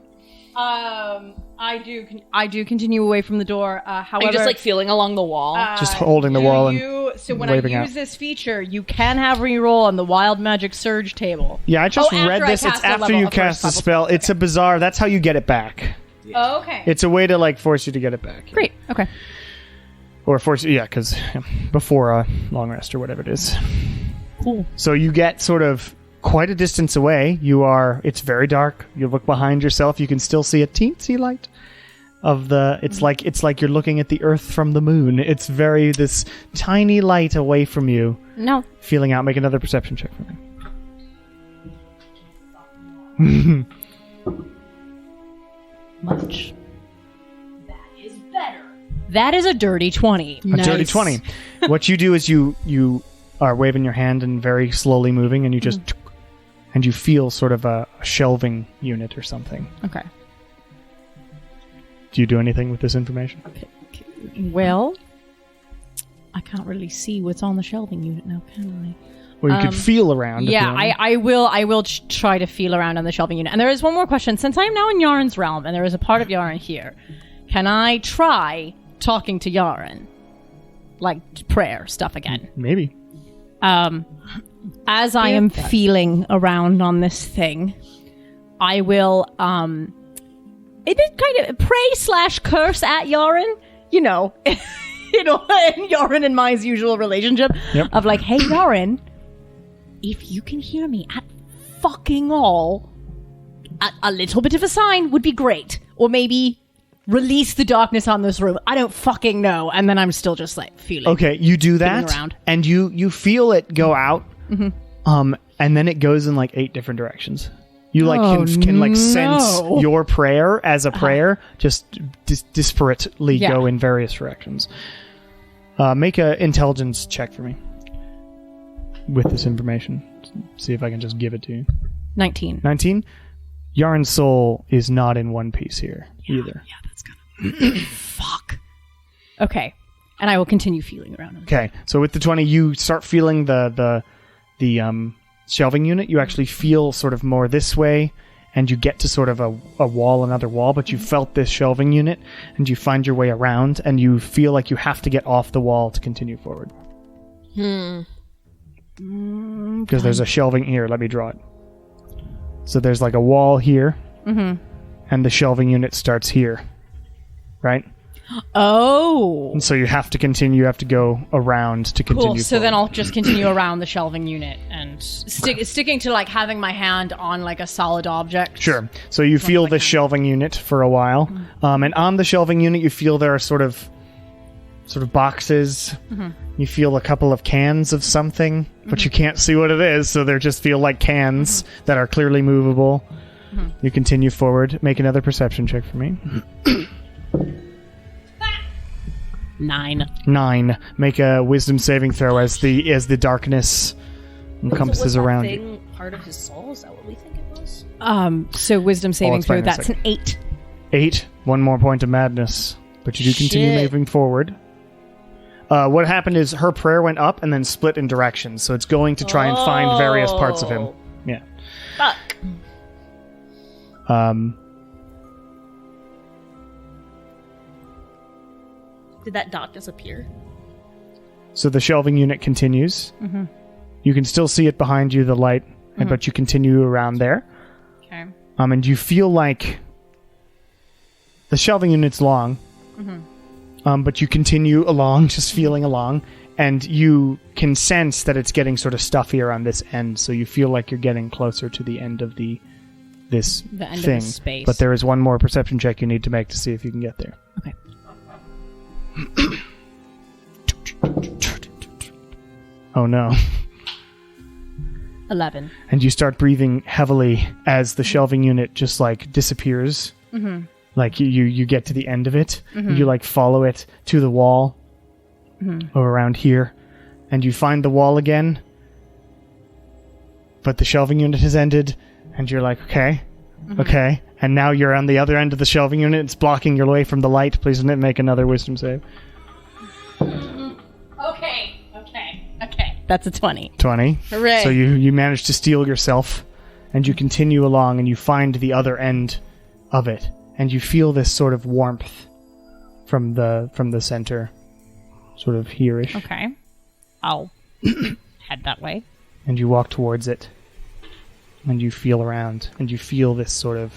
[SPEAKER 4] I do continue away from the door. However,
[SPEAKER 2] Are you just like feeling along the wall?
[SPEAKER 1] Just holding the wall and
[SPEAKER 4] so when I
[SPEAKER 1] waving
[SPEAKER 4] use
[SPEAKER 1] out.
[SPEAKER 4] this feature, you can have re-roll on the Wild Magic Surge table.
[SPEAKER 1] Yeah, I just
[SPEAKER 4] after
[SPEAKER 1] read
[SPEAKER 4] I
[SPEAKER 1] this. It's
[SPEAKER 4] cast a
[SPEAKER 1] after
[SPEAKER 4] level-
[SPEAKER 1] you
[SPEAKER 4] a
[SPEAKER 1] cast the
[SPEAKER 4] first
[SPEAKER 1] spell.
[SPEAKER 4] level.
[SPEAKER 1] It's a bizarre. That's how you get it back.
[SPEAKER 4] Oh, okay.
[SPEAKER 1] It's a way to like force you to get it back.
[SPEAKER 4] Great. Okay.
[SPEAKER 1] Or force because before a long rest or whatever it is.
[SPEAKER 4] Cool.
[SPEAKER 1] So you get sort of quite a distance away. It's very dark. You look behind yourself. You can still see a teensy light of the. It's like you're looking at the Earth from the moon. It's this tiny light away from you.
[SPEAKER 4] No.
[SPEAKER 1] Feeling out. Make another perception check for me.
[SPEAKER 4] Much. That is a dirty 20.
[SPEAKER 1] A dirty 20. What you do is you are waving your hand and very slowly moving, and you just and you feel sort of a shelving unit or something.
[SPEAKER 4] Okay.
[SPEAKER 1] Do you do anything with this information?
[SPEAKER 4] Well, I can't really see what's on the shelving unit now, can
[SPEAKER 1] Or you could feel around.
[SPEAKER 4] I?
[SPEAKER 1] if
[SPEAKER 4] Yeah,
[SPEAKER 1] you want.
[SPEAKER 4] I will try to feel around on the shelving unit. And there is one more question. Since I am now in Yarin's realm, and there is a part of Yarin here, can I try talking to Yarin? Like prayer stuff again.
[SPEAKER 1] Maybe.
[SPEAKER 4] As I am feeling around on this thing, I will it is kind of pray/curse at Yarin, you know, in Yarin and my usual relationship of like, hey Yarin, if you can hear me at fucking all, a little bit of a sign would be great, or maybe release the darkness on this room. I don't fucking know. And then I'm still just like feeling.
[SPEAKER 1] Okay, you do that,
[SPEAKER 4] around.
[SPEAKER 1] and you feel it go out, and then it goes in like 8 different directions. You like can like sense your prayer as a prayer, just disparately go in various directions. Make a intelligence check for me with this information. See if I can just give it to you.
[SPEAKER 4] 19.
[SPEAKER 1] 19. Yarin's soul is not in one piece here either.
[SPEAKER 4] Yeah, that's gonna fuck. Okay. And I will continue feeling around.
[SPEAKER 1] Okay, so with the 20, you start feeling the shelving unit. You actually feel sort of more this way, and you get to sort of a wall, another wall, but you felt this shelving unit, and you find your way around, and you feel like you have to get off the wall to continue forward. Because there's a shelving here. Let me draw it. So there's like a wall here, and the shelving unit starts here, right?
[SPEAKER 4] Oh.
[SPEAKER 1] And so you have to continue. You have to go around to continue.
[SPEAKER 4] Cool. So
[SPEAKER 1] forward.
[SPEAKER 4] then I'll just continue around the shelving unit and sticking to like having my hand on like a solid object.
[SPEAKER 1] Sure. So you feel the shelving unit for a while, and on the shelving unit, you feel there are sort of boxes. You feel a couple of cans of something, but you can't see what it is. So they just feel like cans that are clearly movable. You continue forward. Make another perception check for me. 9. Make a wisdom saving throw as the darkness encompasses around you.
[SPEAKER 2] Part of his soul? Is that what we think it was?
[SPEAKER 4] So wisdom saving throw.
[SPEAKER 1] explain in a
[SPEAKER 4] That's an 8.
[SPEAKER 1] 8. One more point of madness, but you do continue
[SPEAKER 5] Shit.
[SPEAKER 1] moving forward. What happened is her prayer went up and then split in directions, so it's going to try and find various parts of him. Yeah.
[SPEAKER 2] Fuck. Did that dot disappear?
[SPEAKER 1] So the shelving unit continues. You can still see it behind you, the light, but you continue around there.
[SPEAKER 4] Okay.
[SPEAKER 1] And you feel like the shelving unit's long, but you continue along, just feeling along, and you can sense that it's getting sort of stuffier on this end, so you feel like you're getting closer to the end of this
[SPEAKER 4] The end of
[SPEAKER 1] thing.
[SPEAKER 4] the space.
[SPEAKER 1] But there is one more perception check you need to make to see if you can get there.
[SPEAKER 4] Okay.
[SPEAKER 1] Oh no.
[SPEAKER 4] 11.
[SPEAKER 1] And you start breathing heavily as the shelving unit just like disappears. Like you get to the end of it, and you like follow it to the wall or around here, and you find the wall again, but the shelving unit has ended, and you're like, okay, and now you're on the other end of the shelving unit. It's blocking your way from the light. Please make another wisdom save.
[SPEAKER 4] Okay. That's a 20.
[SPEAKER 1] 20.
[SPEAKER 5] Hooray.
[SPEAKER 1] So you manage to steel yourself, and you continue along, and you find the other end of it, and you feel this sort of warmth from the center, sort of here-ish.
[SPEAKER 4] Okay. I'll head that way.
[SPEAKER 1] And you walk towards it, and you feel around, and you feel this sort of...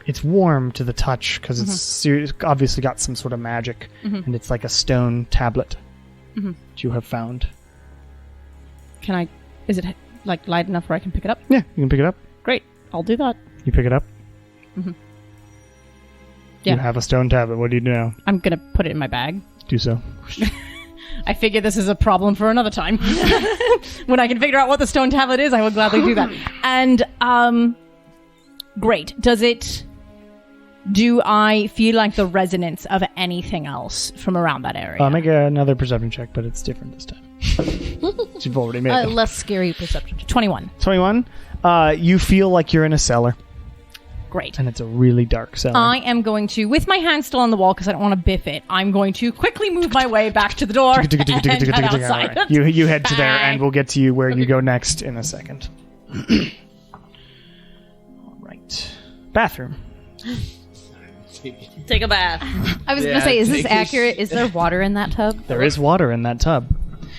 [SPEAKER 1] It's warm to the touch, because it's obviously got some sort of magic, and it's like a stone tablet that you have found.
[SPEAKER 4] Can I... Is it like light enough where I can pick it up?
[SPEAKER 1] Yeah, you can pick it up.
[SPEAKER 4] Great. I'll do that.
[SPEAKER 1] You pick it up.
[SPEAKER 4] Yeah.
[SPEAKER 1] You have a stone tablet. What do you do now?
[SPEAKER 4] I'm going to put it in my bag.
[SPEAKER 1] Do so.
[SPEAKER 4] I figure this is a problem for another time. When I can figure out what the stone tablet is, I will gladly do that. And, great. Do I feel like the resonance of anything else from around that area?
[SPEAKER 1] I'll make another perception check, but it's different this time. You've already made it.
[SPEAKER 6] Less scary perception.
[SPEAKER 4] 21.
[SPEAKER 1] 21. You feel like you're in a cellar,
[SPEAKER 4] Great.
[SPEAKER 1] and it's a really dark cellar.
[SPEAKER 4] I am going to, with my hand still on the wall because I don't want to biff it, I'm going to quickly move my way back to the door and head outside.
[SPEAKER 1] Alright. You head to there,
[SPEAKER 4] Bye.
[SPEAKER 1] and we'll get to you where you go next in a second. All right. Bathroom.
[SPEAKER 2] Take a bath.
[SPEAKER 6] I was going
[SPEAKER 3] Yeah,
[SPEAKER 6] to say, is this
[SPEAKER 3] take a
[SPEAKER 6] accurate? Is there water in that tub?
[SPEAKER 1] There is water in that tub.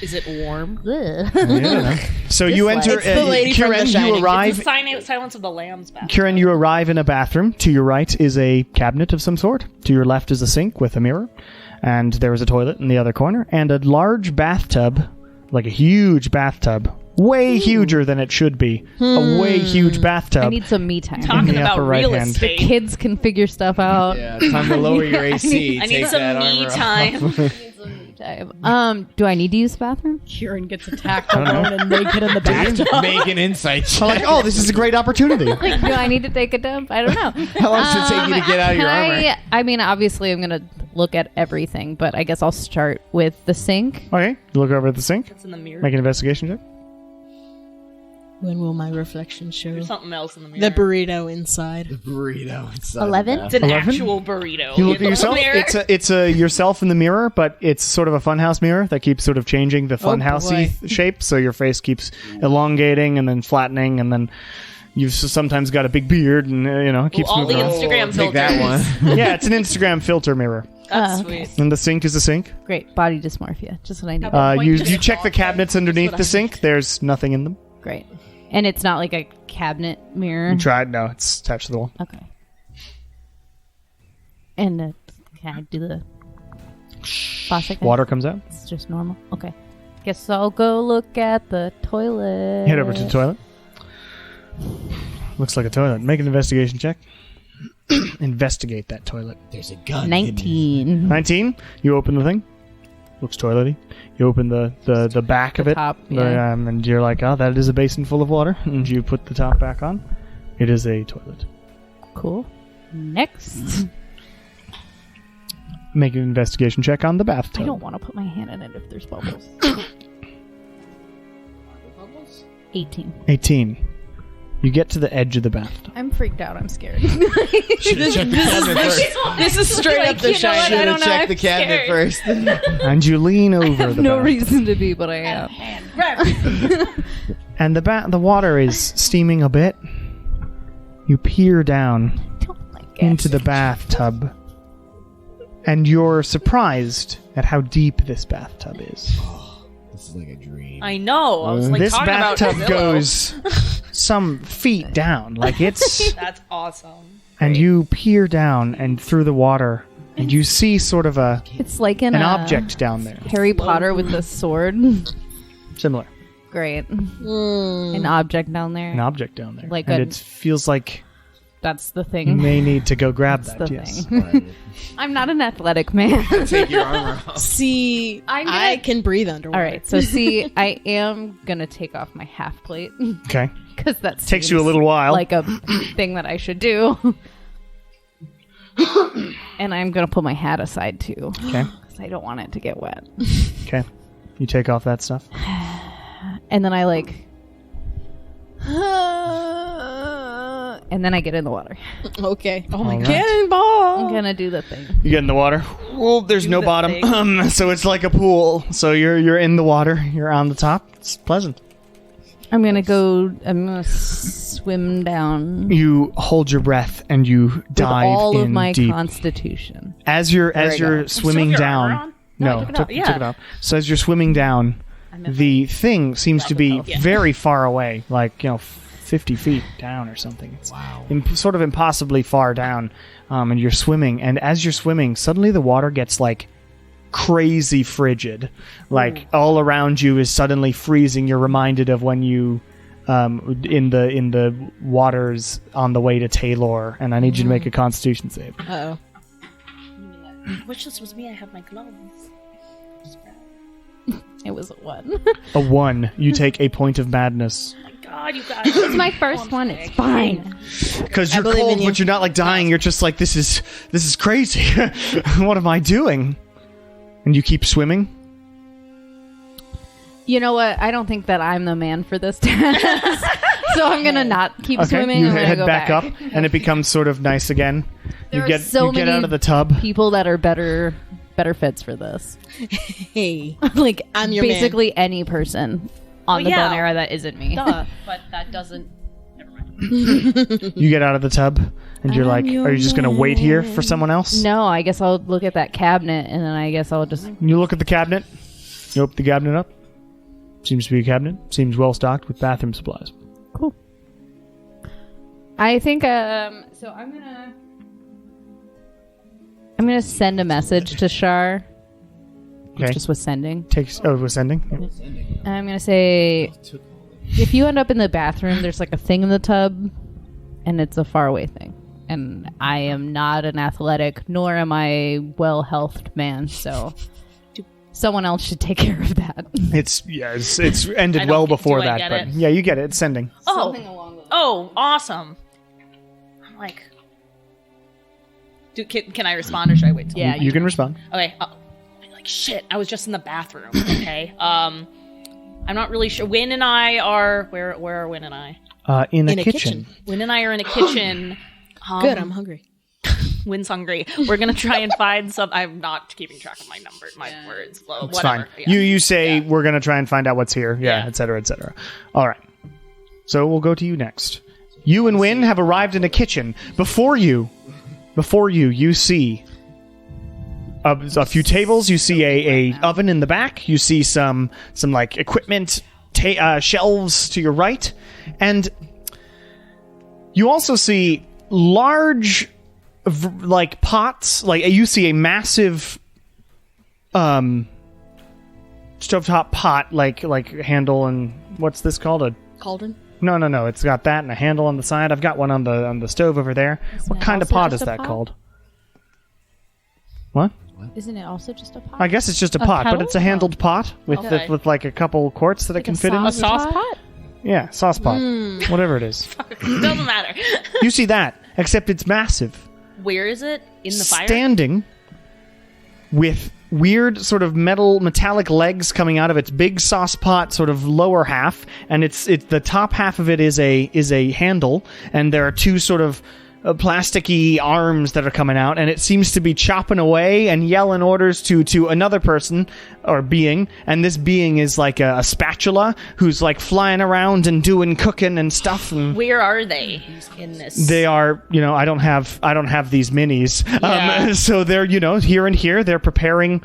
[SPEAKER 2] Is it warm?
[SPEAKER 6] Ugh.
[SPEAKER 1] So you enter.
[SPEAKER 5] It's the lady from The
[SPEAKER 1] Kieran, you
[SPEAKER 5] Shining.
[SPEAKER 1] arrive.
[SPEAKER 2] It's Silence of the Lambs bath.
[SPEAKER 1] Kieran, you arrive in a bathroom. To your right is a cabinet of some sort. To your left is a sink with a mirror. And there is a toilet in the other corner. And a large bathtub, like a huge bathtub. Way huger than it should be. A way huge bathtub.
[SPEAKER 6] I need some me time.
[SPEAKER 2] Talking
[SPEAKER 1] the
[SPEAKER 2] about
[SPEAKER 1] upper right
[SPEAKER 2] real
[SPEAKER 1] hand.
[SPEAKER 2] estate.
[SPEAKER 6] Kids can figure stuff out.
[SPEAKER 3] Yeah, time to lower your AC.
[SPEAKER 2] I need
[SPEAKER 3] Take
[SPEAKER 2] some
[SPEAKER 3] that
[SPEAKER 2] me
[SPEAKER 3] armor
[SPEAKER 2] time.
[SPEAKER 6] Do I need to use the bathroom?
[SPEAKER 4] Kieran gets attacked alone and naked in the bathtub.
[SPEAKER 3] off. Make an insight
[SPEAKER 1] I'm
[SPEAKER 3] check.
[SPEAKER 1] like, oh, this is a great opportunity.
[SPEAKER 6] Do I need to take a dump? I don't know.
[SPEAKER 3] How long does it take you to get out of your armor?
[SPEAKER 6] I mean, obviously, I'm going to look at everything, but I guess I'll start with the sink.
[SPEAKER 1] Okay, you look over at the sink.
[SPEAKER 2] It's in the mirror.
[SPEAKER 1] Make an investigation check.
[SPEAKER 5] When will my reflection show
[SPEAKER 2] There's something else in the mirror.
[SPEAKER 5] the burrito inside?
[SPEAKER 3] Burrito inside.
[SPEAKER 6] 11?
[SPEAKER 2] It's an
[SPEAKER 1] 11?
[SPEAKER 2] actual burrito.
[SPEAKER 1] You look
[SPEAKER 2] in
[SPEAKER 1] at
[SPEAKER 2] the
[SPEAKER 1] yourself.
[SPEAKER 2] mirror.
[SPEAKER 1] It's a yourself in the mirror, but it's sort of a funhouse mirror that keeps sort of changing the funhousey shape. So your face keeps elongating and then flattening, and then You've sometimes got a big beard, and it keeps
[SPEAKER 2] all the
[SPEAKER 1] moving.
[SPEAKER 2] Instagram
[SPEAKER 3] Take
[SPEAKER 2] filters.
[SPEAKER 3] that one.
[SPEAKER 1] Yeah, it's an Instagram filter mirror,
[SPEAKER 2] That's
[SPEAKER 6] okay.
[SPEAKER 2] sweet.
[SPEAKER 1] and the sink is a sink.
[SPEAKER 6] Great. Body dysmorphia. Just what I need.
[SPEAKER 1] You check the cabinets underneath the sink. There's nothing in them.
[SPEAKER 6] Great. And it's not like a cabinet mirror.
[SPEAKER 1] You tried? No, it's attached to the wall.
[SPEAKER 6] Okay. And can I do the faucet?
[SPEAKER 1] Water comes out.
[SPEAKER 6] It's just normal. Okay. Guess I'll go look at the toilet.
[SPEAKER 1] Head over to the toilet. Looks like a toilet. Make an investigation check. Investigate that toilet.
[SPEAKER 3] There's a gun.
[SPEAKER 6] 19.
[SPEAKER 1] 19. You open the thing. Looks toilety. You open the back of it.
[SPEAKER 6] top, yeah.
[SPEAKER 1] And you're like, oh, that is a basin full of water. And you put the top back on. It is a toilet.
[SPEAKER 6] Cool. Next.
[SPEAKER 1] Make an investigation check on the bathtub.
[SPEAKER 6] I don't want to put my hand in it if there's bubbles. 18.
[SPEAKER 1] 18. You get to the edge of the bathtub.
[SPEAKER 4] I'm freaked out. I'm scared.
[SPEAKER 3] Should have checked the cabinet first.
[SPEAKER 2] This is straight up the shine.
[SPEAKER 3] Should have checked the cabinet first.
[SPEAKER 1] And you lean over the
[SPEAKER 6] No
[SPEAKER 1] bathtub.
[SPEAKER 6] reason to be, but I am.
[SPEAKER 1] And the water is steaming a bit. You peer down into the bathtub. And you're surprised at how deep this bathtub is.
[SPEAKER 3] This is like a dream.
[SPEAKER 2] I know. I was like
[SPEAKER 1] This
[SPEAKER 2] talking about
[SPEAKER 1] bathtub
[SPEAKER 2] Zillow.
[SPEAKER 1] goes some feet down. Like it's...
[SPEAKER 2] That's awesome.
[SPEAKER 1] And you peer down and through the water. And you see sort of
[SPEAKER 6] It's like in
[SPEAKER 1] an
[SPEAKER 6] a
[SPEAKER 1] object down there.
[SPEAKER 6] Harry Potter with the sword.
[SPEAKER 1] Similar.
[SPEAKER 6] Great. An object down there.
[SPEAKER 1] An object down there.
[SPEAKER 6] Like
[SPEAKER 1] and
[SPEAKER 6] a-
[SPEAKER 1] it feels like
[SPEAKER 6] That's the
[SPEAKER 1] you
[SPEAKER 6] thing.
[SPEAKER 1] may need to go grab
[SPEAKER 6] That's
[SPEAKER 1] that.
[SPEAKER 6] the
[SPEAKER 1] Yes.
[SPEAKER 6] thing. I'm not an athletic man.
[SPEAKER 3] Take your armor off.
[SPEAKER 5] See, I can breathe underwater.
[SPEAKER 6] All right, so see, I am gonna take off my half plate
[SPEAKER 1] Okay.
[SPEAKER 6] because that
[SPEAKER 1] Takes you a
[SPEAKER 6] seems
[SPEAKER 1] little while.
[SPEAKER 6] like a thing that I should do. And I'm gonna put my hat aside too
[SPEAKER 1] Okay.
[SPEAKER 6] because I don't want it to get wet.
[SPEAKER 1] Okay. You take off that stuff.
[SPEAKER 6] And then I and then I get in the water.
[SPEAKER 5] Okay. Oh
[SPEAKER 1] All
[SPEAKER 5] my
[SPEAKER 1] right.
[SPEAKER 5] god. Cannonball.
[SPEAKER 6] I'm gonna do the thing.
[SPEAKER 1] You get in the water. Well, there's no
[SPEAKER 2] the
[SPEAKER 1] bottom,
[SPEAKER 2] thing.
[SPEAKER 1] so it's like a pool. So you're in the water. You're on the top. It's pleasant.
[SPEAKER 6] I'm gonna swim down
[SPEAKER 1] You hold your breath and you
[SPEAKER 6] with
[SPEAKER 1] dive
[SPEAKER 6] all
[SPEAKER 1] in
[SPEAKER 6] of my
[SPEAKER 1] deep.
[SPEAKER 6] constitution.
[SPEAKER 1] As you're
[SPEAKER 6] I go.
[SPEAKER 1] swimming
[SPEAKER 2] Still have your armor
[SPEAKER 1] down.
[SPEAKER 2] on? No, I took it off.
[SPEAKER 1] took
[SPEAKER 2] Yeah.
[SPEAKER 1] it off. So as you're swimming down, the thing seems to be
[SPEAKER 2] Yeah.
[SPEAKER 1] very far away, like 50 feet down or something. It's sort of impossibly far down, and you're swimming. And as you're swimming, suddenly the water gets like crazy frigid, like all around you is suddenly freezing. You're reminded of when you in the waters on the way to Taylor, and I need you to make a Constitution save.
[SPEAKER 5] Uh-oh.
[SPEAKER 2] Wish this was me. I have my gloves.
[SPEAKER 6] It was a 1.
[SPEAKER 1] A 1. You take a point of madness.
[SPEAKER 2] Oh my god, you guys.
[SPEAKER 6] It's my first one. It's fine.
[SPEAKER 1] Because you're
[SPEAKER 5] believe
[SPEAKER 1] cold,
[SPEAKER 5] in you.
[SPEAKER 1] but you're not like dying. You're just like, this is crazy. What am I doing? And you keep swimming.
[SPEAKER 6] You know what? I don't think that I'm the man for this task. So I'm gonna not keep
[SPEAKER 1] Okay,
[SPEAKER 6] swimming.
[SPEAKER 1] you
[SPEAKER 6] I'm gonna
[SPEAKER 1] head
[SPEAKER 6] go
[SPEAKER 1] back up, and it becomes sort of nice again.
[SPEAKER 6] There
[SPEAKER 1] you
[SPEAKER 6] are
[SPEAKER 1] get
[SPEAKER 6] so
[SPEAKER 1] you get
[SPEAKER 6] many
[SPEAKER 1] out of the tub.
[SPEAKER 6] People that are better fits for this.
[SPEAKER 5] Hey. Like, I'm your
[SPEAKER 6] Basically, any person on the
[SPEAKER 2] yeah.
[SPEAKER 6] Bone Era that isn't me.
[SPEAKER 2] Duh.
[SPEAKER 6] But that doesn't. Never mind.
[SPEAKER 1] You get out of the tub, and you're like, are you just gonna wait here for someone else?
[SPEAKER 6] No, I guess I'll look at that cabinet, and then I guess I'll just.
[SPEAKER 1] You look at the cabinet. You open the cabinet up. Seems to be a cabinet. Seems well stocked with bathroom supplies.
[SPEAKER 6] Cool. I think. So I'm gonna send a message to Shar.
[SPEAKER 1] Okay.
[SPEAKER 6] Just with sending.
[SPEAKER 1] We're sending.
[SPEAKER 6] And I'm gonna say, if you end up in the bathroom, there's like a thing in the tub, and it's a faraway thing. And I am not an athletic, nor am I well-healthed man, so someone else should take care of that.
[SPEAKER 1] It's ended
[SPEAKER 2] I don't
[SPEAKER 1] well
[SPEAKER 2] get-
[SPEAKER 1] before
[SPEAKER 2] do I
[SPEAKER 1] that,
[SPEAKER 2] get
[SPEAKER 1] but
[SPEAKER 2] it?
[SPEAKER 1] yeah, you get it. It's sending.
[SPEAKER 2] Oh, awesome. I'm like, can I respond or should I wait till?
[SPEAKER 6] Yeah,
[SPEAKER 1] You can respond.
[SPEAKER 2] Okay. Like shit. I was just in the bathroom. Okay. I'm not really sure. Win and I are where are Win and I?
[SPEAKER 1] In
[SPEAKER 5] In
[SPEAKER 1] a
[SPEAKER 5] a
[SPEAKER 1] kitchen.
[SPEAKER 2] Win and I are in a kitchen.
[SPEAKER 5] Good, I'm hungry.
[SPEAKER 2] Win's hungry. We're gonna try and find some. I'm not keeping track of my words. Well,
[SPEAKER 1] It's
[SPEAKER 2] whatever.
[SPEAKER 1] fine.
[SPEAKER 2] Yeah.
[SPEAKER 1] You say we're gonna try and find out what's here. Yeah,
[SPEAKER 2] Yeah.
[SPEAKER 1] et cetera, et cetera. All right. So we'll go to you next. You and Wynn have arrived in a kitchen. Before you, you see a few tables. You see a oven in the back. You see some like equipment shelves to your right, and you also see large like pots. Like you see a massive stovetop pot, like handle, and what's this called? A
[SPEAKER 5] Cauldron?
[SPEAKER 1] No. It's got that and a handle on the side. I've got one on the stove over there. What kind of pot is that called? What?
[SPEAKER 6] Isn't it also just a pot?
[SPEAKER 1] I guess it's just a pot,
[SPEAKER 6] kettle?
[SPEAKER 1] but it's a handled pot with
[SPEAKER 2] Okay.
[SPEAKER 1] with like a couple quarts that it can fit in.
[SPEAKER 2] A sauce pot?
[SPEAKER 1] Yeah, sauce pot. Whatever it is.
[SPEAKER 2] Doesn't matter.
[SPEAKER 1] You see that, except it's massive.
[SPEAKER 2] Where is it? In the fire?
[SPEAKER 1] Standing with weird sort of metallic legs coming out of its big sauce pot sort of lower half, and it's the top half of it is a handle, and there are two sort of plasticky arms that are coming out, and it seems to be chopping away and yelling orders to another person or being, and this being is like a spatula who's like flying around and doing cooking and stuff. And
[SPEAKER 2] Where are they in this?
[SPEAKER 1] they are, I don't have these minis,
[SPEAKER 2] Yeah.
[SPEAKER 1] so they're here and here. They're preparing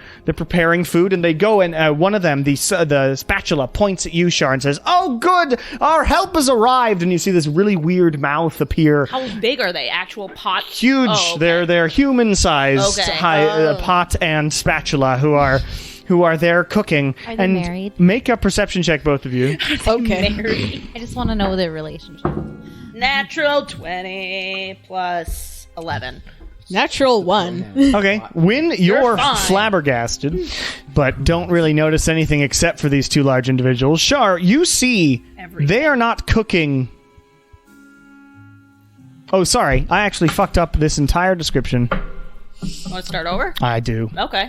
[SPEAKER 1] food, and they go, and one of them, the spatula, points at you, Shar, and says, "Oh, good, our help has arrived." And you see this really weird mouth appear.
[SPEAKER 2] How big are they? Actual pot?
[SPEAKER 1] Huge.
[SPEAKER 2] Oh, okay.
[SPEAKER 1] They're human-sized
[SPEAKER 2] Okay.
[SPEAKER 1] pot and spatula who are there cooking.
[SPEAKER 6] Are they
[SPEAKER 1] and
[SPEAKER 6] married?
[SPEAKER 1] Make a perception check, both of you.
[SPEAKER 5] Okay.
[SPEAKER 6] I just want to know their relationship.
[SPEAKER 2] Natural 20 plus 11.
[SPEAKER 5] Natural 1.
[SPEAKER 1] Okay, Wynn, you're
[SPEAKER 2] fine.
[SPEAKER 1] flabbergasted, but don't really notice anything except for these two large individuals. Shar, you see
[SPEAKER 2] Everything.
[SPEAKER 1] they are not cooking. Oh, sorry, I actually fucked up this entire description.
[SPEAKER 2] Want to start over?
[SPEAKER 1] I do.
[SPEAKER 2] Okay.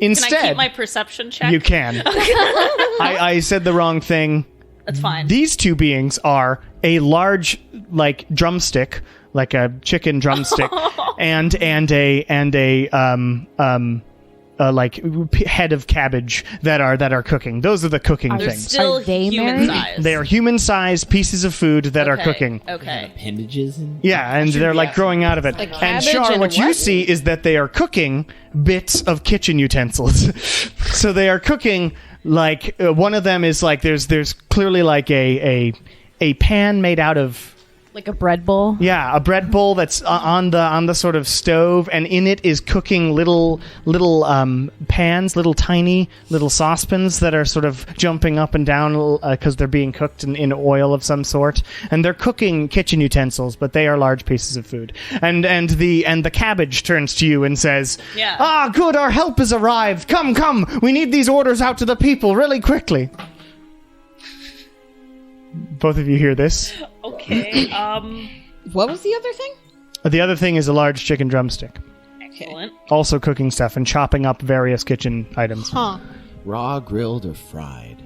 [SPEAKER 1] Instead,
[SPEAKER 2] Can I keep my perception check?
[SPEAKER 1] you can. I said the wrong thing.
[SPEAKER 2] That's fine.
[SPEAKER 1] These two beings are a large, like, drumstick, like a chicken drumstick, and a head of cabbage that are cooking. Those are the cooking
[SPEAKER 2] They're
[SPEAKER 1] things.
[SPEAKER 2] still
[SPEAKER 6] Are they
[SPEAKER 2] human
[SPEAKER 6] married?
[SPEAKER 2] size.
[SPEAKER 1] They are human-sized pieces of food that are cooking.
[SPEAKER 2] Okay.
[SPEAKER 3] Appendages and
[SPEAKER 1] Yeah, and they're like growing out of it. And
[SPEAKER 5] cabbage
[SPEAKER 1] Shar,
[SPEAKER 5] and
[SPEAKER 1] what you
[SPEAKER 5] what?
[SPEAKER 1] see is that they are cooking bits of kitchen utensils. So they are cooking like one of them is like there's clearly like a pan made out of
[SPEAKER 6] Like a bread bowl?
[SPEAKER 1] a bread bowl that's on the sort of stove, and in it is cooking little pans, little tiny little saucepans that are sort of jumping up and down because they're being cooked in oil of some sort, and they're cooking kitchen utensils, but they are large pieces of food. And the cabbage turns to you and says,
[SPEAKER 2] Yeah.
[SPEAKER 1] "Ah, good, our help has arrived. Come, we need these orders out to the people really quickly." Both of you hear this.
[SPEAKER 2] Okay.
[SPEAKER 5] What was the other thing?
[SPEAKER 1] The other thing is a large chicken drumstick,
[SPEAKER 2] Excellent.
[SPEAKER 1] also cooking stuff and chopping up various kitchen items.
[SPEAKER 5] Huh.
[SPEAKER 3] raw, grilled, or fried.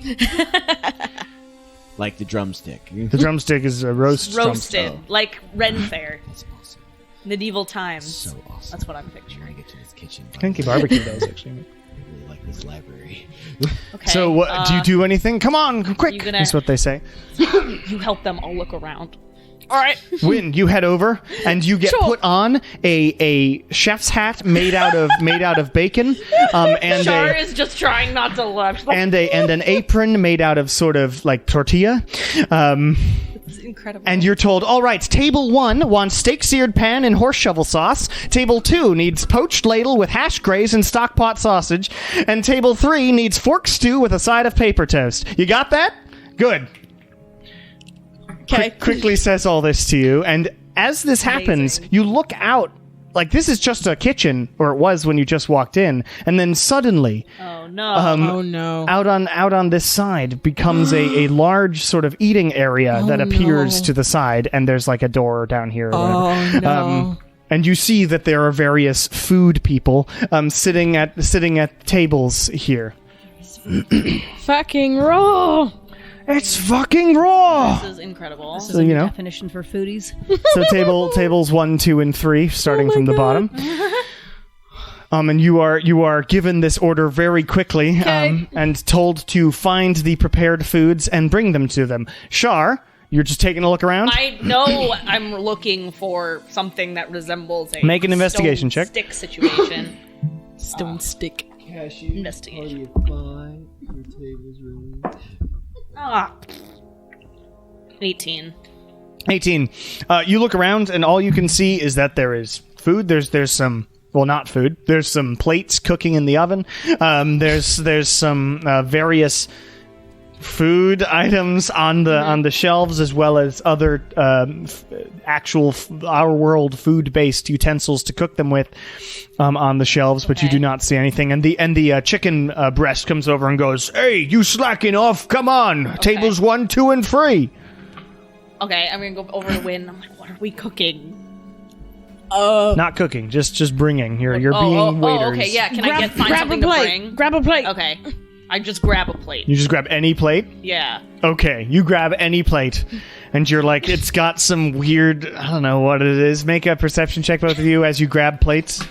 [SPEAKER 3] Like the drumstick.
[SPEAKER 1] The drumstick is a roasted.
[SPEAKER 2] Roasted. Like Ren Fair.
[SPEAKER 3] That's awesome.
[SPEAKER 2] Medieval times.
[SPEAKER 3] So awesome.
[SPEAKER 2] That's what I'm
[SPEAKER 3] When I
[SPEAKER 2] picturing.
[SPEAKER 3] get to this kitchen,
[SPEAKER 1] Kinky barbecue does actually.
[SPEAKER 3] I really like this library.
[SPEAKER 2] Okay.
[SPEAKER 1] So, what do you do anything? Come on, quick!
[SPEAKER 2] You gonna-
[SPEAKER 1] Is what they say.
[SPEAKER 2] You help them all look around. All right.
[SPEAKER 1] Win, you head over and you get put on a chef's hat made out of bacon, and
[SPEAKER 2] Char is just trying not to laugh.
[SPEAKER 1] and an apron made out of sort of like tortilla.
[SPEAKER 2] It's incredible.
[SPEAKER 1] And you're told, all right, table 1 wants steak-seared pan and horse shovel sauce. Table 2 needs poached ladle with hash grays and stock pot sausage. And table 3 needs fork stew with a side of paper toast. You got that? Good.
[SPEAKER 5] Okay.
[SPEAKER 1] Quickly says all this to you. And as this happens,
[SPEAKER 2] Amazing.
[SPEAKER 1] you look out. Like, this is just a kitchen, or it was when you just walked in. And then suddenly,
[SPEAKER 2] oh no.
[SPEAKER 5] Oh no.
[SPEAKER 1] out on this side becomes a large sort of eating area that appears
[SPEAKER 5] no.
[SPEAKER 1] to the side, and there's like a door down here. Or
[SPEAKER 5] Oh
[SPEAKER 1] whatever.
[SPEAKER 5] no.
[SPEAKER 1] And you see that there are various food people sitting at tables here.
[SPEAKER 5] Fucking raw.
[SPEAKER 1] It's fucking raw.
[SPEAKER 2] This is incredible.
[SPEAKER 1] So you know,
[SPEAKER 4] Definition for foodies.
[SPEAKER 1] so tables 1, 2, and 3, starting from the bottom. And you are given this order very quickly, and told to find the prepared foods and bring them to them. Shar, You're just taking a look around?
[SPEAKER 2] I know I'm looking for something that resembles a
[SPEAKER 1] Make an investigation
[SPEAKER 2] stone
[SPEAKER 1] check.
[SPEAKER 2] stick situation.
[SPEAKER 5] Stone stick.
[SPEAKER 2] Investigation.
[SPEAKER 3] Your table's really...
[SPEAKER 2] 18.
[SPEAKER 1] 18. You look around, and all you can see is that there is food. There's some... Well, not food. There's some plates cooking in the oven. There's some various food items on the shelves, as well as other actual our world food-based utensils to cook them with on the shelves. But you do not see anything. And the chicken breast comes over and goes, "Hey, you slacking off? Come on, tables 1, 2, and 3."
[SPEAKER 2] Okay, I'm gonna go over to Win. I'm like, what are we cooking?
[SPEAKER 1] Not cooking, just bringing. You're being waiters.
[SPEAKER 2] Okay, yeah. Can I find something to bring?
[SPEAKER 5] Grab a plate.
[SPEAKER 2] Okay, I just grab a plate.
[SPEAKER 1] You just grab any plate?
[SPEAKER 2] Yeah.
[SPEAKER 1] Okay, you grab any plate, and you're like, it's got some weird, I don't know what it is. Make a perception check, both of you, as you grab plates.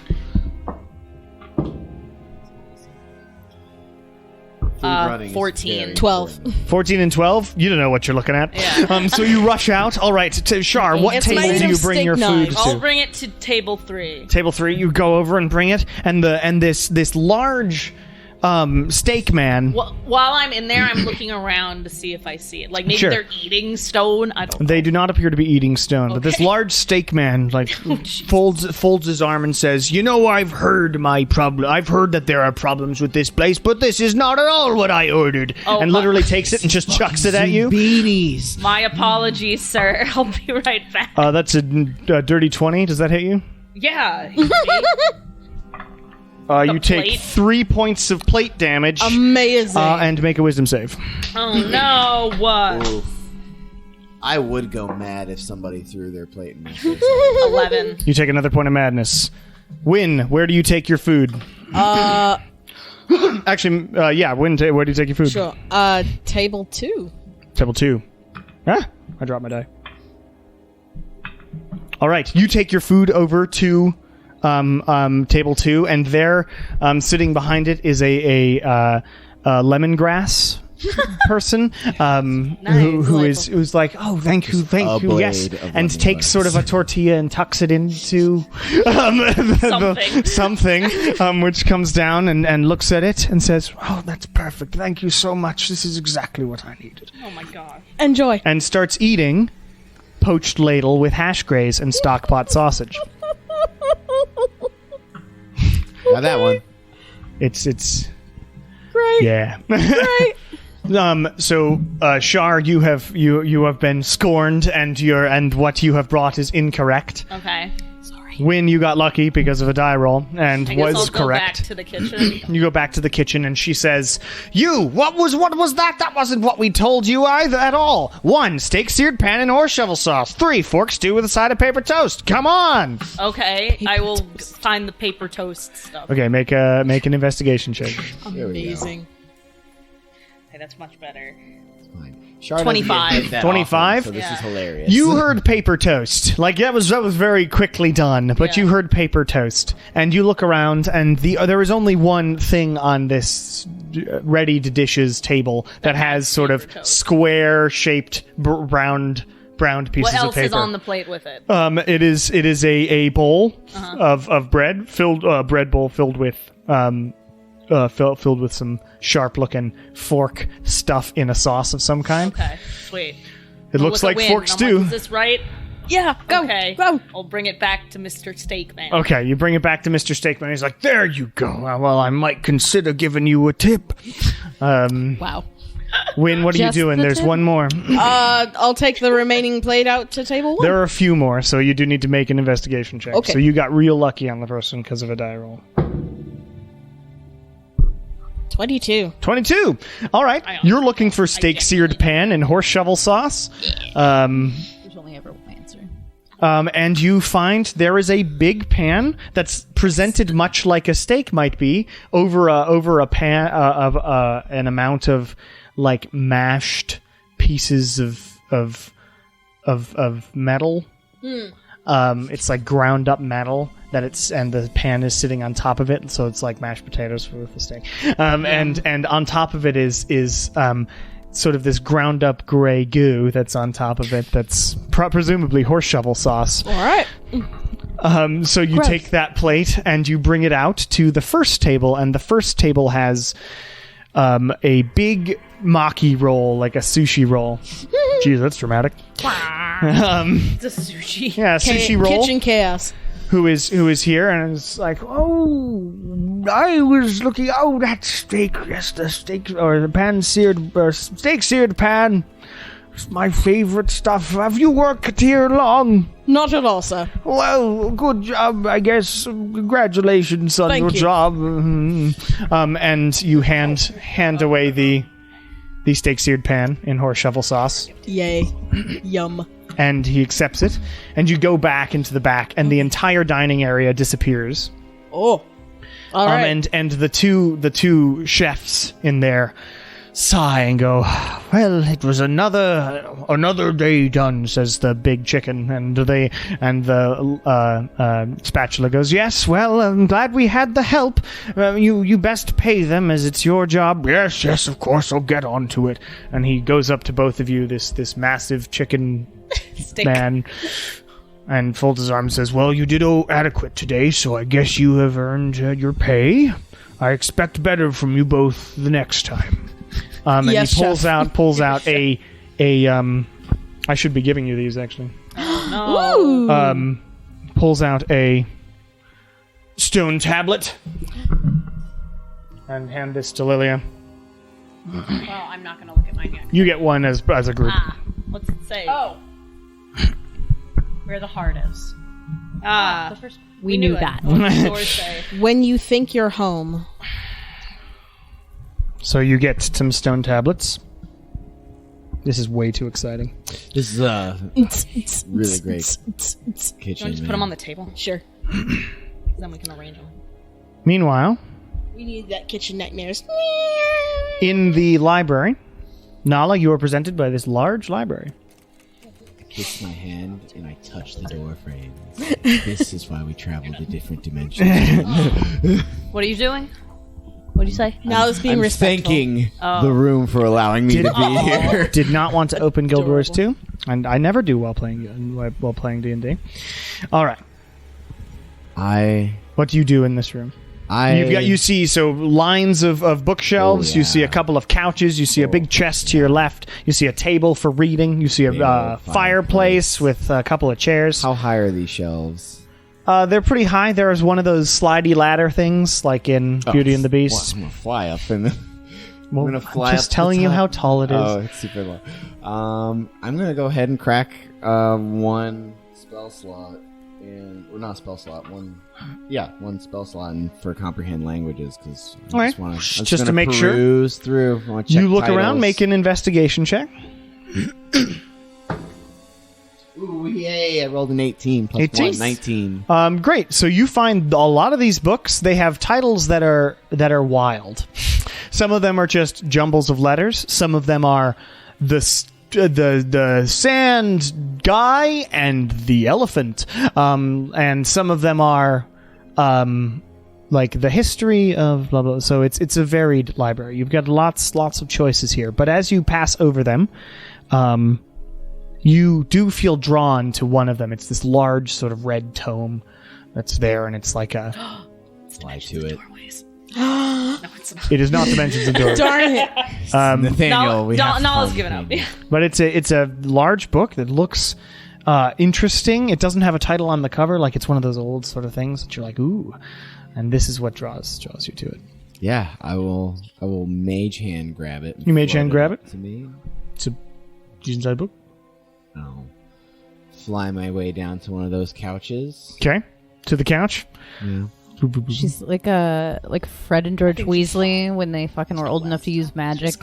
[SPEAKER 2] 14.
[SPEAKER 5] 12.
[SPEAKER 1] 14 and 12? You don't know what you're looking at.
[SPEAKER 2] Yeah.
[SPEAKER 1] So you rush out. All right, Shar, what
[SPEAKER 5] It's
[SPEAKER 1] table
[SPEAKER 5] made
[SPEAKER 1] do you
[SPEAKER 5] of
[SPEAKER 1] bring
[SPEAKER 5] steak
[SPEAKER 1] your food
[SPEAKER 5] knives.
[SPEAKER 1] to?
[SPEAKER 2] I'll bring it to table 3.
[SPEAKER 1] Table 3, you go over and bring it, and this large steak man.
[SPEAKER 2] While I'm in there, I'm looking around to see if I see it. Like, maybe
[SPEAKER 1] Sure.
[SPEAKER 2] they're eating stone. I don't know.
[SPEAKER 1] They do not appear to be eating stone, but this
[SPEAKER 2] Okay.
[SPEAKER 1] large steak man folds his arm and says, "You know, I've heard that there are problems with this place, but this is not at all what I ordered." And literally takes it and just chucks it at you.
[SPEAKER 3] Beanies.
[SPEAKER 2] My apologies, sir. I'll be right back.
[SPEAKER 1] That's a dirty 20. Does that hit you?
[SPEAKER 2] Yeah.
[SPEAKER 1] You take
[SPEAKER 2] plate?
[SPEAKER 1] 3 points of plate damage.
[SPEAKER 5] Amazing.
[SPEAKER 1] And make a wisdom save.
[SPEAKER 2] Oh no! What?
[SPEAKER 3] Oof. I would go mad if somebody threw their plate in my face.
[SPEAKER 2] 11.
[SPEAKER 1] You take another point of madness. Win, where do you take your food? Actually, Win, where do you take your food?
[SPEAKER 5] Sure. Table 2.
[SPEAKER 1] Table 2. Ah, I dropped my die. All right, you take your food over to table 2, and there, sitting behind it, is a lemongrass person who's like, "Oh, thank you, yes," and takes sort of a tortilla and tucks it into something, which comes down and looks at it and says, "Oh, that's perfect. Thank you so much. This is exactly what I needed."
[SPEAKER 2] Oh my god.
[SPEAKER 5] Enjoy.
[SPEAKER 1] And starts eating poached ladle with hash grays and stockpot sausage.
[SPEAKER 3] Now that one.
[SPEAKER 1] It's
[SPEAKER 5] Great.
[SPEAKER 1] yeah.
[SPEAKER 5] Great.
[SPEAKER 1] So Shar, you have been scorned, and what you have brought is incorrect.
[SPEAKER 2] Okay.
[SPEAKER 1] Win, you got lucky because of a die roll and
[SPEAKER 2] I guess
[SPEAKER 1] was
[SPEAKER 2] I'll go
[SPEAKER 1] correct.
[SPEAKER 2] back to the kitchen.
[SPEAKER 1] You go back to the kitchen, and she says, what was that? That wasn't what we told you either at all. 1, steak seared pan and horse shovel sauce. 3, fork stew with a side of paper toast. Come on.
[SPEAKER 2] Okay, I will find the paper toast stuff.
[SPEAKER 1] Okay, make an investigation check.
[SPEAKER 5] Amazing.
[SPEAKER 2] Okay, that's much better.
[SPEAKER 3] Fine. Char
[SPEAKER 2] 25.
[SPEAKER 3] doesn't get that
[SPEAKER 1] 25?
[SPEAKER 3] often, so this
[SPEAKER 2] Yeah.
[SPEAKER 3] is hilarious.
[SPEAKER 1] You heard paper toast. Like that was very quickly done, but
[SPEAKER 2] Yeah.
[SPEAKER 1] you heard paper toast. And you look around, and there is only one thing on this ready to dishes table that has sort of
[SPEAKER 2] paper toast.
[SPEAKER 1] square shaped browned pieces
[SPEAKER 2] What
[SPEAKER 1] of
[SPEAKER 2] else
[SPEAKER 1] paper.
[SPEAKER 2] is on the plate with it?
[SPEAKER 1] It is a bowl of bread filled bread bowl filled with filled with some sharp looking fork stuff in a sauce of some kind.
[SPEAKER 2] Okay, sweet.
[SPEAKER 1] It looks like fork stew.
[SPEAKER 2] Is this right?
[SPEAKER 5] Yeah, go.
[SPEAKER 2] Okay.
[SPEAKER 5] Go.
[SPEAKER 2] I'll bring it back to Mr. Steakman.
[SPEAKER 1] Okay, you bring it back to Mr. Steakman. He's like, "There you go. Well, I might consider giving you a tip."
[SPEAKER 5] Wow.
[SPEAKER 1] Win, what are you
[SPEAKER 6] Just
[SPEAKER 1] doing?
[SPEAKER 6] the
[SPEAKER 1] There's
[SPEAKER 6] tip?
[SPEAKER 1] one more.
[SPEAKER 5] I'll take the remaining plate out to table 1.
[SPEAKER 1] There are a few more, so you do need to make an investigation check.
[SPEAKER 5] Okay.
[SPEAKER 1] So you got real lucky on the first one because of a die roll.
[SPEAKER 5] 22.
[SPEAKER 1] 22. All right. You're looking for steak seared pan and horse shovel sauce.
[SPEAKER 6] There's only ever one answer.
[SPEAKER 1] And you find there is a big pan that's presented much like a steak might be over a pan of an amount of like mashed pieces of metal. It's like ground up metal and the pan is sitting on top of it, so it's like mashed potatoes for the steak. And on top of it is sort of this ground up gray goo that's on top of it. That's presumably horse shovel sauce.
[SPEAKER 5] All right.
[SPEAKER 1] So you take that plate and you bring it out to the first table, and the first table has a big maki roll, like a sushi roll. Jeez, that's dramatic.
[SPEAKER 2] It's a sushi.
[SPEAKER 1] Yeah, a sushi roll.
[SPEAKER 5] Kitchen chaos.
[SPEAKER 1] Who is here, and it's like, oh, I was looking, oh, that steak, yes, the steak, or the pan-seared, or steak-seared pan. It's my favorite stuff. Have you worked here long?
[SPEAKER 5] Not at all, sir.
[SPEAKER 1] Well, good job, I guess. Congratulations on
[SPEAKER 5] Thank
[SPEAKER 1] your
[SPEAKER 5] you.
[SPEAKER 1] job. And you hand away the steak-seared pan in horse shovel sauce.
[SPEAKER 5] Yay. Yum.
[SPEAKER 1] And he accepts it, and you go back into the back, and the entire dining area disappears.
[SPEAKER 5] Oh. All right.
[SPEAKER 1] And the two chefs in there sigh and go, well, it was another day done, says the big chicken, and the spatula goes, yes, well, I'm glad we had the help. You best pay them as it's your job. Yes, of course, I'll get on to it. And he goes up to both of you, this massive chicken man, and folds his arms and says, well, you did adequate today, so I guess you have earned your pay. I expect better from you both the next time. And
[SPEAKER 5] Yes,
[SPEAKER 1] he pulls
[SPEAKER 5] chef.
[SPEAKER 1] out a I should be giving you these actually.
[SPEAKER 5] Ooh.
[SPEAKER 1] Pulls out a stone tablet and hand this to Lilia.
[SPEAKER 2] Well, I'm not going to look at mine yet.
[SPEAKER 1] You get one as a group.
[SPEAKER 2] What's it say?
[SPEAKER 6] Oh. Where the heart is.
[SPEAKER 2] Ah.
[SPEAKER 6] We knew that.
[SPEAKER 2] What does yours say?
[SPEAKER 5] When you think you're home.
[SPEAKER 1] So you get some stone tablets. This is way too exciting.
[SPEAKER 3] This is really great kitchen.
[SPEAKER 2] You want to just put them on the table?
[SPEAKER 5] Sure.
[SPEAKER 2] Then we can arrange them.
[SPEAKER 1] Meanwhile,
[SPEAKER 5] We need that kitchen nightmares.
[SPEAKER 1] in the library, Nala, you are presented by this large library.
[SPEAKER 3] I kiss my hand and I touch the door frames. This is why we travel to different dimensions.
[SPEAKER 6] What are you doing? What do you say?
[SPEAKER 5] Now it's being
[SPEAKER 3] I'm
[SPEAKER 5] respectful.
[SPEAKER 3] thanking the room for allowing me to be here.
[SPEAKER 1] Did not want to open Guild Wars 2, and I never do while playing D&D. All right. What do you do in this room? You see lines of bookshelves.
[SPEAKER 3] Oh, yeah.
[SPEAKER 1] You see a couple of couches. You see a big chest to your left. You see a table for reading. You see a fireplace with a couple of chairs.
[SPEAKER 3] How high are these shelves?
[SPEAKER 1] They're pretty high. There's one of those slidey ladder things, like in Beauty and the Beast.
[SPEAKER 3] I'm gonna fly up and
[SPEAKER 1] Well,
[SPEAKER 3] I'm gonna fly
[SPEAKER 1] I'm just
[SPEAKER 3] up to
[SPEAKER 1] telling
[SPEAKER 3] the
[SPEAKER 1] you
[SPEAKER 3] top.
[SPEAKER 1] how tall it is.
[SPEAKER 3] Oh, it's super low. I'm gonna go ahead and crack one spell slot, not spell slot. One spell slot for comprehend languages because I
[SPEAKER 1] All right.
[SPEAKER 3] just want
[SPEAKER 1] Just to make sure.
[SPEAKER 3] peruse through. I wanna check
[SPEAKER 1] You look
[SPEAKER 3] titles.
[SPEAKER 1] around, make an investigation check.
[SPEAKER 3] Ooh, yay! I rolled an 18 plus
[SPEAKER 1] 18.
[SPEAKER 3] 1, 19.
[SPEAKER 1] Great. So you find a lot of these books. They have titles that are wild. Some of them are just jumbles of letters. Some of them are the sand guy and the elephant. And some of them are like the history of blah blah. So it's a varied library. You've got lots of choices here. But as you pass over them, you do feel drawn to one of them. It's this large sort of red tome that's there, and it's like a...
[SPEAKER 3] Fly to it.
[SPEAKER 2] No, it's not.
[SPEAKER 1] It is not Dimensions and Doors.
[SPEAKER 5] Darn it.
[SPEAKER 3] Nathaniel, we have
[SPEAKER 2] Nala's
[SPEAKER 3] fun
[SPEAKER 2] given up.
[SPEAKER 3] thing.
[SPEAKER 1] But it's a large book that looks interesting. It doesn't have a title on the cover, like it's one of those old sort of things that you're like, ooh. And this is what draws you to it.
[SPEAKER 3] Yeah, I will mage hand grab it. and
[SPEAKER 1] You mage
[SPEAKER 3] float
[SPEAKER 1] hand grab
[SPEAKER 3] up
[SPEAKER 1] it?
[SPEAKER 3] to me.
[SPEAKER 1] It's a inside book.
[SPEAKER 3] I'll fly my way down to one of those couches.
[SPEAKER 1] Okay. To the couch.
[SPEAKER 3] Yeah.
[SPEAKER 6] She's like Fred and George Weasley when they fucking were old enough to use magic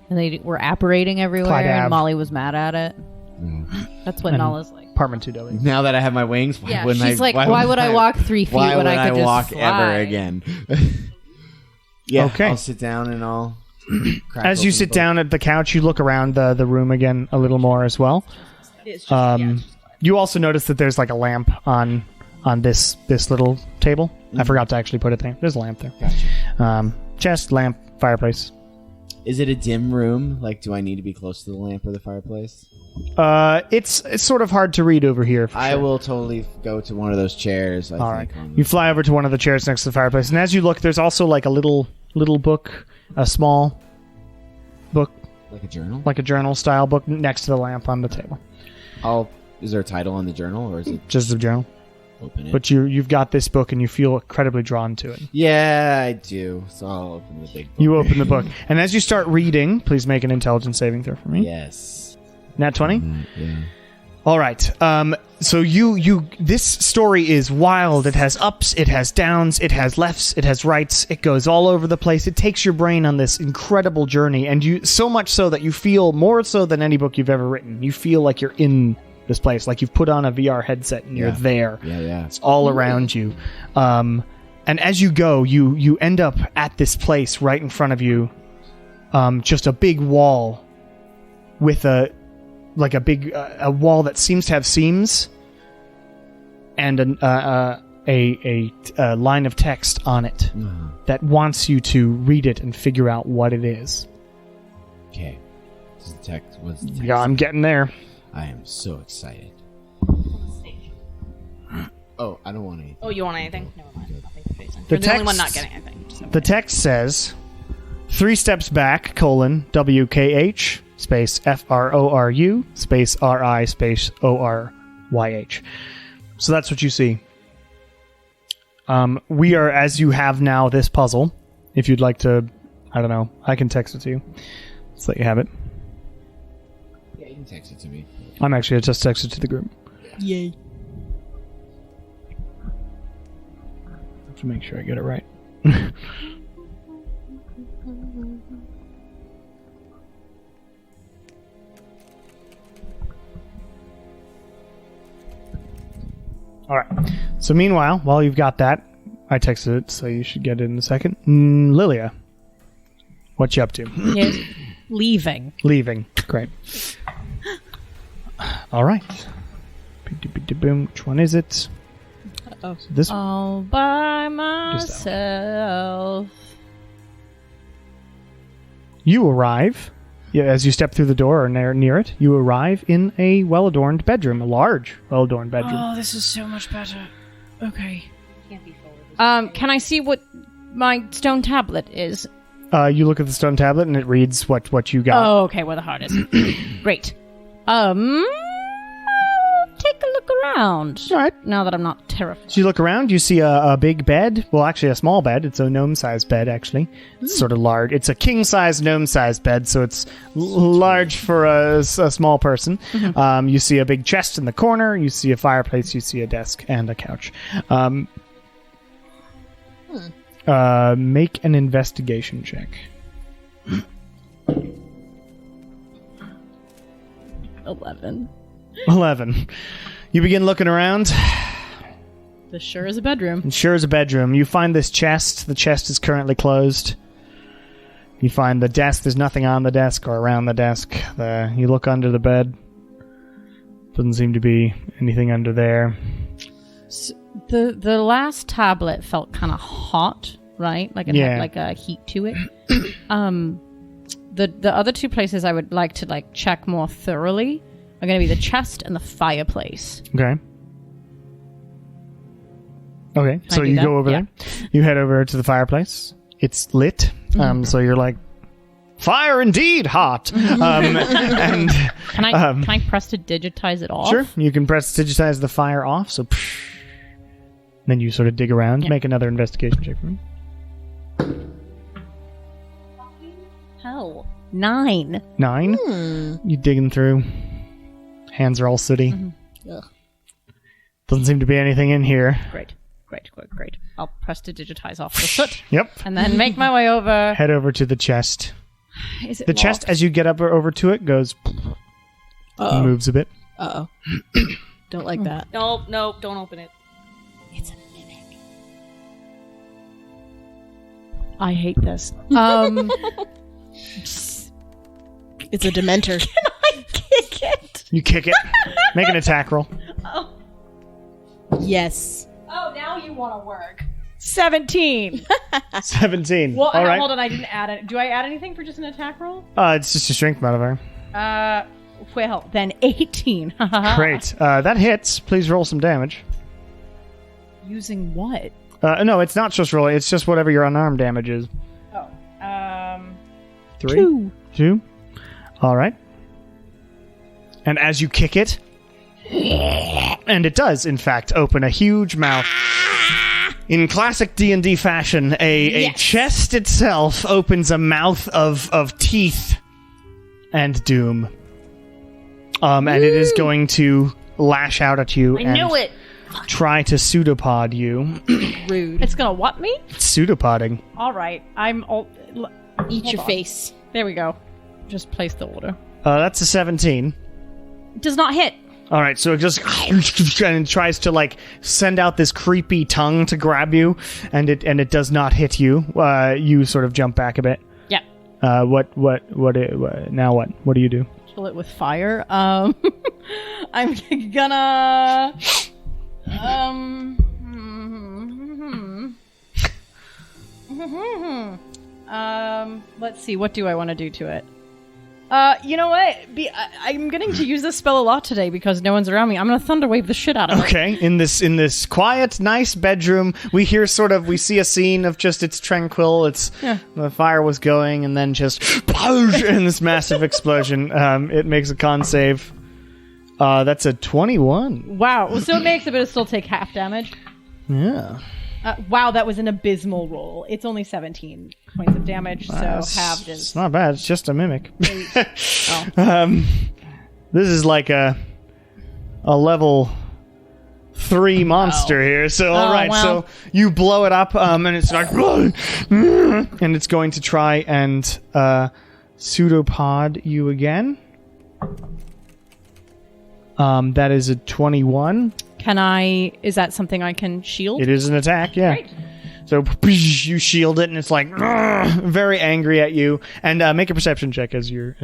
[SPEAKER 6] and they were apparating everywhere
[SPEAKER 1] Clyde Ave.
[SPEAKER 6] and Molly was mad at it.
[SPEAKER 3] Mm.
[SPEAKER 6] That's what Nala's like.
[SPEAKER 1] Apartment 2W.
[SPEAKER 3] Now that I have my wings, why
[SPEAKER 6] Yeah,
[SPEAKER 3] wouldn't
[SPEAKER 6] she's
[SPEAKER 3] I?
[SPEAKER 6] like, why would I walk 3 feet
[SPEAKER 3] Why
[SPEAKER 6] when
[SPEAKER 3] would
[SPEAKER 6] I could just
[SPEAKER 3] walk
[SPEAKER 6] fly?
[SPEAKER 3] ever again? Yeah.
[SPEAKER 1] Okay.
[SPEAKER 3] I'll sit down and I'll. crack
[SPEAKER 1] As you
[SPEAKER 3] open
[SPEAKER 1] sit
[SPEAKER 3] the book.
[SPEAKER 1] down at the couch, you look around the room again a little more as well. You also notice that there's like a lamp on this little table. I forgot to actually put it there. There's a lamp there.
[SPEAKER 3] Gotcha.
[SPEAKER 1] Chest, lamp, fireplace.
[SPEAKER 3] Is it a dim room? Like, do I need to be close to the lamp or the fireplace?
[SPEAKER 1] It's sort of hard to read over here.
[SPEAKER 3] I will totally go to one of those chairs.
[SPEAKER 1] All right. You fly over to one of the chairs next to the fireplace, and as you look, there's also like a little book, a small book,
[SPEAKER 3] like a journal,
[SPEAKER 1] like a journal style book next to the lamp on the table.
[SPEAKER 3] Is there a title on the journal, or is it
[SPEAKER 1] just a journal?
[SPEAKER 3] Open it.
[SPEAKER 1] But you've got this book, and you feel incredibly drawn to it.
[SPEAKER 3] Yeah, I do. So I'll open the big book.
[SPEAKER 1] You open the book, and as you start reading, please make an intelligence saving throw for me.
[SPEAKER 3] Yes.
[SPEAKER 1] Nat 20?
[SPEAKER 3] Yeah.
[SPEAKER 1] All right. So you this story is wild. It has ups, it has downs, it has lefts, it has rights. It goes all over the place. It takes your brain on this incredible journey, and you so much so that you feel more so than any book you've ever written. You feel like you're in this place, like you've put on a VR headset and you're there.
[SPEAKER 3] Yeah.
[SPEAKER 1] It's all around you. And as you go, you end up at this place right in front of you. Just a big wall with a wall that seems to have seams and a line of text on it that wants you to read it and figure out what it is.
[SPEAKER 3] Okay. What's the text?
[SPEAKER 1] Yeah, I'm getting there.
[SPEAKER 3] I am so excited. Oh, I don't want anything.
[SPEAKER 2] Oh, you want anything? Never mind. Nothing for Jason.
[SPEAKER 1] The
[SPEAKER 2] You're the only
[SPEAKER 1] text-
[SPEAKER 2] one not getting anything. So.
[SPEAKER 1] The text says, 3 steps back, WKH, space FRORU, space RI, space ORYH. So that's what you see. We are, as you have now, this puzzle. If you'd like to, I don't know, I can text it to you. Let's let you have it.
[SPEAKER 3] Yeah, you can text it to me.
[SPEAKER 1] I'm actually just texted to the group.
[SPEAKER 5] Yay.
[SPEAKER 1] Have to make sure I get it right. All right. So meanwhile, while you've got that, I texted it, so you should get it in a second. Lilia, what you up to?
[SPEAKER 4] Yes. Leaving.
[SPEAKER 1] Leaving. Great. All right. Boom. Which one is it?
[SPEAKER 5] Oh.
[SPEAKER 1] This one.
[SPEAKER 4] All by myself.
[SPEAKER 1] You arrive. Yeah, as you step through the door or near it, you arrive in a well-adorned bedroom, a large, well-adorned bedroom.
[SPEAKER 4] Oh, this is so much better. Okay.
[SPEAKER 2] Can't be forward.
[SPEAKER 4] Can I see what my stone tablet is?
[SPEAKER 1] You look at the stone tablet and it reads what you got.
[SPEAKER 4] Oh, okay, where the heart is. Great. Take a look around.
[SPEAKER 1] All right.
[SPEAKER 4] Now that I'm not terrified.
[SPEAKER 1] So you look around, you see a big bed. Well, actually, a small bed. It's a gnome-sized bed, actually. It's sort of large. It's a king-sized gnome-sized bed, so it's large for a small person. Mm-hmm. You see a big chest in the corner. You see a fireplace. You see a desk and a couch. Make an investigation check.
[SPEAKER 4] 11.
[SPEAKER 1] 11. You begin looking around.
[SPEAKER 4] This sure is a bedroom.
[SPEAKER 1] It sure is a bedroom. You find this chest. The chest is currently closed. You find the desk. There's nothing on the desk or around the desk. You look under the bed. Doesn't seem to be anything under there.
[SPEAKER 4] So the last tablet felt kind of hot, right? Like it had like a heat to it. The other two places I would like to check more thoroughly are going to be the chest and the fireplace.
[SPEAKER 1] Okay. Okay, so you go over there. You head over to the fireplace. It's lit, so you're like, fire indeed, hot. And
[SPEAKER 4] can I press to digitize it off?
[SPEAKER 1] Sure, you can press digitize the fire off. So, then you sort of dig around. Make another investigation check for me.
[SPEAKER 4] Hell, 9.
[SPEAKER 1] 9. You digging through. Hands are all sooty. Doesn't seem to be anything in here.
[SPEAKER 4] Great. I'll press to digitize off the soot.
[SPEAKER 1] Yep.
[SPEAKER 4] And then make my way over.
[SPEAKER 1] Head over to the chest.
[SPEAKER 4] Is it
[SPEAKER 1] the chest, as you get up over to it, goes... moves a bit.
[SPEAKER 5] Uh-oh. Don't like that.
[SPEAKER 2] Nope, don't open it.
[SPEAKER 5] It's a mimic.
[SPEAKER 4] I hate this.
[SPEAKER 5] It's a dementor.
[SPEAKER 4] Can I kick it?
[SPEAKER 1] You kick it. Make an attack roll.
[SPEAKER 5] Yes.
[SPEAKER 4] Oh, now you want to work. 17.
[SPEAKER 1] 17.
[SPEAKER 4] Well,
[SPEAKER 1] All right.
[SPEAKER 4] hold on. I didn't add it. Do I add anything for just an attack roll?
[SPEAKER 1] It's just a strength modifier.
[SPEAKER 4] Well, then 18.
[SPEAKER 1] Great. That hits. Please roll some damage.
[SPEAKER 4] Using what?
[SPEAKER 1] No, it's not just rolling. It's just whatever your unarmed damage is.
[SPEAKER 4] Oh,
[SPEAKER 1] 3? 2. All right. And as you kick it, and it does, in fact, open a huge mouth. In classic D&D fashion, a chest itself opens a mouth of teeth and doom. And it is going to lash out at you.
[SPEAKER 2] I knew it.
[SPEAKER 1] Try to pseudopod you.
[SPEAKER 5] Rude.
[SPEAKER 4] it's gonna what me?
[SPEAKER 1] Pseudopoding.
[SPEAKER 4] All right. I'm all.
[SPEAKER 5] Eat
[SPEAKER 4] hold
[SPEAKER 5] your
[SPEAKER 4] on.
[SPEAKER 5] face.
[SPEAKER 4] There we go. Just place the order.
[SPEAKER 1] That's a 17.
[SPEAKER 4] It does not hit.
[SPEAKER 1] All right, so it just and tries to like send out this creepy tongue to grab you, and it does not hit you. You sort of jump back a bit.
[SPEAKER 4] Yeah.
[SPEAKER 1] Now what? What do you do?
[SPEAKER 4] Kill it with fire. I'm gonna. Let's see. What do I want to do to it? You know what? I'm getting to use this spell a lot today because no one's around me. I'm gonna thunderwave the shit out of it.
[SPEAKER 1] Okay, in this quiet, nice bedroom, we see a scene of just it's tranquil. The fire was going, and then just and this massive explosion. It makes a con save. That's a 21.
[SPEAKER 4] Wow. So it makes it, but it still take half damage.
[SPEAKER 1] Yeah.
[SPEAKER 4] Wow, that was an abysmal roll. It's only 17 points of damage, so halved is.
[SPEAKER 1] It's not bad. It's just a mimic.
[SPEAKER 4] Oh.
[SPEAKER 1] This is like a level 3 monster here. So all right,
[SPEAKER 4] wow.
[SPEAKER 1] so you blow it up, and it's like, and it's going to try and pseudopod you again. That is a 21.
[SPEAKER 4] Is that something I can shield?
[SPEAKER 1] It is an attack, yeah.
[SPEAKER 4] Great.
[SPEAKER 1] So you shield it, and it's like very angry at you. And make a perception check as you're.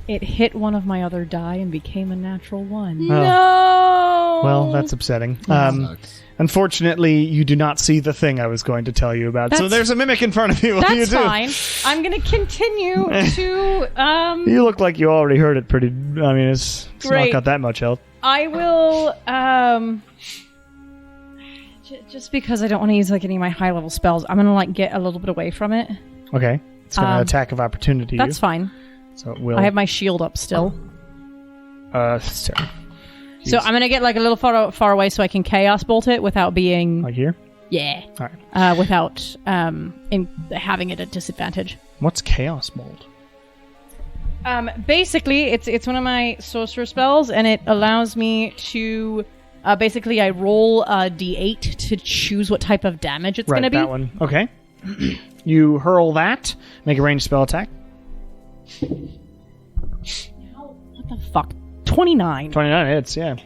[SPEAKER 4] It hit one of my other die and became a natural 1.
[SPEAKER 1] No. Well, that's upsetting.
[SPEAKER 3] Sucks.
[SPEAKER 1] Unfortunately, you do not see the thing I was going to tell you about. So there's a mimic in front of you. What do you
[SPEAKER 4] That's
[SPEAKER 1] do?
[SPEAKER 4] fine. I'm going to continue to.
[SPEAKER 1] You look like you already heard it pretty. I mean, it's not
[SPEAKER 4] Great.
[SPEAKER 1] got that much health.
[SPEAKER 4] I will. Just because I don't want to use like any of my high level spells, I'm going to get a little bit away from it.
[SPEAKER 1] Okay. It's going to attack of opportunity.
[SPEAKER 4] That's fine.
[SPEAKER 1] So it will.
[SPEAKER 4] I have my shield up still.
[SPEAKER 1] Sorry.
[SPEAKER 4] So I'm going to get a little far away so I can chaos bolt it without being.
[SPEAKER 1] Like here?
[SPEAKER 4] Yeah.
[SPEAKER 1] All right.
[SPEAKER 4] Without having it at disadvantage.
[SPEAKER 1] What's Chaos Mold?
[SPEAKER 4] Basically, it's one of my sorcerer spells, and it allows me to. Basically, I roll a d8 to choose what type of damage it's going to be.
[SPEAKER 1] That one. Okay. You hurl that. Make a ranged spell attack.
[SPEAKER 4] What the fuck? 29.
[SPEAKER 1] 29 hits, yeah.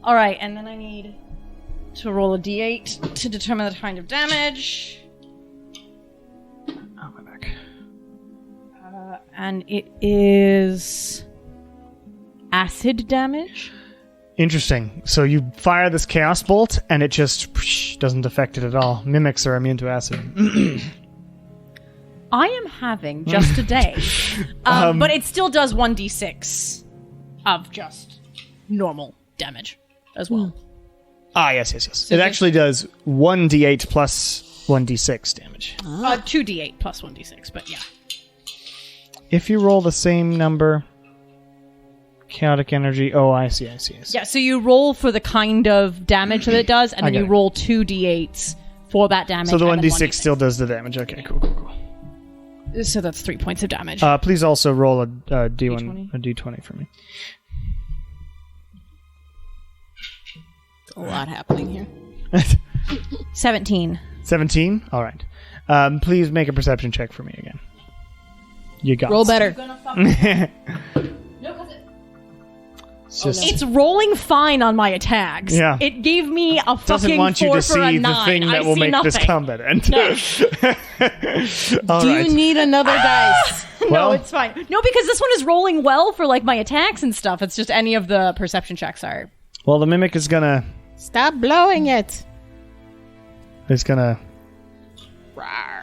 [SPEAKER 4] All right, and then I need to roll a d8 to determine the kind of damage.
[SPEAKER 1] Oh, my back.
[SPEAKER 4] And it is acid damage.
[SPEAKER 1] Interesting. So you fire this Chaos Bolt, and it just doesn't affect it at all. Mimics are immune to acid.
[SPEAKER 4] I am having just a day. But it still does 1d6 of just normal damage as well.
[SPEAKER 1] Yes. It actually does 1d8 plus 1d6 damage.
[SPEAKER 4] 2d8 plus 1d6, but yeah.
[SPEAKER 1] If you roll the same number, chaotic energy. Oh, I see.
[SPEAKER 4] Yeah, so you roll for the kind of damage that it does, and then
[SPEAKER 1] I get
[SPEAKER 4] you
[SPEAKER 1] it.
[SPEAKER 4] roll 2d8s for that damage.
[SPEAKER 1] So the
[SPEAKER 4] and then
[SPEAKER 1] 1d6 still does the damage. Okay, cool.
[SPEAKER 4] So that's 3 points of damage.
[SPEAKER 1] Please also roll a d1,
[SPEAKER 4] D20?
[SPEAKER 1] a d20 for me.
[SPEAKER 5] A lot happening here.
[SPEAKER 4] 17.
[SPEAKER 1] 17? All right. Please make a perception check for me again. You got
[SPEAKER 5] Roll better.
[SPEAKER 1] It's just
[SPEAKER 4] It's rolling fine on my attacks.
[SPEAKER 1] Yeah.
[SPEAKER 4] It gave me a fucking
[SPEAKER 1] doesn't want you
[SPEAKER 4] 4
[SPEAKER 1] to
[SPEAKER 4] for a
[SPEAKER 1] see
[SPEAKER 4] 9.
[SPEAKER 1] the thing that
[SPEAKER 4] I
[SPEAKER 1] will
[SPEAKER 4] see
[SPEAKER 1] make this
[SPEAKER 4] nothing.
[SPEAKER 1] combat end. All
[SPEAKER 5] Do
[SPEAKER 1] right.
[SPEAKER 5] you need another dice?
[SPEAKER 4] No,
[SPEAKER 1] Well-
[SPEAKER 4] it's fine. No, because this one is rolling well for like my attacks and stuff. It's just any of the perception checks are.
[SPEAKER 1] Well, the mimic is gonna
[SPEAKER 5] Stop blowing it.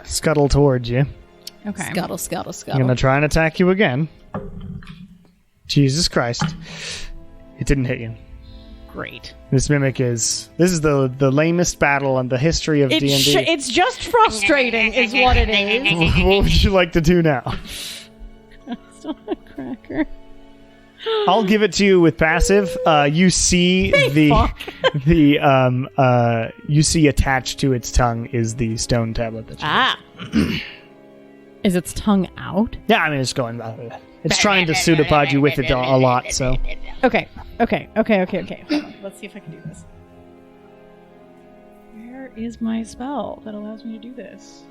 [SPEAKER 1] scuttle towards you.
[SPEAKER 4] Okay.
[SPEAKER 5] Scuttle, scuttle,
[SPEAKER 1] I'm
[SPEAKER 5] scuttle.
[SPEAKER 1] gonna try and attack you again. Jesus Christ! It didn't hit you.
[SPEAKER 4] Great.
[SPEAKER 1] This mimic is the lamest battle in the history of D&D.
[SPEAKER 4] It's just frustrating, is what it is.
[SPEAKER 1] What would you like to do now?
[SPEAKER 4] Still a cracker.
[SPEAKER 1] I'll give it to you with passive. You see you see attached to its tongue is the stone tablet that you
[SPEAKER 4] Is its tongue out?
[SPEAKER 1] Yeah, I mean it's going it's trying to pseudopod you with it a lot, so
[SPEAKER 4] Okay. Let's see if I can do this. Where is my spell that allows me to do this?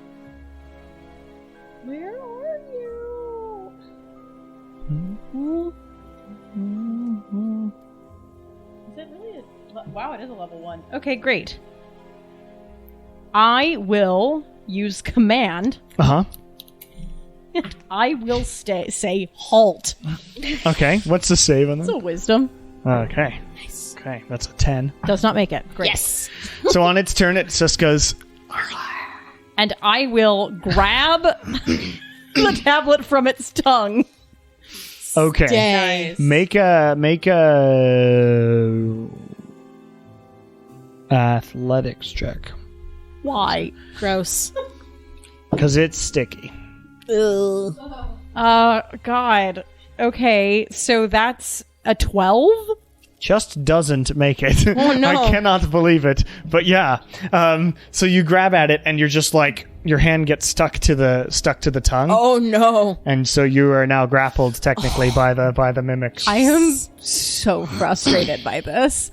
[SPEAKER 4] Where are you? Is it really wow, it is a level 1. Okay, great. I will use command.
[SPEAKER 1] uh-huh.
[SPEAKER 4] I will say halt.
[SPEAKER 1] Okay, what's the save on
[SPEAKER 4] It's a
[SPEAKER 1] that?
[SPEAKER 4] wisdom.
[SPEAKER 1] Okay. Okay, that's a 10.
[SPEAKER 4] Does not make it. Great.
[SPEAKER 5] Yes.
[SPEAKER 1] So on its turn it just goes
[SPEAKER 4] And I will grab the tablet from its tongue.
[SPEAKER 1] okay.
[SPEAKER 5] Dang.
[SPEAKER 1] Make a athletics check
[SPEAKER 4] Why?
[SPEAKER 5] Gross.
[SPEAKER 1] because it's sticky.
[SPEAKER 5] Ugh.
[SPEAKER 4] God. Okay, so that's a 12?
[SPEAKER 1] Just doesn't make it.
[SPEAKER 5] Oh, no.
[SPEAKER 1] I cannot believe it. But yeah. So you grab at it and you're just like your hand gets stuck to the tongue.
[SPEAKER 5] Oh no.
[SPEAKER 1] And so you are now grappled technically by the mimic.
[SPEAKER 4] I am so frustrated by this.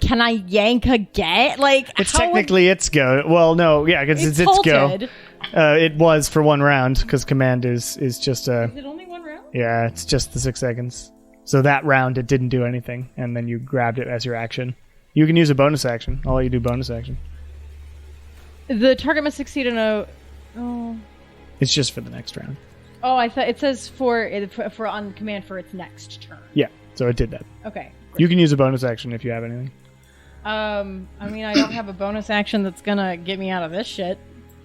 [SPEAKER 4] Can I yank again? Like,
[SPEAKER 1] It's
[SPEAKER 4] how
[SPEAKER 1] technically its go. Well, no, yeah, because it's its go.
[SPEAKER 4] halted.
[SPEAKER 1] It was for 1 round because command is just a
[SPEAKER 4] Is it only 1 round?
[SPEAKER 1] yeah. It's just the 6 seconds. So that round it didn't do anything, and then you grabbed it as your action. You can use a bonus action. I'll let you do bonus action.
[SPEAKER 4] The target must succeed in a. Oh,
[SPEAKER 1] It's just for the next round.
[SPEAKER 4] I thought it says for on command for its next turn.
[SPEAKER 1] Yeah, so it did that.
[SPEAKER 4] Okay.
[SPEAKER 1] You can use a bonus action if you have anything.
[SPEAKER 4] I mean, I don't have a bonus action that's gonna get me out of this shit.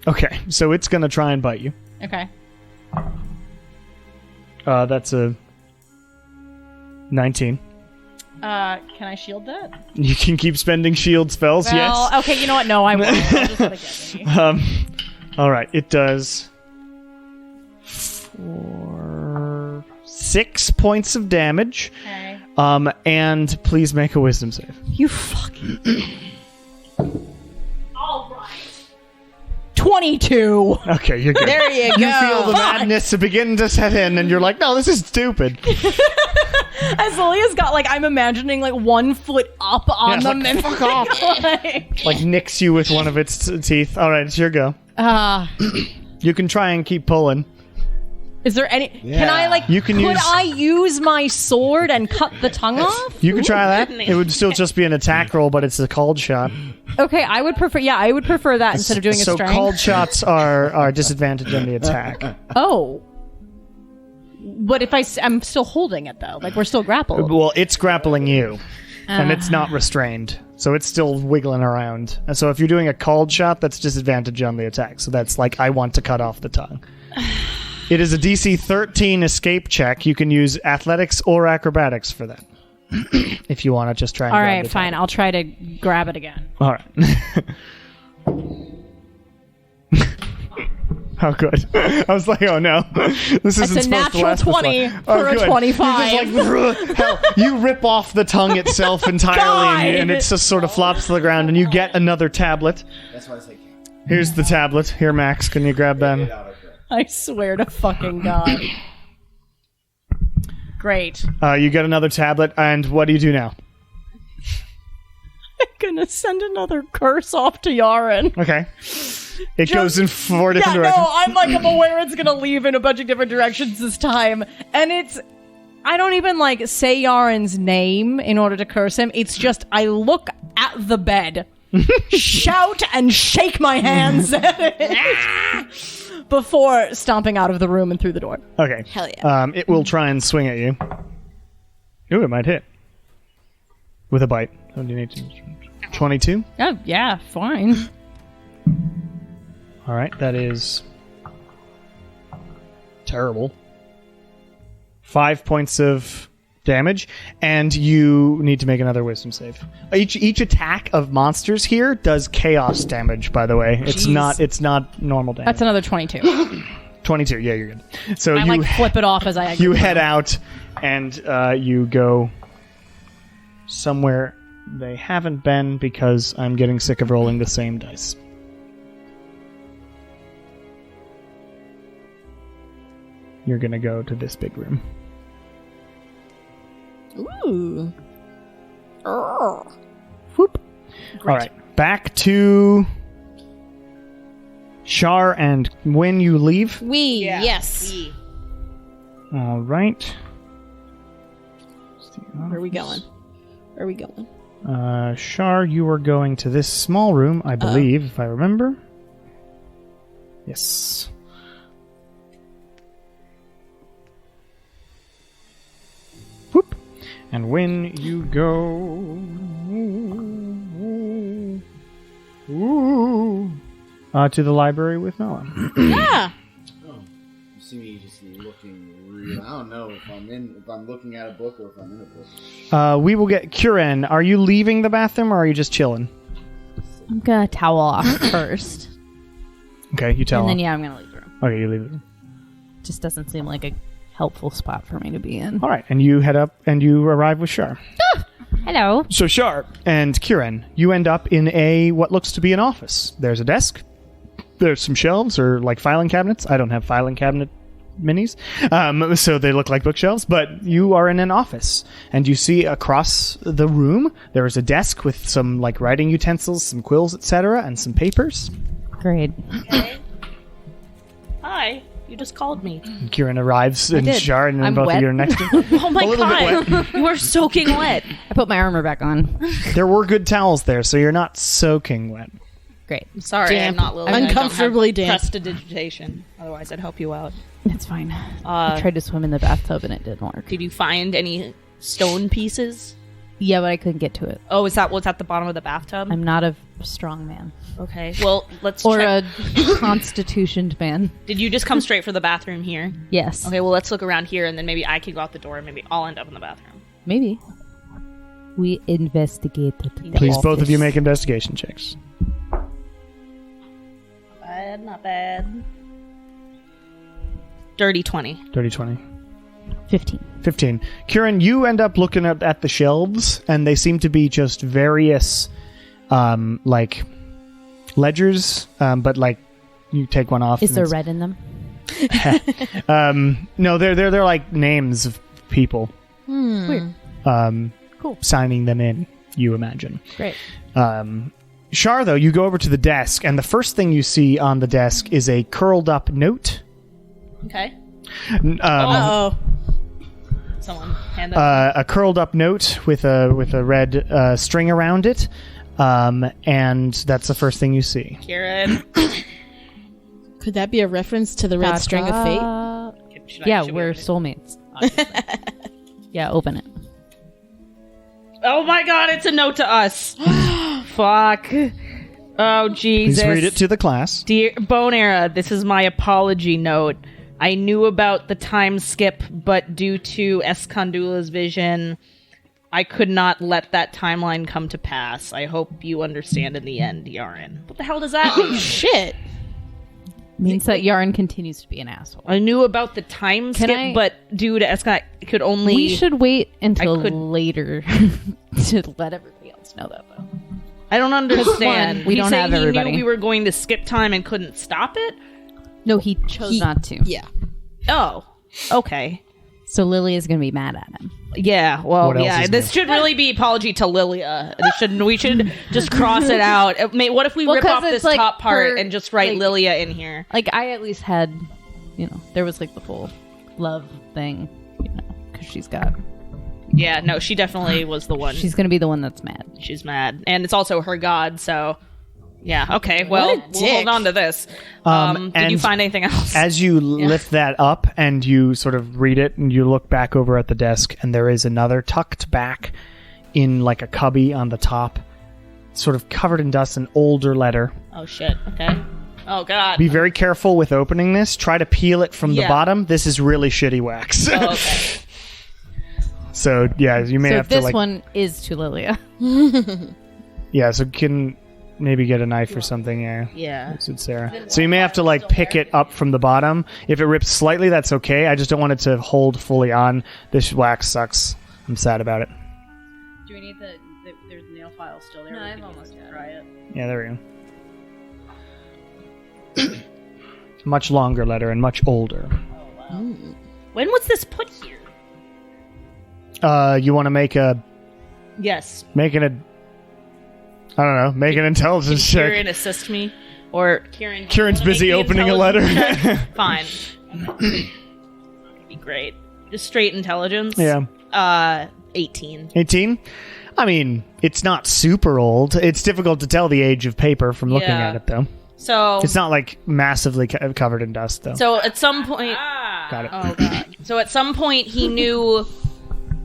[SPEAKER 1] Okay, so it's gonna try and bite you.
[SPEAKER 4] Okay.
[SPEAKER 1] That's a 19.
[SPEAKER 4] Can I shield that?
[SPEAKER 1] You can keep spending shield spells.
[SPEAKER 4] Well,
[SPEAKER 1] yes.
[SPEAKER 4] okay. You know what? No, I won't. I'll just let it get me.
[SPEAKER 1] All right. It does 6 points of damage.
[SPEAKER 4] Okay.
[SPEAKER 1] And please make a wisdom save.
[SPEAKER 4] You fucking. All right. 22.
[SPEAKER 1] Okay, you're good.
[SPEAKER 5] There you go.
[SPEAKER 1] You feel the madness to begin to set in, and you're like, no, this is stupid.
[SPEAKER 4] As Lilia's got like, I'm imagining like 1 foot up on
[SPEAKER 1] Yeah,
[SPEAKER 4] the
[SPEAKER 1] it's like,
[SPEAKER 4] mimic.
[SPEAKER 1] fuck off. Like nicks you with one of its teeth. All right, it's your go. You can try and keep pulling.
[SPEAKER 4] Is there any? Can I like?
[SPEAKER 1] You can
[SPEAKER 4] could
[SPEAKER 1] use-
[SPEAKER 4] I use my sword and cut the tongue off?
[SPEAKER 1] You can try that. It would still just be an attack roll, but it's a called shot.
[SPEAKER 4] Okay, I would prefer. Yeah, I would prefer that instead of doing a
[SPEAKER 1] So
[SPEAKER 4] strength.
[SPEAKER 1] called shots are disadvantaged on the attack.
[SPEAKER 4] Oh. But if I'm still holding it though, like we're still grappled.
[SPEAKER 1] Well, it's grappling you, and it's not restrained, so it's still wiggling around. And so if you're doing a called shot, that's disadvantage on the attack. So that's like, I want to cut off the tongue. It is a DC 13 escape check. You can use athletics or acrobatics for that. If you want to just try and
[SPEAKER 4] All
[SPEAKER 1] grab
[SPEAKER 4] right,
[SPEAKER 1] the
[SPEAKER 4] fine.
[SPEAKER 1] tongue.
[SPEAKER 4] I'll try to grab it again.
[SPEAKER 1] All right. Oh, good. I was like, oh no. This isn't
[SPEAKER 4] It's a
[SPEAKER 1] supposed to
[SPEAKER 4] natural
[SPEAKER 1] last this long.
[SPEAKER 4] 20
[SPEAKER 1] Oh,
[SPEAKER 4] for a
[SPEAKER 1] good.
[SPEAKER 4] 25.
[SPEAKER 1] You're just like, hell, you rip off the tongue itself entirely, and it just sort of flops to the ground, and you get another tablet.
[SPEAKER 3] That's why I say
[SPEAKER 1] Here's the tablet. Here, Max, can you grab that?
[SPEAKER 4] I swear to fucking God. Great.
[SPEAKER 1] You get another tablet, and what do you do now?
[SPEAKER 4] I'm gonna send another curse off to Yarin.
[SPEAKER 1] Okay. It goes in 4 different
[SPEAKER 4] Yeah,
[SPEAKER 1] directions.
[SPEAKER 4] no, I'm aware it's gonna leave in a bunch of different directions this time, and it's I don't even like say Yarin's name in order to curse him. It's just I look at the bed, shout and shake my hands at it before stomping out of the room and through the door.
[SPEAKER 1] Okay.
[SPEAKER 5] Hell yeah.
[SPEAKER 1] It will try and swing at you. Ooh, it might hit. With a bite. 22?
[SPEAKER 6] Oh, yeah, fine.
[SPEAKER 1] All right, that is terrible. 5 points of damage, and you need to make another wisdom save. Each attack of monsters here does chaos damage, by the way. It's not normal damage.
[SPEAKER 4] That's another 22.
[SPEAKER 1] 22, yeah, you're good. So
[SPEAKER 4] I flip it off as I exit.
[SPEAKER 1] you head out, and you go somewhere they haven't been because I'm getting sick of rolling the same dice. You're gonna go to this big room.
[SPEAKER 5] Ooh.
[SPEAKER 1] Whoop. All right, back to Shar, and when you leave.
[SPEAKER 5] Yes.
[SPEAKER 1] All right.
[SPEAKER 5] Where are we going?
[SPEAKER 1] Shar, you are going to this small room, I believe, if I remember. Yes. Whoop. And when you go to the library with Noah.
[SPEAKER 5] Yeah.
[SPEAKER 3] You see me just looking real. I don't know if I'm looking at a book or if I'm in a book.
[SPEAKER 1] We will get Kuren. Are you leaving the bathroom or are you just chilling?
[SPEAKER 6] I'm gonna towel off first.
[SPEAKER 1] Okay, you tell
[SPEAKER 6] And then,
[SPEAKER 1] him.
[SPEAKER 6] yeah, I'm gonna leave the room.
[SPEAKER 1] Okay, you leave the room.
[SPEAKER 6] Just doesn't seem like a helpful spot for me to be in.
[SPEAKER 1] All right, and you head up and you arrive with Shar.
[SPEAKER 6] Hello.
[SPEAKER 1] So Shar and Kuren, you end up in what looks to be an office. There's a desk. There's some shelves or like filing cabinets. I don't have filing cabinet minis, so they look like bookshelves, but you are in an office and you see across the room there is a desk with some like writing utensils, some quills, etc., and some papers.
[SPEAKER 6] Great.
[SPEAKER 2] Okay. Hi. You just called me.
[SPEAKER 1] Kieran arrives and
[SPEAKER 6] did.
[SPEAKER 1] Shar, and then
[SPEAKER 6] I'm
[SPEAKER 1] both
[SPEAKER 6] wet.
[SPEAKER 1] of you are next to him.
[SPEAKER 2] Oh my
[SPEAKER 1] A little bit
[SPEAKER 2] god. You are soaking wet.
[SPEAKER 6] I put my armor back on.
[SPEAKER 1] There were good towels there, so you're not soaking wet.
[SPEAKER 6] Great.
[SPEAKER 2] I'm sorry,
[SPEAKER 5] Damp.
[SPEAKER 2] I'm not Lily.
[SPEAKER 5] Uncomfortably
[SPEAKER 2] I don't
[SPEAKER 5] damp.
[SPEAKER 2] have prestidigitation. Otherwise, I'd help you out.
[SPEAKER 6] It's fine. I tried to swim in the bathtub and it didn't work.
[SPEAKER 2] Did you find any stone pieces?
[SPEAKER 6] Yeah, but I couldn't get to it.
[SPEAKER 2] Oh, is that what's at the bottom of the bathtub?
[SPEAKER 6] I'm not a strong man.
[SPEAKER 2] Okay. Well, let's
[SPEAKER 6] Or
[SPEAKER 2] check.
[SPEAKER 6] a constitutioned man.
[SPEAKER 2] Did you just come straight for the bathroom here?
[SPEAKER 6] Yes.
[SPEAKER 2] Okay, well, let's look around here, and then maybe I can go out the door, and maybe I'll end up in the bathroom.
[SPEAKER 6] Maybe. We investigated.
[SPEAKER 1] Please, both of you make investigation checks.
[SPEAKER 2] Not bad. Dirty 20.
[SPEAKER 1] Dirty 20.
[SPEAKER 6] 15.
[SPEAKER 1] 15. Kieran, you end up looking up at the shelves, and they seem to be just various, like, ledgers, but, like, you take one off.
[SPEAKER 6] Is
[SPEAKER 1] and
[SPEAKER 6] there
[SPEAKER 1] it's-
[SPEAKER 6] red in them?
[SPEAKER 1] No, they're like names of people.
[SPEAKER 6] Weird. Cool.
[SPEAKER 1] Signing them in, you imagine.
[SPEAKER 6] Great.
[SPEAKER 1] Shar, though, you go over to the desk, and the first thing you see on the desk is a curled up note.
[SPEAKER 2] Okay.
[SPEAKER 5] Oh.
[SPEAKER 2] Someone hand that.
[SPEAKER 1] A curled up note with a red string around it, and that's the first thing you see.
[SPEAKER 2] Kieran.
[SPEAKER 5] Could that be a reference to the red string of fate?
[SPEAKER 6] Yeah,
[SPEAKER 2] should we
[SPEAKER 6] we're
[SPEAKER 2] open it?
[SPEAKER 6] soulmates. obviously. Yeah, open it.
[SPEAKER 2] Oh my god, it's a note to us. Fuck. Oh, Jesus.
[SPEAKER 1] Please read it to the class.
[SPEAKER 2] Dear Bone Era, this is my apology note. I knew about the time skip, but due to Escondula's vision, I could not let that timeline come to pass. I hope you understand in the end, Yarin. What the hell does that mean?
[SPEAKER 5] Shit.
[SPEAKER 6] Means that Yarin continues to be an asshole.
[SPEAKER 2] I knew about the time skip,
[SPEAKER 6] I-
[SPEAKER 2] but due to Escond, I could only...
[SPEAKER 6] We should wait until
[SPEAKER 2] could-
[SPEAKER 6] later to let everybody else know that, though.
[SPEAKER 2] I don't understand.
[SPEAKER 6] One, we
[SPEAKER 2] He's
[SPEAKER 6] don't
[SPEAKER 2] saying
[SPEAKER 6] have
[SPEAKER 2] he
[SPEAKER 6] everybody.
[SPEAKER 2] knew we were going to skip time and couldn't stop it?
[SPEAKER 6] No, he chose not to.
[SPEAKER 5] Yeah.
[SPEAKER 2] Oh, okay.
[SPEAKER 6] So Lily is going to be mad at him.
[SPEAKER 2] Yeah, well,
[SPEAKER 1] What else
[SPEAKER 2] yeah.
[SPEAKER 1] is
[SPEAKER 2] This
[SPEAKER 1] new?
[SPEAKER 2] should really be apology to Lilia. We should just cross it out. What if we
[SPEAKER 6] Well,
[SPEAKER 2] rip
[SPEAKER 6] 'cause
[SPEAKER 2] off
[SPEAKER 6] it's
[SPEAKER 2] this
[SPEAKER 6] like
[SPEAKER 2] top part
[SPEAKER 6] her-
[SPEAKER 2] and just write
[SPEAKER 6] like-
[SPEAKER 2] Lilia in here?
[SPEAKER 6] Like, I at least had, there was like the full love thing, because she's got.
[SPEAKER 2] Yeah, no, she definitely was the one.
[SPEAKER 6] She's gonna be the one that's mad.
[SPEAKER 2] She's mad, and it's also her god. So, yeah, okay. Well,
[SPEAKER 5] What a
[SPEAKER 2] we'll hold
[SPEAKER 5] dick.
[SPEAKER 2] on to this. Did you
[SPEAKER 1] and
[SPEAKER 2] find anything else?
[SPEAKER 1] As you lift that up and you sort of read it, and you look back over at the desk, and there is another tucked back in like a cubby on the top, sort of covered in dust, an older letter.
[SPEAKER 2] Oh shit. Okay. Oh god.
[SPEAKER 1] Be very careful with opening this. Try to peel it from the
[SPEAKER 2] Yeah.
[SPEAKER 1] bottom. This is really shitty wax.
[SPEAKER 2] Oh, okay.
[SPEAKER 1] So yeah, you may
[SPEAKER 6] So
[SPEAKER 1] have to
[SPEAKER 6] this
[SPEAKER 1] like
[SPEAKER 6] one is to Lilia.
[SPEAKER 1] yeah. So can maybe get a knife or something. Yeah.
[SPEAKER 2] Yeah.
[SPEAKER 1] Suits Sarah. So you may have to like pick it up from the bottom. If it rips slightly, that's okay. I just don't want it to hold fully on. This wax sucks. I'm sad about it.
[SPEAKER 4] Do we need there's a nail file still there? No, I've almost try it.
[SPEAKER 1] Yeah, there we go. Much longer letter and much older.
[SPEAKER 2] When was this put here?
[SPEAKER 1] You want to make an intelligence check.
[SPEAKER 2] Kieran assist me, or Kieran?
[SPEAKER 1] Kieran's
[SPEAKER 2] wanna
[SPEAKER 1] busy
[SPEAKER 2] make the
[SPEAKER 1] opening a letter.
[SPEAKER 2] intelligence check? Fine. That'd be great. Just straight intelligence.
[SPEAKER 1] Yeah.
[SPEAKER 2] 18.
[SPEAKER 1] 18? I mean, it's not super old. It's difficult to tell the age of paper from looking
[SPEAKER 2] Yeah.
[SPEAKER 1] at it, though.
[SPEAKER 2] So
[SPEAKER 1] It's not like massively covered in dust, though.
[SPEAKER 2] So at some point,
[SPEAKER 1] Got it.
[SPEAKER 2] oh god. So at some point he knew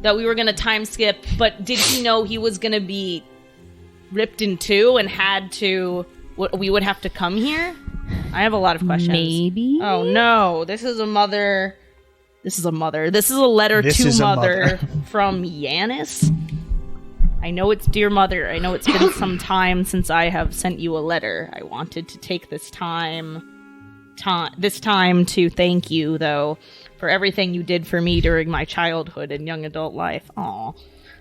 [SPEAKER 2] that we were gonna time skip, but did he know he was gonna be ripped in two and had to? We would have to come here. I have a lot of questions.
[SPEAKER 6] Maybe.
[SPEAKER 2] Oh no! This is a mother. This is a mother. This is a letter
[SPEAKER 1] This
[SPEAKER 2] to
[SPEAKER 1] is a
[SPEAKER 2] mother
[SPEAKER 1] mother.
[SPEAKER 2] from Yanis. I know it's dear mother. I know it's been some time since I have sent you a letter. I wanted to take this time to thank you, though, for everything you did for me during my childhood and young adult life. Aw.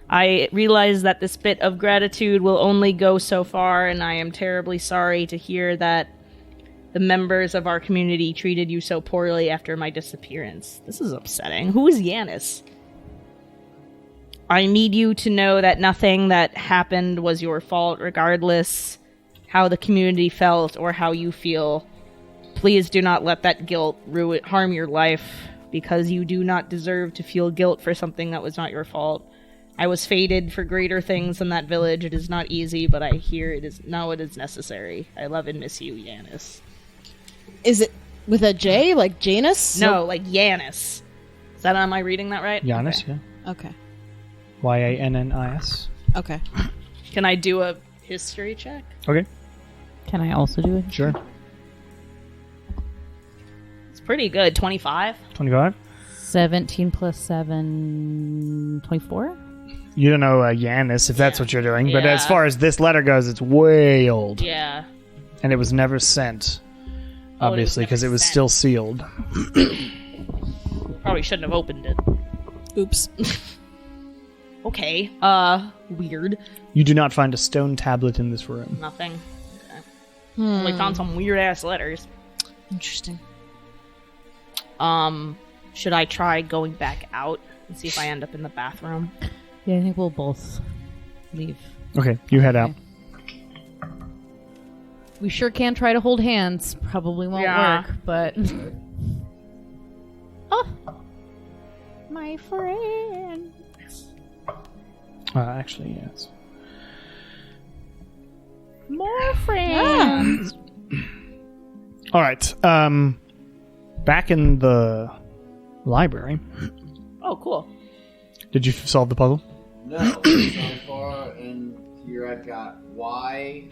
[SPEAKER 2] I realize that this bit of gratitude will only go so far, and I am terribly sorry to hear that the members of our community treated you so poorly after my disappearance. This is upsetting. Who is Yanis? I need you to know that nothing that happened was your fault, regardless how the community felt or how you feel. Please do not let that guilt harm your life, because you do not deserve to feel guilt for something that was not your fault. I was fated for greater things in that village. It is not easy, but I hear it is necessary. I love and miss you, Yanis.
[SPEAKER 5] Is it with a J, like Janus?
[SPEAKER 2] No, like Yanis. Am I reading that right?
[SPEAKER 1] Giannis,
[SPEAKER 2] Okay.
[SPEAKER 1] yeah.
[SPEAKER 5] Okay.
[SPEAKER 1] Yannis.
[SPEAKER 5] Okay.
[SPEAKER 2] Can I do a history check?
[SPEAKER 1] Okay,
[SPEAKER 6] Can I also do it?
[SPEAKER 1] sure.
[SPEAKER 2] It's pretty good. 25?
[SPEAKER 1] 25?
[SPEAKER 6] 17 plus 7, 24?
[SPEAKER 1] You don't know Yanis if that's what you're doing, but
[SPEAKER 2] Yeah.
[SPEAKER 1] as far as this letter goes, it's way old.
[SPEAKER 2] Yeah.
[SPEAKER 1] And it was never sent,
[SPEAKER 2] Oh, it was
[SPEAKER 1] obviously, because
[SPEAKER 2] never
[SPEAKER 1] it was
[SPEAKER 2] sent.
[SPEAKER 1] still sealed.
[SPEAKER 2] Probably shouldn't have opened it.
[SPEAKER 5] Oops.
[SPEAKER 2] Okay. Weird.
[SPEAKER 1] You do not find a stone tablet in this room.
[SPEAKER 2] Nothing. Okay. Only found some weird ass letters.
[SPEAKER 5] Interesting.
[SPEAKER 2] Should I try going back out and see if I end up in the bathroom?
[SPEAKER 6] Yeah, I think we'll both leave.
[SPEAKER 1] Okay, you head out.
[SPEAKER 6] We sure can try to hold hands. Probably won't
[SPEAKER 2] Yeah.
[SPEAKER 6] work, but. Oh! My friend!
[SPEAKER 1] Actually, yes.
[SPEAKER 6] More friends!
[SPEAKER 1] All right. Back in the library.
[SPEAKER 2] Oh, cool.
[SPEAKER 1] Did you solve the puzzle?
[SPEAKER 3] No, so far, and here I've got Y,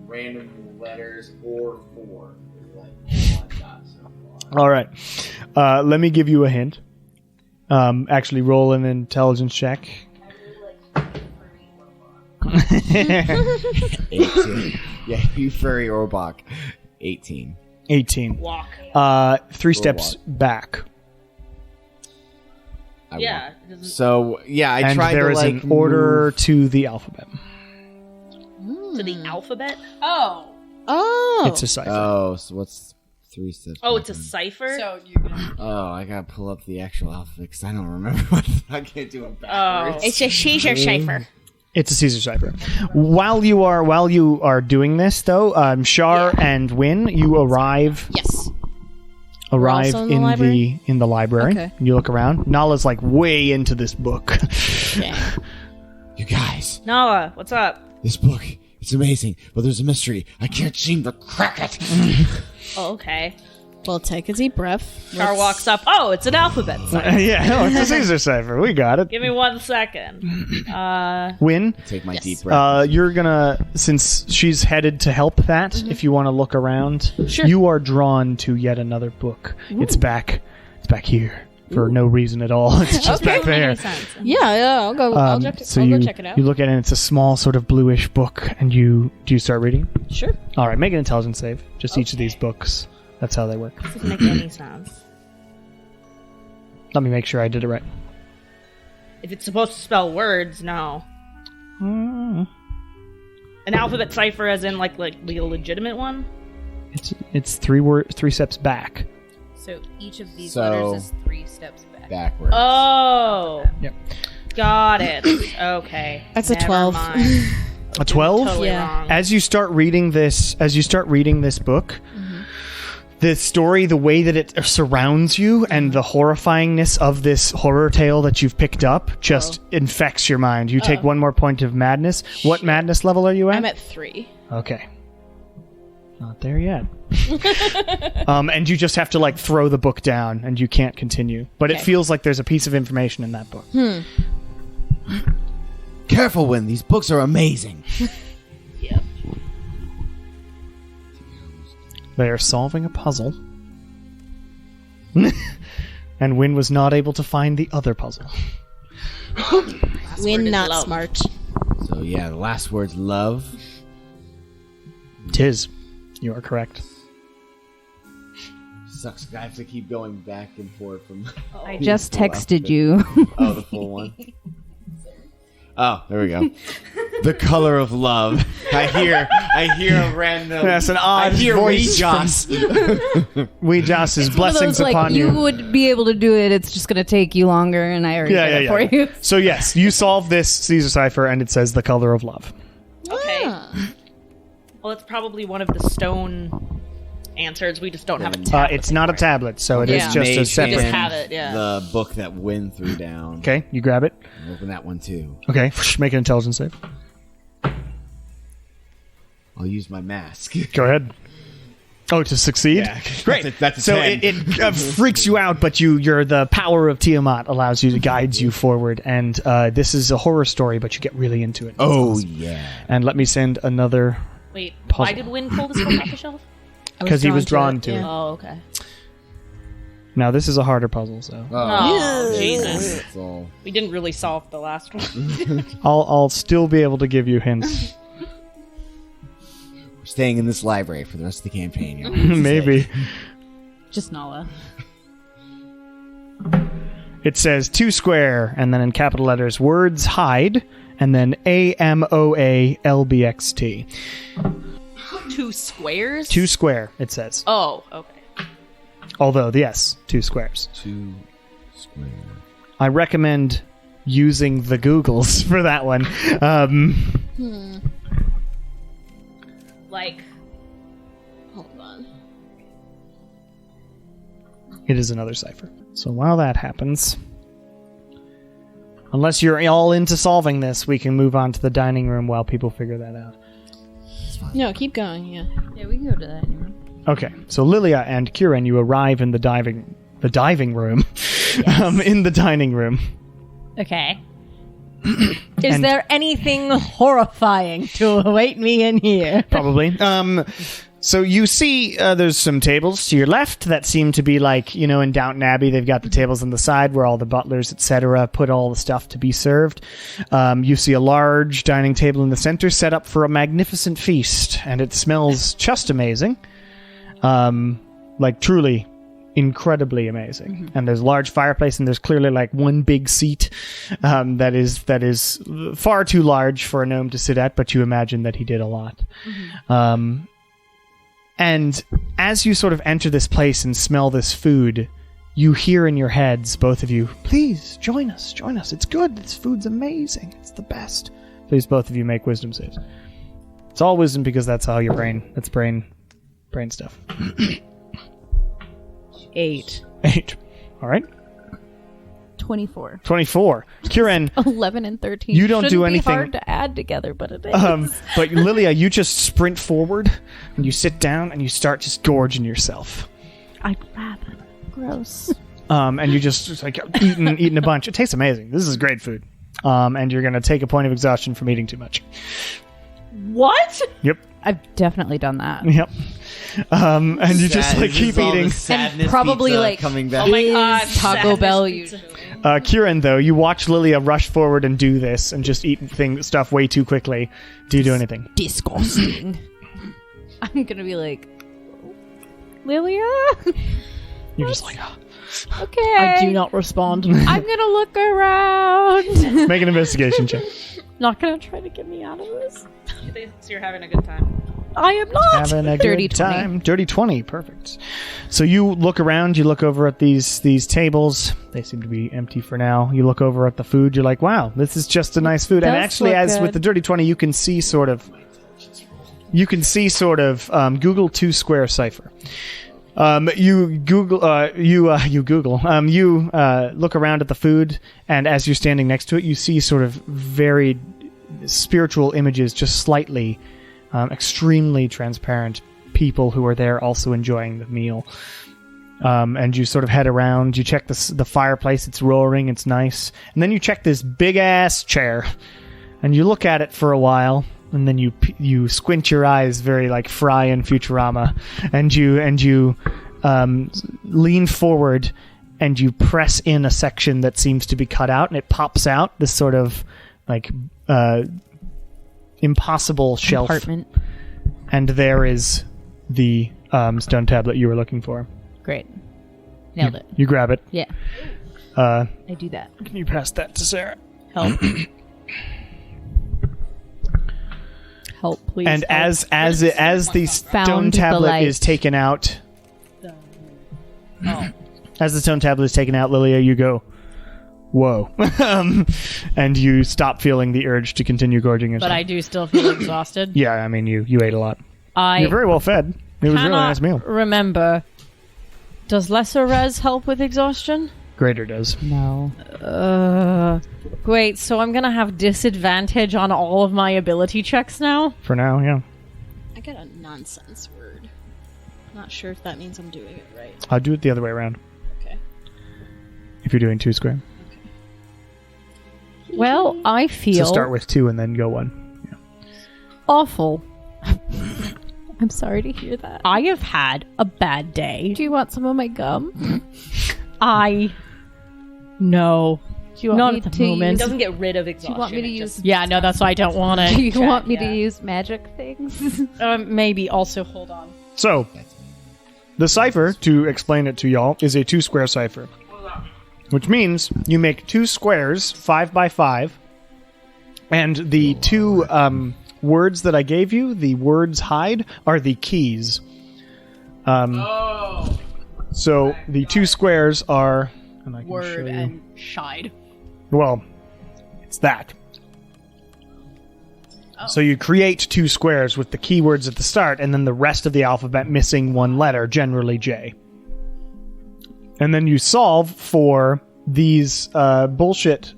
[SPEAKER 3] random letters, or 4. Like all I've got so far.
[SPEAKER 1] All right. Let me give you a hint. Actually, roll an intelligence check.
[SPEAKER 3] 18. Yeah, you furry Orbach. 18.
[SPEAKER 1] 18.
[SPEAKER 2] Walk.
[SPEAKER 1] 3 steps back.
[SPEAKER 3] I
[SPEAKER 2] Yeah.
[SPEAKER 3] want-
[SPEAKER 2] it doesn't-
[SPEAKER 3] So, yeah, I
[SPEAKER 1] And
[SPEAKER 3] tried
[SPEAKER 1] there
[SPEAKER 3] to,
[SPEAKER 1] is
[SPEAKER 3] like,
[SPEAKER 1] an order
[SPEAKER 3] move-
[SPEAKER 1] to the alphabet.
[SPEAKER 2] To the alphabet?
[SPEAKER 5] Oh.
[SPEAKER 1] It's a cipher.
[SPEAKER 3] Oh, so what's 3 steps?
[SPEAKER 2] Oh, it's a
[SPEAKER 3] back?
[SPEAKER 2] cipher?
[SPEAKER 4] So you're gonna.
[SPEAKER 3] Oh, I gotta pull up the actual alphabet because I don't remember what I can't do it
[SPEAKER 2] Oh.
[SPEAKER 3] backwards.
[SPEAKER 5] It's a Caesar cipher.
[SPEAKER 1] It's a Caesar cipher. While you are doing this, though, Shar and Win, you arrive
[SPEAKER 5] Yes.
[SPEAKER 1] arrive
[SPEAKER 5] also in the library?
[SPEAKER 1] in the library.
[SPEAKER 5] Okay.
[SPEAKER 1] You look around. Nala's like way into this book.
[SPEAKER 5] Dang.
[SPEAKER 3] You guys,
[SPEAKER 2] Nala, what's up?
[SPEAKER 3] this book, it's amazing, but there's a mystery. I can't seem to crack it.
[SPEAKER 2] Oh, okay.
[SPEAKER 5] Well, take a deep breath.
[SPEAKER 2] Char walks up. Oh, it's an alphabet sign.
[SPEAKER 1] Yeah, it's a Caesar cipher. We got it.
[SPEAKER 2] Give me 1 second.
[SPEAKER 1] Win.
[SPEAKER 3] Take my deep breath.
[SPEAKER 1] You're gonna, since she's headed to help that, if you want to look around,
[SPEAKER 5] Sure.
[SPEAKER 1] you are drawn to yet another book. It's back here for no reason at all. It's just back there.
[SPEAKER 5] Yeah, I'll go. I'll go check it out.
[SPEAKER 1] You look at it, and it's a small, sort of bluish book, and do you start reading?
[SPEAKER 5] Sure.
[SPEAKER 1] All right, make an intelligence save. Just each of these books. That's how they work.
[SPEAKER 2] Doesn't make any sense.
[SPEAKER 1] Let me make sure I did it right.
[SPEAKER 2] If it's supposed to spell words, no. An alphabet cipher, as in like the legitimate one.
[SPEAKER 1] It's three steps back.
[SPEAKER 6] So each of these
[SPEAKER 3] So-
[SPEAKER 6] letters is 3 steps back.
[SPEAKER 3] Backwards.
[SPEAKER 2] Oh,
[SPEAKER 1] Yep.
[SPEAKER 2] got it. Okay,
[SPEAKER 5] That's a
[SPEAKER 2] Never
[SPEAKER 5] 12.
[SPEAKER 2] mind.
[SPEAKER 1] A 12.
[SPEAKER 2] Totally
[SPEAKER 5] Yeah.
[SPEAKER 2] wrong.
[SPEAKER 1] As you start reading this book, the story, the way that it surrounds you, and the horrifyingness of this horror tale that you've picked up just infects your mind. You take 1 more point of madness. What madness level are you at?
[SPEAKER 5] I'm at 3.
[SPEAKER 1] Okay. Not there yet. And you just have to like throw the book down and you can't continue. But it
[SPEAKER 5] Okay.
[SPEAKER 1] feels like there's a piece of information in that book.
[SPEAKER 3] Careful, Win. These books are amazing.
[SPEAKER 1] They are solving a puzzle. And Win was not able to find the other puzzle.
[SPEAKER 5] Win,
[SPEAKER 2] is
[SPEAKER 5] not
[SPEAKER 2] love.
[SPEAKER 5] smart.
[SPEAKER 3] So yeah, the last word's love.
[SPEAKER 1] Tis. You are correct.
[SPEAKER 3] Sucks. I have to keep going back and forth from.
[SPEAKER 6] I just texted you.
[SPEAKER 3] Oh, the full one. Oh, there we go. The color of love. I hear a random.
[SPEAKER 1] That's an
[SPEAKER 3] I
[SPEAKER 1] odd
[SPEAKER 3] hear
[SPEAKER 1] voice.
[SPEAKER 3] Joss.
[SPEAKER 1] Weejoss's
[SPEAKER 6] One of
[SPEAKER 1] blessings
[SPEAKER 6] those,
[SPEAKER 1] upon
[SPEAKER 6] you
[SPEAKER 1] you.
[SPEAKER 6] would be able to do it. It's just going to take you longer, and I already did it for you.
[SPEAKER 1] So yes, you solve this Caesar cipher, and it says the color of love.
[SPEAKER 2] Okay.
[SPEAKER 5] Ah.
[SPEAKER 2] Well, it's probably one of the stone answers. We just don't have a tablet.
[SPEAKER 1] It's not a tablet, so it is
[SPEAKER 2] Yeah.
[SPEAKER 1] just a
[SPEAKER 3] Maybe
[SPEAKER 1] separate.
[SPEAKER 2] Just have it, yeah.
[SPEAKER 3] The book that Win threw down.
[SPEAKER 1] Okay, you grab it.
[SPEAKER 3] Open that one too.
[SPEAKER 1] Okay, make an intelligence save.
[SPEAKER 3] I'll use my mask.
[SPEAKER 1] Go ahead. Oh, to succeed?
[SPEAKER 3] Yeah.
[SPEAKER 1] Great.
[SPEAKER 3] That's a
[SPEAKER 1] so
[SPEAKER 3] 10.
[SPEAKER 1] it freaks you out, but you're the power of Tiamat allows you to guide you forward. And this is a horror story, but you get really into it.
[SPEAKER 3] Oh yeah.
[SPEAKER 1] And let me send another,
[SPEAKER 2] Wait,
[SPEAKER 1] Puzzle.
[SPEAKER 2] why did Win pull this book off the shelf?
[SPEAKER 1] because he was drawn to it.
[SPEAKER 5] yeah.
[SPEAKER 2] Oh, okay.
[SPEAKER 1] Now, this is a harder puzzle, so
[SPEAKER 2] Oh, Jesus.
[SPEAKER 3] That's all.
[SPEAKER 2] We didn't really solve the last one.
[SPEAKER 1] I'll still be able to give you hints.
[SPEAKER 3] We're staying in this library for the rest of the campaign. You know?
[SPEAKER 1] Maybe.
[SPEAKER 6] Just Nala.
[SPEAKER 1] It says 2 square, and then in capital letters, words hide, and then AMOALBXT.
[SPEAKER 2] 2 squares?
[SPEAKER 1] 2 square, it says.
[SPEAKER 2] Oh, okay.
[SPEAKER 1] Although, yes, 2 squares.
[SPEAKER 3] 2 square.
[SPEAKER 1] I recommend using the Googles for that one.
[SPEAKER 2] Like,
[SPEAKER 5] Hold on.
[SPEAKER 1] It is another cipher. So while that happens, unless you're all into solving this, we can move on to the dining room while people figure that out.
[SPEAKER 5] No, keep going. Yeah.
[SPEAKER 6] Yeah, we can go to that anymore.
[SPEAKER 1] Okay, so Lilia and Kieran, you arrive in the diving room, in the dining room.
[SPEAKER 4] Okay. Is
[SPEAKER 1] And-
[SPEAKER 4] there anything horrifying to await me in here?
[SPEAKER 1] Probably. So you see there's some tables to your left that seem to be like, in Downton Abbey, they've got the tables on the side where all the butlers, etc., put all the stuff to be served. You see a large dining table in the center set up for a magnificent feast, and it smells just amazing. Like truly incredibly amazing. And there's a large fireplace, and there's clearly like one big seat that is far too large for a gnome to sit at, but you imagine that he did a lot. And as you sort of enter this place and smell this food, you hear in your heads, both of you, please join us. It's good. This food's amazing. It's the best. Please, both of you, make wisdom saves. It's all wisdom because that's how your brain. That's brain stuff.
[SPEAKER 4] 8.
[SPEAKER 1] 8. All right.
[SPEAKER 6] 24.
[SPEAKER 1] 24. Kieran,
[SPEAKER 6] 11 and 13.
[SPEAKER 1] You don't do
[SPEAKER 6] Shouldn't
[SPEAKER 1] anything-
[SPEAKER 6] Be hard to add together, but it is.
[SPEAKER 1] but Lilia, you just sprint forward and you sit down and you start just gorging yourself.
[SPEAKER 6] I'd rather. Gross.
[SPEAKER 1] And you just like eating a bunch. It tastes amazing. This is great food. And you're going to take a point of exhaustion from eating too much.
[SPEAKER 2] What?
[SPEAKER 1] Yep.
[SPEAKER 6] I've definitely done that.
[SPEAKER 1] Yep. And you just like keep eating.
[SPEAKER 3] Sadness
[SPEAKER 6] probably,
[SPEAKER 3] pizza
[SPEAKER 6] like,
[SPEAKER 3] coming back.
[SPEAKER 2] Oh my god.
[SPEAKER 6] Taco Bell usually.
[SPEAKER 1] Kieran, though, you watch Lilia rush forward and do this and just eat stuff way too quickly. Do you do anything?
[SPEAKER 6] Disgusting. I'm gonna be like, Lilia?
[SPEAKER 1] You're just like,
[SPEAKER 6] Okay.
[SPEAKER 4] I do not respond.
[SPEAKER 6] I'm gonna look around.
[SPEAKER 1] make an investigation check.
[SPEAKER 4] Not gonna try to get me out of this.
[SPEAKER 2] So you're having a good time.
[SPEAKER 4] I am not.
[SPEAKER 1] Having a
[SPEAKER 6] Dirty
[SPEAKER 1] good
[SPEAKER 6] 20.
[SPEAKER 1] time. Dirty 20. Perfect. So you look around. You look over at these tables. They seem to be empty for now. You look over at the food. You're like, wow, this is just a nice food. And
[SPEAKER 6] does
[SPEAKER 1] actually,
[SPEAKER 6] look
[SPEAKER 1] as with
[SPEAKER 6] good.
[SPEAKER 1] the Dirty 20, you can see sort of Google 2 square cipher. You look around at the food, and as you're standing next to it, you see sort of varied spiritual images, just slightly, extremely transparent people who are there also enjoying the meal. And you sort of head around, you check the fireplace, it's roaring, it's nice. And then you check this big-ass chair, and you look at it for a while, and then you squint your eyes very like Fry in Futurama, and you lean forward, and you press in a section that seems to be cut out, and it pops out this sort of like impossible shelf.
[SPEAKER 6] Apartment.
[SPEAKER 1] And there is the stone tablet you were looking for.
[SPEAKER 6] Great. Nailed it.
[SPEAKER 1] You grab it.
[SPEAKER 6] Yeah.
[SPEAKER 1] Uh,
[SPEAKER 6] I do that.
[SPEAKER 1] can you pass that to Sarah?
[SPEAKER 4] Help. Help, please.
[SPEAKER 1] And
[SPEAKER 4] help.
[SPEAKER 1] as the stone
[SPEAKER 6] Found the
[SPEAKER 1] tablet
[SPEAKER 6] light.
[SPEAKER 1] is taken out, as the stone tablet is taken out, Lilia, you go, whoa, and you stop feeling the urge to continue gorging yourself.
[SPEAKER 4] But I do still feel exhausted.
[SPEAKER 1] Yeah, I mean, you ate a lot.
[SPEAKER 4] I
[SPEAKER 1] You're very well fed. It was a really
[SPEAKER 4] cannot
[SPEAKER 1] nice meal.
[SPEAKER 4] remember. Does lesser res help with exhaustion?
[SPEAKER 1] Greater does.
[SPEAKER 6] No.
[SPEAKER 4] Great, so I'm gonna have disadvantage on all of my ability checks now?
[SPEAKER 1] For now, yeah.
[SPEAKER 5] I got a nonsense word. Not sure if that means I'm doing it right.
[SPEAKER 1] I'll do it the other way around.
[SPEAKER 5] Okay.
[SPEAKER 1] If you're doing 2 square.
[SPEAKER 4] Well, I feel
[SPEAKER 1] So start with 2 and then go 1.
[SPEAKER 4] awful.
[SPEAKER 6] I'm sorry to hear that.
[SPEAKER 4] I have had a bad day.
[SPEAKER 6] Do you want some of my gum?
[SPEAKER 4] No.
[SPEAKER 6] Do you want
[SPEAKER 4] Not
[SPEAKER 6] me
[SPEAKER 4] at the
[SPEAKER 6] to
[SPEAKER 4] moment.
[SPEAKER 2] It
[SPEAKER 6] use?
[SPEAKER 2] doesn't get rid of
[SPEAKER 6] Do
[SPEAKER 2] exhaustion.
[SPEAKER 6] you want me to
[SPEAKER 2] it
[SPEAKER 6] use?
[SPEAKER 2] just-
[SPEAKER 4] Yeah, no, that's why I don't want
[SPEAKER 6] Do
[SPEAKER 4] it.
[SPEAKER 6] you want me
[SPEAKER 2] yeah.
[SPEAKER 6] to use magic things?
[SPEAKER 4] Maybe also, hold on.
[SPEAKER 1] So, the cipher, to explain it to y'all, is a 2 square cipher. Which means you make 2 squares, 5 by 5, and the 2 words that I gave you, the words hide, are the keys. So the 2 squares are... And I can show
[SPEAKER 4] Word
[SPEAKER 1] you.
[SPEAKER 4] and shide.
[SPEAKER 1] Well, it's that. So you create 2 squares with the keywords at the start, and then the rest of the alphabet missing 1 letter, generally J. And then you solve for these the bullshit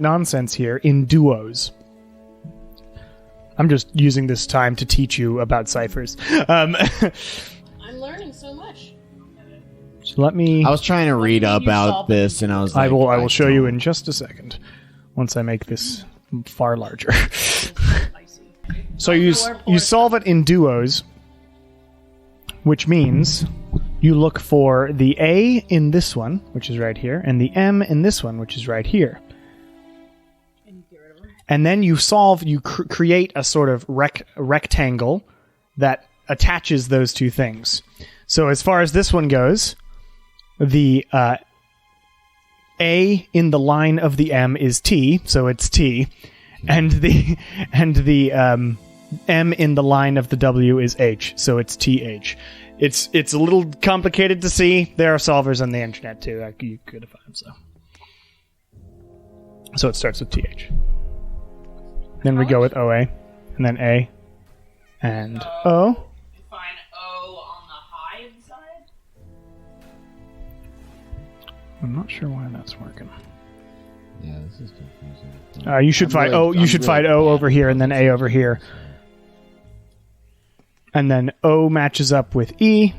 [SPEAKER 1] nonsense here in duos. I'm just using this time to teach you about ciphers.
[SPEAKER 5] I'm learning so much.
[SPEAKER 1] So let me...
[SPEAKER 3] I was trying to read about this, and I was like,
[SPEAKER 1] I will show you in just a second, once I make this far larger. So you solve it in duos, which means you look for the A in this one, which is right here, and the M in this one, which is right here. And then you create a sort of rectangle that attaches those 2 things. So as far as this one goes, the A in the line of the M is T, so it's T, and the M in the line of the W is H, so it's TH. It's a little complicated to see. There are solvers on the internet too. You could find them. So it starts with TH. Then we go with OA, and then A, and O.
[SPEAKER 2] Find O on the hide side?
[SPEAKER 1] I'm not sure why that's working.
[SPEAKER 3] Yeah, this is confusing.
[SPEAKER 1] You should fight fight O over here and then A over here. And then O matches up with E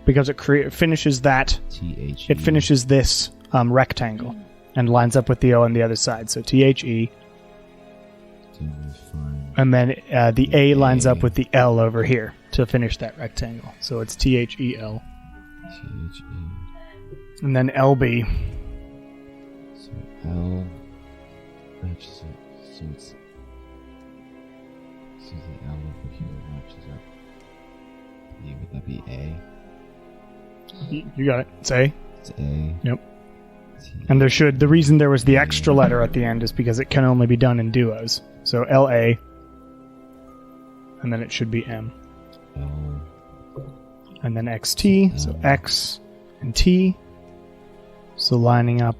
[SPEAKER 1] because it finishes that.
[SPEAKER 3] THE.
[SPEAKER 1] It finishes this rectangle and lines up with the O on the other side. So THE. And then the A lines up with the L over here to finish that rectangle. So it's THEL.
[SPEAKER 3] THE.
[SPEAKER 1] And then LB.
[SPEAKER 3] So L matches up. So it's. So the L over here matches up. Would that be A?
[SPEAKER 1] You got it. It's A.
[SPEAKER 3] It's A.
[SPEAKER 1] Yep. And the reason there was the extra letter at the end is because it can only be done in duos. So LA. And then it should be M.
[SPEAKER 3] L.
[SPEAKER 1] And then XT. So X and T. So lining up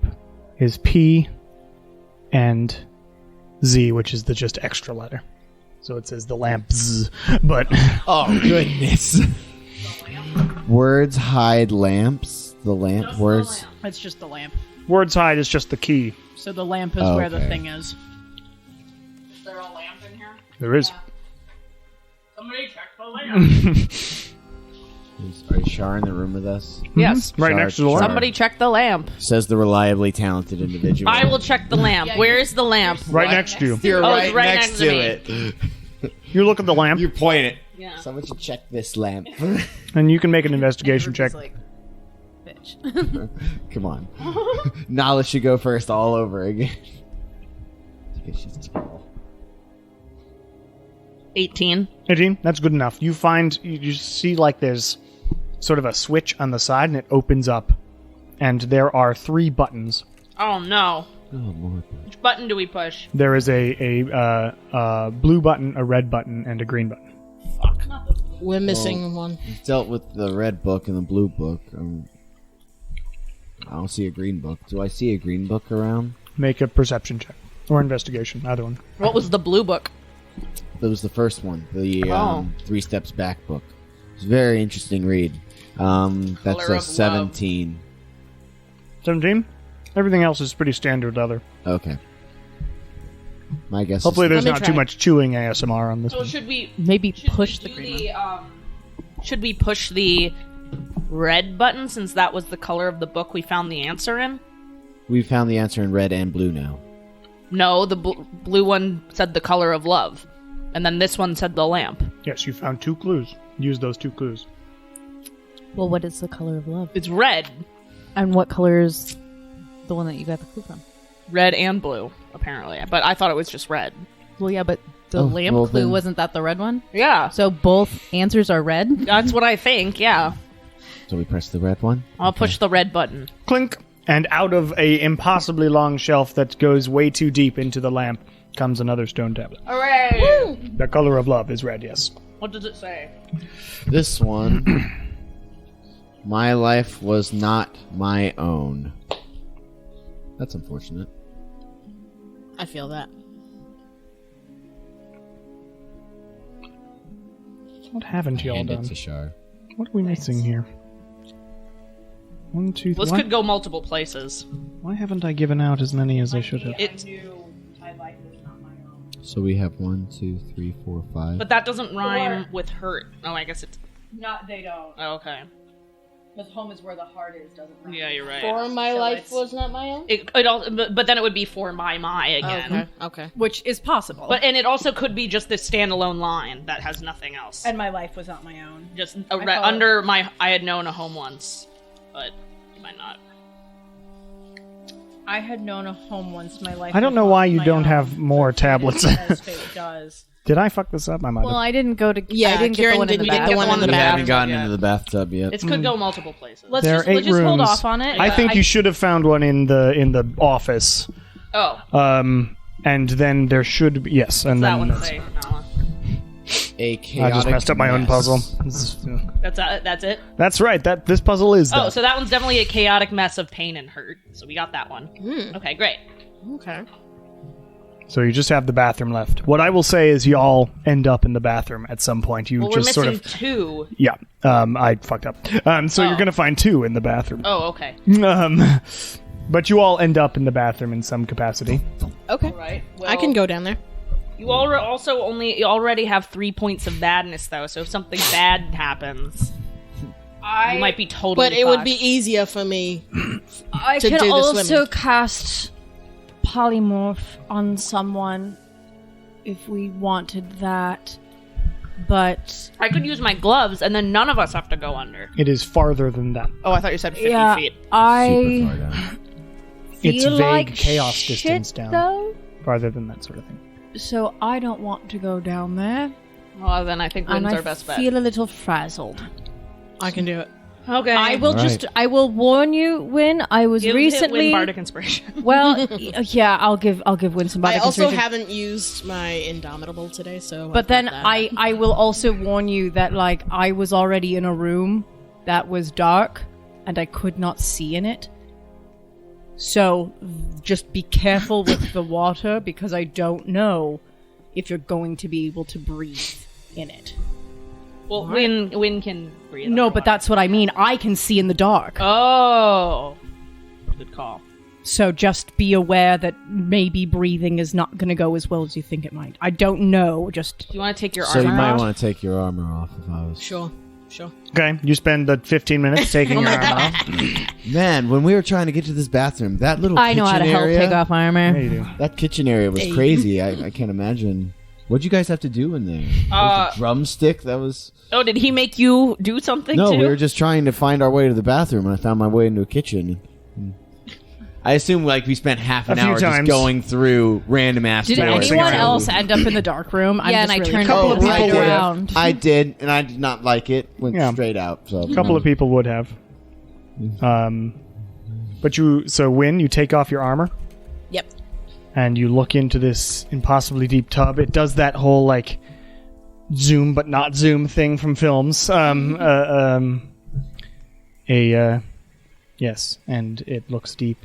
[SPEAKER 1] is P and Z, which is the just extra letter. So it says the lamp Z, but
[SPEAKER 3] Oh goodness! Words hide lamps. The lamp words.
[SPEAKER 4] It's just the lamp.
[SPEAKER 1] words hide is just the key.
[SPEAKER 4] So the lamp is
[SPEAKER 3] Oh,
[SPEAKER 4] where the
[SPEAKER 3] okay.
[SPEAKER 4] thing is.
[SPEAKER 2] Is there a lamp in here?
[SPEAKER 1] There is.
[SPEAKER 2] Somebody check the lamp.
[SPEAKER 3] Are Shar in the room with us?
[SPEAKER 2] Yes.
[SPEAKER 1] Right
[SPEAKER 3] Shar-
[SPEAKER 1] next to the lamp.
[SPEAKER 3] Shar
[SPEAKER 2] Somebody check the lamp.
[SPEAKER 3] says the reliably talented individual.
[SPEAKER 2] I will check the lamp. Where is the lamp?
[SPEAKER 1] Right next to you.
[SPEAKER 3] You're
[SPEAKER 2] Oh,
[SPEAKER 3] right,
[SPEAKER 2] it's right
[SPEAKER 3] next,
[SPEAKER 2] next
[SPEAKER 3] to
[SPEAKER 2] to me.
[SPEAKER 3] it.
[SPEAKER 1] You look at the lamp,
[SPEAKER 3] You point it.
[SPEAKER 2] Yeah.
[SPEAKER 3] Someone should check this lamp.
[SPEAKER 1] and you can make an investigation check.
[SPEAKER 4] Like, bitch.
[SPEAKER 3] Come on. Nala should go first all over again. Because she's tall.
[SPEAKER 2] 18.
[SPEAKER 1] 18, that's good enough. You see like there's sort of a switch on the side, and it opens up, and there are 3 buttons.
[SPEAKER 2] Oh no.
[SPEAKER 3] Oh, more.
[SPEAKER 2] Which button do we push?
[SPEAKER 1] There is a blue button, a red button, and a green button.
[SPEAKER 5] We're missing one.
[SPEAKER 3] We've dealt with the red book and the blue book. I don't see a green book. Do I see a green book around?
[SPEAKER 1] Make a perception check or investigation, either one.
[SPEAKER 2] What was the blue book?
[SPEAKER 3] That was the first one, the
[SPEAKER 2] Oh.
[SPEAKER 3] 3 Steps Back book. It's a very interesting read. That's
[SPEAKER 2] Color
[SPEAKER 3] a
[SPEAKER 2] of
[SPEAKER 3] 17.
[SPEAKER 1] 17. Everything else is pretty standard leather.
[SPEAKER 3] Okay. My guess
[SPEAKER 1] Hopefully
[SPEAKER 3] is
[SPEAKER 1] there's
[SPEAKER 5] Let me
[SPEAKER 1] not
[SPEAKER 5] try.
[SPEAKER 1] too much chewing ASMR on this
[SPEAKER 2] So
[SPEAKER 1] one.
[SPEAKER 2] should we
[SPEAKER 6] Maybe
[SPEAKER 2] should
[SPEAKER 6] push
[SPEAKER 2] we
[SPEAKER 6] the
[SPEAKER 2] do
[SPEAKER 6] green one.
[SPEAKER 2] should we push the red button since that was the color of the book we found the answer in?
[SPEAKER 3] we found the answer in red and blue now.
[SPEAKER 2] No, the blue one said the color of love. And then this one said the lamp.
[SPEAKER 1] Yes, you found 2 clues. Use those 2 clues.
[SPEAKER 6] Well, what is the color of love?
[SPEAKER 2] It's red.
[SPEAKER 6] And what color is the one that you got the clue from?
[SPEAKER 2] Red and blue, apparently. But I thought it was just red.
[SPEAKER 6] Well, yeah, but the
[SPEAKER 3] Oh,
[SPEAKER 6] lamp
[SPEAKER 3] well,
[SPEAKER 6] clue,
[SPEAKER 3] then-
[SPEAKER 6] wasn't that the red one?
[SPEAKER 2] Yeah.
[SPEAKER 6] So both answers are red?
[SPEAKER 2] That's what I think, yeah.
[SPEAKER 3] So we press the red one?
[SPEAKER 2] I'll push the red button.
[SPEAKER 1] Clink! And out of a impossibly long shelf that goes way too deep into the lamp comes another stone tablet.
[SPEAKER 2] Hooray!
[SPEAKER 1] The color of love is red, yes.
[SPEAKER 2] What does it say?
[SPEAKER 3] This one. My life was not my own. That's unfortunate.
[SPEAKER 5] I feel that.
[SPEAKER 1] What haven't y'all
[SPEAKER 3] Hand it
[SPEAKER 1] done?
[SPEAKER 3] to Shar.
[SPEAKER 1] What are we missing here? 1, 2, 3.
[SPEAKER 2] This could go multiple places.
[SPEAKER 1] Why haven't I given out as many as I should have?
[SPEAKER 2] It,
[SPEAKER 3] So we have 1, 2, 3, 4, 5.
[SPEAKER 2] but that doesn't rhyme with hurt. Oh, I guess it's...
[SPEAKER 4] Not, they don't.
[SPEAKER 2] Oh, okay.
[SPEAKER 4] Because home is where the heart is, doesn't it?
[SPEAKER 2] Yeah, you're right.
[SPEAKER 5] For my
[SPEAKER 4] So
[SPEAKER 5] life
[SPEAKER 4] it's-
[SPEAKER 5] was not my own?
[SPEAKER 2] It all, but then it would be for my again.
[SPEAKER 5] Okay.
[SPEAKER 4] Which is possible.
[SPEAKER 2] And it also could be just this standalone line that has nothing else.
[SPEAKER 4] And my life was not my own.
[SPEAKER 2] Just
[SPEAKER 4] call it-
[SPEAKER 2] under my, I had known a home once, but you might not.
[SPEAKER 4] I had known a home once. My life.
[SPEAKER 1] I don't
[SPEAKER 4] was
[SPEAKER 1] know
[SPEAKER 4] not
[SPEAKER 1] why you
[SPEAKER 4] my
[SPEAKER 1] don't
[SPEAKER 4] own.
[SPEAKER 1] have more tablets.
[SPEAKER 4] As fate does.
[SPEAKER 1] Did I fuck this up? I might
[SPEAKER 6] Well,
[SPEAKER 1] have.
[SPEAKER 6] I didn't go to.
[SPEAKER 5] Yeah,
[SPEAKER 6] I didn't get
[SPEAKER 5] Kieran
[SPEAKER 6] the one in
[SPEAKER 5] didn't
[SPEAKER 6] the
[SPEAKER 5] get
[SPEAKER 6] back.
[SPEAKER 5] the one in the
[SPEAKER 3] We
[SPEAKER 5] bathroom.
[SPEAKER 3] haven't gotten
[SPEAKER 2] Yeah.
[SPEAKER 3] into the bathtub yet.
[SPEAKER 2] This could go multiple places.
[SPEAKER 4] Let's
[SPEAKER 1] There are
[SPEAKER 4] just
[SPEAKER 1] 8
[SPEAKER 4] let's just hold
[SPEAKER 1] rooms.
[SPEAKER 4] off on it.
[SPEAKER 1] I think you should have found one in the office.
[SPEAKER 2] Oh,
[SPEAKER 1] And then there should be yes, and
[SPEAKER 2] that
[SPEAKER 1] then
[SPEAKER 2] one
[SPEAKER 1] that's-
[SPEAKER 2] say Nala.
[SPEAKER 3] A
[SPEAKER 1] I
[SPEAKER 3] chaotic
[SPEAKER 1] just messed up my own
[SPEAKER 3] mess.
[SPEAKER 1] puzzle.
[SPEAKER 2] That's it.
[SPEAKER 1] That's right. This puzzle is.
[SPEAKER 2] Oh,
[SPEAKER 1] that.
[SPEAKER 2] so that one's definitely a chaotic mess of pain and hurt. So we got that one. Okay, great.
[SPEAKER 5] Okay.
[SPEAKER 1] So you just have the bathroom left. What I will say is y'all end up in the bathroom at some point. You
[SPEAKER 2] Well,
[SPEAKER 1] just
[SPEAKER 2] we're
[SPEAKER 1] sort
[SPEAKER 2] missing
[SPEAKER 1] of
[SPEAKER 2] 2.
[SPEAKER 1] yeah. I fucked up. So you're gonna find 2 in the bathroom.
[SPEAKER 2] Oh, okay.
[SPEAKER 1] But you all end up in the bathroom in some capacity.
[SPEAKER 5] Okay.
[SPEAKER 2] Right.
[SPEAKER 5] I can go down there.
[SPEAKER 2] You you already have 3 points of badness, though, so if something bad happens, you might be totally
[SPEAKER 5] But it would
[SPEAKER 2] fucked.
[SPEAKER 5] be easier for me.
[SPEAKER 4] I
[SPEAKER 5] to
[SPEAKER 4] can
[SPEAKER 5] do the
[SPEAKER 4] also
[SPEAKER 5] swimming.
[SPEAKER 4] cast polymorph on someone if we wanted that. But
[SPEAKER 2] I could use my gloves, and then none of us have to go under.
[SPEAKER 1] It is farther than that.
[SPEAKER 2] Oh, I thought you said 50
[SPEAKER 4] yeah,
[SPEAKER 2] feet.
[SPEAKER 3] Super
[SPEAKER 4] I
[SPEAKER 3] far down.
[SPEAKER 1] It's
[SPEAKER 4] feel
[SPEAKER 1] vague
[SPEAKER 4] like
[SPEAKER 1] chaos
[SPEAKER 4] shit,
[SPEAKER 1] distance down.
[SPEAKER 4] though.
[SPEAKER 1] Farther than that sort of thing.
[SPEAKER 4] So I don't want to go down there,
[SPEAKER 2] Well, then I think
[SPEAKER 4] and
[SPEAKER 2] Wynn's
[SPEAKER 4] I
[SPEAKER 2] our best bet.
[SPEAKER 4] feel a little frazzled.
[SPEAKER 5] I can do it.
[SPEAKER 2] Okay.
[SPEAKER 4] I will
[SPEAKER 3] Right.
[SPEAKER 4] I will warn you, Wyn. I was
[SPEAKER 2] Hit
[SPEAKER 4] recently.
[SPEAKER 2] Wynn Bardic Inspiration.
[SPEAKER 4] Well, yeah, I'll give Wyn some
[SPEAKER 5] I
[SPEAKER 4] Bardic
[SPEAKER 5] also
[SPEAKER 4] Inspiration.
[SPEAKER 5] haven't used my Indomitable today, so.
[SPEAKER 4] But
[SPEAKER 5] I've
[SPEAKER 4] then
[SPEAKER 5] got that.
[SPEAKER 4] I will also warn you that like I was already in a room that was dark and I could not see in it. So just be careful with the water because I don't know if you're going to be able to breathe in it.
[SPEAKER 2] Well, Wynn can breathe.
[SPEAKER 4] No, but
[SPEAKER 2] underwater.
[SPEAKER 4] that's what I mean. I can see in the dark.
[SPEAKER 2] Oh. Good call.
[SPEAKER 4] So just be aware that maybe breathing is not going to go as well as you think it might. I don't know. Just
[SPEAKER 2] Do you want to take your
[SPEAKER 3] So
[SPEAKER 2] armor
[SPEAKER 3] you might
[SPEAKER 2] off?
[SPEAKER 3] want to take your armor off if I was.
[SPEAKER 5] Sure.
[SPEAKER 1] Okay, you spend the 15 minutes taking your armor off.
[SPEAKER 3] Man, when we were trying to get to this bathroom, that little
[SPEAKER 6] I know how to
[SPEAKER 3] kitchen
[SPEAKER 6] help
[SPEAKER 3] area,
[SPEAKER 6] take off armor.
[SPEAKER 1] Yeah, you do.
[SPEAKER 3] that kitchen area was crazy. I can't imagine. What'd you guys have to do in there? There was a drumstick that was.
[SPEAKER 2] Oh, did he make you do something
[SPEAKER 3] No,
[SPEAKER 2] too?
[SPEAKER 3] we were just trying to find our way to the bathroom, and I found my way into a kitchen. I assume like we spent half an
[SPEAKER 1] A few
[SPEAKER 3] hour just
[SPEAKER 1] times.
[SPEAKER 3] going through random ass
[SPEAKER 4] did
[SPEAKER 3] doors.
[SPEAKER 4] anyone else end up in the dark room?
[SPEAKER 6] Yeah, and I turned
[SPEAKER 1] Couple of
[SPEAKER 6] it
[SPEAKER 1] people
[SPEAKER 6] right
[SPEAKER 1] would have.
[SPEAKER 6] around.
[SPEAKER 3] I did, and I did not like it. Went
[SPEAKER 1] Yeah.
[SPEAKER 3] straight out. So
[SPEAKER 1] A couple of people would have. But so Wynn, you take off your armor
[SPEAKER 5] Yep.
[SPEAKER 1] and you look into this impossibly deep tub. It does that whole like zoom but not zoom thing from films. Yes, and it looks deep.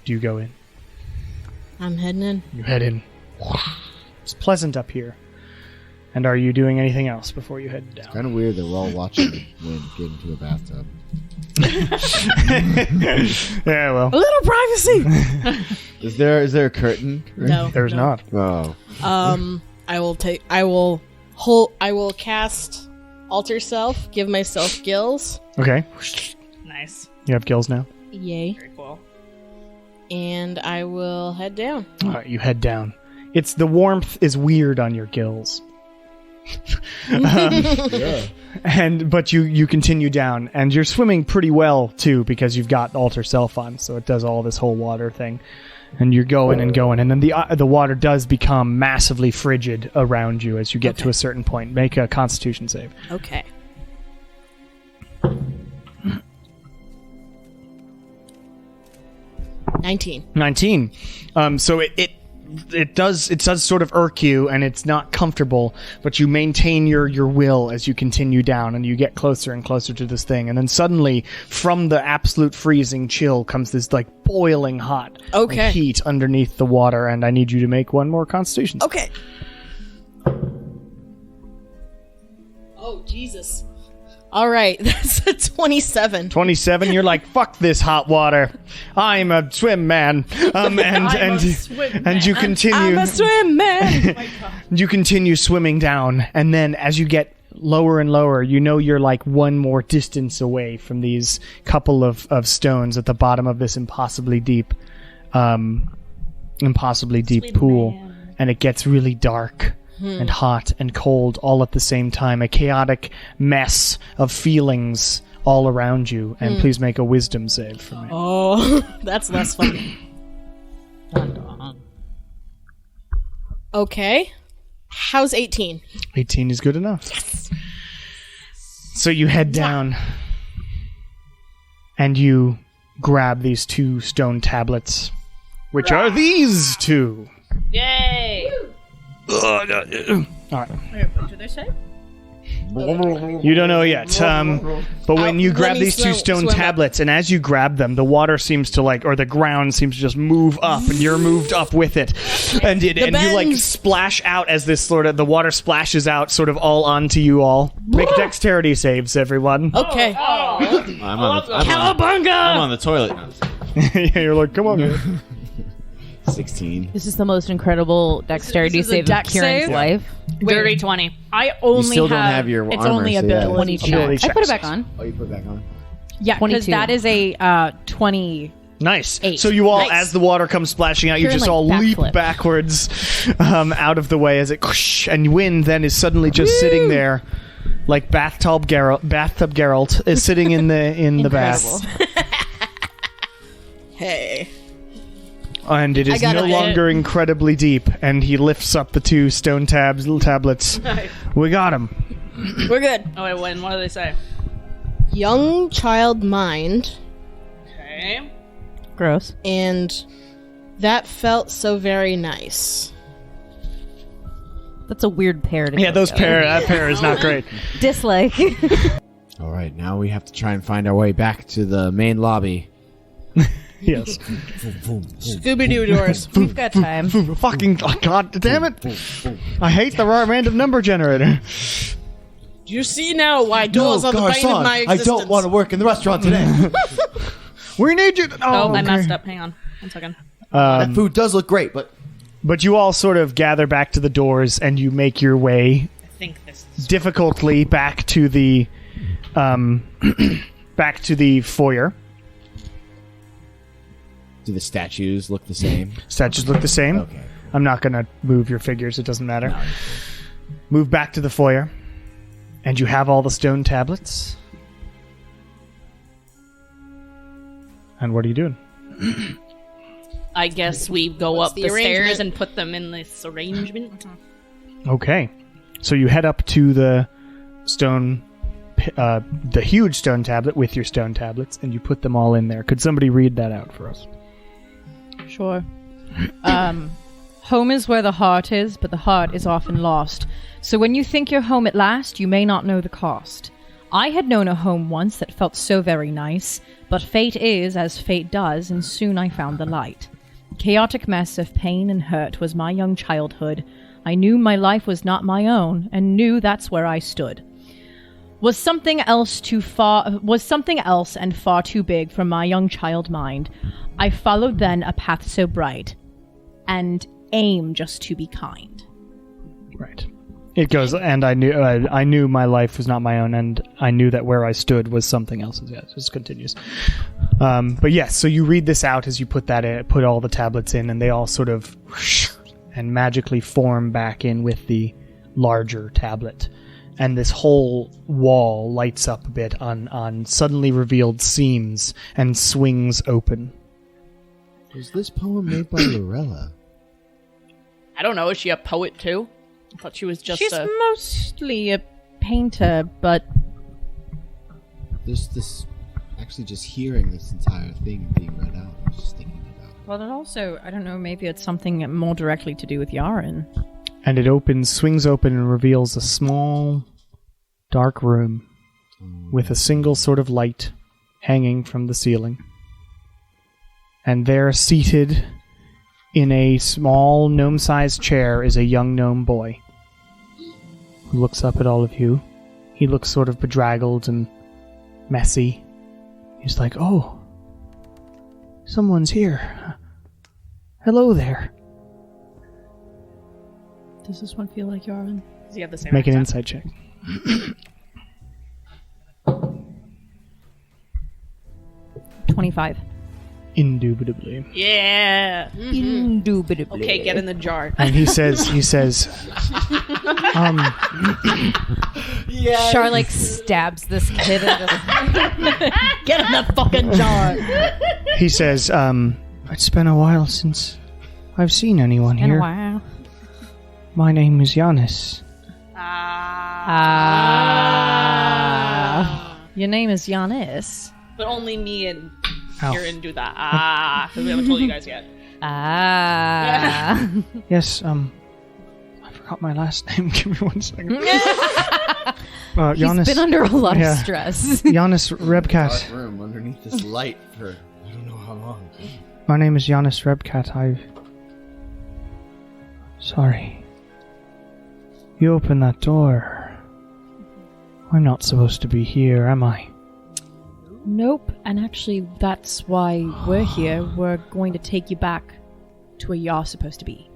[SPEAKER 1] Do you go in?
[SPEAKER 5] I'm heading in.
[SPEAKER 1] You head in. It's pleasant up here. And are you doing anything else before you head down?
[SPEAKER 3] Kind of weird that we're all watching Wynn get into a bathtub.
[SPEAKER 1] Yeah, well,
[SPEAKER 5] A little privacy.
[SPEAKER 3] Is there a curtain?
[SPEAKER 5] No.
[SPEAKER 1] there's
[SPEAKER 5] no.
[SPEAKER 1] not.
[SPEAKER 3] Oh,
[SPEAKER 5] I will cast Alter Self, give myself gills.
[SPEAKER 1] Okay,
[SPEAKER 2] Nice.
[SPEAKER 1] you have gills now.
[SPEAKER 5] Yay.
[SPEAKER 2] Very cool.
[SPEAKER 5] And I will head down.
[SPEAKER 1] All right, you head down. It's the warmth is weird on your gills. But you continue down, and you're swimming pretty well too because you've got Alter Self on, so it does all this whole water thing, and you're going and going, and then the water does become massively frigid around you as you get to a certain point. Make a Constitution save.
[SPEAKER 5] Okay. $19.
[SPEAKER 1] 19. So it does sort of irk you, and it's not comfortable, but you maintain your will as you continue down, and you get closer and closer to this thing, and then suddenly from the absolute freezing chill comes this like boiling hot
[SPEAKER 5] Okay.
[SPEAKER 1] heat underneath the water, and I need you to make one more Constitution save.
[SPEAKER 5] Okay. Oh, Jesus. All right. That's a 27.
[SPEAKER 1] 27. You're like, fuck this hot water. I'm a swim man. And you continue.
[SPEAKER 5] I'm a swim man.
[SPEAKER 1] You continue swimming down, and then as you get lower and lower, you know you're like one more distance away from these couple of stones at the bottom of this impossibly deep pool, and it gets really dark and hot and cold all at the same time. A chaotic mess of feelings all around you, and please make a wisdom save for me.
[SPEAKER 5] Oh, that's less fun. Okay. How's 18?
[SPEAKER 1] 18 is good enough. So you head down, and you grab these 2 stone tablets, which are these 2.
[SPEAKER 2] Yay!
[SPEAKER 1] All right.
[SPEAKER 4] What do they say?
[SPEAKER 1] You don't know yet. But when you grab these two stone tablets, and as you grab them, the water seems to or the ground seems to just move up, and you're moved up with it. And you splash out as this the water splashes out sort of all onto you all. Make dexterity saves, everyone.
[SPEAKER 5] Okay.
[SPEAKER 7] I'm on the toilet now.
[SPEAKER 1] Yeah, you're like, come on, man.
[SPEAKER 3] 16.
[SPEAKER 6] This is the most incredible dexterity
[SPEAKER 4] This is a
[SPEAKER 6] save of
[SPEAKER 4] dex
[SPEAKER 6] Kieran's
[SPEAKER 4] save?
[SPEAKER 6] life.
[SPEAKER 2] Dirty 20.
[SPEAKER 4] I only
[SPEAKER 3] still don't have your
[SPEAKER 4] it's
[SPEAKER 3] armor,
[SPEAKER 4] only
[SPEAKER 3] so yeah.
[SPEAKER 4] ability
[SPEAKER 1] Ability
[SPEAKER 4] check.
[SPEAKER 6] I put it
[SPEAKER 1] checks.
[SPEAKER 6] back on.
[SPEAKER 3] Oh, you put it back on?
[SPEAKER 4] Yeah, because
[SPEAKER 6] 22.
[SPEAKER 4] that is a 20.
[SPEAKER 1] Nice.
[SPEAKER 4] 8.
[SPEAKER 1] So you all,
[SPEAKER 5] Nice.
[SPEAKER 1] as the water comes splashing out, you
[SPEAKER 6] Kieran,
[SPEAKER 1] just
[SPEAKER 6] like,
[SPEAKER 1] all leap
[SPEAKER 6] backflip.
[SPEAKER 1] backwards out of the way as it, and Wynn then is suddenly just sitting there, like bathtub Geralt is sitting in the bath,
[SPEAKER 5] Hey.
[SPEAKER 1] and it is
[SPEAKER 5] got
[SPEAKER 1] no
[SPEAKER 5] it.
[SPEAKER 1] longer incredibly deep. And he lifts up the two stone tablets. We got him.
[SPEAKER 5] We're good.
[SPEAKER 2] Oh, wait, when? What do they say?
[SPEAKER 5] Young child mind,
[SPEAKER 2] Okay.
[SPEAKER 6] Gross.
[SPEAKER 5] and that felt so very nice.
[SPEAKER 6] That's a weird pair to
[SPEAKER 1] Yeah,
[SPEAKER 6] go
[SPEAKER 1] that pair is not great.
[SPEAKER 6] Dislike.
[SPEAKER 3] All right, now we have to try and find our way back to the main lobby.
[SPEAKER 1] Yes.
[SPEAKER 5] Scooby-Doo doors.
[SPEAKER 6] We've got time.
[SPEAKER 1] Fucking god damn it! I hate the random number generator.
[SPEAKER 5] Do you see now why doors are the bane of my existence?
[SPEAKER 3] work in the restaurant today.
[SPEAKER 1] We need you.
[SPEAKER 2] Oh, I
[SPEAKER 1] okay.
[SPEAKER 2] messed up. Hang on. 1 second.
[SPEAKER 3] That food does look great, but
[SPEAKER 1] But you all sort of gather back to the doors, and you make your way
[SPEAKER 2] I think this is...
[SPEAKER 1] difficultly back to the foyer.
[SPEAKER 3] do the statues look the same?
[SPEAKER 1] Statues look the same.
[SPEAKER 3] Okay.
[SPEAKER 1] I'm not gonna move your figures. It doesn't matter. Move back to the foyer, and you have all the stone tablets. And what are you doing?
[SPEAKER 2] I guess we go
[SPEAKER 5] What's
[SPEAKER 2] up
[SPEAKER 5] the
[SPEAKER 2] the stairs
[SPEAKER 5] arrangement?
[SPEAKER 2] and put them in this arrangement.
[SPEAKER 1] Okay, so you head up to the the huge stone tablet with your stone tablets, and you put them all in there. Could somebody read that out for us?
[SPEAKER 4] Sure. Home is where the heart is, but the heart is often lost. So when you think you're home at last, you may not know the cost. I had known a home once that felt so very nice, but fate is as fate does, and soon I found the light. Chaotic mess of pain and hurt was my young childhood. I knew my life was not my own, and knew that's where I stood. Was something else and far too big for my young child mind. I followed then a path so bright, and aim just to be kind.
[SPEAKER 1] Right. It goes, and I knew my life was not my own, and I knew that where I stood was something else's. Yeah, it just continues. But yes, so you read this out as you put all the tablets in, and they all sort of and magically form back in with the larger tablet. And this whole wall lights up a bit on suddenly revealed seams and swings open.
[SPEAKER 3] Was this poem made by Lorella?
[SPEAKER 2] I don't know. Is she a poet too? I thought she was just
[SPEAKER 4] She's
[SPEAKER 2] a...
[SPEAKER 4] mostly a painter, but
[SPEAKER 3] There's this... Actually, just hearing this entire thing being read out, I was just thinking about it.
[SPEAKER 4] well, it also, I don't know, maybe it's something more directly to do with Yarin.
[SPEAKER 1] And it swings open and reveals a small, dark room with a single sort of light hanging from the ceiling. And there, seated in a small gnome-sized chair, is a young gnome boy who looks up at all of you. He looks sort of bedraggled and messy. He's like, "Oh, someone's here. Hello there."
[SPEAKER 4] Does this one feel like Yarin?
[SPEAKER 2] Does he have the same
[SPEAKER 1] Make an
[SPEAKER 2] accent?
[SPEAKER 1] insight check.
[SPEAKER 4] 25.
[SPEAKER 1] Indubitably.
[SPEAKER 2] Yeah.
[SPEAKER 6] Indubitably.
[SPEAKER 2] Okay, get in the jar.
[SPEAKER 1] And he says,
[SPEAKER 6] Char like stabs this kid in the
[SPEAKER 4] Get in the fucking jar!
[SPEAKER 1] he says, "It's been a while since I've seen anyone
[SPEAKER 6] in a
[SPEAKER 1] here.
[SPEAKER 6] while.
[SPEAKER 1] My name is Giannis."
[SPEAKER 4] Your name is Giannis.
[SPEAKER 2] But only me and
[SPEAKER 1] Ow.
[SPEAKER 2] Kieran do that. Because we haven't told you guys yet.
[SPEAKER 1] Yes, I forgot my last name. Give me 1 second. Giannis,
[SPEAKER 6] He's been under a lot
[SPEAKER 1] yeah.
[SPEAKER 6] of stress.
[SPEAKER 1] Giannis Rebcat.
[SPEAKER 3] room underneath this light for I don't know how long.
[SPEAKER 1] My name is Giannis Rebcat. Sorry. You opened that door. I'm not supposed to be here, am I?
[SPEAKER 4] Nope. And actually, that's why we're here. We're going to take you back to where you're supposed to be.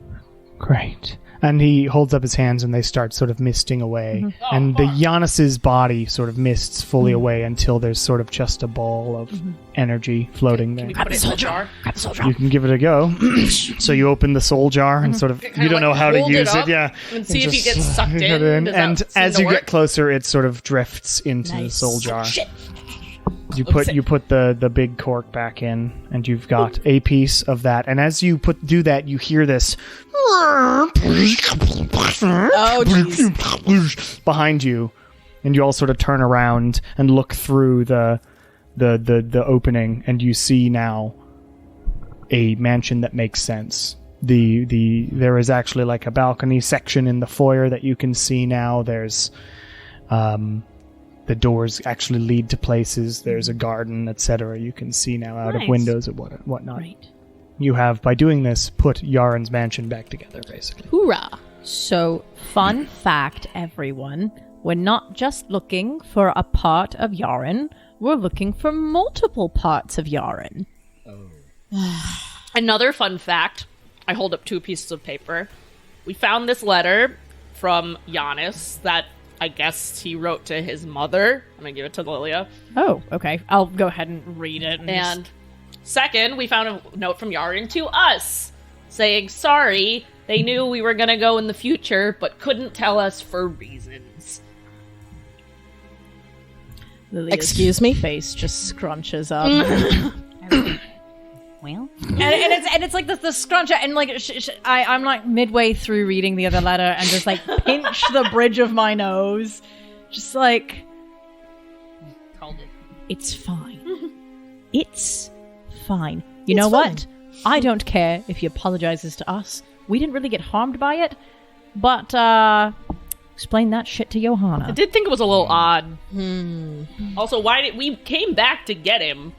[SPEAKER 1] Great. And he holds up his hands and they start sort of misting away. And the Giannis's body sort of mists fully away until there's sort of just a ball of energy floating there.
[SPEAKER 2] Put it in the jar.
[SPEAKER 1] You can give it a go. So you open the soul jar and sort of, you don't know how to
[SPEAKER 2] hold
[SPEAKER 1] use
[SPEAKER 2] up
[SPEAKER 1] it, yeah.
[SPEAKER 2] and see if he
[SPEAKER 1] just
[SPEAKER 2] gets sucked
[SPEAKER 1] get
[SPEAKER 2] in.
[SPEAKER 1] it
[SPEAKER 2] Does that
[SPEAKER 1] And
[SPEAKER 2] seem
[SPEAKER 1] as
[SPEAKER 2] to
[SPEAKER 1] you
[SPEAKER 2] work?
[SPEAKER 1] get closer, it sort of drifts into the soul jar.
[SPEAKER 2] Shit.
[SPEAKER 1] You put the big cork back in, and you've got a piece of that. And as you do that, you hear this
[SPEAKER 5] Oh, jeez.
[SPEAKER 1] behind you, and you all sort of turn around and look through the opening, and you see now a mansion that makes sense. There is actually like a balcony section in the foyer that you can see now. There's the doors actually lead to places. There's a garden, etc. You can see now out of
[SPEAKER 2] Nice.
[SPEAKER 1] windows and whatnot. You have, by doing this, put Yarin's mansion back together, basically.
[SPEAKER 5] Hoorah.
[SPEAKER 4] So, fun fact, everyone. We're not just looking for a part of Yarin. We're looking for multiple parts of Yarin.
[SPEAKER 2] Another fun fact. I hold up 2 pieces of paper. We found this letter from Giannis that I guess he wrote to his mother. I'm gonna give it to Lilia.
[SPEAKER 4] Oh, okay. I'll go ahead and read it.
[SPEAKER 2] And second, we found a note from Yarin to us saying, sorry, they knew we were gonna go in the future, but couldn't tell us for reasons.
[SPEAKER 4] Lilia's
[SPEAKER 5] Excuse me?
[SPEAKER 4] face just scrunches up.
[SPEAKER 6] Well,
[SPEAKER 4] and it's like the scrunch and like I'm like midway through reading the other letter and just like pinch the bridge of my nose, just like it's fine. It's fine. You know what? I don't care if he apologizes to us. We didn't really get harmed by it, but explain that shit to
[SPEAKER 2] I
[SPEAKER 4] Johanna.
[SPEAKER 2] did think it was a little odd. Also, why did we came back to get him?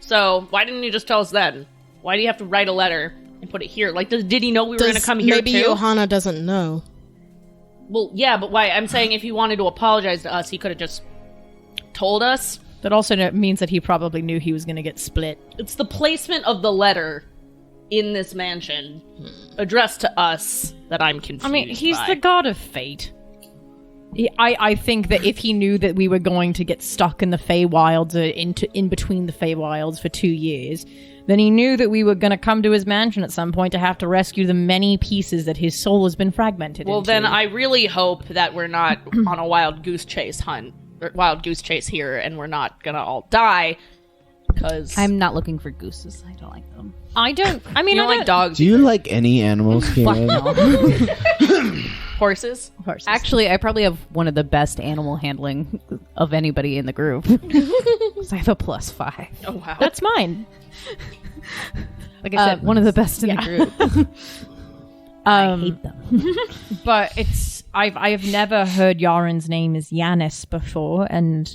[SPEAKER 2] So why didn't you just tell us then? Why do you have to write a letter and put it here? Like, did he know we were going to come here
[SPEAKER 5] maybe
[SPEAKER 2] too?
[SPEAKER 5] Johanna doesn't know.
[SPEAKER 2] Well, yeah, but why? I'm saying if he wanted to apologize to us, he could have just told us.
[SPEAKER 4] That also means that he probably knew he was going to get split.
[SPEAKER 2] It's the placement of the letter in this mansion addressed to us that I'm confused
[SPEAKER 4] I mean, he's
[SPEAKER 2] by.
[SPEAKER 4] the god of fate. I think that if he knew that we were going to get stuck in the Feywilds, in between the Feywilds for 2 years, then he knew that we were going to come to his mansion at some point to have to rescue the many pieces that his soul has been fragmented
[SPEAKER 2] Well,
[SPEAKER 4] into.
[SPEAKER 2] then I really hope that we're not on a wild goose chase here, and we're not gonna all die. Because
[SPEAKER 6] I'm not looking for gooses. I don't like them.
[SPEAKER 4] I don't. I mean,
[SPEAKER 2] you
[SPEAKER 4] I
[SPEAKER 2] don't like dogs,
[SPEAKER 3] Do you like any animals, Caleb?
[SPEAKER 2] horses.
[SPEAKER 4] horses.
[SPEAKER 6] Actually, I probably have one of the best animal handling of anybody in the group. 'Cause I have a +5.
[SPEAKER 2] Oh wow,
[SPEAKER 4] That's mine.
[SPEAKER 6] Like I said, one of the best in the group. I hate them.
[SPEAKER 4] But I've never heard Yarin's name is Yanis before, and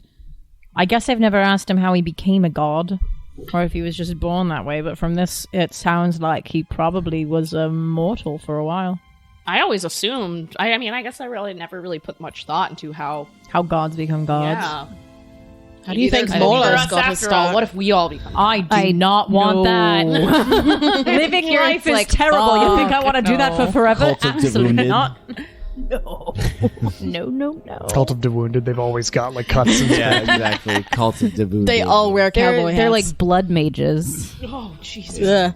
[SPEAKER 4] I guess I've never asked him how he became a god, or if he was just born that way. But from this, it sounds like he probably was a mortal for a while.
[SPEAKER 2] I always assumed. I mean, I guess I really never really put much thought into how.
[SPEAKER 4] How gods become gods.
[SPEAKER 2] Yeah.
[SPEAKER 5] How do you think
[SPEAKER 2] Maybe there's-
[SPEAKER 5] Mola's
[SPEAKER 2] for us
[SPEAKER 5] got his
[SPEAKER 2] after all,
[SPEAKER 5] start?
[SPEAKER 2] what if we all become?
[SPEAKER 4] I do not want that. Living life is
[SPEAKER 6] like,
[SPEAKER 4] terrible. You think I want to do that for forever?
[SPEAKER 3] Cult of the
[SPEAKER 4] Absolutely
[SPEAKER 3] Wounded.
[SPEAKER 4] not. No.
[SPEAKER 1] Cult of the Wounded, they've always got like cuts and
[SPEAKER 3] Yeah, exactly. Cult of the Voodoo.
[SPEAKER 5] They all wear cowboy
[SPEAKER 6] They're
[SPEAKER 5] hats.
[SPEAKER 6] like blood mages.
[SPEAKER 2] Oh Jesus!
[SPEAKER 5] Ugh.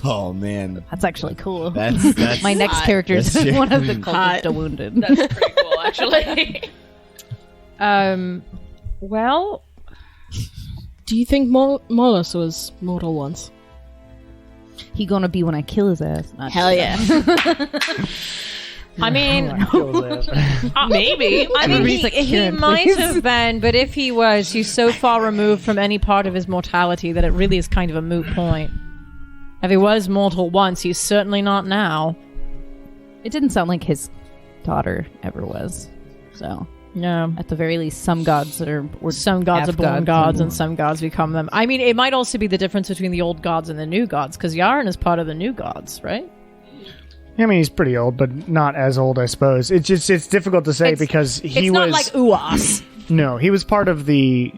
[SPEAKER 3] Oh man,
[SPEAKER 6] That's actually cool.
[SPEAKER 3] that's
[SPEAKER 6] My next character is
[SPEAKER 3] That's
[SPEAKER 6] one of the cult
[SPEAKER 5] hot.
[SPEAKER 6] of the wounded.
[SPEAKER 2] That's pretty cool, actually.
[SPEAKER 4] Well,
[SPEAKER 5] Do you think Molus was mortal once?
[SPEAKER 6] He gonna be when I kill his ass. Not
[SPEAKER 5] Hell yeah.
[SPEAKER 4] I mean,
[SPEAKER 2] Maybe.
[SPEAKER 4] I mean,
[SPEAKER 6] He's like,
[SPEAKER 4] he
[SPEAKER 6] Kieran,
[SPEAKER 4] might
[SPEAKER 6] please.
[SPEAKER 4] have been, but if he was, he's so far removed from any part of his mortality that it really is kind of a moot point. If he was mortal once, he's certainly not now.
[SPEAKER 6] It didn't sound like his daughter ever was. So
[SPEAKER 4] Yeah.
[SPEAKER 6] At the very least, some gods are
[SPEAKER 4] Some gods are born
[SPEAKER 6] half
[SPEAKER 4] gods and some gods become them. I mean, it might also be the difference between the old gods and the new gods, because Yarin is part of the new gods, right?
[SPEAKER 1] I mean, he's pretty old, but not as old, I suppose. It's difficult to say because he
[SPEAKER 4] It's
[SPEAKER 1] was
[SPEAKER 4] not like Uas.
[SPEAKER 1] no, he was part of the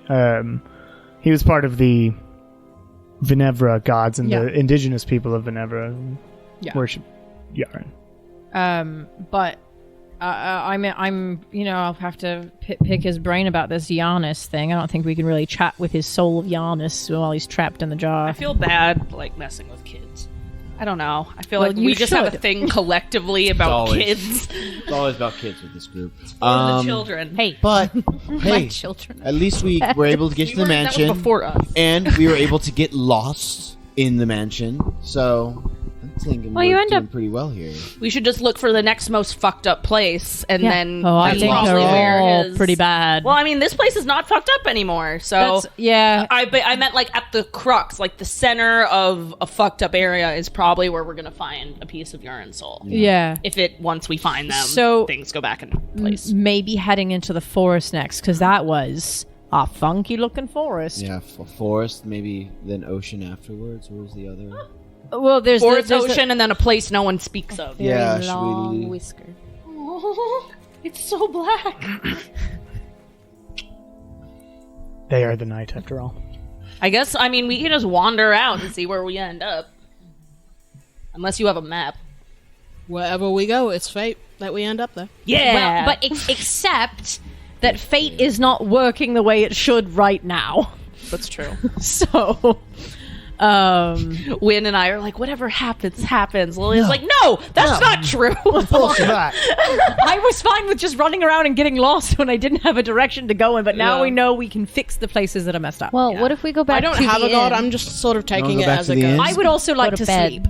[SPEAKER 1] Venevra gods and the indigenous people of Venevra worship Yarin.
[SPEAKER 4] But I'm I'll have to pick his brain about this Giannis thing. I don't think we can really chat with his soul of Giannis while he's trapped in the jar.
[SPEAKER 2] I feel bad, like, messing with kids. I don't know. I feel
[SPEAKER 4] Well,
[SPEAKER 2] like
[SPEAKER 4] you
[SPEAKER 2] we just have a
[SPEAKER 4] should.
[SPEAKER 2] thing collectively about
[SPEAKER 7] always-
[SPEAKER 2] kids.
[SPEAKER 7] It's always about kids with this group.
[SPEAKER 2] For the children.
[SPEAKER 6] Hey,
[SPEAKER 3] But
[SPEAKER 6] my
[SPEAKER 3] hey,
[SPEAKER 6] children.
[SPEAKER 3] at least we were able to get to the
[SPEAKER 2] That was
[SPEAKER 3] mansion,
[SPEAKER 2] before us.
[SPEAKER 3] and we were able to get lost in the mansion. So I'm thinking
[SPEAKER 4] Well,
[SPEAKER 3] we're
[SPEAKER 4] you end
[SPEAKER 3] doing
[SPEAKER 4] up-
[SPEAKER 3] pretty well here.
[SPEAKER 2] We should just look for the next most fucked up place, and then
[SPEAKER 4] Oh, I
[SPEAKER 2] that's
[SPEAKER 4] think
[SPEAKER 2] probably
[SPEAKER 4] they're
[SPEAKER 2] where
[SPEAKER 4] all
[SPEAKER 2] his...
[SPEAKER 4] pretty bad.
[SPEAKER 2] Well, I mean, this place is not fucked up anymore, so... I meant, like, at the crux, like, the center of a fucked up area is probably where we're gonna find a piece of Yarin's soul.
[SPEAKER 4] Yeah.
[SPEAKER 2] Once we find them,
[SPEAKER 4] So-
[SPEAKER 2] things go back into place.
[SPEAKER 4] Maybe heading into the forest next, because that was a funky looking forest.
[SPEAKER 3] Yeah, forest, maybe then ocean afterwards. What was the other?
[SPEAKER 4] Well, there's
[SPEAKER 2] Or
[SPEAKER 4] the,
[SPEAKER 2] it's
[SPEAKER 4] there's the-
[SPEAKER 2] ocean and then a place no one speaks of.
[SPEAKER 3] Yeah,
[SPEAKER 6] Very
[SPEAKER 3] should
[SPEAKER 6] long
[SPEAKER 3] we-
[SPEAKER 6] whisker.
[SPEAKER 2] Oh, it's so black.
[SPEAKER 1] They are the night, after all.
[SPEAKER 2] I guess, I mean, we can just wander out and see where we end up. Unless you have a map.
[SPEAKER 5] Wherever we go, it's fate that we end up there.
[SPEAKER 2] Yeah!
[SPEAKER 4] Well, but except that fate is not working the way it should right now.
[SPEAKER 2] that's true.
[SPEAKER 4] So,
[SPEAKER 2] Win and I are like, whatever happens, happens. Lily's like, no, that's not true.
[SPEAKER 1] Bullshit.
[SPEAKER 4] I was fine with just running around and getting lost when I didn't have a direction to go in, but now
[SPEAKER 2] Yeah.
[SPEAKER 4] we know we can fix the places that are messed up.
[SPEAKER 6] Well, what if we go back
[SPEAKER 5] I don't
[SPEAKER 6] to
[SPEAKER 5] have
[SPEAKER 6] the
[SPEAKER 5] a god.
[SPEAKER 6] inn?
[SPEAKER 5] I'm just sort of taking
[SPEAKER 3] go
[SPEAKER 5] it
[SPEAKER 3] back
[SPEAKER 5] as
[SPEAKER 3] to
[SPEAKER 5] it
[SPEAKER 3] the
[SPEAKER 5] goes.
[SPEAKER 3] inn?
[SPEAKER 4] I would also like to
[SPEAKER 6] bed.
[SPEAKER 4] sleep.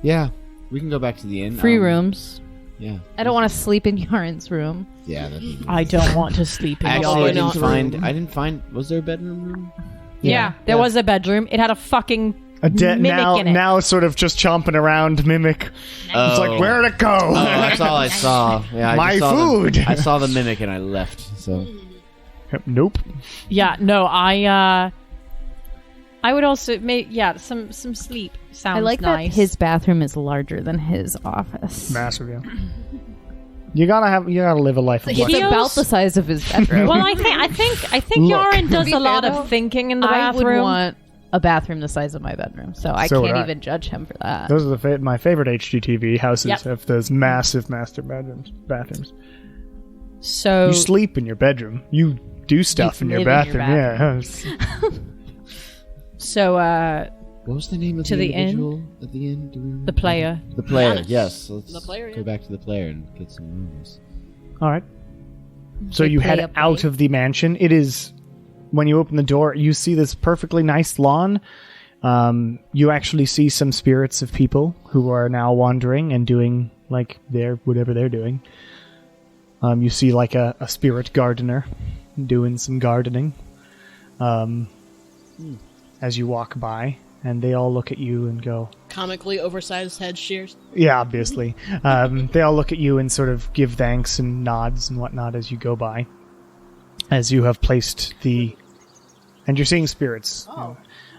[SPEAKER 3] Yeah, we can go back to the inn.
[SPEAKER 6] Free rooms.
[SPEAKER 3] Yeah,
[SPEAKER 6] I don't want to sleep in Yarin's room.
[SPEAKER 3] yeah. That'd be
[SPEAKER 4] I don't want to sleep in
[SPEAKER 3] Actually,
[SPEAKER 4] your
[SPEAKER 3] I
[SPEAKER 5] Probably
[SPEAKER 3] didn't
[SPEAKER 5] not.
[SPEAKER 3] find. I didn't find. Was there a bedroom room?
[SPEAKER 4] Yeah, there was a bedroom. It had a fucking mimic
[SPEAKER 1] now,
[SPEAKER 4] in it.
[SPEAKER 1] now sort of just chomping around mimic. It's like, where'd it go?
[SPEAKER 3] Oh, that's all I saw. Yeah, I
[SPEAKER 1] My
[SPEAKER 3] just saw
[SPEAKER 1] food.
[SPEAKER 3] I saw the mimic and I left. So
[SPEAKER 1] Nope.
[SPEAKER 4] Yeah, no, I would also make some sleep sounds
[SPEAKER 6] I like
[SPEAKER 4] nice.
[SPEAKER 6] that his bathroom is larger than his office.
[SPEAKER 1] Massive, yeah. You gotta live a life of
[SPEAKER 6] It's
[SPEAKER 1] luxury.
[SPEAKER 6] about the size of his bedroom.
[SPEAKER 4] Well, I think
[SPEAKER 1] Look.
[SPEAKER 4] Yarin does
[SPEAKER 6] To be
[SPEAKER 4] a lot
[SPEAKER 6] fair,
[SPEAKER 4] of
[SPEAKER 6] though,
[SPEAKER 4] thinking in the
[SPEAKER 6] I would
[SPEAKER 4] bathroom.
[SPEAKER 6] want a bathroom the size of my bedroom, so I
[SPEAKER 1] So would
[SPEAKER 6] can't
[SPEAKER 1] I.
[SPEAKER 6] even judge him for that.
[SPEAKER 1] Those are my favorite HGTV houses.
[SPEAKER 4] Yep.
[SPEAKER 1] Have those massive master bathrooms.
[SPEAKER 4] So
[SPEAKER 1] You sleep in your bedroom. You do stuff in your
[SPEAKER 6] live in your
[SPEAKER 1] bathroom. Yeah.
[SPEAKER 4] so
[SPEAKER 3] what was the name of
[SPEAKER 4] To
[SPEAKER 3] the
[SPEAKER 4] the inn?
[SPEAKER 3] individual at the end? Do we remember?
[SPEAKER 4] the player.
[SPEAKER 3] The player.
[SPEAKER 5] Giannis.
[SPEAKER 3] Yes. So let's
[SPEAKER 5] The player,
[SPEAKER 3] go
[SPEAKER 5] yeah.
[SPEAKER 3] back to the player and get some rooms.
[SPEAKER 1] All right. So
[SPEAKER 6] They
[SPEAKER 1] you
[SPEAKER 6] play
[SPEAKER 1] head
[SPEAKER 6] a
[SPEAKER 1] out
[SPEAKER 6] play.
[SPEAKER 1] of the mansion. It is when you open the door, you see this perfectly nice lawn. You actually see some spirits of people who are now wandering and doing like whatever they're doing. You see like a spirit gardener doing some gardening. As you walk by, and they all look at you and go,
[SPEAKER 5] Comically oversized head shears.
[SPEAKER 1] yeah, obviously. They all look at you and sort of give thanks and nods and whatnot as you go by. As you have placed and you're seeing spirits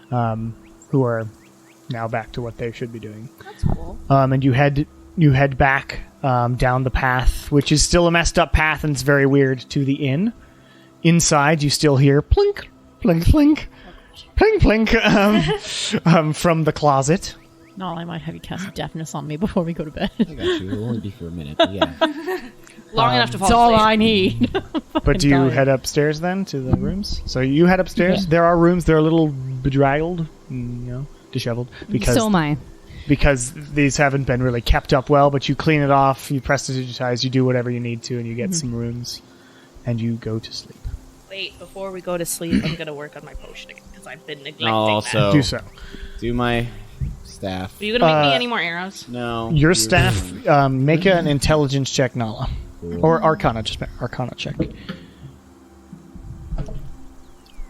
[SPEAKER 1] who are now back to what they should be doing.
[SPEAKER 5] That's cool.
[SPEAKER 1] And you head back down the path, which is still a messed up path and it's very weird, to the inn. Inside, you still hear plink, plink, plink, plink, plink from the closet.
[SPEAKER 4] No, I might have you cast deafness on me before we go to bed.
[SPEAKER 3] I got you. It'll only be for a minute. But yeah.
[SPEAKER 2] Long enough to fall
[SPEAKER 4] That's all
[SPEAKER 2] asleep.
[SPEAKER 4] I need.
[SPEAKER 1] But do you
[SPEAKER 4] tired.
[SPEAKER 1] head upstairs then to the rooms? So you head upstairs. There are rooms. They're a little bedraggled, disheveled
[SPEAKER 6] So am I.
[SPEAKER 1] because these haven't been really kept up well. But you clean it off, you prestidigitize, you do whatever you need to, and you get some rooms, and you go to sleep.
[SPEAKER 2] Wait, before we go to sleep, I'm gonna work on my potion again, because I've been neglecting that.
[SPEAKER 7] Also,
[SPEAKER 1] Do so.
[SPEAKER 3] Do my staff.
[SPEAKER 2] Are you gonna make me any more arrows?
[SPEAKER 3] No.
[SPEAKER 1] Your staff, make an intelligence check, Nala, or Arcana. Just Arcana check.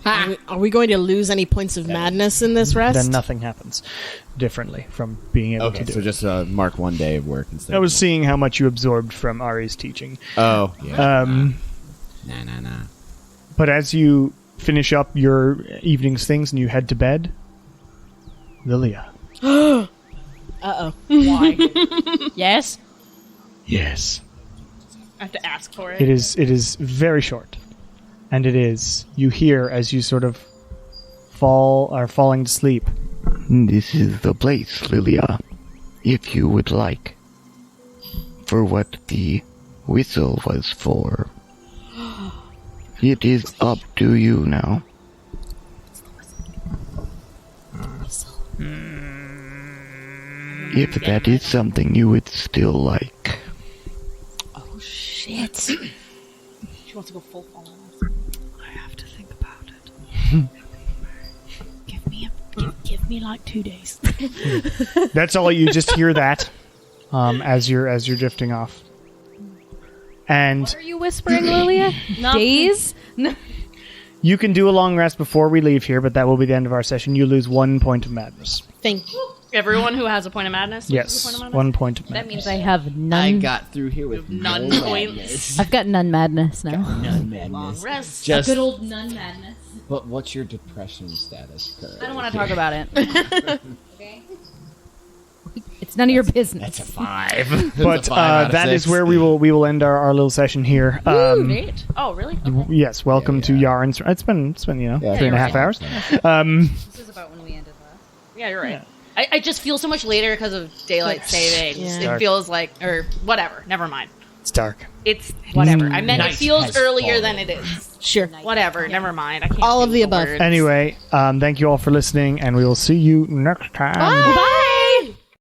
[SPEAKER 5] Are we going to lose any points of madness in this rest?
[SPEAKER 1] Then nothing happens differently from being able
[SPEAKER 3] Okay,
[SPEAKER 1] to do
[SPEAKER 3] so
[SPEAKER 1] it.
[SPEAKER 3] just mark one day of work instead.
[SPEAKER 1] I was seeing how much you absorbed from Ari's teaching.
[SPEAKER 3] Oh, yeah. Nah.
[SPEAKER 1] But as you finish up your evening's things and you head to bed, Lilia.
[SPEAKER 5] Uh-oh.
[SPEAKER 2] Why?
[SPEAKER 4] Yes.
[SPEAKER 1] Yes.
[SPEAKER 2] I have to ask for it.
[SPEAKER 1] It is very short. And it is, you hear as you sort of are falling to sleep.
[SPEAKER 8] This is the place, Lilia, if you would like. For what the whistle was for. It is up to you now. If that is something you would still like.
[SPEAKER 5] Oh, shit.
[SPEAKER 2] She wants to go full on.
[SPEAKER 4] I have to think about it.
[SPEAKER 5] Give me like 2 days.
[SPEAKER 1] That's all. You just hear that as you're drifting off. And
[SPEAKER 6] What are you whispering, Lilia? Days? No.
[SPEAKER 1] you can do a long rest before we leave here, but that will be the end of our session. You lose 1 point of madness.
[SPEAKER 5] Thank you.
[SPEAKER 2] Everyone who has a point of madness? loses a
[SPEAKER 1] Yes,
[SPEAKER 2] point of madness?
[SPEAKER 1] 1 point of
[SPEAKER 6] That
[SPEAKER 1] madness.
[SPEAKER 6] means I have none.
[SPEAKER 3] I got through here with
[SPEAKER 2] None
[SPEAKER 3] no
[SPEAKER 2] points.
[SPEAKER 3] madness.
[SPEAKER 6] I've got none madness now.
[SPEAKER 3] None
[SPEAKER 2] Long
[SPEAKER 3] madness.
[SPEAKER 2] rest.
[SPEAKER 3] Just,
[SPEAKER 6] Good old none madness.
[SPEAKER 3] but what's your depression status currently?
[SPEAKER 6] I don't want to talk about it. Okay? It's none of your business.
[SPEAKER 3] That's a 5.
[SPEAKER 1] But that is where we will end our little session here.
[SPEAKER 2] Neat. Oh, really? Okay.
[SPEAKER 1] Yes, welcome to Yarin's. It's been 3.5 hours.
[SPEAKER 6] This is about when we ended last.
[SPEAKER 2] Yeah, you're right. I just feel so much later because of daylight savings.
[SPEAKER 5] Yeah.
[SPEAKER 2] It feels like, or whatever. Never mind.
[SPEAKER 1] It's dark.
[SPEAKER 2] It's whatever. I meant
[SPEAKER 3] Night
[SPEAKER 2] it feels
[SPEAKER 3] has
[SPEAKER 2] earlier
[SPEAKER 3] fallen.
[SPEAKER 2] than it is.
[SPEAKER 5] Sure.
[SPEAKER 2] Whatever. Never mind. I can't.
[SPEAKER 5] All of
[SPEAKER 2] do
[SPEAKER 5] the above.
[SPEAKER 2] words.
[SPEAKER 1] Anyway, thank you all for listening, and we will see you next time.
[SPEAKER 5] Bye.